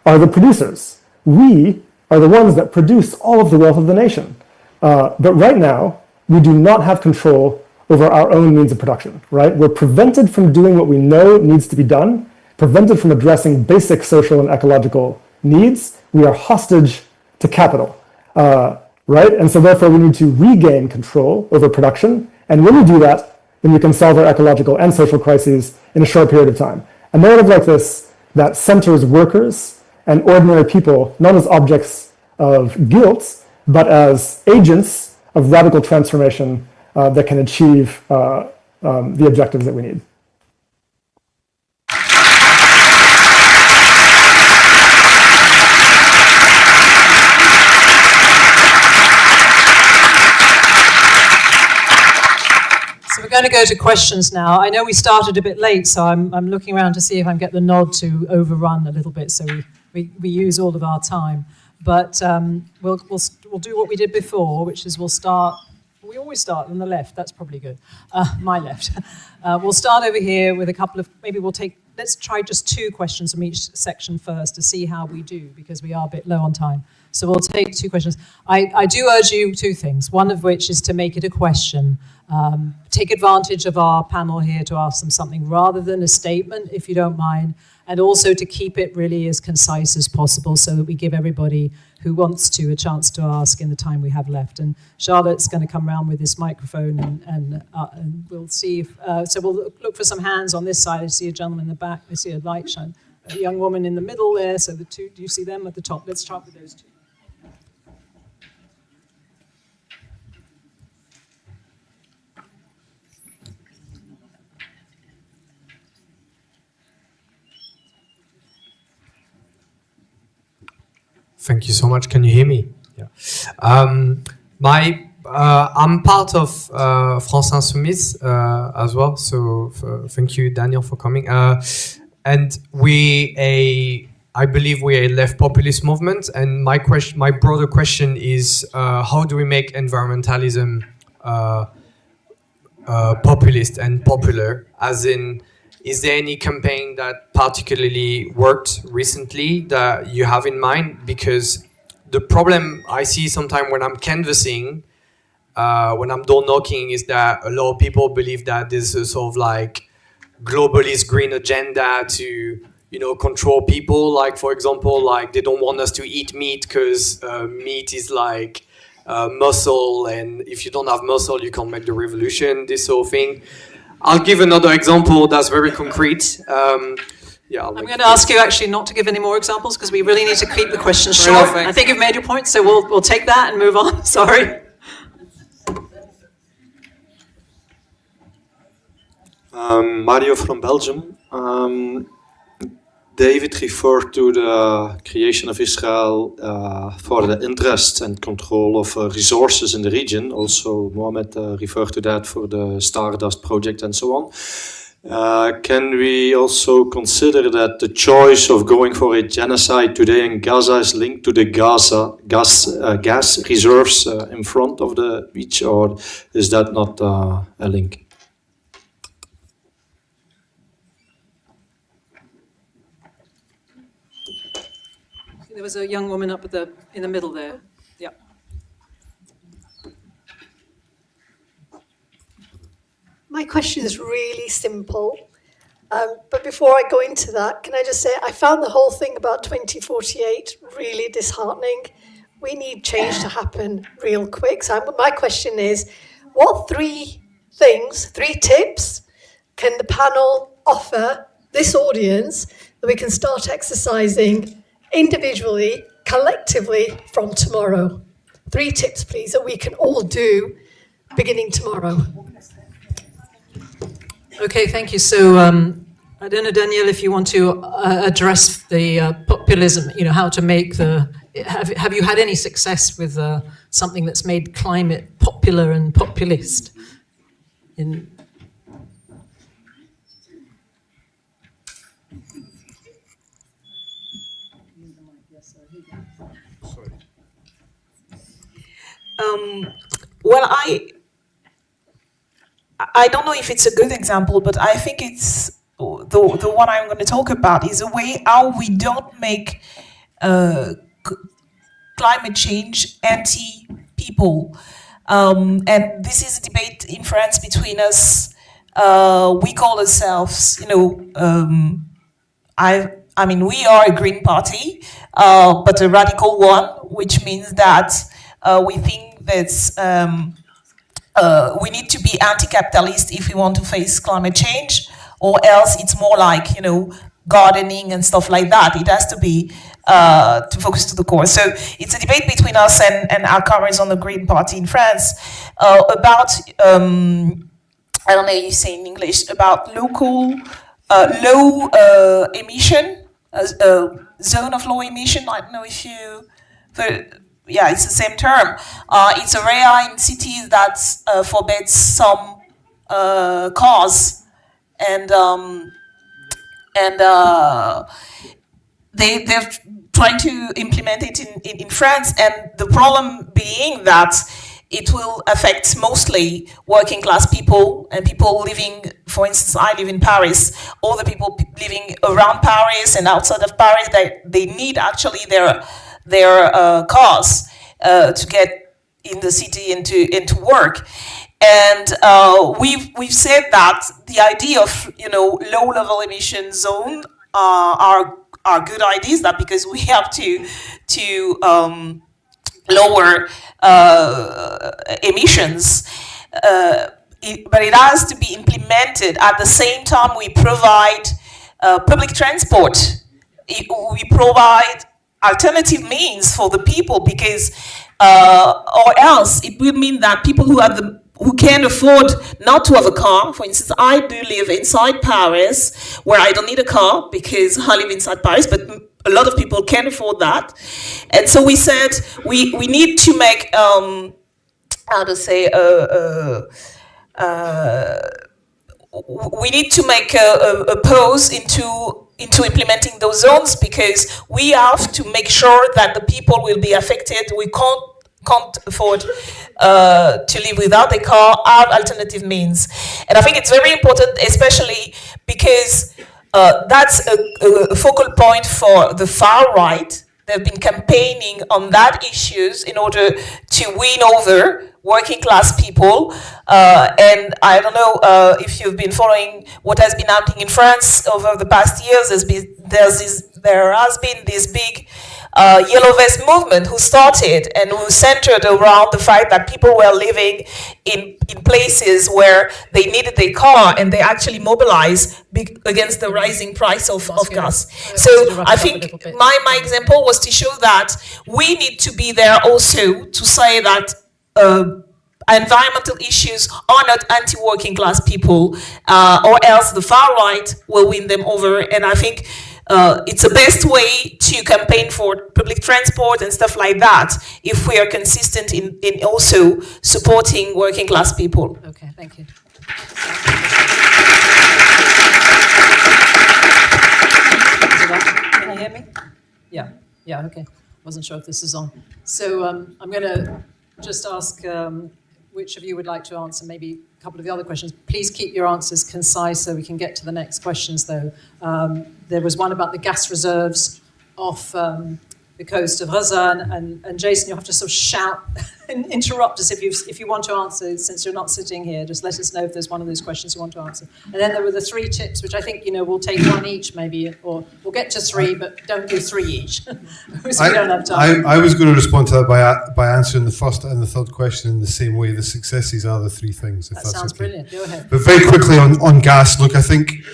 are the producers. We are the ones that produce all of the wealth of the nation. But right now, we do not have control over our own means of production, right? We're prevented from doing what we know needs to be done, prevented from addressing basic social and ecological needs. We are hostage to capital, right? And so therefore we need to regain control over production. And when we do that, then we can solve our ecological and social crises in a short period of time. A narrative like this that centers workers and ordinary people, not as objects of guilt, but as agents of radical transformation that can achieve the objectives that we need. So we're going to go to questions now. I know we started a bit late, so I'm looking around to see if I can get the nod to overrun a little bit, so we use all of our time. But we'll do what we did before, which is we always start on the left. That's probably good. My left. We'll start over here with a couple of, let's try just 2 questions from each section first to see how we do, because we are a bit low on time. So we'll take 2 questions. I do urge you 2 things, one of which is to make it a question. Take advantage of our panel here to ask them something rather than a statement, if you don't mind, and also to keep it really as concise as possible so that we give everybody who wants to a chance to ask in the time we have left. And Charlotte's going to come around with this microphone and we'll see if, so we'll look for some hands on this side. I see a gentleman in the back, I see a light shine, a young woman in the middle there, so the 2, do you see them at the top? Let's start with those 2. Thank you so much. Can you hear me? Yeah. I'm part of France Insoumise as well. So thank you, Daniel, for coming. And I believe we're a left populist movement. And my broader question is, how do we make environmentalism populist and popular? As in, is there any campaign that particularly worked recently that you have in mind? Because the problem I see sometimes when I'm canvassing, when I'm door knocking, is that a lot of people believe that there's a sort of like globalist green agenda to, control people. Like, for example, like they don't want us to eat meat because meat is like muscle, and if you don't have muscle, you can't make the revolution, this sort of thing. I'll give another example that's very concrete. I'm going to ask you actually not to give any more examples because we really need to keep the questions short. I think you've made your point, so we'll take that and move on. Sorry. Mario from Belgium. David referred to the creation of Israel for the interest and control of resources in the region. Also, Mohammed referred to that for the Stardust project and so on. Can we also consider that the choice of going for a genocide today in Gaza is linked to the gas reserves in front of the beach, or is that not a link? There was a young woman up in the middle there. Yeah. My question is really simple. But before I go into that, can I just say I found the whole thing about 2048 really disheartening. We need change to happen real quick. So my question is, what 3 tips can the panel offer this audience that we can start exercising individually, collectively from tomorrow? 3 tips, please, that we can all do beginning tomorrow. Okay, thank you. So I don't know, Daniéle, if you want to address the populism, how to make have you had any success with something that's made climate popular and populist? Well, I don't know if it's a good example, but I think it's the one I'm going to talk about is a way how we don't make climate change anti-people. And this is a debate in France between us. We call ourselves, we are a Green Party, but a radical one, which means that we think that we need to be anti-capitalist if we want to face climate change, or else it's more like, gardening and stuff like that. It has to be to focus to the core. So it's a debate between us and our colleagues on the Green Party in France about, I don't know how you say in English, about local low emission, zone of low emission. I don't know if you, yeah, it's the same term. It's a area in cities that forbids some cars, and they're trying to implement it in France, and the problem being that it will affect mostly working class people and people living, for instance, I live in Paris, all the people living around Paris and outside of Paris, they need actually their cars to get in the city and to work. And we've said that the idea of low level emission zone are good ideas, that because we have to lower emissions, but it has to be implemented at the same time we provide public transport. We provide alternative means for the people, because or else it will mean that people who can afford not to have a car, for instance, I do live inside Paris, where I don't need a car because I live inside Paris, but a lot of people can afford that. And so we said we need to make, we need to make a pause into implementing those zones, because we have to make sure that the people will be affected. We can't afford to live without a car, have alternative means. And I think it's very important, especially because that's a focal point for the far right. They've been campaigning on that issues in order to win over working class people. And I don't know if you've been following what has been happening in France over the past years. There has been this big Yellow Vest movement who started and who centered around the fact that people were living in places where they needed a car, and they actually mobilized against the rising price of gas. So I think my example was to show that we need to be there also to say that environmental issues are not anti-working class people, or else the far right will win them over. And I think it's the best way to campaign for public transport and stuff like that if we are consistent in also supporting working class people. Okay, thank you. Can you hear me? Yeah, okay. Wasn't sure if this is on. So I'm going to just ask which of you would like to answer maybe a couple of the other questions. Please keep your answers concise so we can get to the next questions, though. There was one about the gas reserves off the coast of Razan, and Jason, you'll have to sort of shout and interrupt us if you want to answer, since you're not sitting here. Just let us know if there's one of those questions you want to answer. And then there were the 3 tips, which I think, we'll take one each maybe, or we'll get to 3, but don't do 3 each. So we don't have time. I was going to respond to that by answering the first and the third question in the same way. The successes are the 3 things, if that's sounds okay. Brilliant. Go ahead. But very quickly on gas, look, I think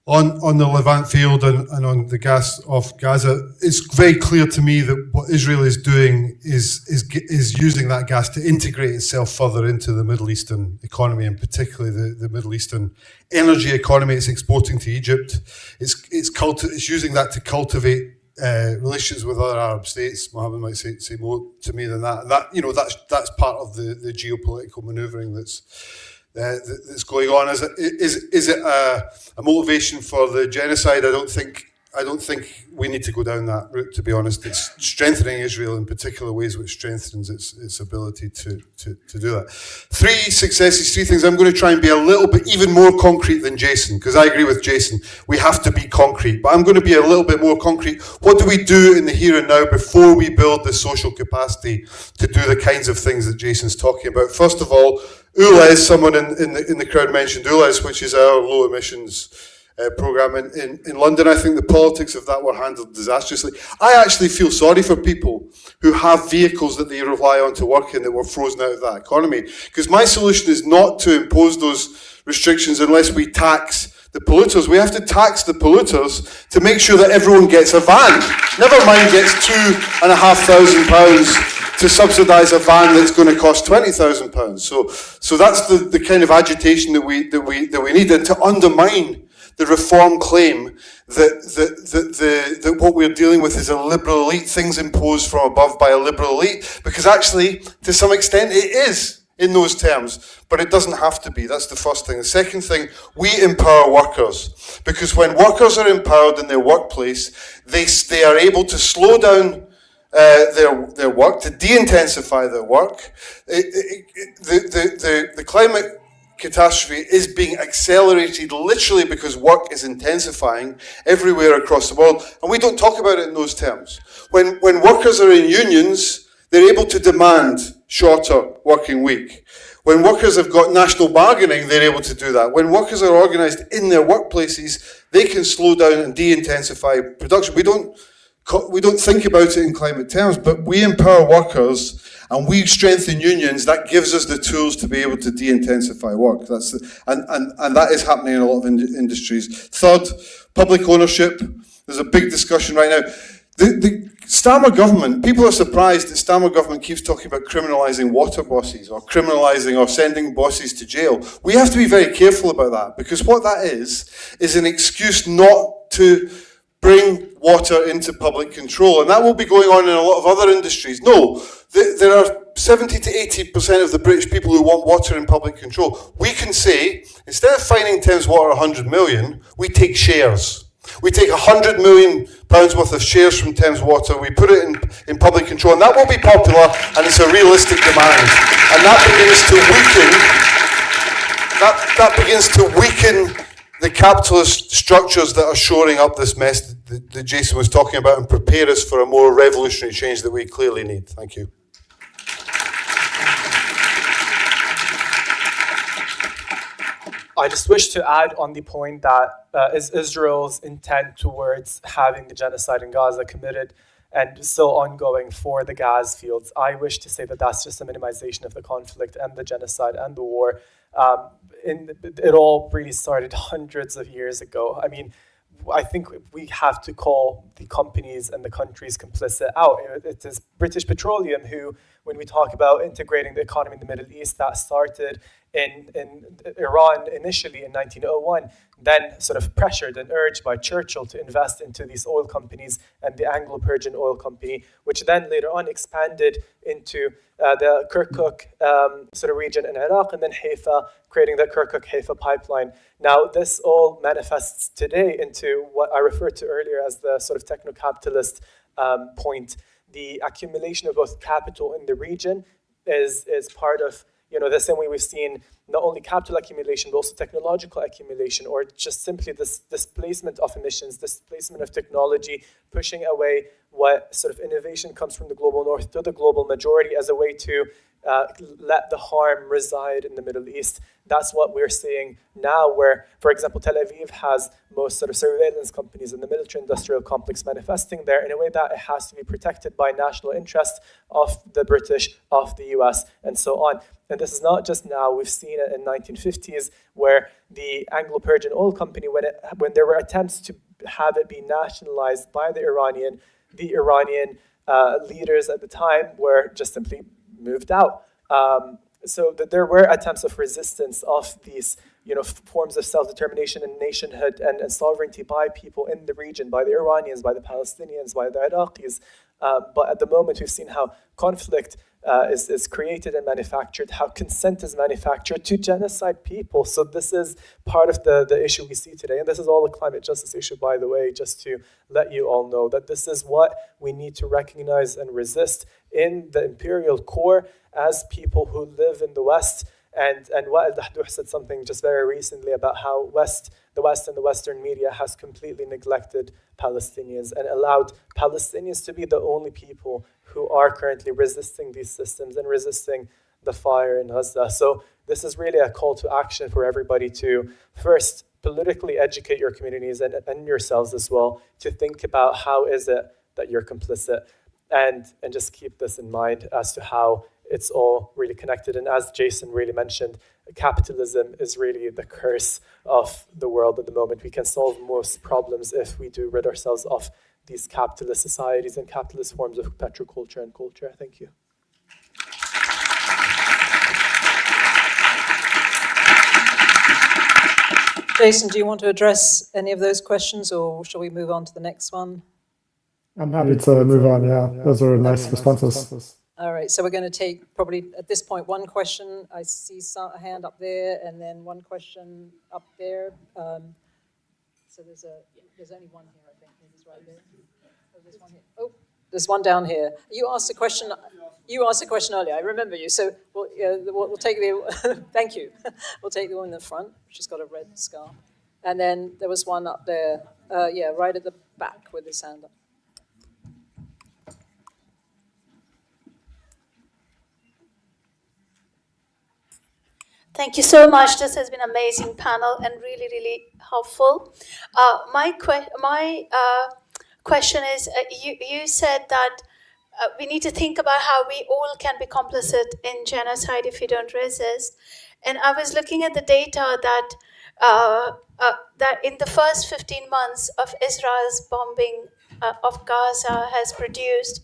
on the Levant field and on the gas off Gaza, it's very clear to me that what Israel is doing is using that gas to integrate itself further into the Middle Eastern economy, and particularly the Middle Eastern energy economy it's exporting to Egypt. It's using that to cultivate relations with other Arab states. Mohammed might say more to me than that. And that's part of the geopolitical manoeuvring that's going on. Is it a motivation for the genocide? I don't think I don't think we need to go down that route, to be honest. It's strengthening Israel in particular ways, which strengthens its ability to do that. 3 successes, 3 things. I'm going to try and be a little bit even more concrete than Jason, because I agree with Jason. We have to be concrete, but I'm going to be a little bit more concrete. What do we do in the here and now before we build the social capacity to do the kinds of things that Jason's talking about? First of all, ULEZ, someone in the crowd mentioned ULEZ, which is our low emissions programme in London. I think the politics of that were handled disastrously. I actually feel sorry for people who have vehicles that they rely on to work in that were frozen out of that economy, because my solution is not to impose those restrictions unless we tax the polluters. We have to tax the polluters to make sure that everyone gets a van. Never mind gets £2,500 to subsidise a van that's going to cost £20,000. So that's the kind of agitation that we need, and to undermine the reform claim that what we're dealing with is a liberal elite, things imposed from above by a liberal elite, because actually, to some extent, it is in those terms, but it doesn't have to be. That's the first thing. The second thing, we empower workers, because when workers are empowered in their workplace, they are able to slow down their work, to de-intensify their work. The climate catastrophe is being accelerated literally because work is intensifying everywhere across the world, and we don't talk about it in those terms. When workers are in unions, they're able to demand shorter working week. When workers have got national bargaining, they're able to do that. When workers are organised in their workplaces, they can slow down and de-intensify production. We don't think about it in climate terms, but we empower workers and we strengthen unions. That gives us the tools to be able to de-intensify work. And that is happening in a lot of industries. Third, public ownership. There's a big discussion right now. The Starmer government, people are surprised that Starmer government keeps talking about criminalising water bosses or criminalising or sending bosses to jail. We have to be very careful about that, because what that is an excuse not to bring water into public control, and that will be going on in a lot of other industries. No, there are 70 to 80% of the British people who want water in public control. We can say, instead of fining Thames Water 100 million, we take shares. We take £100 million worth of shares from Thames Water, we put it in public control, and that will be popular, and it's a realistic demand. And that begins to weaken the capitalist structures that are shoring up this mess that Jason was talking about, and prepare us for a more revolutionary change that we clearly need. Thank you. I just wish to add on the point that is Israel's intent towards having the genocide in Gaza committed and still ongoing for the gas fields. I wish to say that that's just a minimization of the conflict and the genocide and the war. It all really started hundreds of years ago. I mean, I think we have to call the companies and the countries complicit out. It is British Petroleum who, when we talk about integrating the economy in the Middle East, that started in Iran initially in 1901, then sort of pressured and urged by Churchill to invest into these oil companies and the Anglo-Persian Oil Company, which then later on expanded into the Kirkuk sort of region in Iraq, and then Haifa, creating the Kirkuk-Haifa pipeline. Now, this all manifests today into what I referred to earlier as the sort of techno-capitalist point. The accumulation of both capital in the region is part of, the same way we've seen not only capital accumulation, but also technological accumulation, or just simply this displacement of emissions, displacement of technology, pushing away what sort of innovation comes from the global north to the global majority as a way to let the harm reside in the Middle East. That's what we're seeing now, where, for example, Tel Aviv has most sort of surveillance companies in the military-industrial complex manifesting there in a way that it has to be protected by national interest of the British, of the US, and so on. And this is not just now. We've seen it in 1950s, where the Anglo-Persian Oil Company, when there were attempts to have it be nationalized by the Iranian leaders at the time were just simply moved out. So that there were attempts of resistance of these, forms of self-determination and nationhood and sovereignty by people in the region, by the Iranians, by the Palestinians, by the Iraqis. But at the moment, we've seen how conflict is created and manufactured, how consent is manufactured to genocide people. So this is part of the issue we see today. And this is all a climate justice issue, by the way, just to let you all know that this is what we need to recognize and resist in the imperial core as people who live in the West. And Wael Dahdouh said something just very recently about how the West and the Western media has completely neglected Palestinians and allowed Palestinians to be the only people who are currently resisting these systems and resisting the fire in Gaza. So this is really a call to action for everybody to first politically educate your communities and yourselves as well, to think about how is it that you're complicit, and just keep this in mind as to how it's all really connected. And as Jason really mentioned, capitalism is really the curse of the world at the moment. We can solve most problems if we do rid ourselves of these capitalist societies and capitalist forms of petroculture and culture. Thank you. Jason, do you want to address any of those questions, or shall we move on to the next one? I'm happy to move on, yeah. Those are nice responses. All right, so we're going to take probably at this point one question. I see a hand up there, and then one question up there. So there's only one here, I think. It's right there. Oh, there's one here. Oh, there's one down here. You asked a question. You asked a question earlier. I remember you. So we'll take the. Thank you. We'll take the one in the front. She's got a red scarf, and then there was one up there. Yeah, right at the back with his hand up. Thank you so much. This has been an amazing panel and really, really helpful. My question is, you said that we need to think about how we all can be complicit in genocide if we don't resist. And I was looking at the data that in the first 15 months of Israel's bombing of Gaza has produced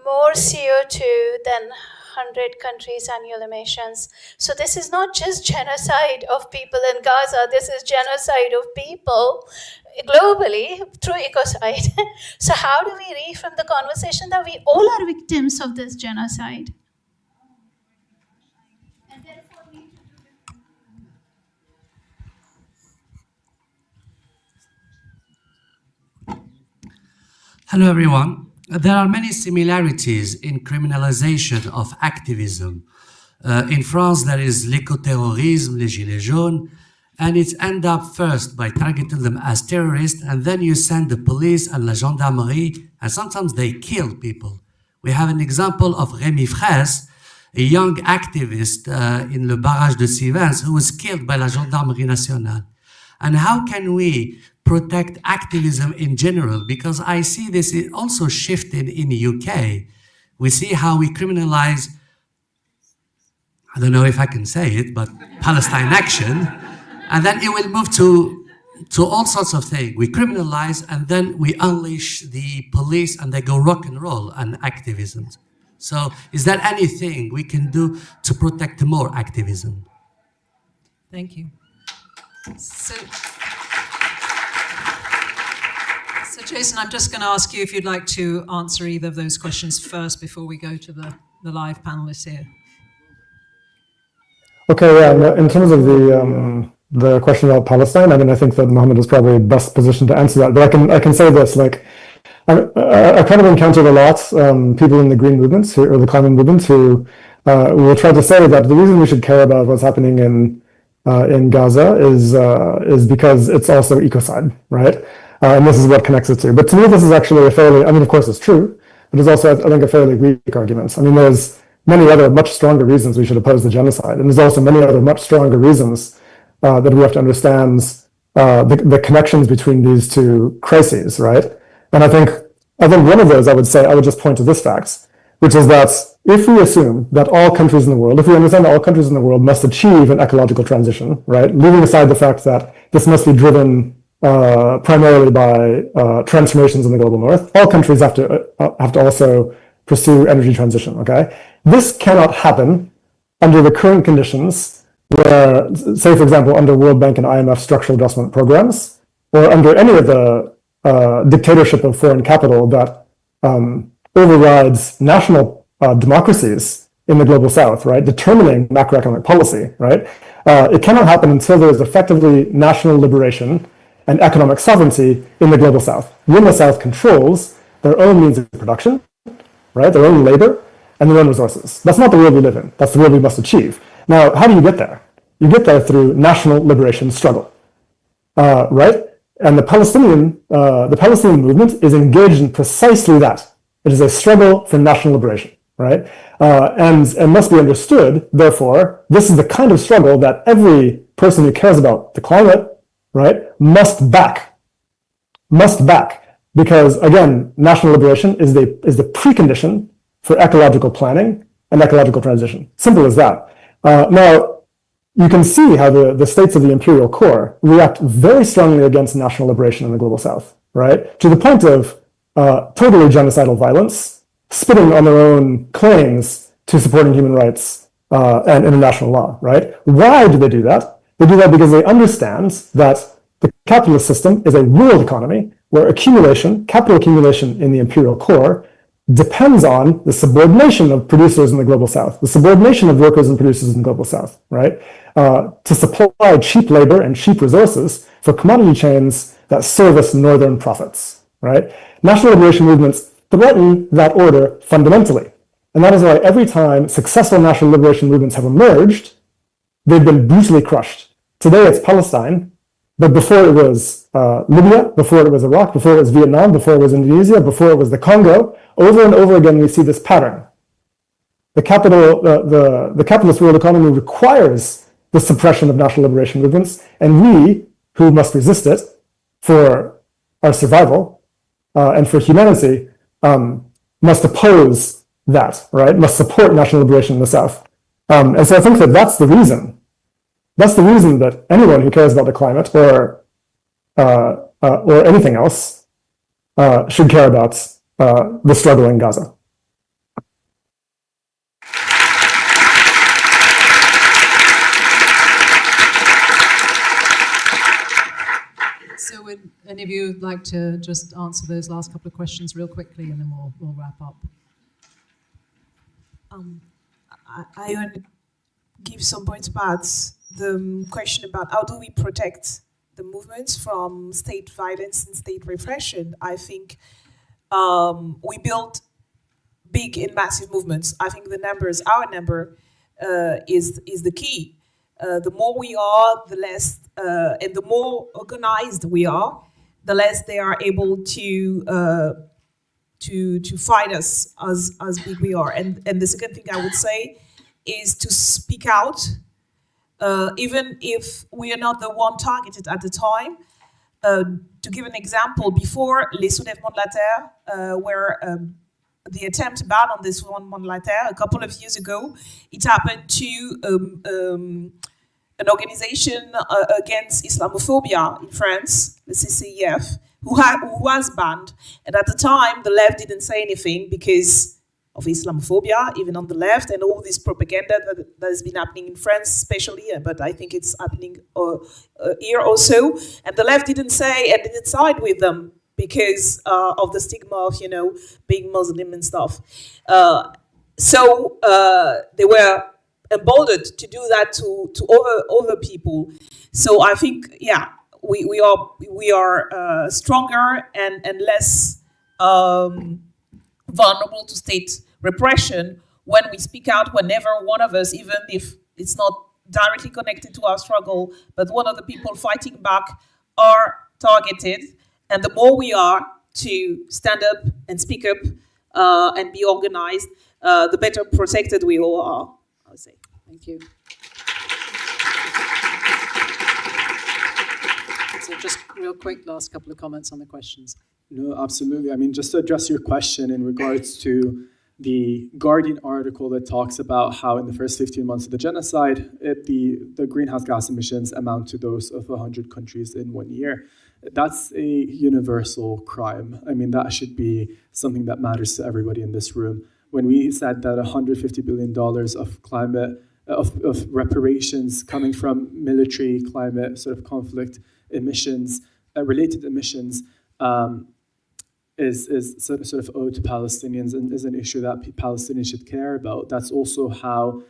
more CO2 than 100 countries' annual emissions. So this is not just genocide of people in Gaza, this is genocide of people globally through ecocide. So how do we reframe the conversation that we all are victims of this genocide? Hello, everyone. There are many similarities in criminalization of activism. In France, there is l'écoterrorisme, les gilets jaunes, and it ends up first by targeting them as terrorists, and then you send the police and la gendarmerie, and sometimes they kill people. We have an example of Rémi Fraisse, a young activist in the barrage de Sivens, who was killed by la gendarmerie nationale. And how can we protect activism in general? Because I see this also shifting in the UK. We see how we criminalize, I don't know if I can say it, but Palestine action, and then it will move to all sorts of things. We criminalize, and then we unleash the police, and they go rock and roll and activism. So is there anything we can do to protect more activism? Thank you. So Jason, I'm just going to ask you if you'd like to answer either of those questions first before we go to the live panelists here. Okay, yeah, in terms of the question about Palestine, I mean, I think that Mohammed is probably best positioned to answer that, but I can say this, like, I kind of encountered a lot people in the green movements or the climate movements who will try to say that the reason we should care about what's happening in Gaza is because it's also ecocide, right? And this is what connects it to. But to me, this is actually a fairly, I mean, of course it's true, but it's also, I think, a fairly weak argument. I mean, there's many other much stronger reasons we should oppose the genocide. And there's also many other much stronger reasons that we have to understand the connections between these two crises, right? And I think one of those, I would just point to this fact, which is that if we assume that all countries in the world, if we understand that all countries in the world must achieve an ecological transition, right? Leaving aside the fact that this must be driven primarily by transformations in the global north, all countries have to also pursue energy transition, okay? This cannot happen under the current conditions where, say, for example, under World Bank and IMF structural adjustment programs, or under any of the dictatorship of foreign capital that overrides national democracies in the global south, right, determining macroeconomic policy, right, it cannot happen until there is effectively national liberation and economic sovereignty in the global south. When the south controls their own means of production, right, their own labor, and their own resources. That's not the world we live in. That's the world we must achieve. Now, how do you get there? You get there through national liberation struggle, right? And the Palestinian movement is engaged in precisely that. It is a struggle for national liberation, right? And must be understood, therefore, this is the kind of struggle that every person who cares about the climate, right, must back. Because, again, national liberation is the precondition for ecological planning and ecological transition. Simple as that. Now, you can see how the states of the imperial core react very strongly against national liberation in the global south, right? To the point of totally genocidal violence, spitting on their own claims to supporting human rights and international law, right? Why do they do that? They do that because they understand that the capitalist system is a world economy where capital accumulation in the imperial core depends on the subordination of producers in the global south, the subordination of workers and producers in the global south, right? To supply cheap labor and cheap resources for commodity chains that service northern profits, right? National liberation movements threaten that order fundamentally. And that is why every time successful national liberation movements have emerged, they've been brutally crushed. Today it's Palestine, but before it was Libya, before it was Iraq, before it was Vietnam, before it was Indonesia, before it was the Congo, over and over again we see this pattern. The capitalist world economy requires the suppression of national liberation movements, and we, who must resist it for our survival and for humanity, must oppose that, right? Must support national liberation in the South. And so I think that that's the reason. That's the reason that anyone who cares about the climate or anything else should care about the struggle in Gaza. So would any of you like to just answer those last couple of questions real quickly, and then we'll wrap up? I want to give some points about the question about how do we protect the movements from state violence and state repression. I think we built big and massive movements. I think our number is the key. The more we are, the less, and the more organized we are, the less they are able to fight us as big we are. And the second thing I would say is to speak out, even if we are not the one targeted at the time. To give an example, before les soulèvements de la terre were the attempt to ban on this soulèvements de la terre a couple of years ago, it happened to an organization against Islamophobia in France, the CCIF, who was banned. And at the time, the left didn't say anything because of Islamophobia, even on the left, and all this propaganda that has been happening in France especially, but I think it's happening here also. And the left didn't say and didn't side with them because of the stigma of, being Muslim and stuff. So they were emboldened to do that to other people. So I think, we are stronger and less vulnerable to state repression when we speak out, whenever one of us, even if it's not directly connected to our struggle, but one of the people fighting back are targeted. And the more we are to stand up and speak up and be organized, the better protected we all are, I would say. Thank you. So just real quick, last couple of comments on the questions. No, absolutely. I mean, just to address your question in regards to the Guardian article that talks about how in the first 15 months of the genocide, the greenhouse gas emissions amount to those of 100 countries in 1 year. That's a universal crime. I mean, that should be something that matters to everybody in this room. When we said that $150 billion of climate, of reparations coming from military climate sort of conflict emissions, related emissions, is sort of owed to Palestinians and is an issue that Palestinians should care about. That's also how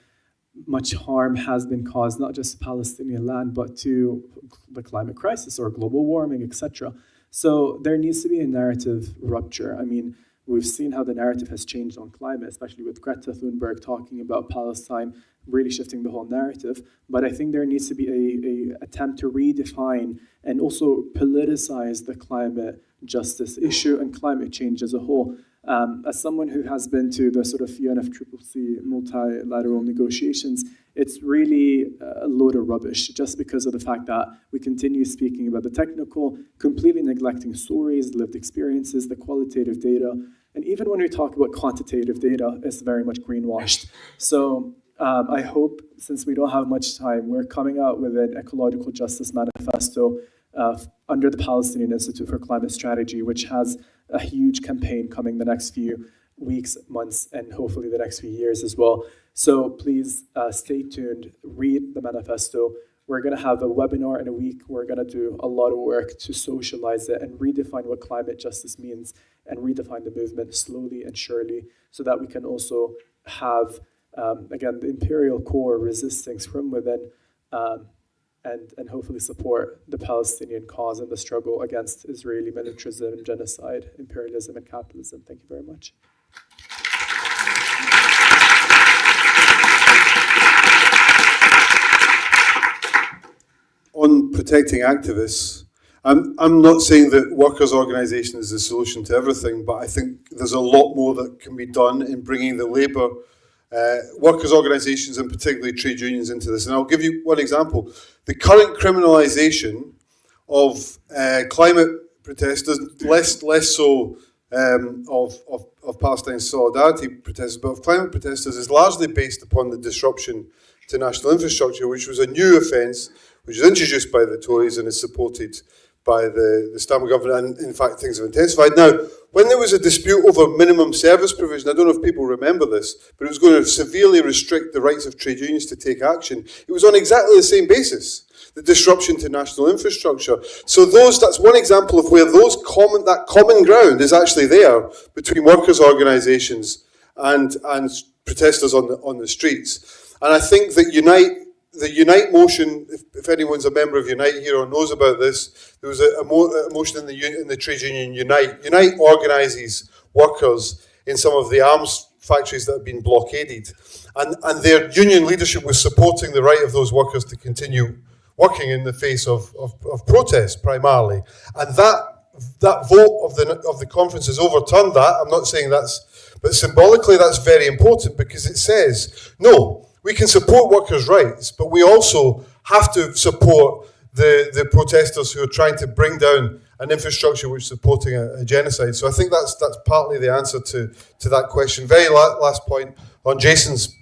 much harm has been caused, not just to Palestinian land, but to the climate crisis or global warming, etc. So there needs to be a narrative rupture. I mean, we've seen how the narrative has changed on climate, especially with Greta Thunberg talking about Palestine, really shifting the whole narrative. But I think there needs to be a attempt to redefine and also politicize the climate justice issue and climate change as a whole. As someone who has been to the sort of UNFCCC multilateral negotiations, it's really a load of rubbish just because of the fact that we continue speaking about the technical, completely neglecting stories, lived experiences, the qualitative data. And even when we talk about quantitative data, it's very much greenwashed. So I hope, since we don't have much time, we're coming out with an ecological justice manifesto under the Palestinian Institute for Climate Strategy, which has a huge campaign coming the next few weeks, months, and hopefully the next few years as well. So please stay tuned, read the manifesto. We're going to have a webinar in a week. We're going to do a lot of work to socialize it and redefine what climate justice means and redefine the movement slowly and surely so that we can also have, again, the imperial core resisting from within and hopefully support the Palestinian cause and the struggle against Israeli militarism, genocide, imperialism, and capitalism. Thank you very much. On protecting activists, I'm not saying that workers' organisation is the solution to everything, but I think there's a lot more that can be done in bringing the labour workers' organisations and particularly trade unions into this. And I'll give you one example. The current criminalisation of climate protesters, less so of Palestine solidarity protesters, but of climate protesters, is largely based upon the disruption to national infrastructure, which was a new offence, which was introduced by the Tories and is supported by the Starmer government, and in fact things have intensified. Now, when there was a dispute over minimum service provision, I don't know if people remember this, but it was going to severely restrict the rights of trade unions to take action. It was on exactly the same basis, the disruption to national infrastructure. So that's one example of where that common ground is actually there between workers' organisations and protesters on the streets. And I think that the Unite motion, if anyone's a member of Unite here or knows about this, there was a motion in the trade union Unite. Unite organises workers in some of the arms factories that have been blockaded. And their union leadership was supporting the right of those workers to continue working in the face of protest, primarily. And that vote of the conference has overturned that. I'm not saying but symbolically that's very important because it says, no, we can support workers' rights, but we also have to support the protesters who are trying to bring down an infrastructure which is supporting a genocide. So I think that's partly the answer to that question. Very last point on Jason's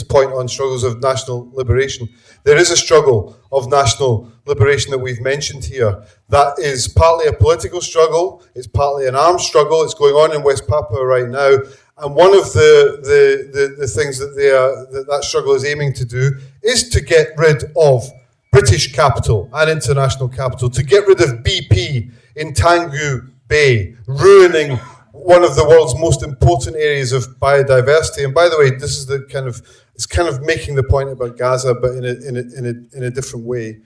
point on struggles of national liberation. There is a struggle of national liberation that we've mentioned here. That is partly a political struggle. It's partly an armed struggle. It's going on in West Papua right now. And one of the things that struggle is aiming to do is to get rid of British capital and international capital, to get rid of BP in Tanggu Bay, ruining one of the world's most important areas of biodiversity. And by the way, this is it's kind of making the point about Gaza, but in a different way.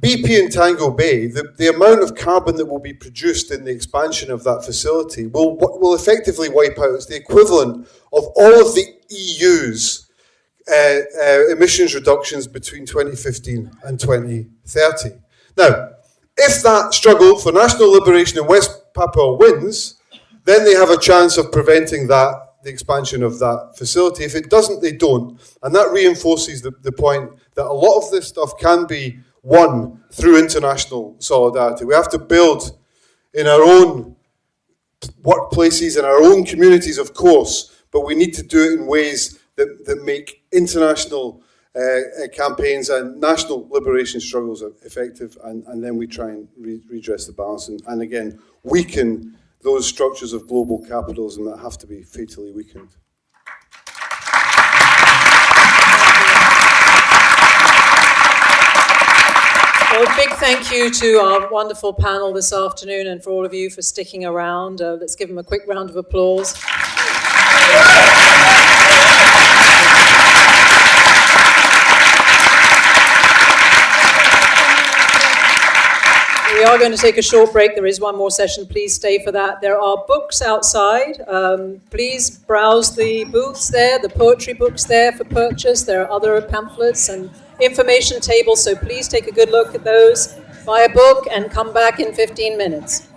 BP in Tanggu Bay, the amount of carbon that will be produced in the expansion of that facility will effectively wipe out. It's the equivalent of all of the EU's emissions reductions between 2015 and 2030. Now, if that struggle for national liberation in West Papua wins, then they have a chance of preventing the expansion of that facility. If it doesn't, they don't. And that reinforces the point that a lot of this stuff can be won through international solidarity. We have to build in our own workplaces, in our own communities, of course, but we need to do it in ways that make international campaigns and national liberation struggles effective, and then we try and redress the balance and again, weaken those structures of global capitalism that have to be fatally weakened. a big thank you to our wonderful panel this afternoon and for all of you for sticking around. Let's give them a quick round of applause. We are going to take a short break. There is one more session. Please stay for that. There are books outside. Please browse the booths there, the poetry books there for purchase. There are other pamphlets and information tables, so please take a good look at those. Buy a book and come back in 15 minutes.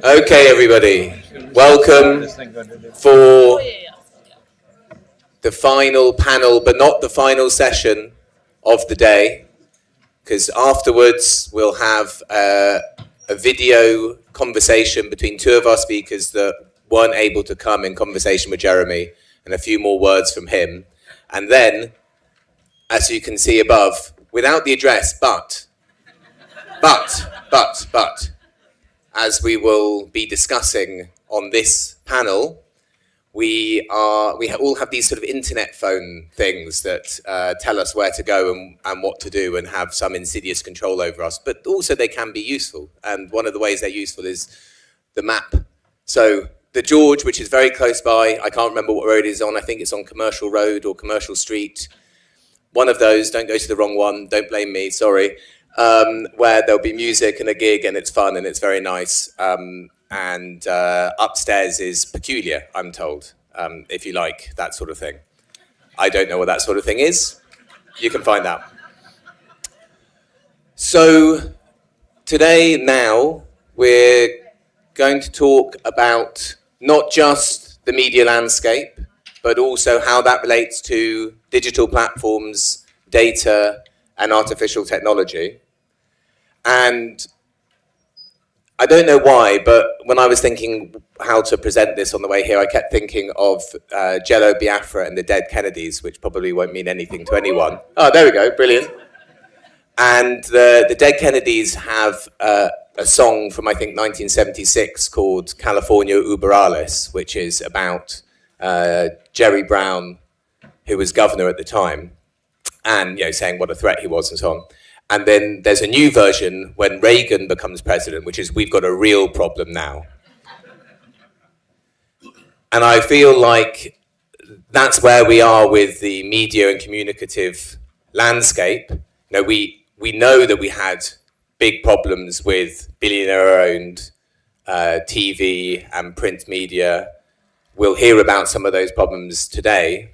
Okay, everybody, welcome for the final panel, but not the final session of the day, because afterwards we'll have a video conversation between two of our speakers that weren't able to come in conversation with Jeremy, and a few more words from him. And then, as you can see above, without the address, but, as we will be discussing on this panel, we all have these sort of internet phone things that tell us where to go and what to do and have some insidious control over us, but also they can be useful. And one of the ways they're useful is the map. So the George, which is very close by, I can't remember what road it is on, I think it's on Commercial Road or Commercial Street. one of those, don't go to the wrong one, don't blame me, sorry, where there'll be music and a gig and it's fun and it's very nice. And upstairs is peculiar, I'm told, if you like that sort of thing. I don't know what that sort of thing is. You can find out. So today, now, we're going to talk about not just the media landscape, but also how that relates to digital platforms, data, and artificial technology. And I don't know why, but when I was thinking how to present this on the way here, I kept thinking of Jello Biafra and the Dead Kennedys, which probably won't mean anything to anyone. Oh, there we go, brilliant. And the Dead Kennedys have a song from, I think, 1976 called California Uber Alles, which is about Jerry Brown, who was governor at the time, and saying what a threat he was and so on. And then there's a new version when Reagan becomes president, which is, we've got a real problem now. And I feel like that's where we are with the media and communicative landscape. We know that we had big problems with billionaire-owned TV and print media. We'll hear about some of those problems today,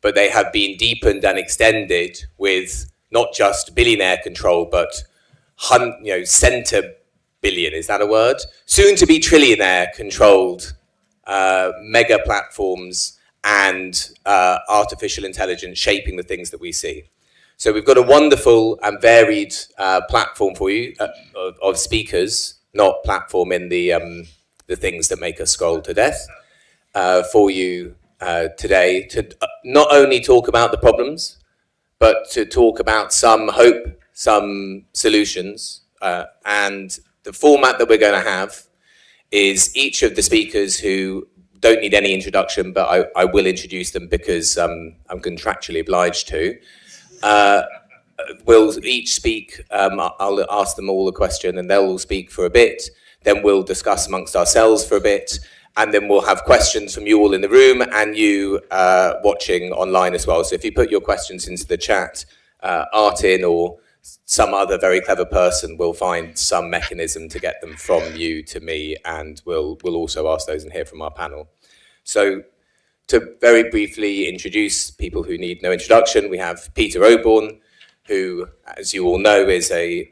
but they have been deepened and extended with not just billionaire control, but centre billion, is that a word? Soon to be trillionaire controlled mega platforms and artificial intelligence shaping the things that we see. So we've got a wonderful and varied platform for you of speakers, not platform in the things that make us scroll to death, for you today to not only talk about the problems, but to talk about some hope, some solutions. And the format that we're going to have is each of the speakers, who don't need any introduction, but I will introduce them because I'm contractually obliged to, will each speak. I'll ask them all a question and they'll all speak for a bit. Then we'll discuss amongst ourselves for a bit. And then we'll have questions from you all in the room and you watching online as well. So if you put your questions into the chat, Artin or some other very clever person will find some mechanism to get them from you to me, and we'll also ask those and hear from our panel. So to very briefly introduce people who need no introduction, we have Peter Oborne, who, as you all know, is a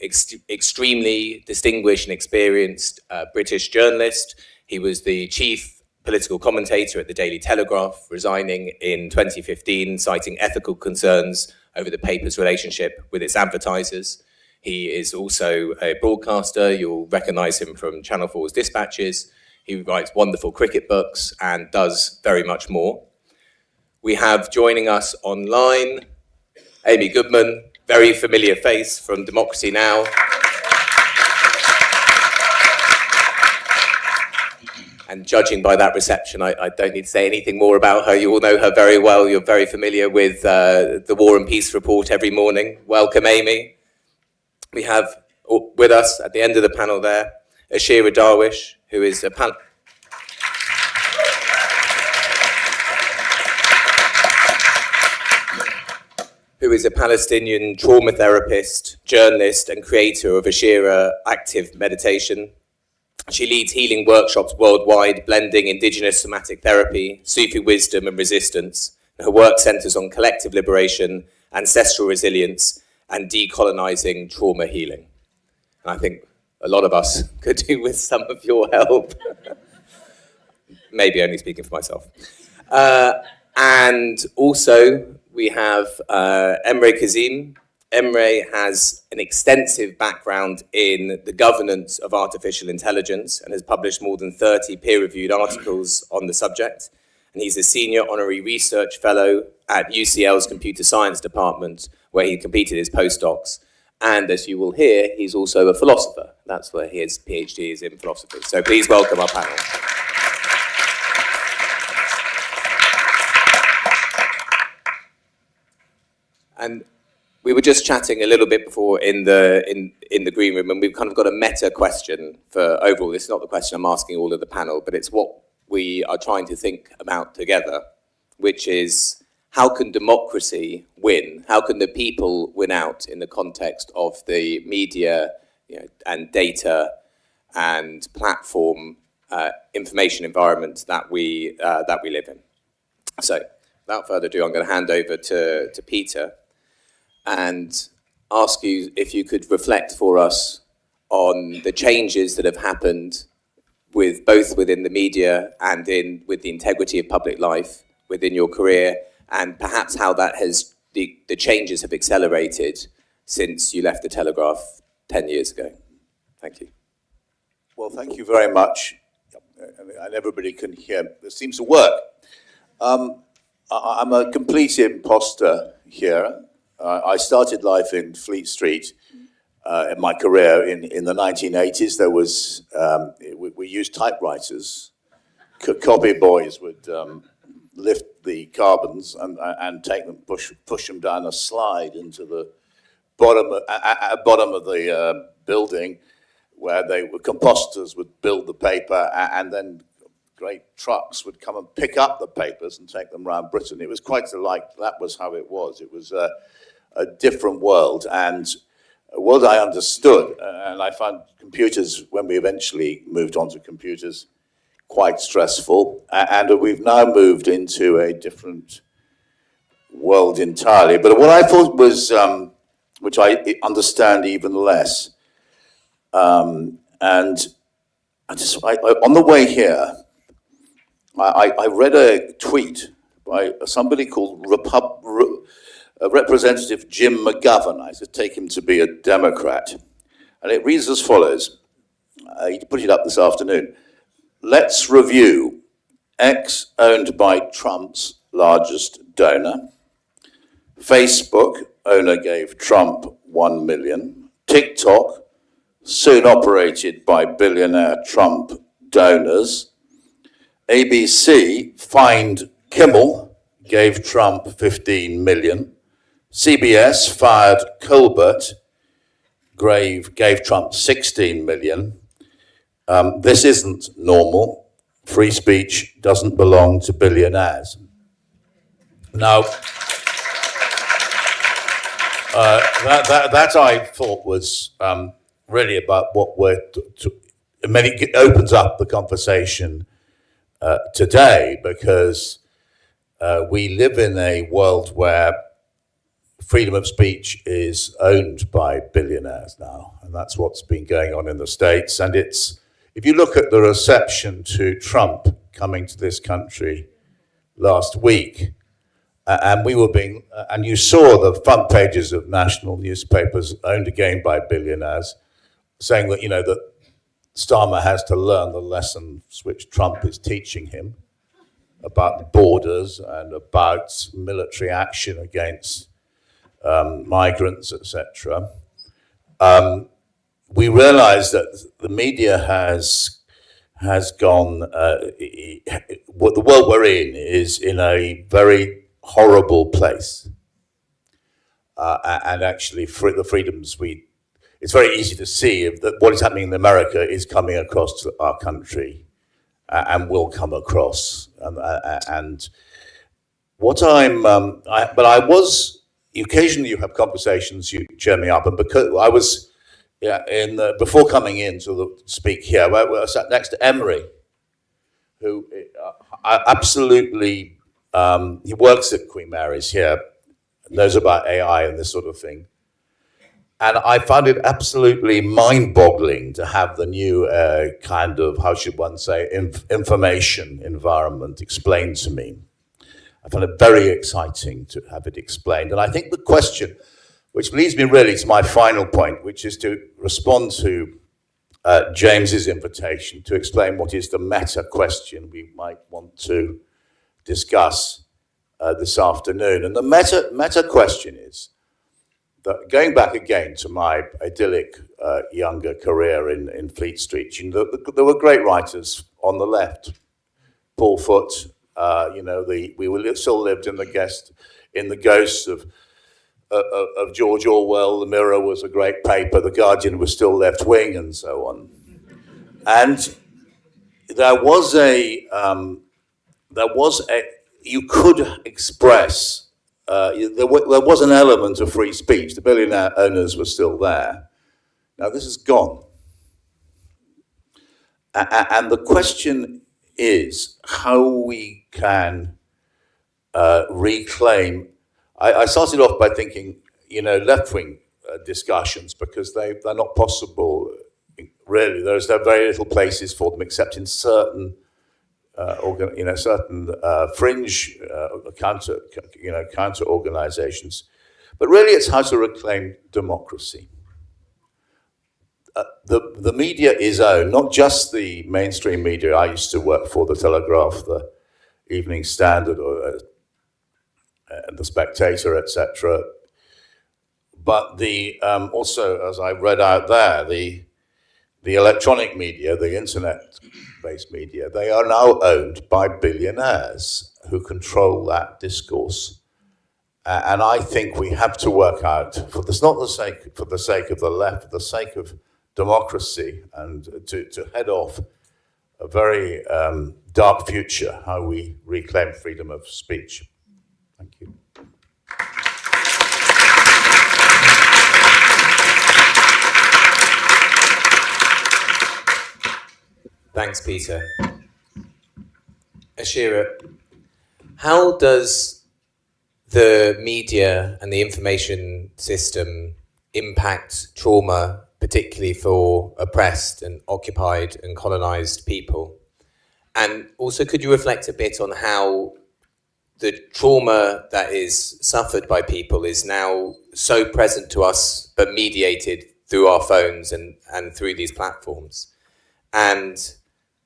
extremely distinguished and experienced British journalist. He was the chief political commentator at the Daily Telegraph, resigning in 2015, citing ethical concerns over the paper's relationship with its advertisers. He is also a broadcaster. You'll recognise him from Channel 4's Dispatches. He writes wonderful cricket books and does very much more. We have joining us online, Amy Goodman, very familiar face from Democracy Now! And judging by that reception, I don't need to say anything more about her. You all know her very well. You're very familiar with the War and Peace report every morning. Welcome, Amy. We have with us at the end of the panel there, Ashira Darwish, who is a Palestinian trauma therapist, journalist, and creator of Ashira Active Meditation. She leads healing workshops worldwide, blending indigenous somatic therapy, Sufi wisdom, and resistance. Her work centers on collective liberation, ancestral resilience, and decolonizing trauma healing. And I think a lot of us could do with some of your help. Maybe only speaking for myself. And also, we have Emre Kazim. Emre has an extensive background in the governance of artificial intelligence and has published more than 30 peer-reviewed articles on the subject. And he's a senior honorary research fellow at UCL's Computer Science Department, where he completed his postdocs. And as you will hear, he's also a philosopher. That's where his PhD is, in philosophy. So please welcome our panel. And we were just chatting a little bit before in the green room, and we've kind of got a meta question for overall. This is not the question I'm asking all of the panel, but it's what we are trying to think about together, which is how can democracy win? How can the people win out in the context of the media, and data and platform information environment that we live in? So, without further ado, I'm going to hand over to Peter and ask you if you could reflect for us on the changes that have happened both within the media and with the integrity of public life within your career, and perhaps how that the changes have accelerated since you left the Telegraph 10 years ago. Thank you. Well, thank you very much. And everybody can hear. This seems to work. I'm a complete imposter here. I started life in Fleet Street in my career in the 1980s. There was, we used typewriters. Copy boys would lift the carbons and take them, push them down a slide into the bottom of the building, where composters would build the paper, and then great trucks would come and pick up the papers and take them around Britain. It was quite that was how it was. It was a different world, and a world I understood. And I found computers, when we eventually moved on to computers, quite stressful. And we've now moved into a different world entirely. But what I thought was, which I understand even less, and on the way here, I read a tweet by somebody called Representative Jim McGovern. I should take him to be a Democrat. And it reads as follows. He put it up this afternoon. Let's review. X owned by Trump's largest donor. Facebook owner gave Trump $1 million. TikTok, soon operated by billionaire Trump donors. ABC fined Kimmel, gave Trump $15 million. CBS fired Colbert, gave Trump $16 million. This isn't normal. Free speech doesn't belong to billionaires. Now, that I thought was really about what it opens up the conversation today, because we live in a world where freedom of speech is owned by billionaires now, and that's what's been going on in the States. And if you look at the reception to Trump coming to this country last week, and you saw the front pages of national newspapers owned again by billionaires, saying that that Starmer has to learn the lessons which Trump is teaching him about the borders and about military action against migrants, etc. We realize that the media has gone. What the world we're in is in a very horrible place, and actually, the freedoms it's very easy to see that what is happening in America is coming across to our country, and will come across. And what occasionally you have conversations, you cheer me up, and because I was, before coming in to speak here, I sat next to Emery, who absolutely, he works at Queen Mary's here, knows about AI and this sort of thing. And I found it absolutely mind-boggling to have the new kind of, how should one say, information environment explained to me. I found it very exciting to have it explained. And I think the question, which leads me really to my final point, which is to respond to James's invitation to explain what is the meta question we might want to discuss this afternoon. And the meta question is, going back again to my idyllic younger career in Fleet Street, there were great writers on the left. Paul Foote, still lived in the ghosts of George Orwell. The Mirror was a great paper. The Guardian was still left wing, and so on. And there was you could express there was an element of free speech. The billionaire owners were still there. Now this is gone. And the question is how we can reclaim. I started off by thinking, left-wing discussions, because they're not possible. Really, there's very little places for them except in certain, certain fringe counter organizations. But really, it's how to reclaim democracy. The media is owned, not just the mainstream media. I used to work for the Telegraph, the Evening Standard, or the Spectator, etc. But also, as I read out there, the electronic media, the internet-based media, they are now owned by billionaires who control that discourse. And I think we have to work out, for the sake of the left, for the sake of democracy, and to head off a very dark future, how we reclaim freedom of speech. Thank you. Thanks, Peter. Ashira, how does the media and the information system impact trauma, particularly for oppressed and occupied and colonized people? And also, could you reflect a bit on how the trauma that is suffered by people is now so present to us, but mediated through our phones and through these platforms? And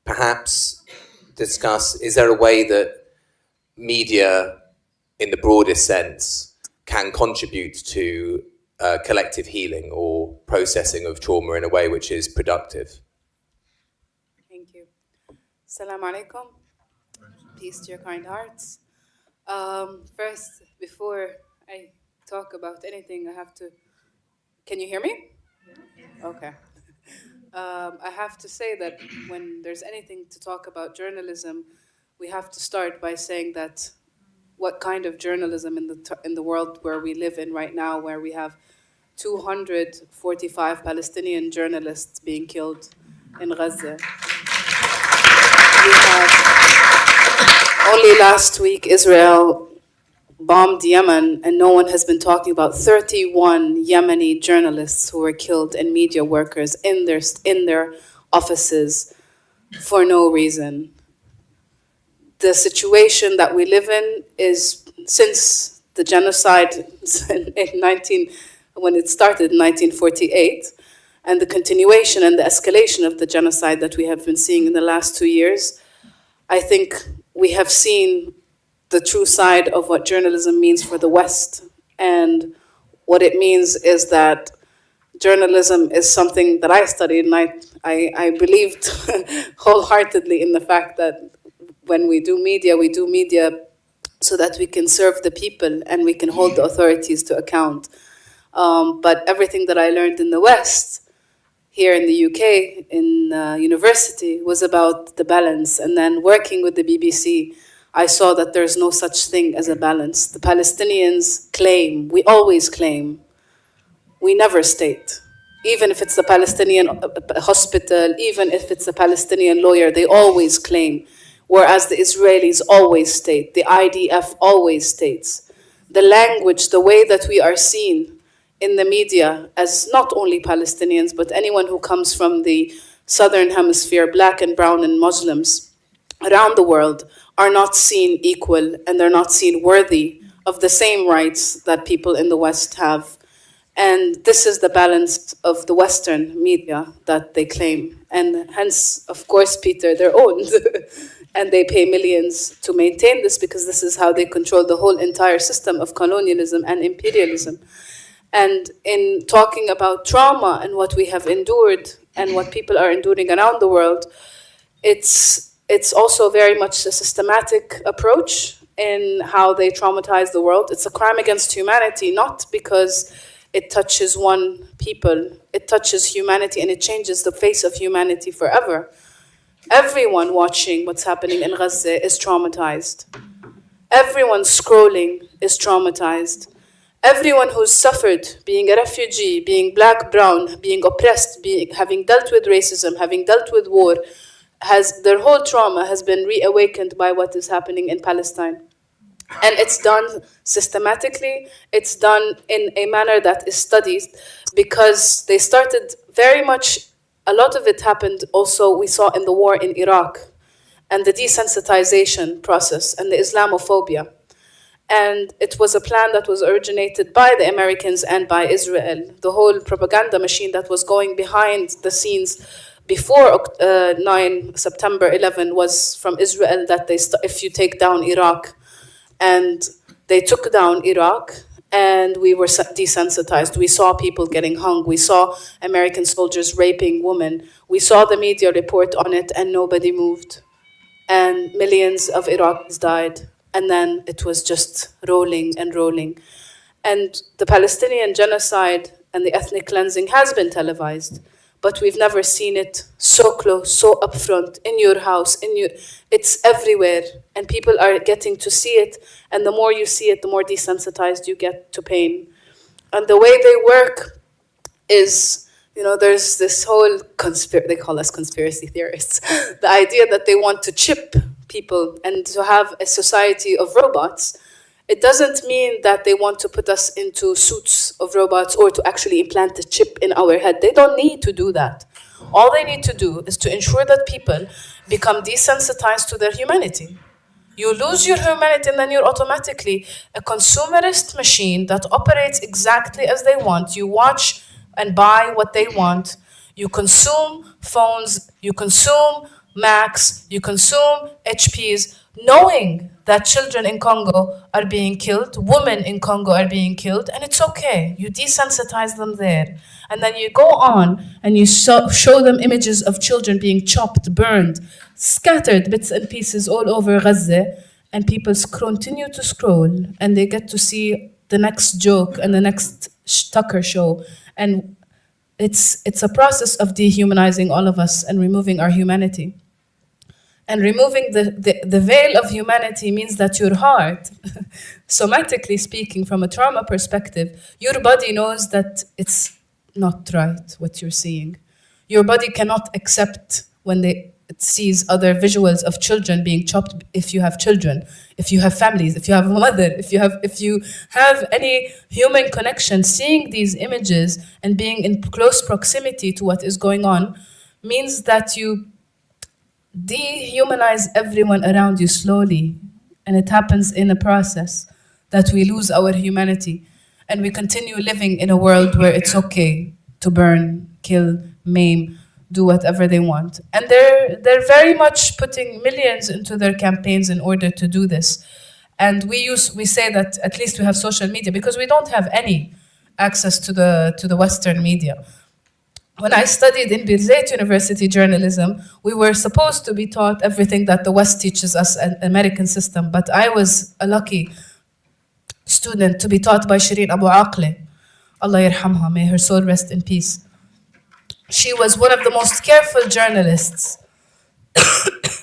perhaps discuss, is there a way that media, in the broadest sense, can contribute to collective healing or processing of trauma in a way which is productive? Thank you. Assalamu alaikum. Peace to your kind hearts. First, before I talk about anything, I have to... Can you hear me? Okay. I have to say that when there's anything to talk about journalism, we have to start by saying that what kind of journalism in the world where we live in right now, where we have 245 Palestinian journalists being killed in Gaza. We have, only last week, Israel bombed Yemen, and no one has been talking about 31 Yemeni journalists who were killed and media workers in their offices for no reason. The situation that we live in is, since the genocide when it started in 1948, and the continuation and the escalation of the genocide that we have been seeing in the last 2 years, I think we have seen the true side of what journalism means for the West. And what it means is that journalism is something that I studied, and I believed wholeheartedly in the fact that when we do media so that we can serve the people and we can hold the authorities to account. But everything that I learned in the West, here in the UK, in university, was about the balance. And then working with the BBC, I saw that there's no such thing as a balance. The Palestinians claim, we always claim, we never state. Even if it's a Palestinian hospital, even if it's a Palestinian lawyer, they always claim. Whereas the Israelis always state, the IDF always states. The language, the way that we are seen in the media as not only Palestinians, but anyone who comes from the Southern Hemisphere, black and brown and Muslims around the world, are not seen equal, and they're not seen worthy of the same rights that people in the West have. And this is the balance of the Western media that they claim. And hence, of course, Peter, they're owned. And they pay millions to maintain this, because this is how they control the whole entire system of colonialism and imperialism. And in talking about trauma and what we have endured and what people are enduring around the world, it's also very much a systematic approach in how they traumatize the world. It's a crime against humanity, not because it touches one people. It touches humanity, and it changes the face of humanity forever. Everyone watching what's happening in Gaza is traumatized. Everyone scrolling is traumatized. Everyone who's suffered being a refugee, being black, brown, being oppressed, having dealt with racism, having dealt with war, their whole trauma has been reawakened by what is happening in Palestine. And it's done systematically, it's done in a manner that is studied, because they started very much, a lot of it happened also, we saw in the war in Iraq, and the desensitization process and the Islamophobia. And it was a plan that was originated by the Americans and by Israel. The whole propaganda machine that was going behind the scenes before 9 September 11 was from Israel, that if you take down Iraq, and they took down Iraq, and we were desensitized. We saw people getting hung. We saw American soldiers raping women. We saw the media report on it, and nobody moved. And millions of Iraqis died. And then it was just rolling and rolling. And the Palestinian genocide and the ethnic cleansing has been televised, but we've never seen it so close, so upfront, in your house, it's everywhere, and people are getting to see it, and the more you see it, the more desensitized you get to pain. And the way they work is, there's this whole they call us conspiracy theorists, the idea that they want to chip people and to have a society of robots. It doesn't mean that they want to put us into suits of robots or to actually implant a chip in our head. They don't need to do that. All they need to do is to ensure that people become desensitized to their humanity. You lose your humanity, and then you're automatically a consumerist machine that operates exactly as they want. You watch and buy what they want. You consume phones, you consume Macs, you consume HPs, knowing that children in Congo are being killed, women in Congo are being killed, and it's okay. You desensitize them there. And then you go on and you show them images of children being chopped, burned, scattered bits and pieces all over Gaza, and people continue to scroll, and they get to see the next joke and the next Tucker show. And it's a process of dehumanizing all of us and removing our humanity. And removing the veil of humanity means that your heart, somatically speaking, from a trauma perspective, your body knows that it's not right what you're seeing. Your body cannot accept when it sees other visuals of children being chopped. If you have children, if you have families, if you have a mother, if you have any human connection, seeing these images and being in close proximity to what is going on means that you dehumanize everyone around you slowly, and it happens in a process that we lose our humanity, and we continue living in a world where it's okay to burn, kill, maim, do whatever they want. And they're very much putting millions into their campaigns in order to do this. And we say that at least we have social media, because we don't have any access to the Western media. When I studied in Birzeit University journalism, we were supposed to be taught everything that the West teaches us, an American system, but I was a lucky student to be taught by Shireen Abu Aqle. Allah yarhamha, may her soul rest in peace. She was one of the most careful journalists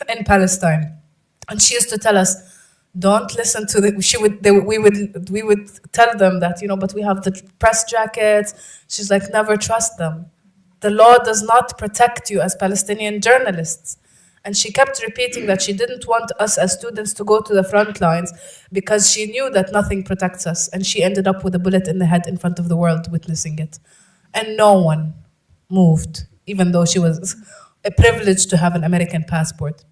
in Palestine. And she used to tell us, don't listen to we would tell them that, but we have the press jackets. She's like, never trust them. The law does not protect you as Palestinian journalists. And she kept repeating that she didn't want us as students to go to the front lines because she knew that nothing protects us. And she ended up with a bullet in the head in front of the world witnessing it. And no one moved, even though she was a privilege to have an American passport.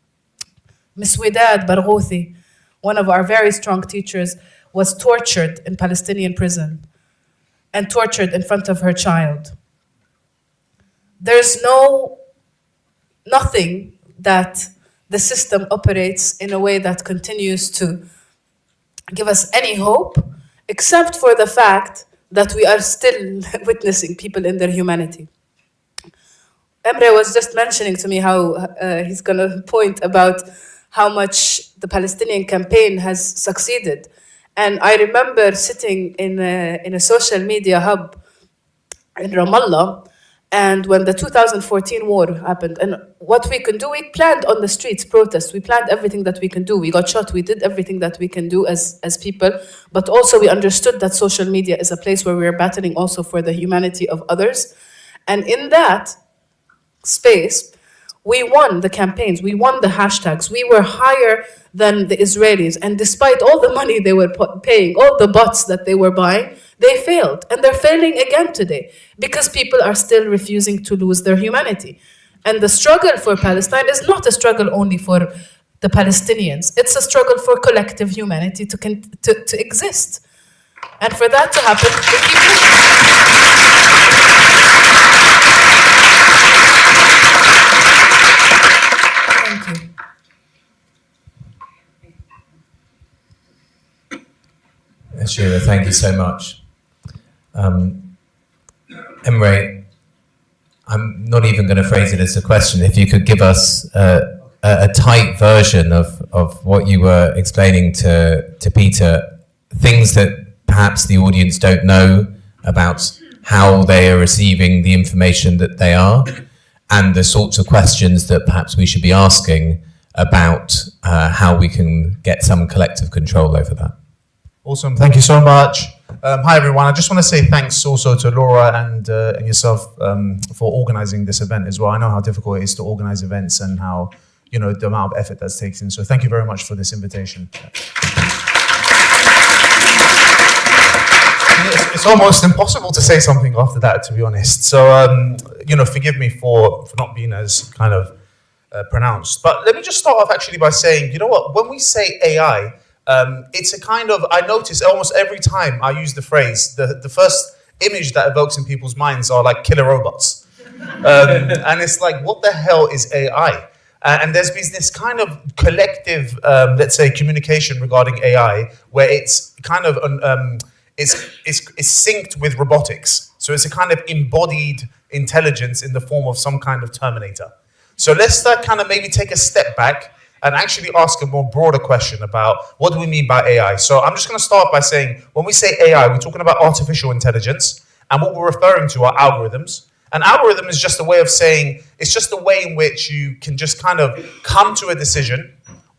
Miss Widad Barghouthi, one of our very strong teachers, was tortured in Palestinian prison and tortured in front of her child. There's nothing that the system operates in a way that continues to give us any hope, except for the fact that we are still witnessing people in their humanity. Emre was just mentioning to me how he's going to point about how much the Palestinian campaign has succeeded. And I remember sitting in a social media hub in Ramallah, And when the 2014 war happened, and what we can do, we planned on the streets protests. We planned everything that we can do. We got shot. We did everything that we can do as people. But also we understood that social media is a place where we are battling also for the humanity of others. And in that space, we won the campaigns. We won the hashtags. We were higher than the Israelis. And despite all the money they were paying, all the bots that they were buying, they failed. And they're failing again today because people are still refusing to lose their humanity. And the struggle for Palestine is not a struggle only for the Palestinians. It's a struggle for collective humanity to exist. And for that to happen, we keep Ashura, thank you so much. Emre, I'm not even going to phrase it as a question. If you could give us a tight version of what you were explaining to Peter, things that perhaps the audience don't know about how they are receiving the information that they are, and the sorts of questions that perhaps we should be asking about how we can get some collective control over that. Awesome, thank you so much. Hi everyone, I just want to say thanks also to Laura and yourself for organizing this event as well. I know how difficult it is to organize events and how, the amount of effort that's taken. So thank you very much for this invitation. It's almost impossible to say something after that, to be honest. So, forgive me for not being as kind of pronounced. But let me just start off actually by saying, you know what, when we say AI, it's a kind of, I notice almost every time I use the phrase, the first image that evokes in people's minds are like killer robots. And it's like, what the hell is AI? And there's been this kind of collective, let's say, communication regarding AI, where it's kind of, it's synced with robotics. So it's a kind of embodied intelligence in the form of some kind of Terminator. So let's kind of maybe take a step back and actually ask a more broader question about what do we mean by AI. So I'm just going to start by saying, when we say AI, we're talking about artificial intelligence, and what we're referring to are algorithms. An algorithm is just a way of saying, it's just a way in which you can just kind of come to a decision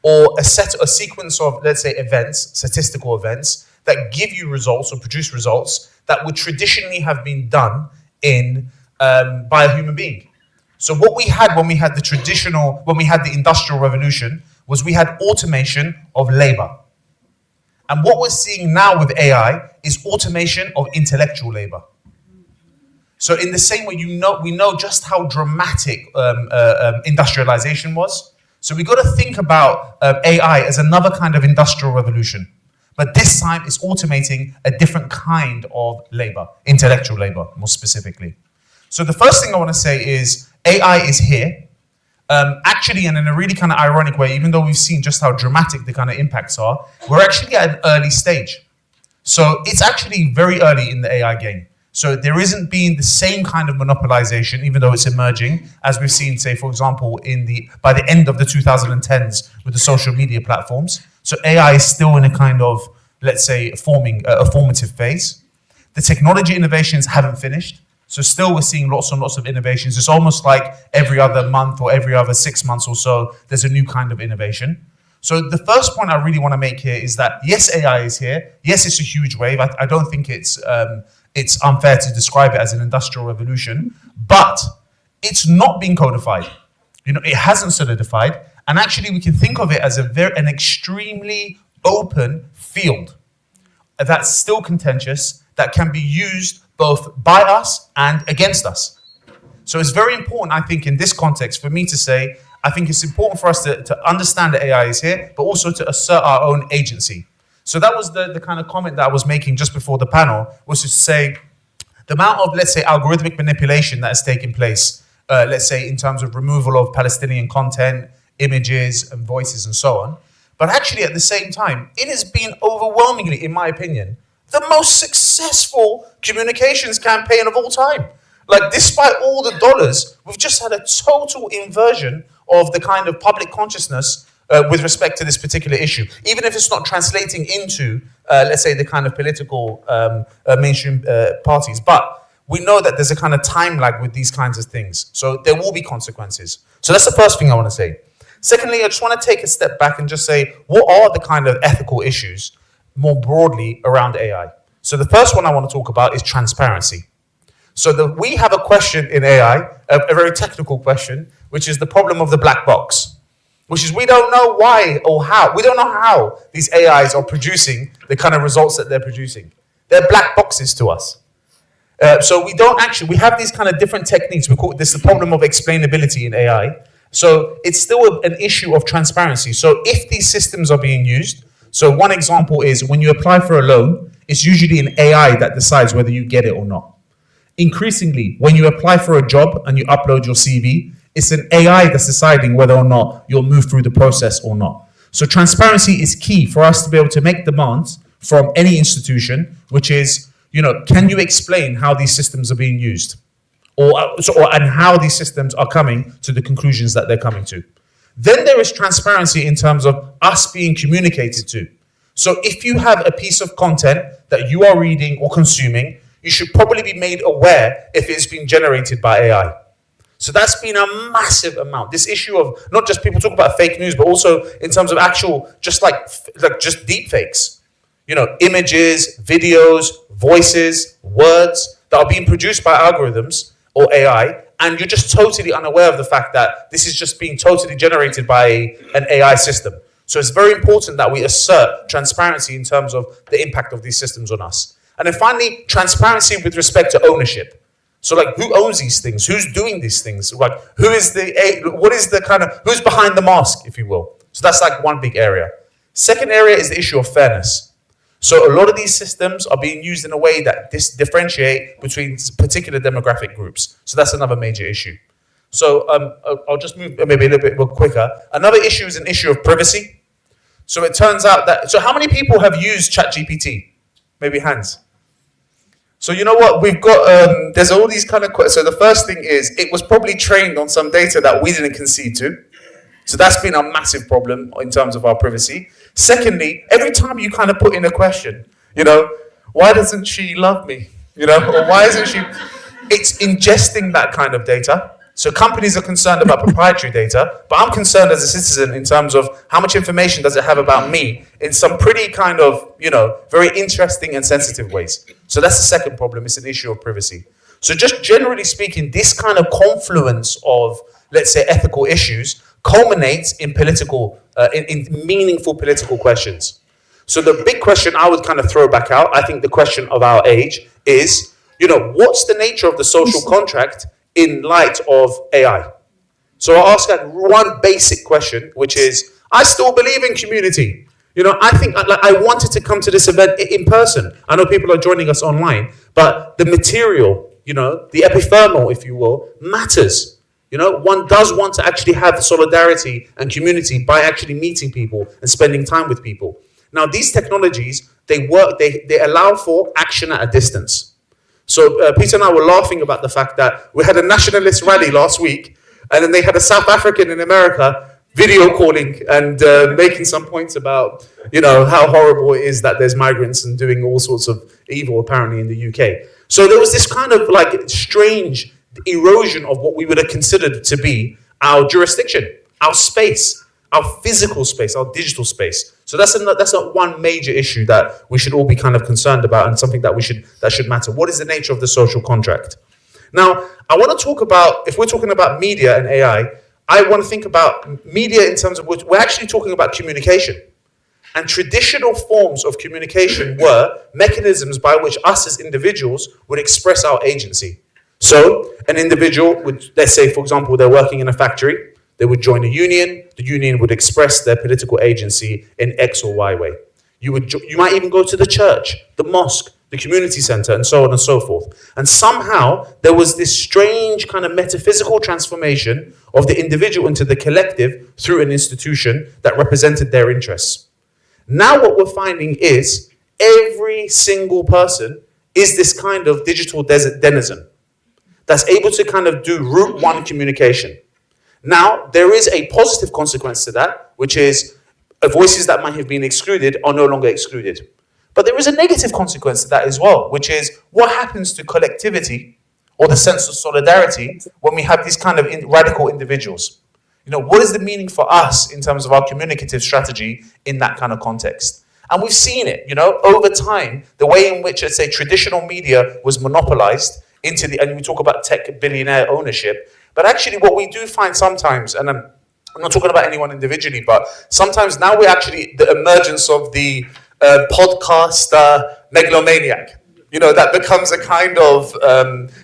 or a sequence of, let's say, events, statistical events, that give you results or produce results that would traditionally have been done by a human being. So what we had when we had the Industrial Revolution was we had automation of labor. And what we're seeing now with AI is automation of intellectual labor. So in the same way, we know just how dramatic industrialization was. So we got to think about AI as another kind of industrial revolution. But this time it's automating a different kind of labor, intellectual labor, more specifically. So the first thing I want to say is AI is here. Actually, and in a really kind of ironic way, even though we've seen just how dramatic the kind of impacts are, we're actually at an early stage. So it's actually very early in the AI game. So there isn't being the same kind of monopolization, even though it's emerging, as we've seen, say, for example, by the end of the 2010s with the social media platforms. So AI is still in a kind of, let's say, a formative phase. The technology innovations haven't finished. So still we're seeing lots and lots of innovations. It's almost like every other month or every other 6 months or so, there's a new kind of innovation. So the first point I really want to make here is that, yes, AI is here. Yes, it's a huge wave. I don't think it's unfair to describe it as an industrial revolution, but it's not being codified. It hasn't solidified. And actually we can think of it as an extremely open field that's still contentious, that can be used both by us and against us. So it's very important, I think, in this context, for me to say, I think it's important for us to understand that AI is here, but also to assert our own agency. So that was the kind of comment that I was making just before the panel, was to say the amount of, let's say, algorithmic manipulation that has taken place, let's say, in terms of removal of Palestinian content, images and voices and so on. But actually, at the same time, it has been overwhelmingly, in my opinion, the most successful communications campaign of all time. Like, despite all the dollars, we've just had a total inversion of the kind of public consciousness with respect to this particular issue, even if it's not translating into, let's say, the kind of political mainstream parties. But we know that there's a kind of time lag with these kinds of things. So there will be consequences. So that's the first thing I want to say. Secondly, I just want to take a step back and just say, what are the kind of ethical issues more broadly around AI? So the first one I want to talk about is transparency. So we have a question in AI, a very technical question, which is the problem of the black box, which is we don't know why or how. We don't know how these AIs are producing the kind of results that they're producing. They're black boxes to us. So we have these kind of different techniques. We call this the problem of explainability in AI. So it's still an issue of transparency. So if these systems are being used, so one example is when you apply for a loan, it's usually an AI that decides whether you get it or not. Increasingly, when you apply for a job and you upload your CV, it's an AI that's deciding whether or not you'll move through the process or not. So transparency is key for us to be able to make demands from any institution, which is, can you explain how these systems are being used? And how these systems are coming to the conclusions that they're coming to. Then there is transparency in terms of us being communicated to. So if you have a piece of content that you are reading or consuming, you should probably be made aware if it's been generated by AI. So that's been a massive amount. This issue of not just people talk about fake news, but also in terms of actual, just deep fakes. Images, videos, voices, words that are being produced by algorithms or AI, and you're just totally unaware of the fact that this is just being totally generated by an AI system. So it's very important that we assert transparency in terms of the impact of these systems on us. And then finally, transparency with respect to ownership. So who owns these things? Who's doing these things? Who's behind the mask, if you will? So that's one big area. Second area is the issue of fairness. So a lot of these systems are being used in a way that differentiate between particular demographic groups. So that's another major issue. So I'll just move maybe a little bit more quicker. Another issue is an issue of privacy. So it turns out that, so how many people have used ChatGPT? Maybe hands. So you know what, we've got, there's all these kind of, so the first thing is, it was probably trained on some data that we didn't concede to. So that's been a massive problem in terms of our privacy. Secondly, every time you kind of put in a question, why doesn't she love me? Or why isn't she, it's ingesting that kind of data. So companies are concerned about proprietary data, but I'm concerned as a citizen in terms of how much information does it have about me in some pretty kind of, very interesting and sensitive ways. So that's the second problem, it's an issue of privacy. So just generally speaking, this kind of confluence of, let's say, ethical issues culminates in political, in meaningful political questions. So the big question I would kind of throw back out, I think the question of our age is, what's the nature of the social contract in light of AI? So I'll ask one basic question, which is, I still believe in community. I think I wanted to come to this event in person. I know people are joining us online, but the material, the epithermal, if you will, matters. One does want to actually have solidarity and community by actually meeting people and spending time with people. Now, these technologies, they work, they allow for action at a distance. So Peter and I were laughing about the fact that we had a nationalist rally last week, and then they had a South African in America video calling and making some points about, how horrible it is that there's migrants and doing all sorts of evil apparently in the UK. So there was this kind of strange erosion of what we would have considered to be our jurisdiction, our space, our physical space, our digital space. So that's not one major issue that we should all be kind of concerned about, and something that should matter. What is the nature of the social contract? Now, I want to talk about, if we're talking about media and AI, I want to think about media in terms of, we're actually talking about communication. And traditional forms of communication were mechanisms by which us as individuals would express our agency. So an individual would, let's say, for example, they're working in a factory, they would join a union, the union would express their political agency in X or Y way. You might even go to the church, the mosque, the community center, and so on and so forth. And somehow there was this strange kind of metaphysical transformation of the individual into the collective through an institution that represented their interests. Now what we're finding is every single person is this kind of digital denizen that's able to kind of do route one communication. Now, there is a positive consequence to that, which is voices that might have been excluded are no longer excluded. But there is a negative consequence to that as well, which is what happens to collectivity or the sense of solidarity when we have these kind of radical individuals? You know, what is the meaning for us in terms of our communicative strategy in that kind of context? And we've seen it, you know, over time, the way in which, let's say, traditional media was monopolized into the, and we talk about tech billionaire ownership, but actually what we do find sometimes, and I'm not talking about anyone individually, but sometimes now we're actually the emergence of the podcast megalomaniac. You know, that becomes a kind of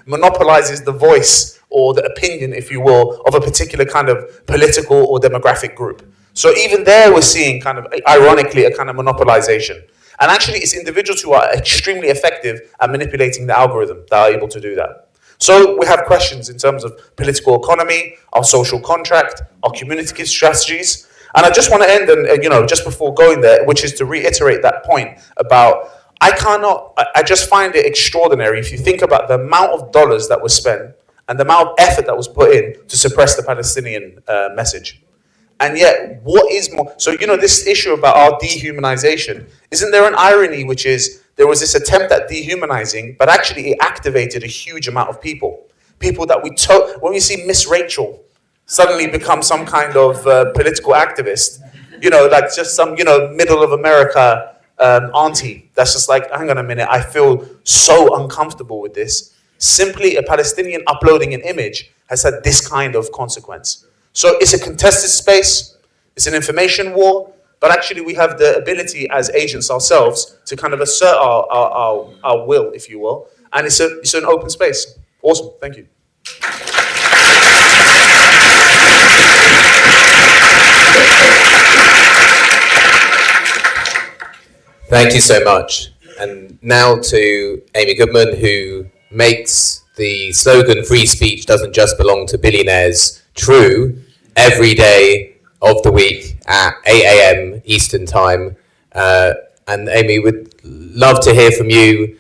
monopolizes the voice or the opinion, if you will, of a particular kind of political or demographic group. So even there, we're seeing kind of, ironically, a kind of monopolization. And actually, it's individuals who are extremely effective at manipulating the algorithm that are able to do that. So we have questions in terms of political economy, our social contract, our communicative strategies. And I just want to end, and you know, just before going there, which is to reiterate that point about, I just find it extraordinary if you think about the amount of dollars that was spent and the amount of effort that was put in to suppress the Palestinian message. And yet, what is more, so, you know, this issue about our dehumanization, isn't there an irony, which is there was this attempt at dehumanizing, but actually it activated a huge amount of people. People that when we see Miss Rachel suddenly become some kind of political activist, you know, like just some, you know, middle of America auntie that's just like, hang on a minute, I feel so uncomfortable with this. Simply a Palestinian uploading an image has had this kind of consequence. So it's a contested space, it's an information war, but actually we have the ability as agents ourselves to kind of assert our will, if you will, and it's an open space. Awesome, thank you. Thank you so much. And now to Amy Goodman, who makes the slogan "Free speech doesn't just belong to billionaires" true every day of the week at 8 a.m. Eastern Time. And Amy, would love to hear from you.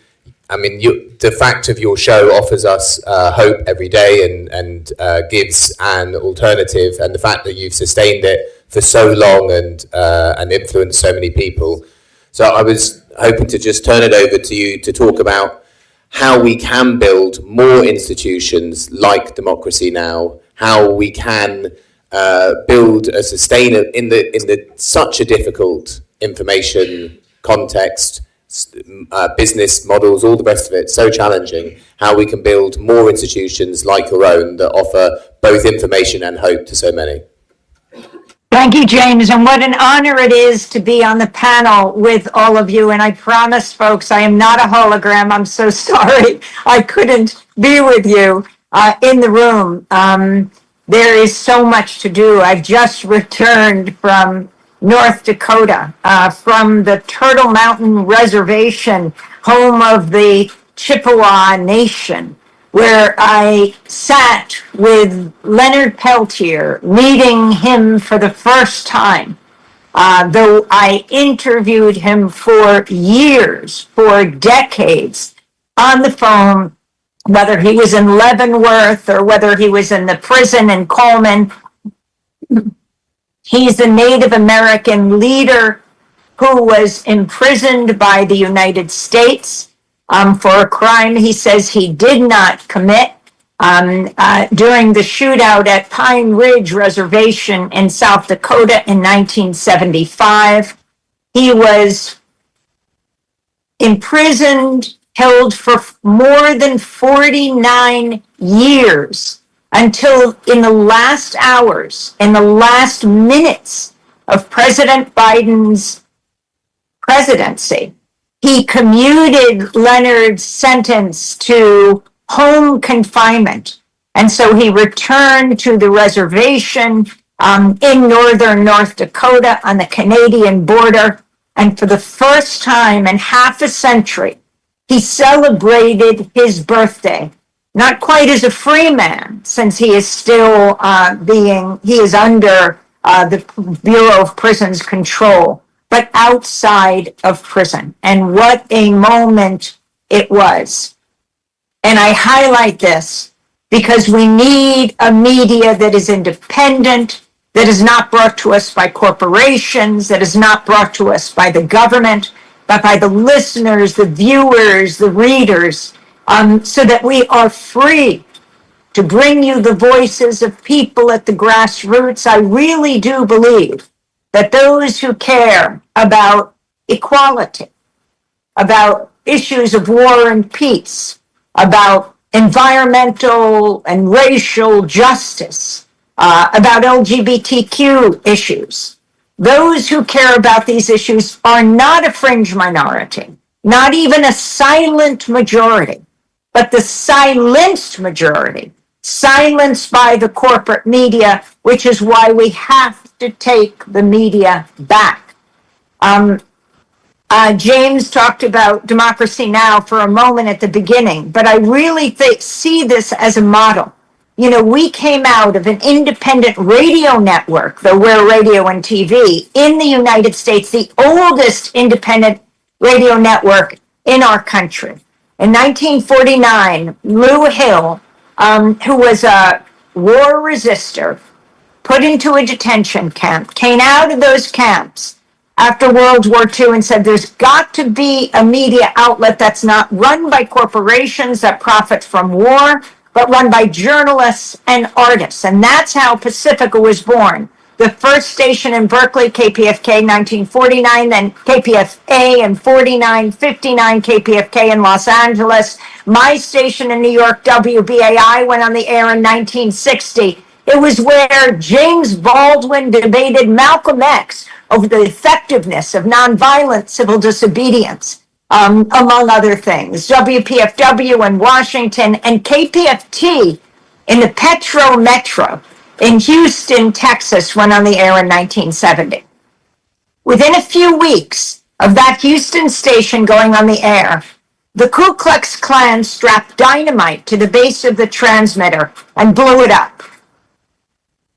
I mean, the fact of your show offers us hope every day and gives an alternative, and the fact that you've sustained it for so long and influenced so many people. So I was hoping to just turn it over to you to talk about how we can build more institutions like Democracy Now!, how we can build a sustainer in the such a difficult information context, business models, all the rest of it, so challenging, how we can build more institutions like your own that offer both information and hope to so many. Thank you, James, and what an honor it is to be on the panel with all of you. And I promise, folks, I am not a hologram. I'm so sorry I couldn't be with you in the room. There is so much to do. I've just returned from North Dakota, from the Turtle Mountain Reservation, home of the Chippewa Nation, where I sat with Leonard Peltier, meeting him for the first time, though I interviewed him for years, for decades, on the phone, whether he was in Leavenworth or whether he was in the prison in Coleman. He's a Native American leader who was imprisoned by the United States for a crime he says he did not commit during the shootout at Pine Ridge Reservation in South Dakota in 1975. He was imprisoned, held for more than 49 years until in the last hours, in the last minutes of President Biden's presidency, he commuted Leonard's sentence to home confinement. And so he returned to the reservation in northern North Dakota on the Canadian border. And for the first time in half a century, he celebrated his birthday, not quite as a free man, since he is still he is under the Bureau of Prisons control, but outside of prison. And what a moment it was. And I highlight this because we need a media that is independent, that is not brought to us by corporations, that is not brought to us by the government, but by the listeners, the viewers, the readers, so that we are free to bring you the voices of people at the grassroots. I really do believe that those who care about equality, about issues of war and peace, about environmental and racial justice, about LGBTQ issues, those who care about these issues are not a fringe minority, not even a silent majority, but the silenced majority, silenced by the corporate media, which is why we have to take the media back. James talked about Democracy Now! For a moment at the beginning, but I really see this as a model. You know, we came out of an independent radio network, the We're Radio and TV, in the United States, the oldest independent radio network in our country. In 1949, Lou Hill, who was a war resister, put into a detention camp, came out of those camps after World War II and said, there's got to be a media outlet that's not run by corporations that profit from war, but run by journalists and artists. And that's how Pacifica was born. The first station in Berkeley, KPFK, 1949, then KPFA in 49, 59, KPFK in Los Angeles. My station in New York, WBAI, went on the air in 1960. It was where James Baldwin debated Malcolm X over the effectiveness of nonviolent civil disobedience, among other things. WPFW in Washington and KPFT in the Petro Metro in Houston, Texas, went on the air in 1970. Within a few weeks of that Houston station going on the air, the Ku Klux Klan strapped dynamite to the base of the transmitter and blew it up.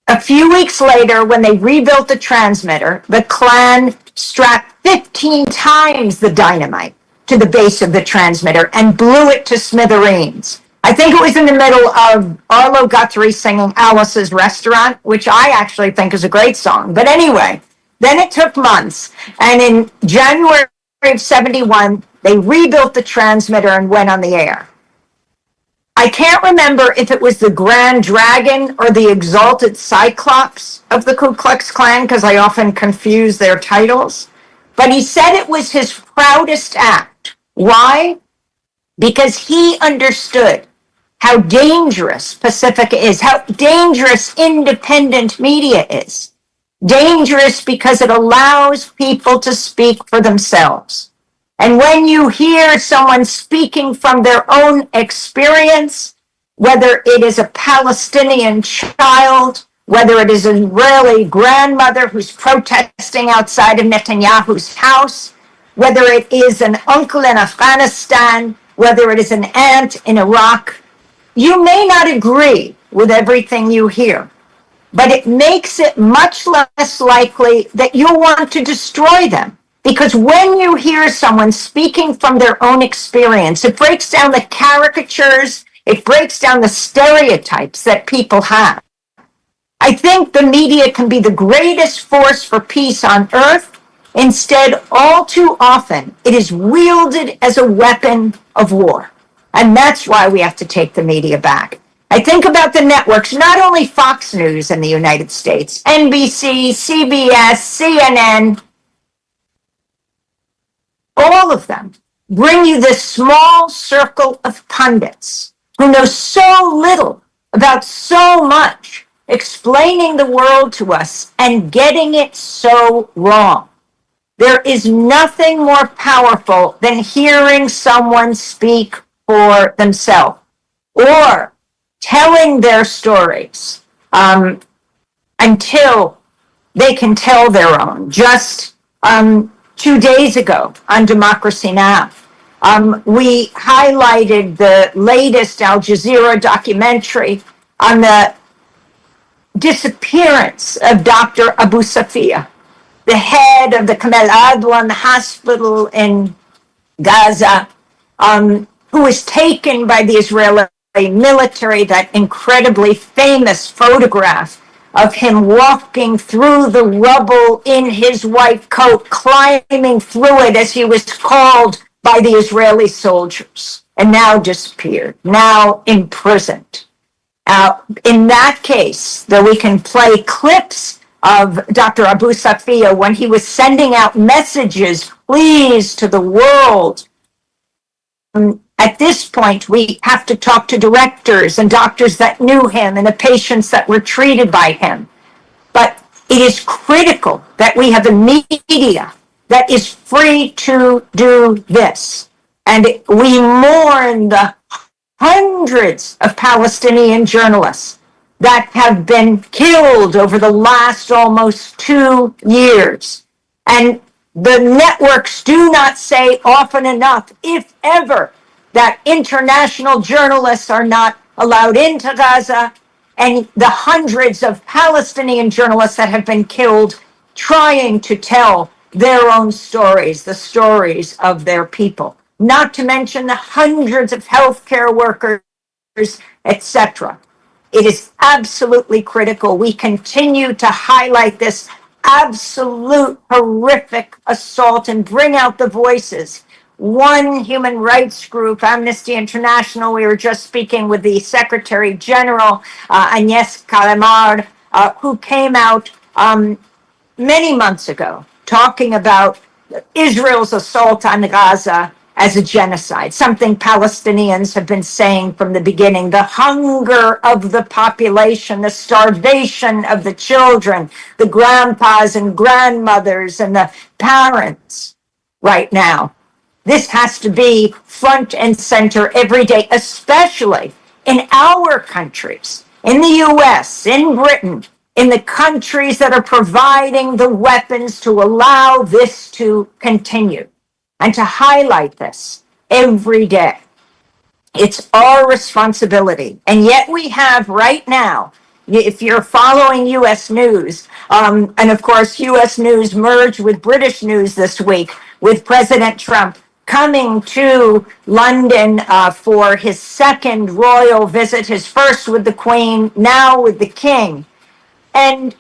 A few weeks later, when they rebuilt the transmitter, the Klan strapped 15 times the dynamite to the base of the transmitter and blew it to smithereens. I think it was in the middle of Arlo Guthrie singing Alice's Restaurant, which I actually think is a great song. But anyway, then it took months. And in January of 71, they rebuilt the transmitter and went on the air. I can't remember if it was the Grand Dragon or the Exalted Cyclops of the Ku Klux Klan, because I often confuse their titles. But he said it was his proudest act. Why? Because he understood how dangerous Pacifica is, how dangerous independent media is. Dangerous because it allows people to speak for themselves. And when you hear someone speaking from their own experience, whether it is a Palestinian child, whether it is an Israeli grandmother who's protesting outside of Netanyahu's house, whether it is an uncle in Afghanistan, whether it is an aunt in Iraq, you may not agree with everything you hear, but it makes it much less likely that you'll want to destroy them. Because when you hear someone speaking from their own experience, it breaks down the caricatures, it breaks down the stereotypes that people have. I think the media can be the greatest force for peace on earth. Instead, all too often, it is wielded as a weapon of war. And that's why we have to take the media back. I think about the networks, not only Fox News in the United States, NBC, CBS, CNN, all of them bring you this small circle of pundits who know so little about so much, explaining the world to us and getting it so wrong. There is nothing more powerful than hearing someone speak for themselves or telling their stories until they can tell their own. Just 2 days ago on Democracy Now! We highlighted the latest Al Jazeera documentary on the disappearance of Dr. Abu Safia, the head of the Kamel Adwan hospital in Gaza, who was taken by the Israeli military, that incredibly famous photograph of him walking through the rubble in his white coat, climbing through it as he was called by the Israeli soldiers, and now disappeared, now imprisoned. In that case, though we can play clips of Dr. Abu Safiya when he was sending out messages, please, to the world. At this point, we have to talk to directors and doctors that knew him and the patients that were treated by him. But it is critical that we have a media that is free to do this. And we mourn the hundreds of Palestinian journalists that have been killed over the last almost 2 years. And the networks do not say often enough, if ever, that international journalists are not allowed into Gaza, and the hundreds of Palestinian journalists that have been killed trying to tell their own stories, the stories of their people. Not to mention the hundreds of healthcare workers, etc. It is absolutely critical we continue to highlight this absolute horrific assault and bring out the voices. One human rights group, Amnesty International, we were just speaking with the Secretary General, Agnès Calamard, who came out many months ago talking about Israel's assault on Gaza as a genocide, something Palestinians have been saying from the beginning. The hunger of the population, the starvation of the children, the grandpas and grandmothers and the parents right now. This has to be front and center every day, especially in our countries, in the US, in Britain, in the countries that are providing the weapons to allow this to continue, and to highlight this every day. It's our responsibility. And yet we have right now, if you're following US news, and of course US news merged with British news this week with President Trump coming to London for his second royal visit, his first with the Queen, now with the King. And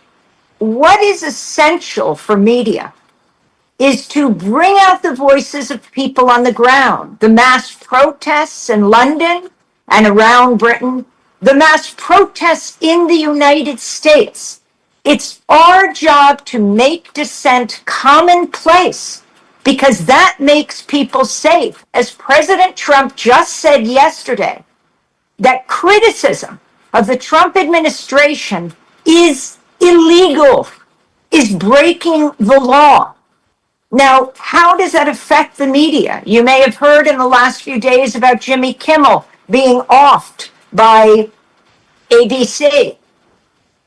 what is essential for media is to bring out the voices of people on the ground. The mass protests in London and around Britain, the mass protests in the United States. It's our job to make dissent commonplace, because that makes people safe. As President Trump just said yesterday, that criticism of the Trump administration is illegal, is breaking the law. Now, how does that affect the media? You may have heard in the last few days about Jimmy Kimmel being offed by ABC.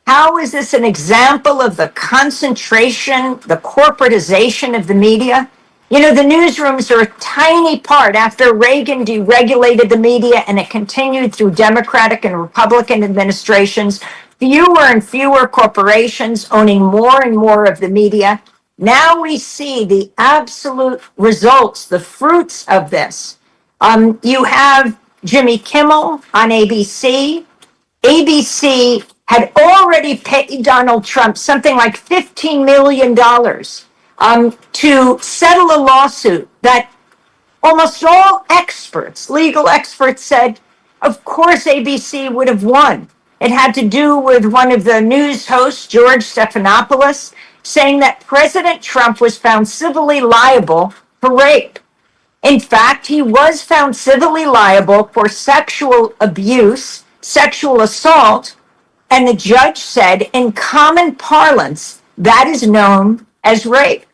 How is this an example of the concentration, the corporatization of the media? You know, the newsrooms are a tiny part after Reagan deregulated the media, and it continued through Democratic and Republican administrations. Fewer and fewer corporations owning more and more of the media. Now we see the absolute results, the fruits of this. You have Jimmy Kimmel on ABC. ABC had already paid Donald Trump something like $15 million to settle a lawsuit that almost all experts, legal experts, said, of course ABC would have won. It had to do with one of the news hosts, George Stephanopoulos, saying that President Trump was found civilly liable for rape. In fact, he was found civilly liable for sexual abuse, sexual assault, and the judge said, in common parlance, that is known as rape.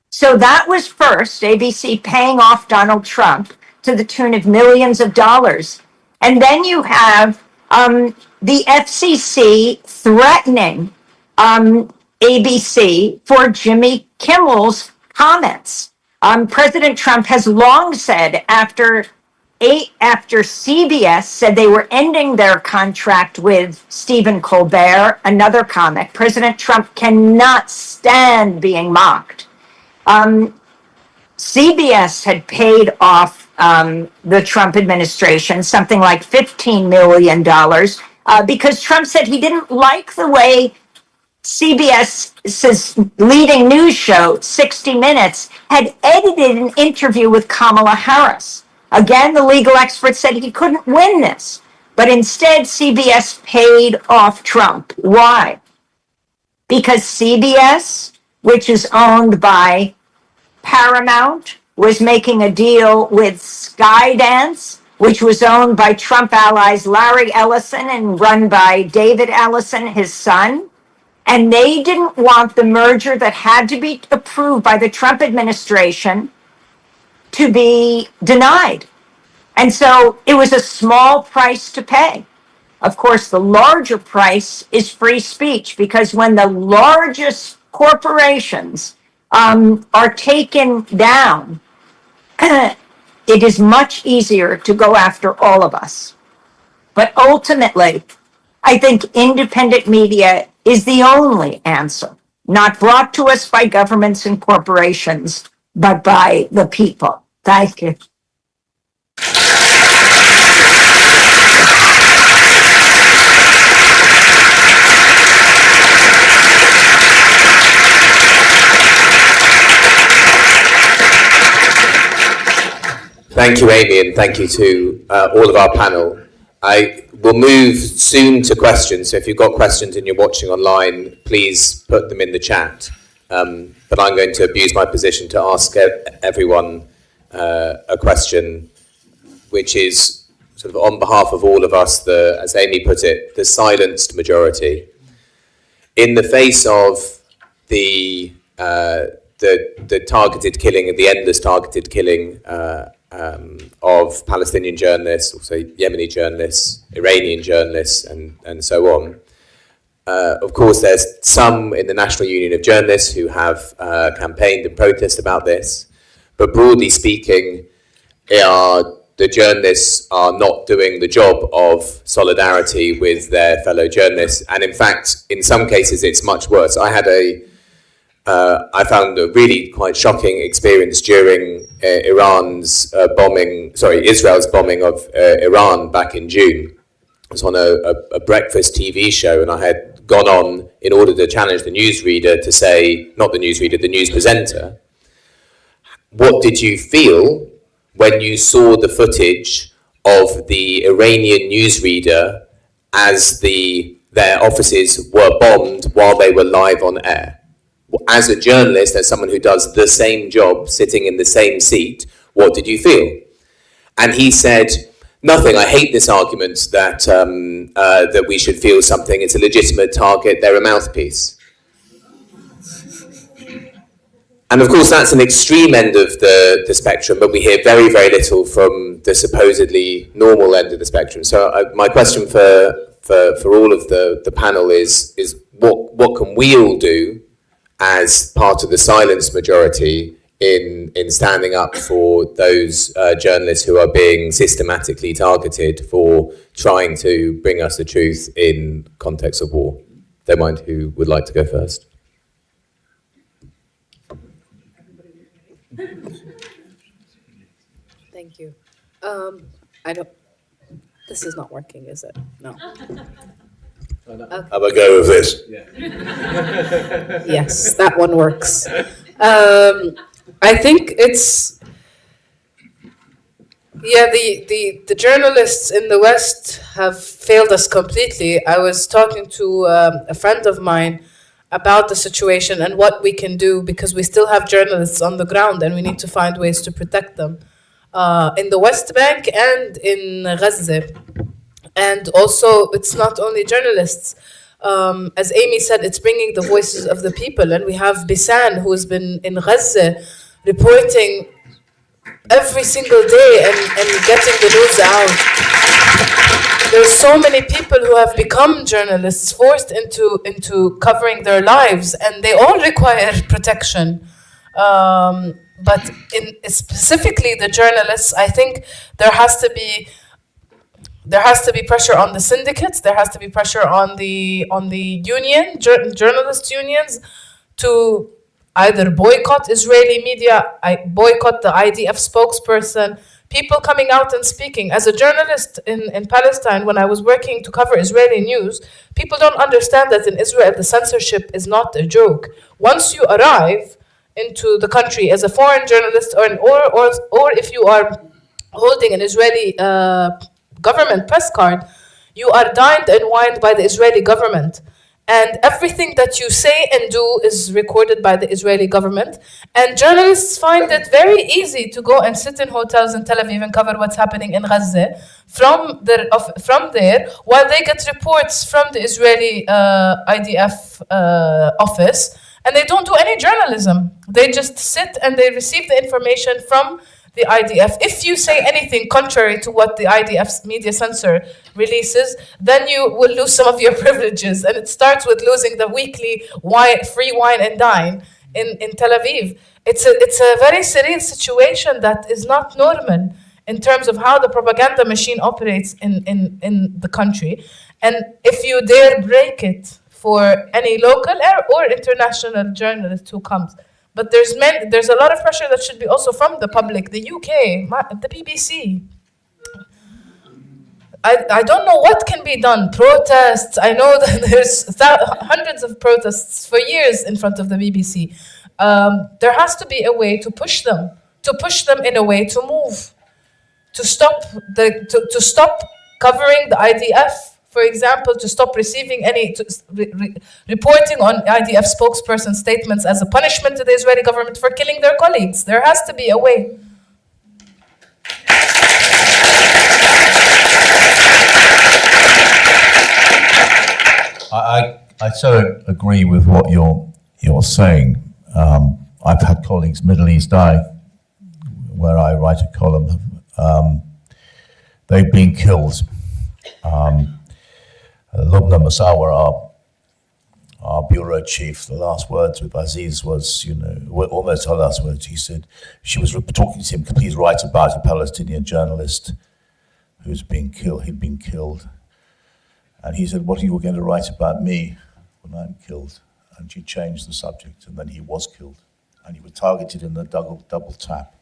So that was first, ABC paying off Donald Trump to the tune of millions of dollars. And then you have the FCC threatening ABC for Jimmy Kimmel's comments. President Trump has long said after CBS said they were ending their contract with Stephen Colbert, another comic, President Trump cannot stand being mocked. CBS had paid off the Trump administration something like $15 million. because Trump said he didn't like the way CBS's leading news show, 60 Minutes, had edited an interview with Kamala Harris. Again, the legal expert said he couldn't win this, but instead CBS paid off Trump. Why? Because CBS, which is owned by Paramount, was making a deal with Skydance, which was owned by Trump allies Larry Ellison and run by David Ellison, his son. And they didn't want the merger that had to be approved by the Trump administration to be denied. And so it was a small price to pay. Of course, the larger price is free speech, because when the largest corporations are taken down, it is much easier to go after all of us. But ultimately, I think independent media is the only answer, not brought to us by governments and corporations, but by the people. Thank you. Thank you, Amy, and thank you to all of our panel. I will move soon to questions, so if you've got questions and you're watching online, please put them in the chat. But I'm going to abuse my position to ask everyone a question, which is sort of on behalf of all of us, as Amy put it, the silenced majority. In the face of the targeted killing, the endless targeted killing of Palestinian journalists, also Yemeni journalists, Iranian journalists, and so on. Of course, there's some in the National Union of Journalists who have campaigned and protested about this, but broadly speaking, the journalists are not doing the job of solidarity with their fellow journalists, and in fact, in some cases, it's much worse. I found a really quite shocking experience during Israel's bombing of Iran back in June. I was on a breakfast TV show, and I had gone on in order to challenge the newsreader to say, not the newsreader, the news presenter, what did you feel when you saw the footage of the Iranian newsreader as their offices were bombed while they were live on air? As a journalist, as someone who does the same job, sitting in the same seat, what did you feel? And he said, nothing. I hate this argument that we should feel something. It's a legitimate target. They're a mouthpiece. And of course, that's an extreme end of the spectrum, but we hear very, very little from the supposedly normal end of the spectrum. So my question for all of the panel is what can we all do as part of the silenced majority in standing up for those journalists who are being systematically targeted for trying to bring us the truth in context of war? Don't mind who would like to go first. Thank you. This is not working, is it? No. Have a go of this. Yes, that one works. I think it's, the journalists in the West have failed us completely. I was talking to a friend of mine about the situation and what we can do, because we still have journalists on the ground and we need to find ways to protect them in the West Bank and in Gaza. And also, it's not only journalists. As Amy said, it's bringing the voices of the people. And we have Bisan, who has been in Gaza, reporting every single day and getting the news out. There's so many people who have become journalists, forced into covering their lives, and they all require protection. But specifically the journalists, I think there has to be pressure on the syndicates. There has to be pressure on the union, journalist unions, to either boycott Israeli media, boycott the IDF spokesperson. people coming out and speaking. As a journalist in Palestine, when I was working to cover Israeli news, people don't understand that in Israel the censorship is not a joke. Once you arrive into the country as a foreign journalist, or if you are holding an Israeli government press card, you are dined and wined by the Israeli government. And everything that you say and do is recorded by the Israeli government. And journalists find it very easy to go and sit in hotels in Tel Aviv and cover what's happening in Gaza from there, while they get reports from the Israeli IDF office. And they don't do any journalism. They just sit and they receive the information from the IDF. If you say anything contrary to what the IDF's media censor releases, then you will lose some of your privileges. And it starts with losing the weekly free wine and dine in Tel Aviv. It's a very surreal situation that is not normal in terms of how the propaganda machine operates in the country. And if you dare break it for any local or international journalist who comes. But there's a lot of pressure that should be also from the public, the UK, the BBC. I don't know what can be done. Protests. I know that there's hundreds of protests for years in front of the BBC. There has to be a way to push them in a way to move, to stop covering the IDF. For example, to stop receiving any reporting on IDF spokesperson statements as a punishment to the Israeli government for killing their colleagues. There has to be a way. I so agree with what you're saying. I've had colleagues, Middle East Eye, where I write a column. They've been killed. Lubna Masawar, our bureau chief, the last words with Aziz was, almost her last words. He said, she was talking to him, please write about a Palestinian journalist who's been killed, he'd been killed. And he said, what are you going to write about me when I'm killed? And she changed the subject, and then he was killed. And he was targeted in the double tap.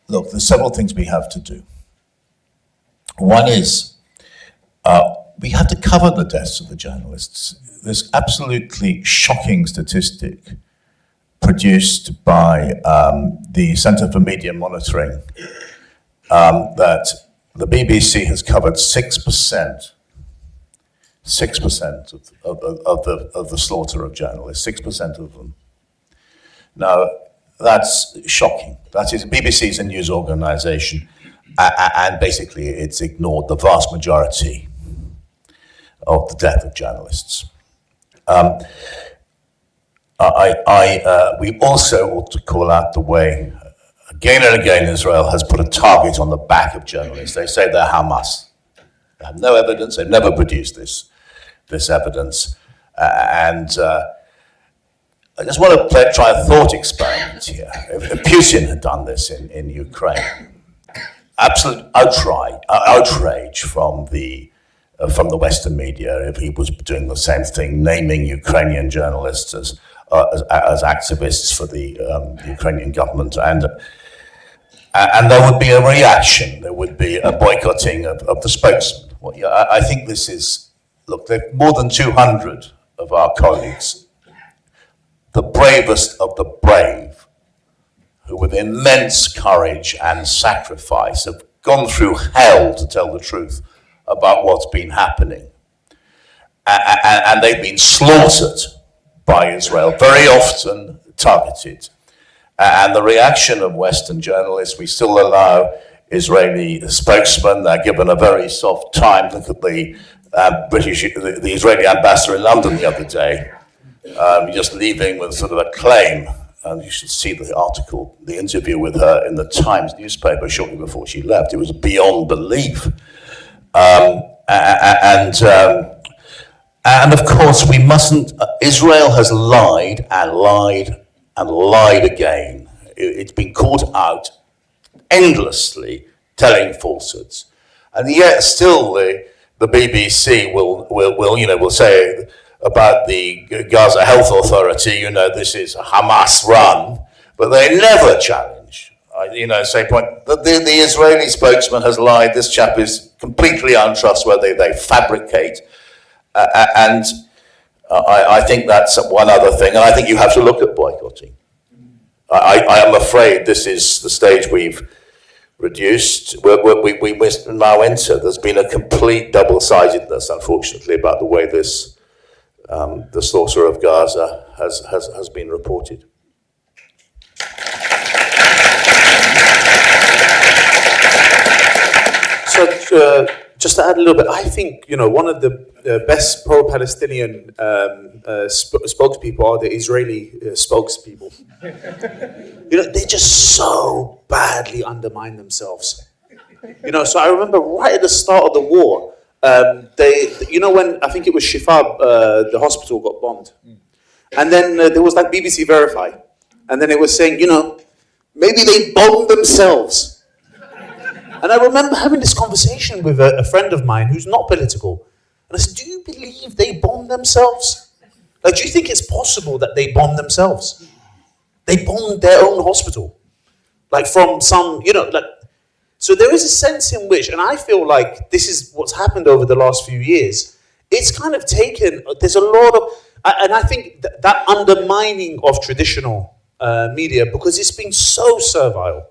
Look, there's several things we have to do. One is, we have to cover the deaths of the journalists. There's absolutely shocking statistic produced by the Centre for Media Monitoring that the BBC has covered 6% of the slaughter of journalists, 6% of them. Now, that's shocking. That is, BBC is a news organisation. And basically, it's ignored the vast majority of the death of journalists. We also ought to call out the way, again and again, Israel has put a target on the back of journalists. They say they're Hamas. They have no evidence. They've never produced this evidence. I just want to try a thought experiment here. If Putin had done this in Ukraine, absolute outrage from the Western media if he was doing the same thing, naming Ukrainian journalists as activists for the Ukrainian government, and there would be a reaction. There would be a boycotting of the spokesman. Well, yeah, I think this is, look, there are more than 200 of our colleagues, the bravest of the brave, who with immense courage and sacrifice have gone through hell to tell the truth about what's been happening. And they've been slaughtered by Israel, very often targeted. And the reaction of Western journalists, we still allow Israeli spokesmen, they're given a very soft time. Look at the Israeli ambassador in London the other day, just leaving with sort of a claim. And you should see the article, the interview with her in the Times newspaper shortly before she left. It was beyond belief. And of course, we mustn't, Israel has lied and lied and lied again. It's been caught out endlessly telling falsehoods. And yet still the BBC will say about the Gaza Health Authority, this is Hamas run, but they never challenge same point. The Israeli spokesman has lied. This chap is completely untrustworthy. They fabricate. And I think that's one other thing. And I think you have to look at boycotting. I am afraid this is the stage we've reduced. We must now enter. There's been a complete double-sidedness, unfortunately, about the way this the slaughter of Gaza has been reported. So just to add a little bit, I think one of the best pro-Palestinian spokespeople are the Israeli spokespeople. They just so badly undermine themselves. So I remember right at the start of the war, when I think it was Shifa, the hospital got bombed, and then there was like BBC Verify, and then it was saying, maybe they bombed themselves. And I remember having this conversation with a friend of mine who's not political. And I said, do you believe they bombed themselves? Like, do you think it's possible that they bombed themselves? They bombed their own hospital. Like from some, so there is a sense in which, and I feel like this is what's happened over the last few years, it's kind of taken, there's a lot of, and I think that undermining of traditional media, because it's been so servile.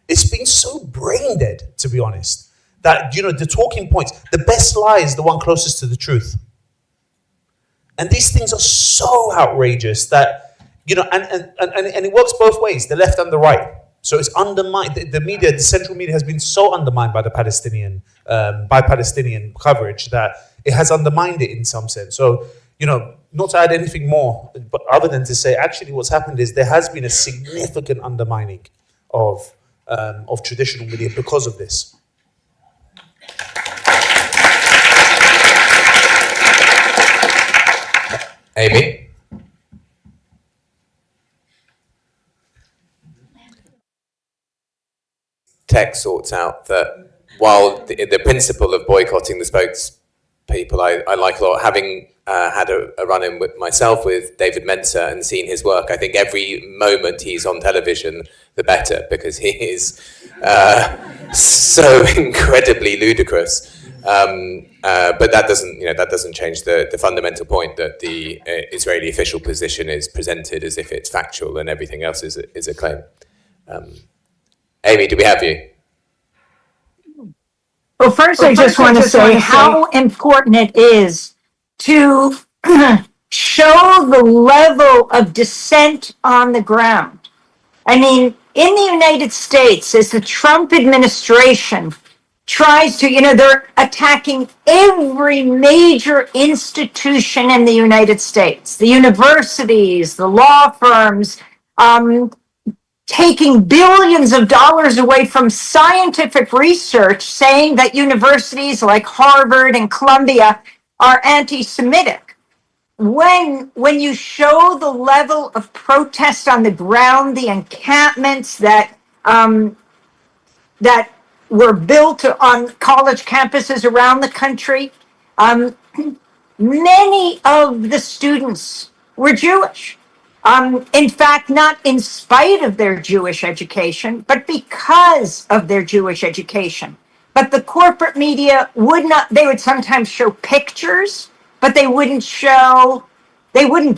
It's been so brain dead, to be honest, that, the talking points, the best lie is the one closest to the truth. And these things are so outrageous that, and it works both ways, the left and the right. So it's undermined, the media, the central media has been so undermined by the Palestinian coverage that it has undermined it in some sense. So, not to add anything more, but other than to say, actually what's happened is there has been a significant undermining of traditional media because of this. Amy? Tech sorts out that while the principle of boycotting the spokespeople I like a lot, having had a run-in with myself with David Mensa and seen his work, I think every moment he's on television, the better, because he is so incredibly ludicrous. But that doesn't change the fundamental point that the Israeli official position is presented as if it's factual and everything else is a claim. Amy, do we have you? Well, first I just want to say how important it is to show the level of dissent on the ground. I mean, in the United States, as the Trump administration tries to, they're attacking every major institution in the United States, the universities, the law firms, taking billions of dollars away from scientific research, saying that universities like Harvard and Columbia are anti-Semitic. When you show the level of protest on the ground, the encampments that were built on college campuses around the country, many of the students were Jewish. In fact, not in spite of their Jewish education, but because of their Jewish education. But the corporate media they would sometimes show pictures, but they wouldn't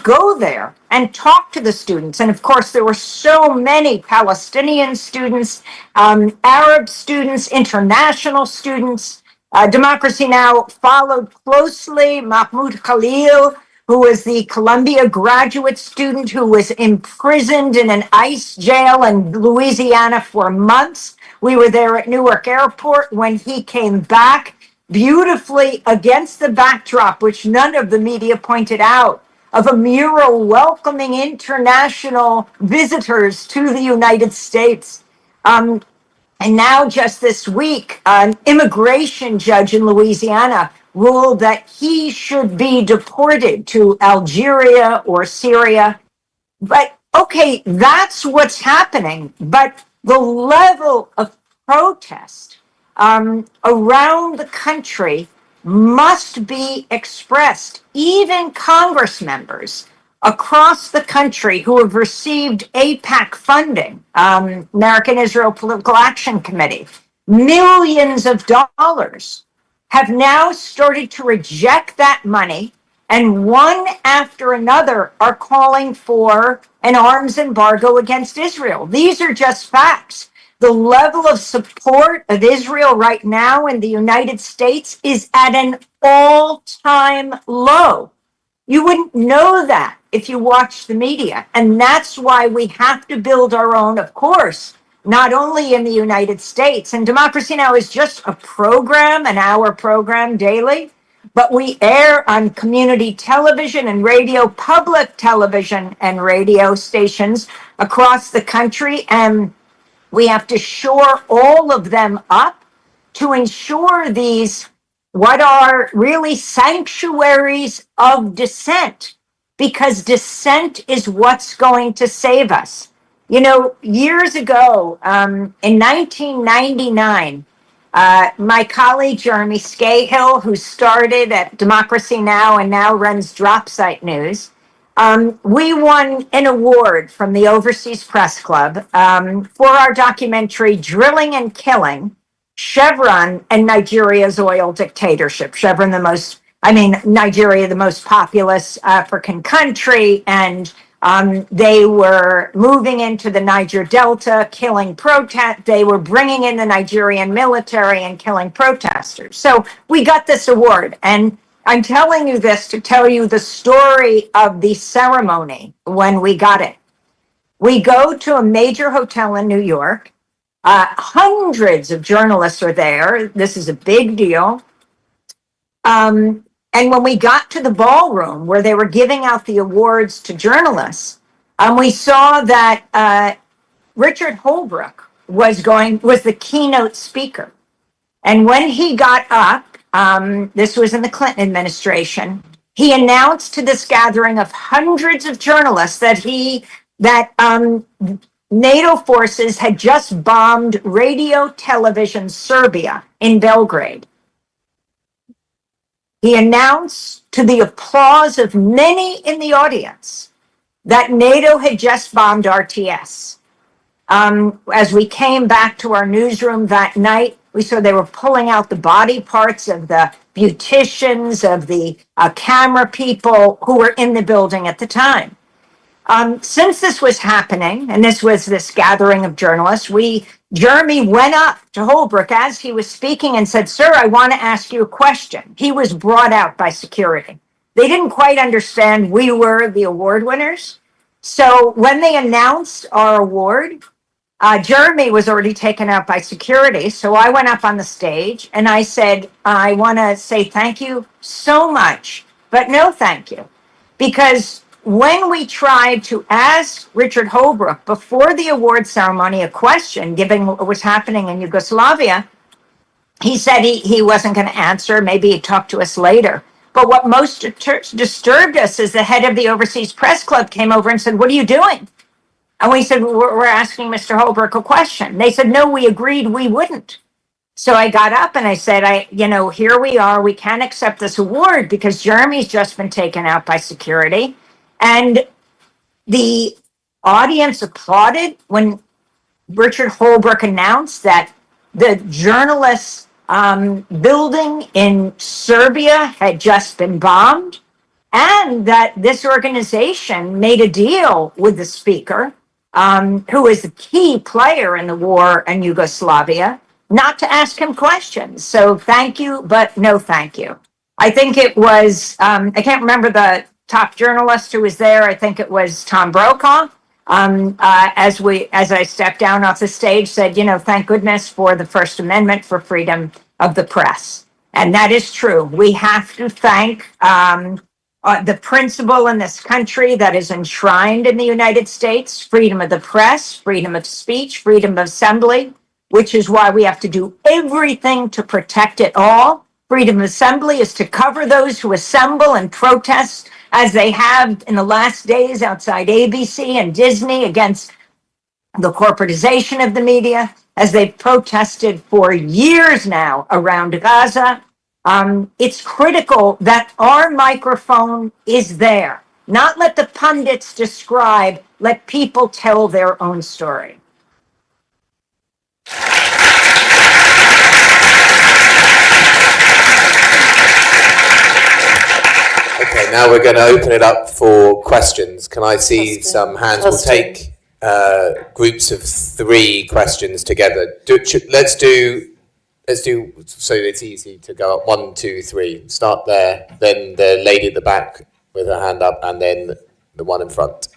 go there and talk to the students. And of course, there were so many Palestinian students, Arab students, international students. Democracy Now! Followed closely Mahmoud Khalil, who was the Columbia graduate student who was imprisoned in an ICE jail in Louisiana for months. We were there at Newark Airport when he came back, beautifully against the backdrop, which none of the media pointed out, of a mural welcoming international visitors to the United States. And now just this week, an immigration judge in Louisiana ruled that he should be deported to Algeria or Syria. But okay, that's what's happening. But the level of protest around the country must be expressed. Even Congress members across the country who have received APAC funding, American Israel Political Action Committee, millions of dollars, have now started to reject that money, and one after another are calling for an arms embargo against Israel. These are just facts. The level of support of Israel right now in the United States is at an all-time low. You wouldn't know that if you watch the media. And that's why we have to build our own, of course, not only in the United States. And Democracy Now! Is just a program, an hour program daily, but we air on community television and radio, public television and radio stations across the country. And we have to shore all of them up to ensure these, what are really sanctuaries of dissent, because dissent is what's going to save us. You know, years ago, in 1999, my colleague Jeremy Scahill, who started at Democracy Now! And now runs Dropsite News, we won an award from the Overseas Press Club for our documentary Drilling and Killing, Chevron and Nigeria's Oil Dictatorship. Nigeria, the most populous African country, and they were moving into the Niger Delta, killing they were bringing in the Nigerian military and killing protesters. So we got this award, and I'm telling you this to tell you the story of the ceremony when we got it. We go to a major hotel in New York. Hundreds of journalists are there. This is a big deal. And when we got to the ballroom where they were giving out the awards to journalists, we saw that Richard Holbrooke was the keynote speaker. And when he got up, this was in the Clinton administration, he announced to this gathering of hundreds of journalists that NATO forces had just bombed radio television Serbia in Belgrade. He announced to the applause of many in the audience that NATO had just bombed RTS. As we came back to our newsroom that night, we saw they were pulling out the body parts of the beauticians, of the camera people who were in the building at the time. Since this was happening, and this was this gathering of journalists, Jeremy went up to Holbrooke as he was speaking and said, "Sir, I want to ask you a question." He was brought out by security. They didn't quite understand we were the award winners. So when they announced our award, Jeremy was already taken out by security. So I went up on the stage and I said, "I want to say thank you so much, but no thank you." Because when we tried to ask Richard Holbrooke before the award ceremony a question, given what was happening in Yugoslavia, he said he wasn't going to answer. Maybe he'd talk to us later. But what most disturbed us is the head of the Overseas Press Club came over and said, "What are you doing?" And we said, "We're asking Mr. Holbrooke a question." They said, "No, we agreed we wouldn't." So I got up and I said, here we are. We can't accept this award because Jeremy's just been taken out by security. And the audience applauded when Richard Holbrooke announced that the journalists' building in Serbia had just been bombed, and that this organization made a deal with the speaker, who is the key player in the war in Yugoslavia, not to ask him questions. So thank you, but no thank you. I think it was, I can't remember the top journalist who was there. I think it was Tom Brokaw. As I stepped down off the stage, said, thank goodness for the First Amendment for freedom of the press. And that is true. We have to thank the principle in this country that is enshrined in the United States: freedom of the press, freedom of speech, freedom of assembly, which is why we have to do everything to protect it all. Freedom of assembly is to cover those who assemble and protest, as they have in the last days outside ABC and Disney, against the corporatization of the media, as they've protested for years now around Gaza. It's critical that our microphone is there. Not let the pundits describe, let people tell their own story. Okay, now we're going to open it up for questions. Can I see some hands? We'll take groups of 3 questions together. Let's do so it's easy to go up. 1, 2, 3. Start there. Then the lady at the back with her hand up, and then the one in front.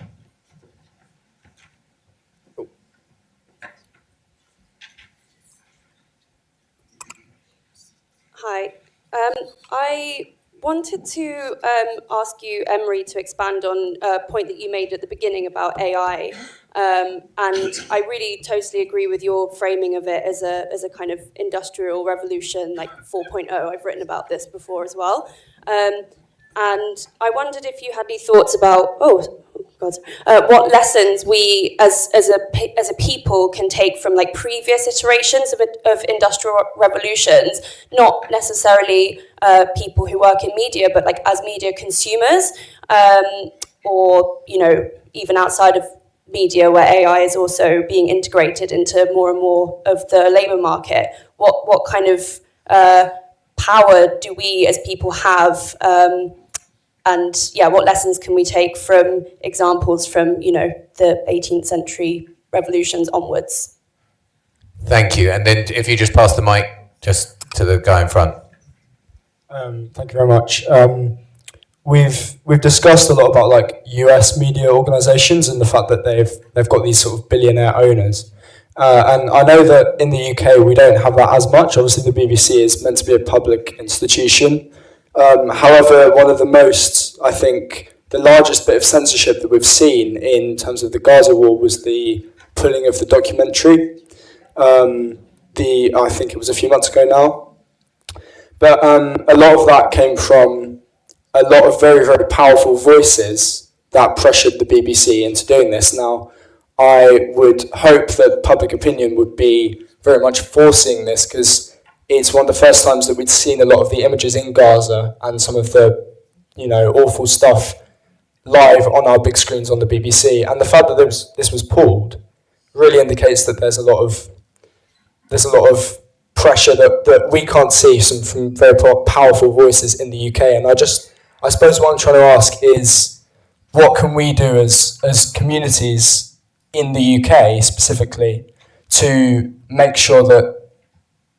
Hi. I wanted to ask you, Emery, to expand on a point that you made at the beginning about AI. And I really totally agree with your framing of it as a kind of industrial revolution, like 4.0. I've written about this before as well. And I wondered if you had any thoughts about, what lessons we as a people can take from like previous iterations of industrial revolutions, not necessarily people who work in media, but like as media consumers, or even outside of media where AI is also being integrated into more and more of the labour market. What kind of power do we as people have? And what lessons can we take from examples from, the 18th century revolutions onwards? Thank you. And then if you just pass the mic just to the guy in front. Thank you very much. We've discussed a lot about like US media organizations and the fact that they've got these sort of billionaire owners. And I know that in the UK we don't have that as much. Obviously the BBC is meant to be a public institution. However, one of the most, I think, the largest bit of censorship that we've seen in terms of the Gaza war was the pulling of the documentary. I think it was a few months ago now. But a lot of that came from a lot of very, very powerful voices that pressured the BBC into doing this. Now, I would hope that public opinion would be very much forcing this, because it's one of the first times that we'd seen a lot of the images in Gaza and some of the, awful stuff live on our big screens on the BBC. And the fact that this was pulled really indicates that there's a lot of pressure that we can't see from very powerful voices in the UK. And I suppose what I'm trying to ask is, what can we do as communities in the UK specifically to make sure that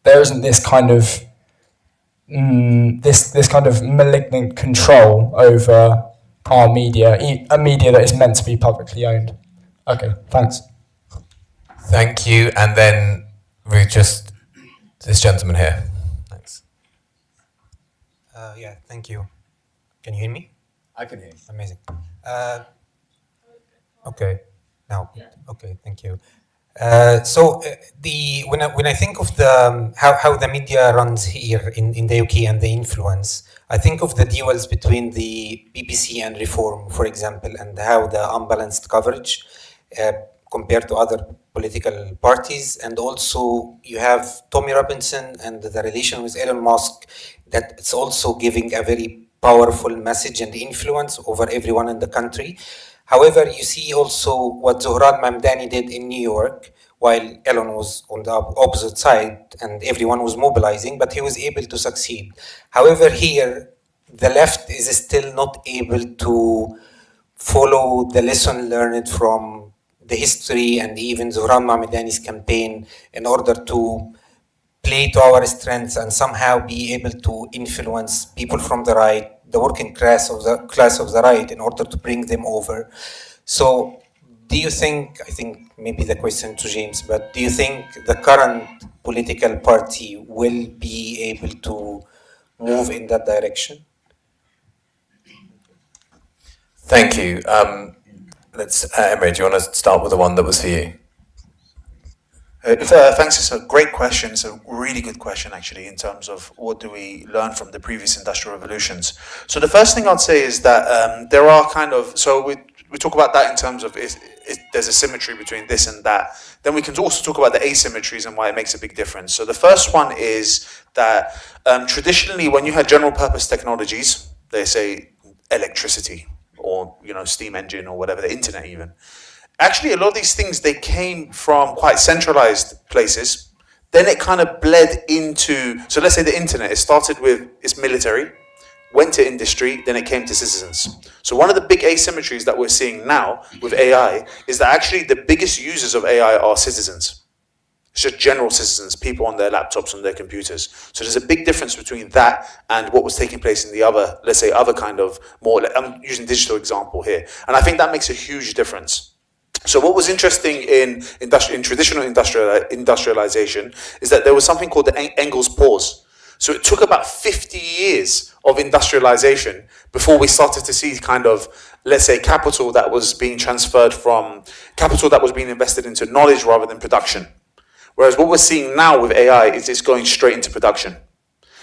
there isn't this kind of this kind of malignant control over our media, a media that is meant to be publicly owned? Okay, thanks. Thank you. And then this gentleman here. Thanks. Thank you. Can you hear me? I can hear you. Amazing. Okay. Now, okay. Thank you. When I think of the how the media runs here in the UK and the influence, I think of the duels between the BBC and Reform, for example, and how the unbalanced coverage compared to other political parties, and also you have Tommy Robinson and the relation with Elon Musk, that it's also giving a very powerful message and influence over everyone in the country. However, you see also what Zohran Mamdani did in New York, while Elon was on the opposite side and everyone was mobilizing, but he was able to succeed. However, here, the left is still not able to follow the lesson learned from the history and even Zohran Mamdani's campaign in order to play to our strengths and somehow be able to influence people from the right, the working class of the right, in order to bring them over. So do you think, I think maybe the question to James, but do you think the current political party will be able to move in that direction? Thank you. Emery, do you want to start with the one that was for you? Thanks, it's a great question. It's a really good question, actually, in terms of what do we learn from the previous industrial revolutions. So the first thing I'd say is that there are we talk about that in terms of there's a symmetry between this and that. Then we can also talk about the asymmetries and why it makes a big difference. So the first one is that traditionally when you had general purpose technologies, they say electricity or steam engine or whatever, the internet even. Actually, a lot of these things, they came from quite centralized places. Then it kind of bled into, so let's say the internet, it started with its military, went to industry, then it came to citizens. So one of the big asymmetries that we're seeing now with AI is that actually the biggest users of AI are citizens. It's just general citizens, people on their laptops, on their computers. So there's a big difference between that and what was taking place in the other, let's say, other kind of more, I'm using digital example here. And I think that makes a huge difference. So what was interesting in traditional industrialization is that there was something called the Engels pause. So it took about 50 years of industrialization before we started to see kind of, let's say, capital that was being transferred from, capital that was being invested into knowledge rather than production. Whereas what we're seeing now with AI is it's going straight into production.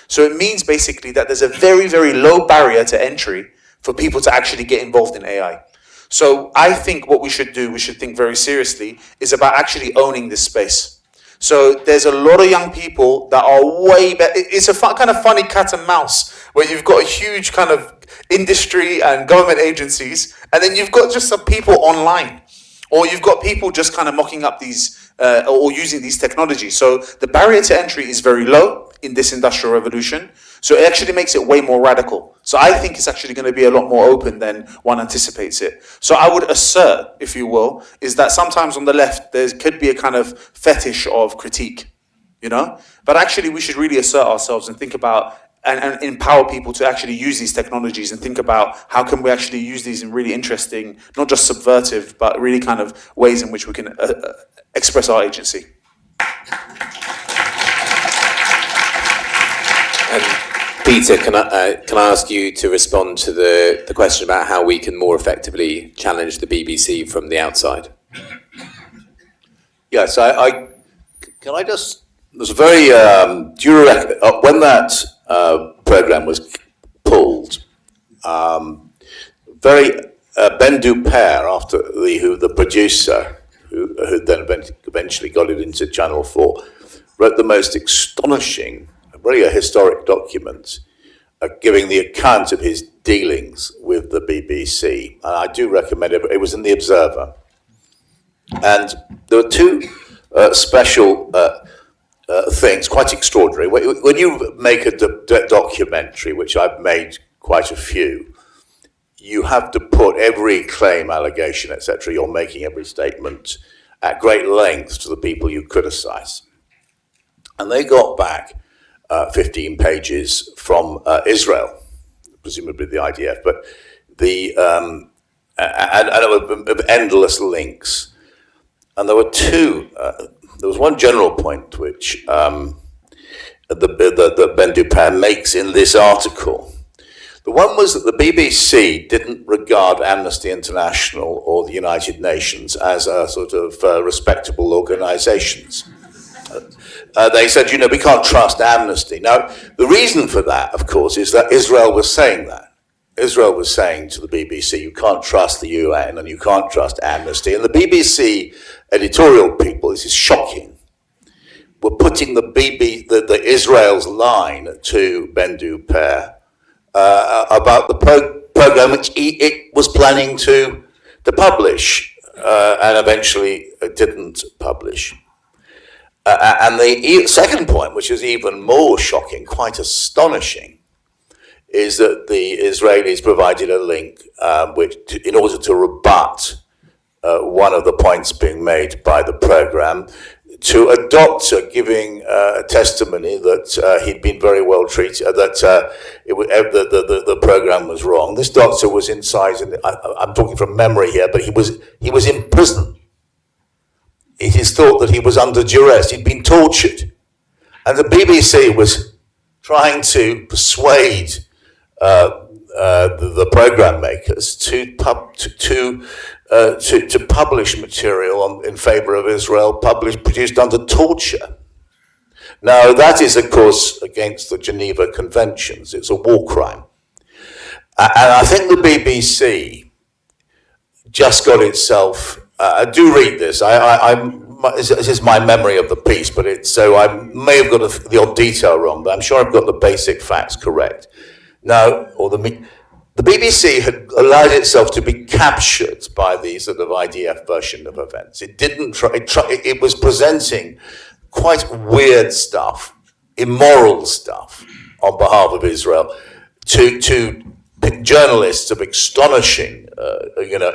So it means basically that there's a very, very low barrier to entry for people to actually get involved in AI. So I think what we should think very seriously, is about actually owning this space. So there's a lot of young people that are way better. It's a kind of funny cat and mouse where you've got a huge kind of industry and government agencies, and then you've got just some people online, or you've got people just kind of mocking up these or using these technologies. So the barrier to entry is very low in this industrial revolution. So it actually makes it way more radical. So I think it's actually going to be a lot more open than one anticipates it. So I would assert, if you will, is that sometimes on the left, there could be a kind of fetish of critique, But actually we should really assert ourselves and think about and empower people to actually use these technologies and think about how can we actually use these in really interesting, not just subversive, but really kind of ways in which we can express our agency. Peter, can I ask you to respond to the question about how we can more effectively challenge the BBC from the outside? Yes, can I just, there's a very, do you reckon, when that program was pulled, Ben Duper, after the producer, who then eventually got it into Channel 4, wrote the most astonishing, really a historic document, giving the account of his dealings with the BBC. And I do recommend it. It was in The Observer. And there were two special things, quite extraordinary. When you make a documentary, which I've made quite a few, you have to put every claim, allegation, etc. you're making, every statement, at great length to the people you criticize. And they got back 15 pages from Israel, presumably the IDF, but and it was endless links. And there were two. There was one general point which the Ben Duper makes in this article. The one was that the BBC didn't regard Amnesty International or the United Nations as a sort of respectable organizations. They said, we can't trust Amnesty. Now, the reason for that, of course, is that Israel was saying that. Israel was saying to the BBC, you can't trust the UN and you can't trust Amnesty. And the BBC editorial people, this is shocking, were putting the Israel's line to Ben Duper about the program which it was planning to publish and eventually didn't publish. And the second point, which is even more shocking, quite astonishing, is that the Israelis provided a link in order to rebut one of the points being made by the program, to a doctor giving testimony that he'd been very well treated, that the program was wrong. This doctor was inside, and I'm talking from memory here, but he was in prison. It is thought that he was under duress. He'd been tortured, and the BBC was trying to persuade the program makers to publish material in favor of Israel, produced under torture. Now, that is, of course, against the Geneva Conventions. It's a war crime. And I think the BBC just got itself... do read this. This is my memory of the piece, but I may have got the odd detail wrong, but I'm sure I've got the basic facts correct. Now, the BBC had allowed itself to be captured by the sort of IDF version of events. It didn't it was presenting quite weird stuff, immoral stuff on behalf of Israel to journalists of astonishing,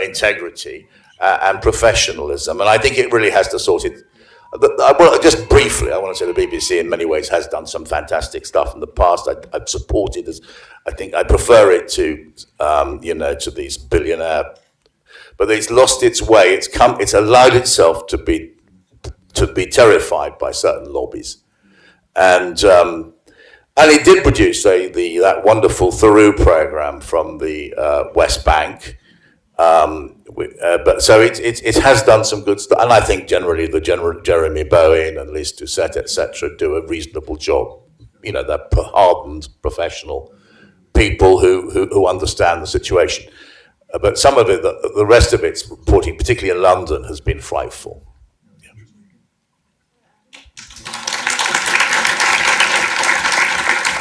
integrity and professionalism. And I think it really has to sort it. Well, just briefly, I want to say the BBC in many ways has done some fantastic stuff in the past. I've supported as, I think I prefer it to, to these billionaire, but it's lost its way. It's allowed itself to be terrified by certain lobbies. And it did produce that wonderful Theroux program from the West Bank. But so it has done some good stuff, and I think generally the Jeremy Bowen and Liz Doucette, etc., do a reasonable job. They're hardened professional people who understand the situation. But some of it, the rest of its reporting, particularly in London, has been frightful.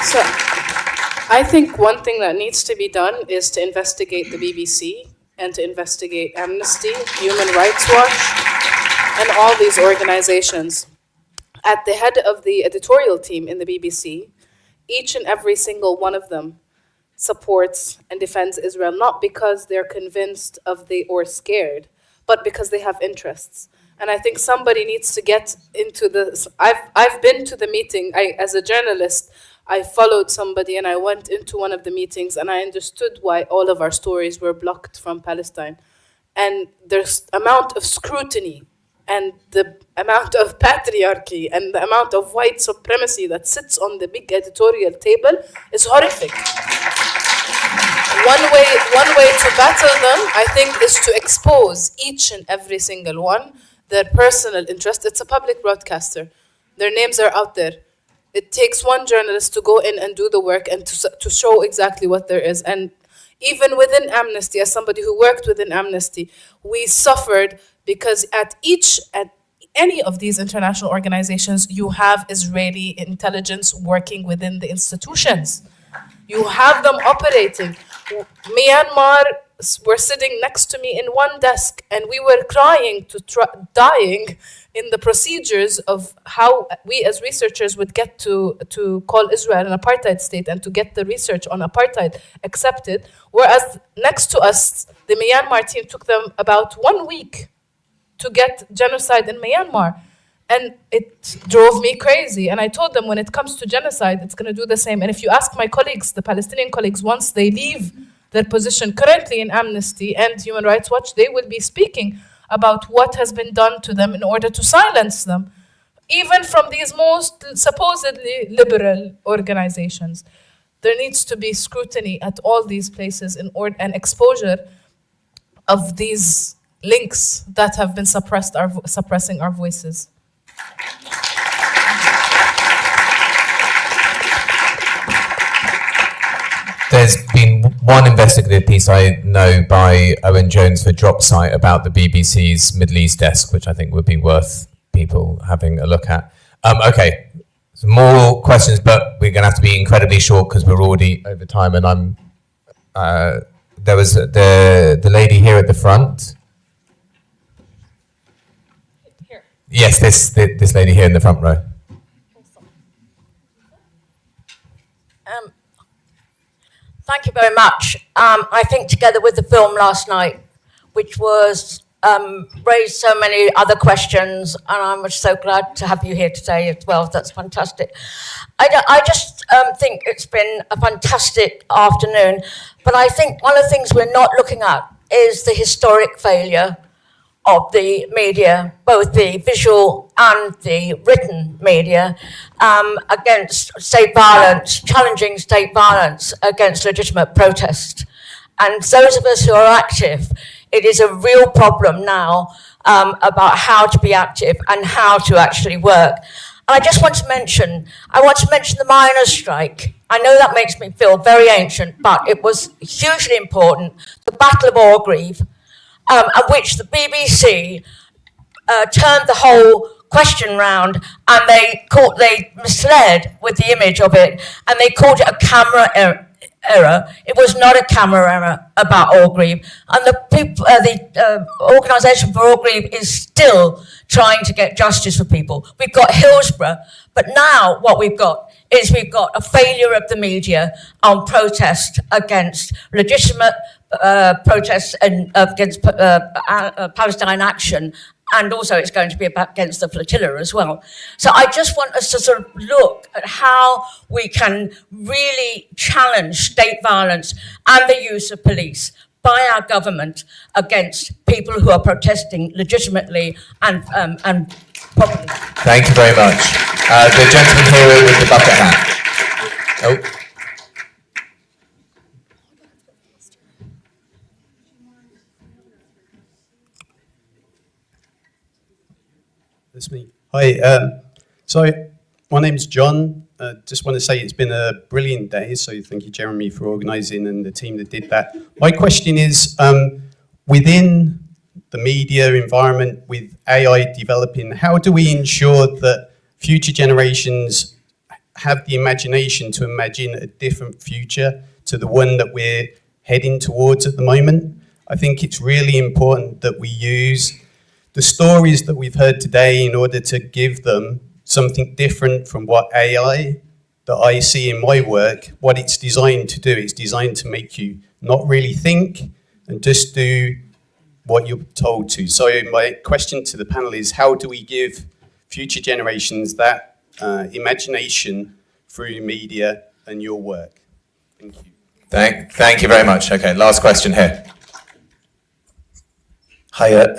So, I think one thing that needs to be done is to investigate the BBC and to investigate Amnesty, Human Rights Watch, and all these organizations. At the head of the editorial team in the BBC, each and every single one of them supports and defends Israel, not because they're convinced of or scared, but because they have interests. And I think somebody needs to get into this. I've been to the meeting. As a journalist, I followed somebody and I went into one of the meetings and I understood why all of our stories were blocked from Palestine. And there's amount of scrutiny and the amount of patriarchy and the amount of white supremacy that sits on the big editorial table is horrific. One way to battle them, I think, is to expose each and every single one, their personal interest. It's a public broadcaster. Their names are out there. It takes one journalist to go in and do the work and to show exactly what there is. And even within Amnesty, as somebody who worked within Amnesty, we suffered because at any of these international organizations, you have Israeli intelligence working within the institutions. You have them operating. Myanmar were sitting next to me in one desk, and we were crying dying in the procedures of how we as researchers would get to call Israel an apartheid state and to get the research on apartheid accepted, whereas next to us, the Myanmar team took them about 1 week to get genocide in Myanmar. And it drove me crazy. And I told them when it comes to genocide, it's going to do the same. And if you ask my colleagues, the Palestinian colleagues, once they leave their position currently in Amnesty and Human Rights Watch, they will be speaking about what has been done to them in order to silence them, even from these most supposedly liberal organizations. There needs to be scrutiny at all these places and exposure of these links that have been suppressing our voices. There's been one investigative piece I know by Owen Jones for Dropsite about the BBC's Middle East desk, which I think would be worth people having a look at. Okay, some more questions, but we're going to have to be incredibly short because we're already over time. And there was the lady here at the front. Here. Yes, this lady here in the front row. Thank you very much. I think together with the film last night, which was raised so many other questions, and I'm so glad to have you here today as well. That's fantastic. I just think it's been a fantastic afternoon, but I think one of the things we're not looking at is the historic failure of the media, both the visual and the written media, against state violence, challenging state violence against legitimate protest. And those of us who are active, it is a real problem now about how to be active and how to actually work. And I just want to mention the miners' strike. I know that makes me feel very ancient, but it was hugely important. The Battle of Orgreave, at which the BBC turned the whole question round, and they misled with the image of it, and they called it a camera error. It was not a camera error about Orgreave. And the Organisation for Orgreave is still trying to get justice for people. We've got Hillsborough, but now what we've got is we've got a failure of the media on protest against legitimate protests and against Palestine action, and also it's going to be against the flotilla as well. So I just want us to sort of look at how we can really challenge state violence and the use of police by our government against people who are protesting legitimately and properly. Thank you very much. The gentleman here with the bucket hat. Oh. That's me. Hi. So my name's John. Just want to say it's been a brilliant day. So thank you, Jeremy, for organising and the team that did that. My question is, within the media environment with AI developing, how do we ensure that future generations have the imagination to imagine a different future to the one that we're heading towards at the moment? I think it's really important that we use the stories that we've heard today in order to give them something different from what AI that I see in my work, what it's designed to do. It's designed to make you not really think and just do what you're told to. So my question to the panel is, how do we give future generations that imagination through media and your work? Thank you. Thank you very much. Okay, last question here. Hiya.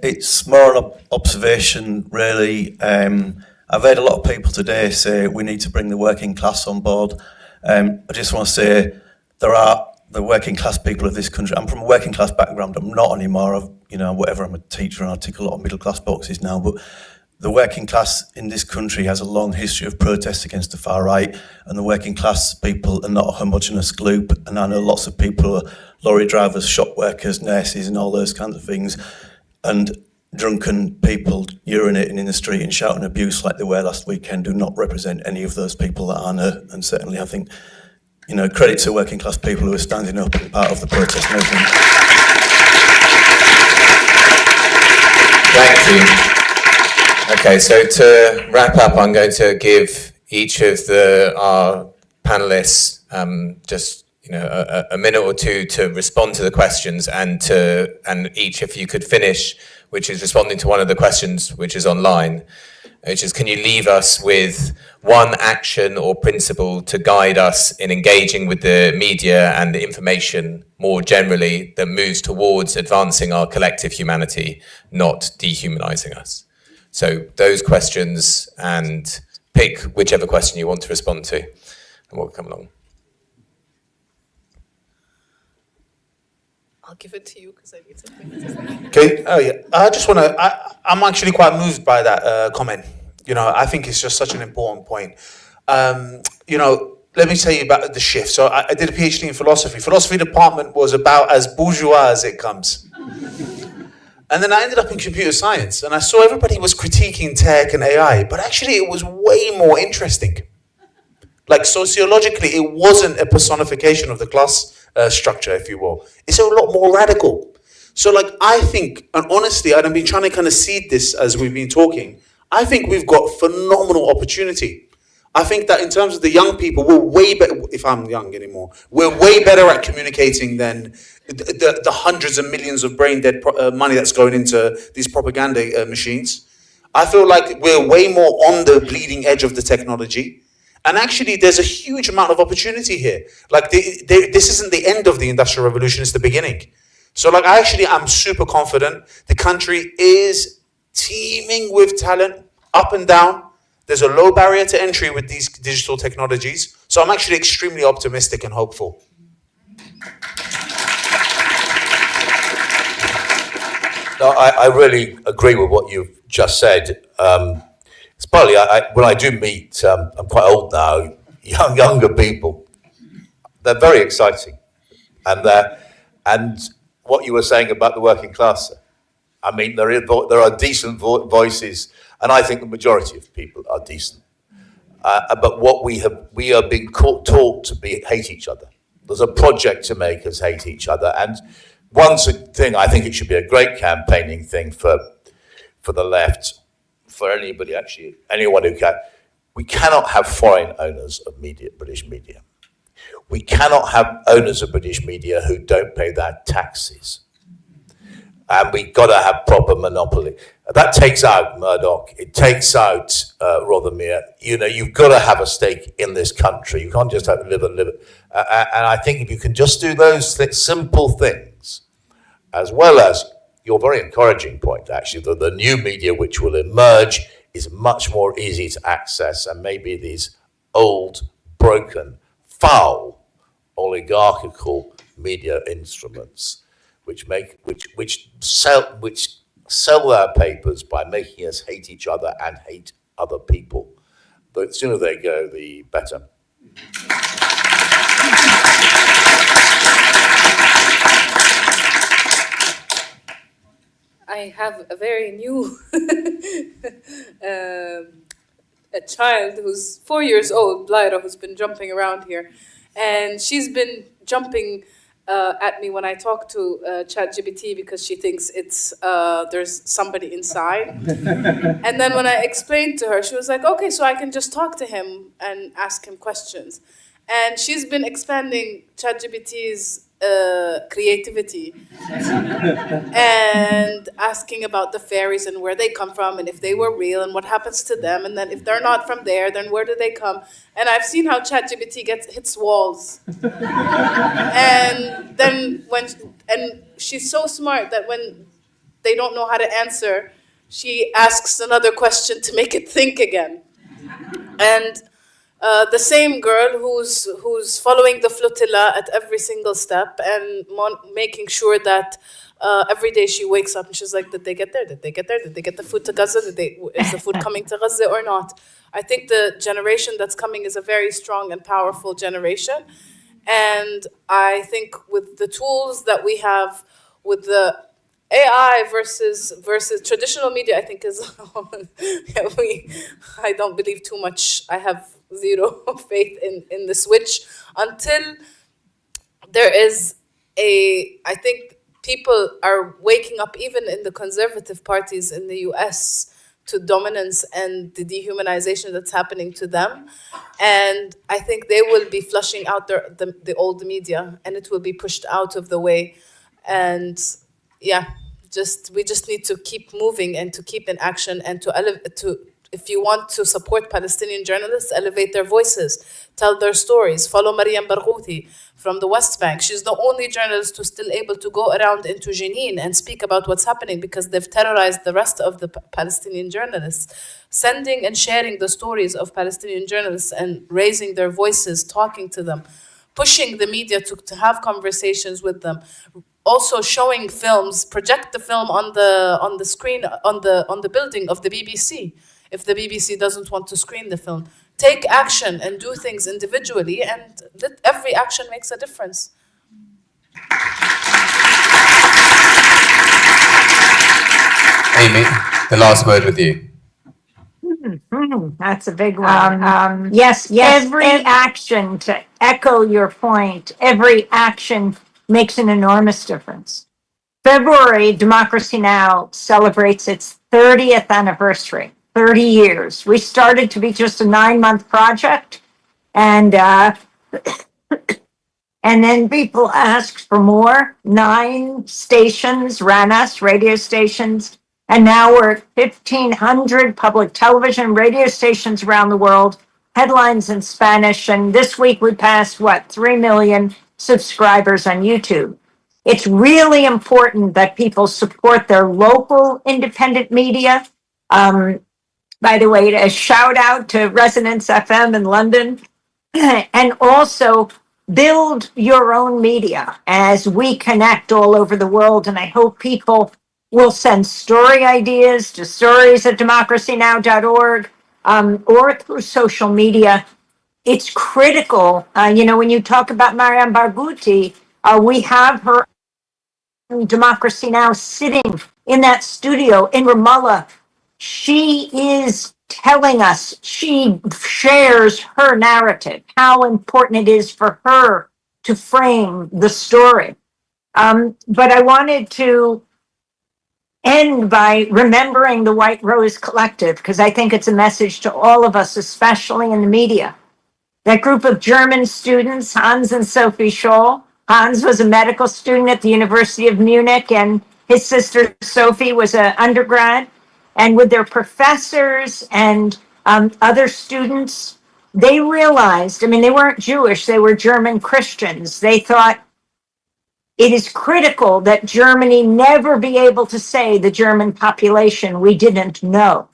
It's more an observation, really. I've heard a lot of people today say we need to bring the working class on board. I just want to say there are the working class people of this country. I'm from a working class background. I'm not anymore. I'm a teacher and I tick a lot of middle class boxes now. But the working class in this country has a long history of protests against the far right, and the working class people are not a homogenous group. And I know lots of people are lorry drivers, shop workers, nurses, and all those kinds of things. And drunken people urinating in the street and shouting abuse like they were last weekend do not represent any of those people that aren't. And certainly, I think, credit to working class people who are standing up and part of the protest movement. Thank you. Okay, so to wrap up, I'm going to give each of our panelists just a minute or two to respond to the questions, and each, if you could finish, which is responding to one of the questions which is online, which is, can you leave us with one action or principle to guide us in engaging with the media and the information more generally that moves towards advancing our collective humanity, not dehumanizing us? So those questions, and pick whichever question you want to respond to, and we'll come along. I'll give it to you because I need something. Okay. Oh yeah. I just want to. I'm actually quite moved by that comment. I think it's just such an important point. Let me tell you about the shift. So I did a PhD in philosophy. Philosophy department was about as bourgeois as it comes. And then I ended up in computer science, and I saw everybody was critiquing tech and AI, but actually it was way more interesting. Like sociologically, it wasn't a personification of the class structure, if you will. It's a lot more radical. So I think, and honestly, I've been trying to kind of seed this as we've been talking, I think we've got phenomenal opportunity. I think that in terms of the young people, we're way better, if I'm young anymore, we're way better at communicating than the hundreds of millions of brain dead money that's going into these propaganda machines. I feel like we're way more on the bleeding edge of the technology. And actually, there's a huge amount of opportunity here. This isn't the end of the Industrial Revolution, it's the beginning. So I'm super confident. The country is teeming with talent, up and down. There's a low barrier to entry with these digital technologies. So I'm actually extremely optimistic and hopeful. No, I really agree with what you've just said. It's partly, when I do meet, I'm quite old now, younger people, they're very exciting. And what you were saying about the working class, I mean, there are decent voices, and I think the majority of people are decent. But what we are being taught to hate each other. There's a project to make us hate each other. And one thing, I think it should be a great campaigning thing for the left, for anybody actually, anyone who can. We cannot have foreign owners of media, British media. We cannot have owners of British media who don't pay their taxes. And we've got to have proper monopoly. That takes out Murdoch. It takes out Rothermere. You know, you've got to have a stake in this country. You can't just have to live it. And I think if you can just do those simple things, as well as your very encouraging point, actually, that the new media which will emerge is much more easy to access, and maybe these old, broken, foul, oligarchical media instruments which sell their papers by making us hate each other and hate other people. The sooner they go, the better. I have a very new a child who's 4 years old, Lyra, who's been jumping around here. And she's been jumping at me when I talk to ChatGPT because she thinks it's there's somebody inside. And then when I explained to her, she was like, okay, so I can just talk to him and ask him questions. And she's been expanding ChatGPT's creativity and asking about the fairies and where they come from and if they were real and what happens to them, and then if they're not from there, then where do they come? And I've seen how ChatGPT hits walls. And then and she's so smart that when they don't know how to answer, she asks another question to make it think again. And the same girl who's following the flotilla at every single step and making sure that every day she wakes up and she's like, did they get there? Did they get there? Did they get the food to Gaza? Is the food coming to Gaza or not? I think the generation that's coming is a very strong and powerful generation. And I think with the tools that we have, with the AI versus traditional media, I think is, I don't believe too much. I have zero faith in the switch until there is I think people are waking up even in the conservative parties in the US to dominance and the dehumanization that's happening to them. And I think they will be flushing out the old media and it will be pushed out of the way. And yeah, we just need to keep moving and to keep in action and if you want to support Palestinian journalists, elevate their voices, tell their stories. Follow Mariam Barghouti from the West Bank. She's the only journalist who's still able to go around into Jenin and speak about what's happening because they've terrorized the rest of the Palestinian journalists. Sending and sharing the stories of Palestinian journalists and raising their voices, talking to them, pushing the media to have conversations with them. Also showing films, project the film on the screen, on the building of the BBC. If the BBC doesn't want to screen the film, take action and do things individually, and every action makes a difference. Amy, the last word with you. That's a big one. Yes, every action, to echo your point, every action makes an enormous difference. February, Democracy Now! Celebrates its 30th anniversary. 30 years. We started to be just a 9-month project, and then people asked for more. 9 stations ran us, radio stations, and now we're at 1,500 public television radio stations around the world, headlines in Spanish, and this week we passed, 3 million subscribers on YouTube. It's really important that people support their local independent media. By the way, a shout out to Resonance FM in London, and also build your own media as we connect all over the world. And I hope people will send story ideas to stories@democracynow.org or through social media. It's critical. When you talk about Mariam Barghouti, we have her Democracy Now! Sitting in that studio in Ramallah. She is telling us, she shares her narrative, how important it is for her to frame the story. But I wanted to end by remembering the White Rose Collective, because I think it's a message to all of us, especially in the media. That group of German students, Hans and Sophie Scholl. Hans was a medical student at the University of Munich, and his sister Sophie was an undergrad. And with their professors and other students, they realized, I mean, they weren't Jewish, they were German Christians. They thought it is critical that Germany never be able to say the German population we didn't know.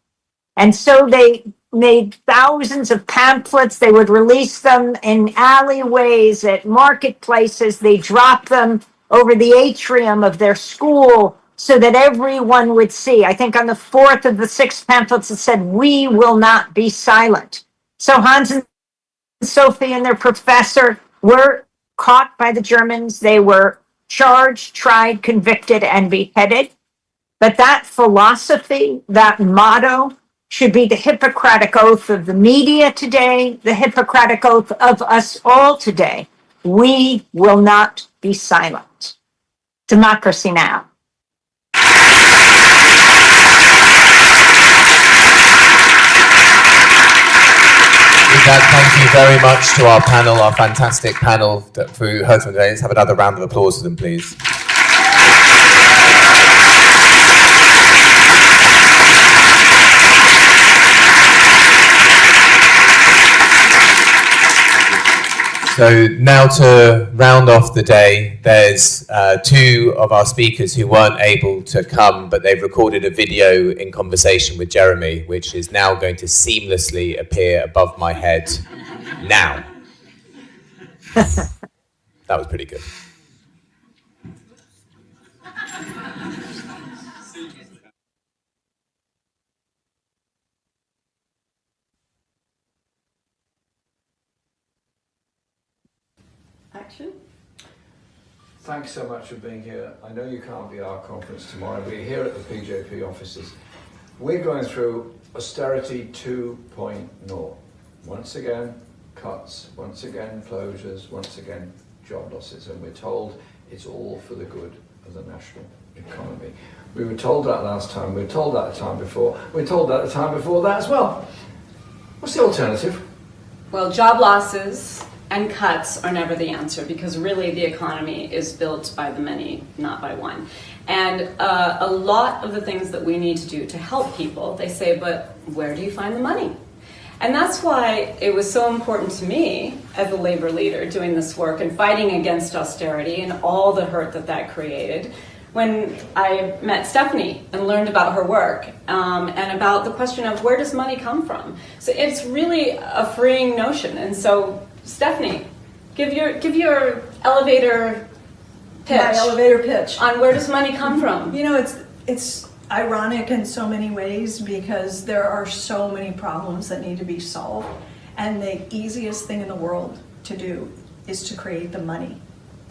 And so they made thousands of pamphlets. They would release them in alleyways, at marketplaces. They dropped them over the atrium of their school so that everyone would see. I think on the fourth of the 6 pamphlets, it said, "We will not be silent." So Hans and Sophie and their professor were caught by the Germans. They were charged, tried, convicted, and beheaded. But that philosophy, that motto, should be the Hippocratic Oath of the media today, the Hippocratic Oath of us all today. We will not be silent. Democracy Now! With that, thank you very much to our panel, our fantastic panel who heard from today. Let's have another round of applause for them, please. So now to round off the day, there's 2 of our speakers who weren't able to come, but they've recorded a video in conversation with Jeremy, which is now going to seamlessly appear above my head now. That was pretty good. Action. Thanks so much for being here. I know you can't be at our conference tomorrow. We're here at the PJP offices. We're going through austerity 2.0. Once again, cuts. Once again, closures. Once again, job losses. And we're told it's all for the good of the national economy. We were told that last time. We were told that the time before. We were told that the time before that as well. What's the alternative? Well, job losses and cuts are never the answer, because really the economy is built by the many, not by one. And a lot of the things that we need to do to help people, they say, but where do you find the money? And that's why it was so important to me as a labor leader doing this work and fighting against austerity and all the hurt that that created, when I met Stephanie and learned about her work and about the question of where does money come from. So it's really a freeing notion. And so Stephanie, give your elevator pitch. My elevator pitch on where does money come from. You know, it's ironic in so many ways, because there are so many problems that need to be solved, and the easiest thing in the world to do is to create the money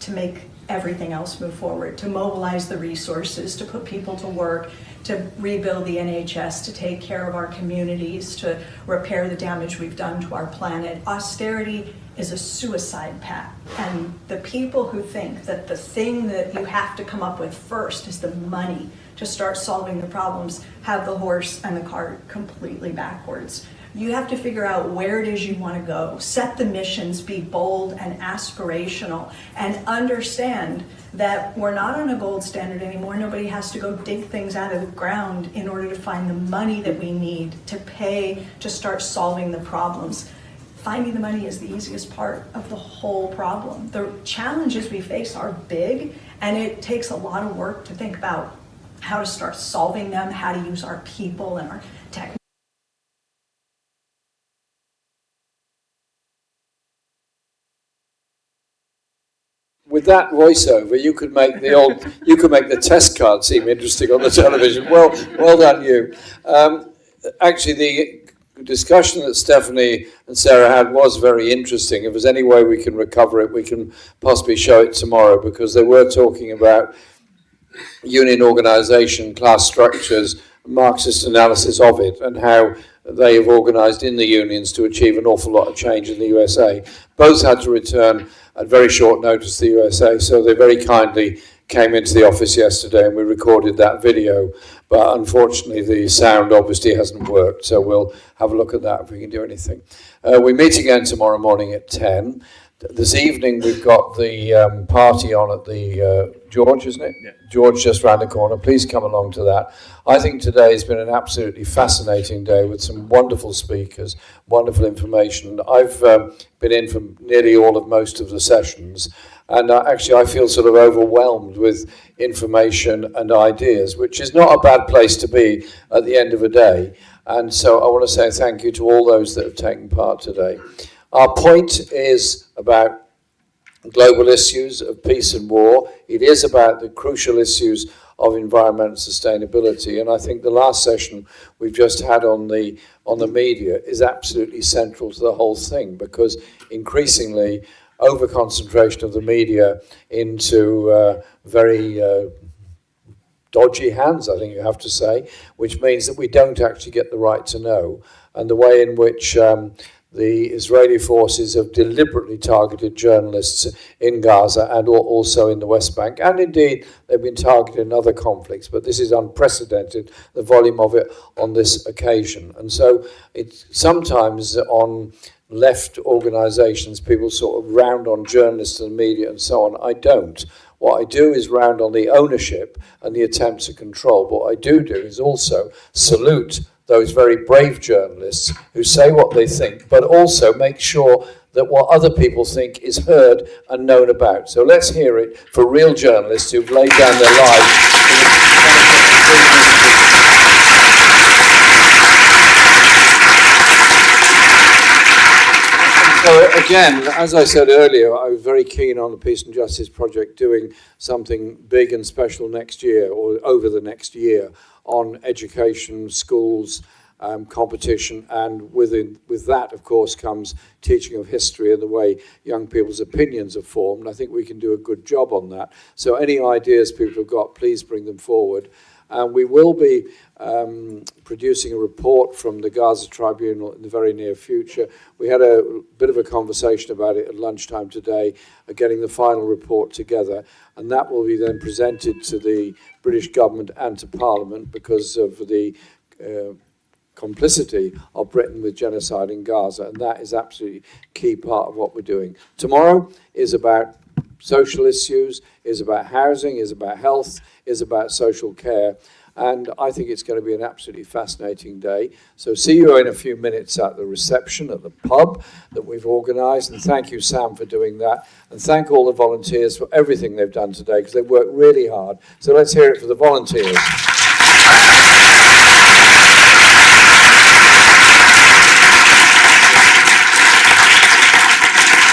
to make everything else move forward, to mobilize the resources, to put people to work, to rebuild the NHS, to take care of our communities, to repair the damage we've done to our planet. Austerity is a suicide pact. And the people who think that the thing that you have to come up with first is the money to start solving the problems have the horse and the cart completely backwards. You have to figure out where it is you want to go, set the missions, be bold and aspirational, and understand that we're not on a gold standard anymore. Nobody has to go dig things out of the ground in order to find the money that we need to pay to start solving the problems. Finding the money is the easiest part of the whole problem. The challenges we face are big, and it takes a lot of work to think about how to start solving them, how to use our people and our technology. With that voiceover, you could make the test card seem interesting on the television. Well done, you. Actually, the discussion that Stephanie and Sarah had was very interesting. If there's any way we can recover it, we can possibly show it tomorrow, because they were talking about union organisation, class structures, Marxist analysis of it, and how they have organised in the unions to achieve an awful lot of change in the USA. Both had to return at very short notice, the USA. So they very kindly came into the office yesterday and we recorded that video. But unfortunately, the sound obviously hasn't worked. So we'll have a look at that if we can do anything. We meet again tomorrow morning at 10. This evening, we've got the party on at the George, isn't it? Yeah. George, just round the corner. Please come along to that. I think today has been an absolutely fascinating day with some wonderful speakers, wonderful information. I've been in for nearly most of the sessions, and actually I feel sort of overwhelmed with information and ideas, which is not a bad place to be at the end of a day. And so I want to say thank you to all those that have taken part today. Our point is about global issues of peace and war. It is about the crucial issues of environmental sustainability. And I think the last session we've just had on the media is absolutely central to the whole thing, because increasingly over-concentration of the media into very dodgy hands, I think you have to say, which means that we don't actually get the right to know. And the way in which the Israeli forces have deliberately targeted journalists in Gaza and also in the West Bank. And indeed, they've been targeted in other conflicts, but this is unprecedented, the volume of it on this occasion. And so it's sometimes on left organisations, people sort of round on journalists and media and so on. I don't. What I do is round on the ownership and the attempts to control. But what I do is also salute those very brave journalists who say what they think, but also make sure that what other people think is heard and known about. So let's hear it for real journalists who've laid down their lives. So again, as I said earlier, I was very keen on the Peace and Justice Project doing something big and special next year, or over the next year, on education, schools, competition, and with that, of course, comes teaching of history and the way young people's opinions are formed. I think we can do a good job on that. So any ideas people have got, please bring them forward. And we will be producing a report from the Gaza Tribunal in the very near future. We had a bit of a conversation about it at lunchtime today, getting the final report together, and that will be then presented to the British government and to Parliament because of the complicity of Britain with genocide in Gaza, and that is absolutely a key part of what we're doing. Tomorrow is about social issues, is about housing, is about health, is about social care. And I think it's going to be an absolutely fascinating day. So see you in a few minutes at the reception at the pub that we've organised. And thank you, Sam, for doing that. And thank all the volunteers for everything they've done today, because they've worked really hard. So let's hear it for the volunteers.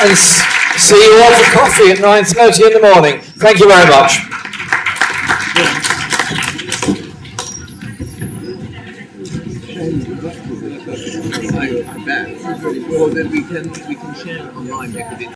And see you all for coffee at 9:30 in the morning. Thank you very much. I bet. Well, then we can share it online because it's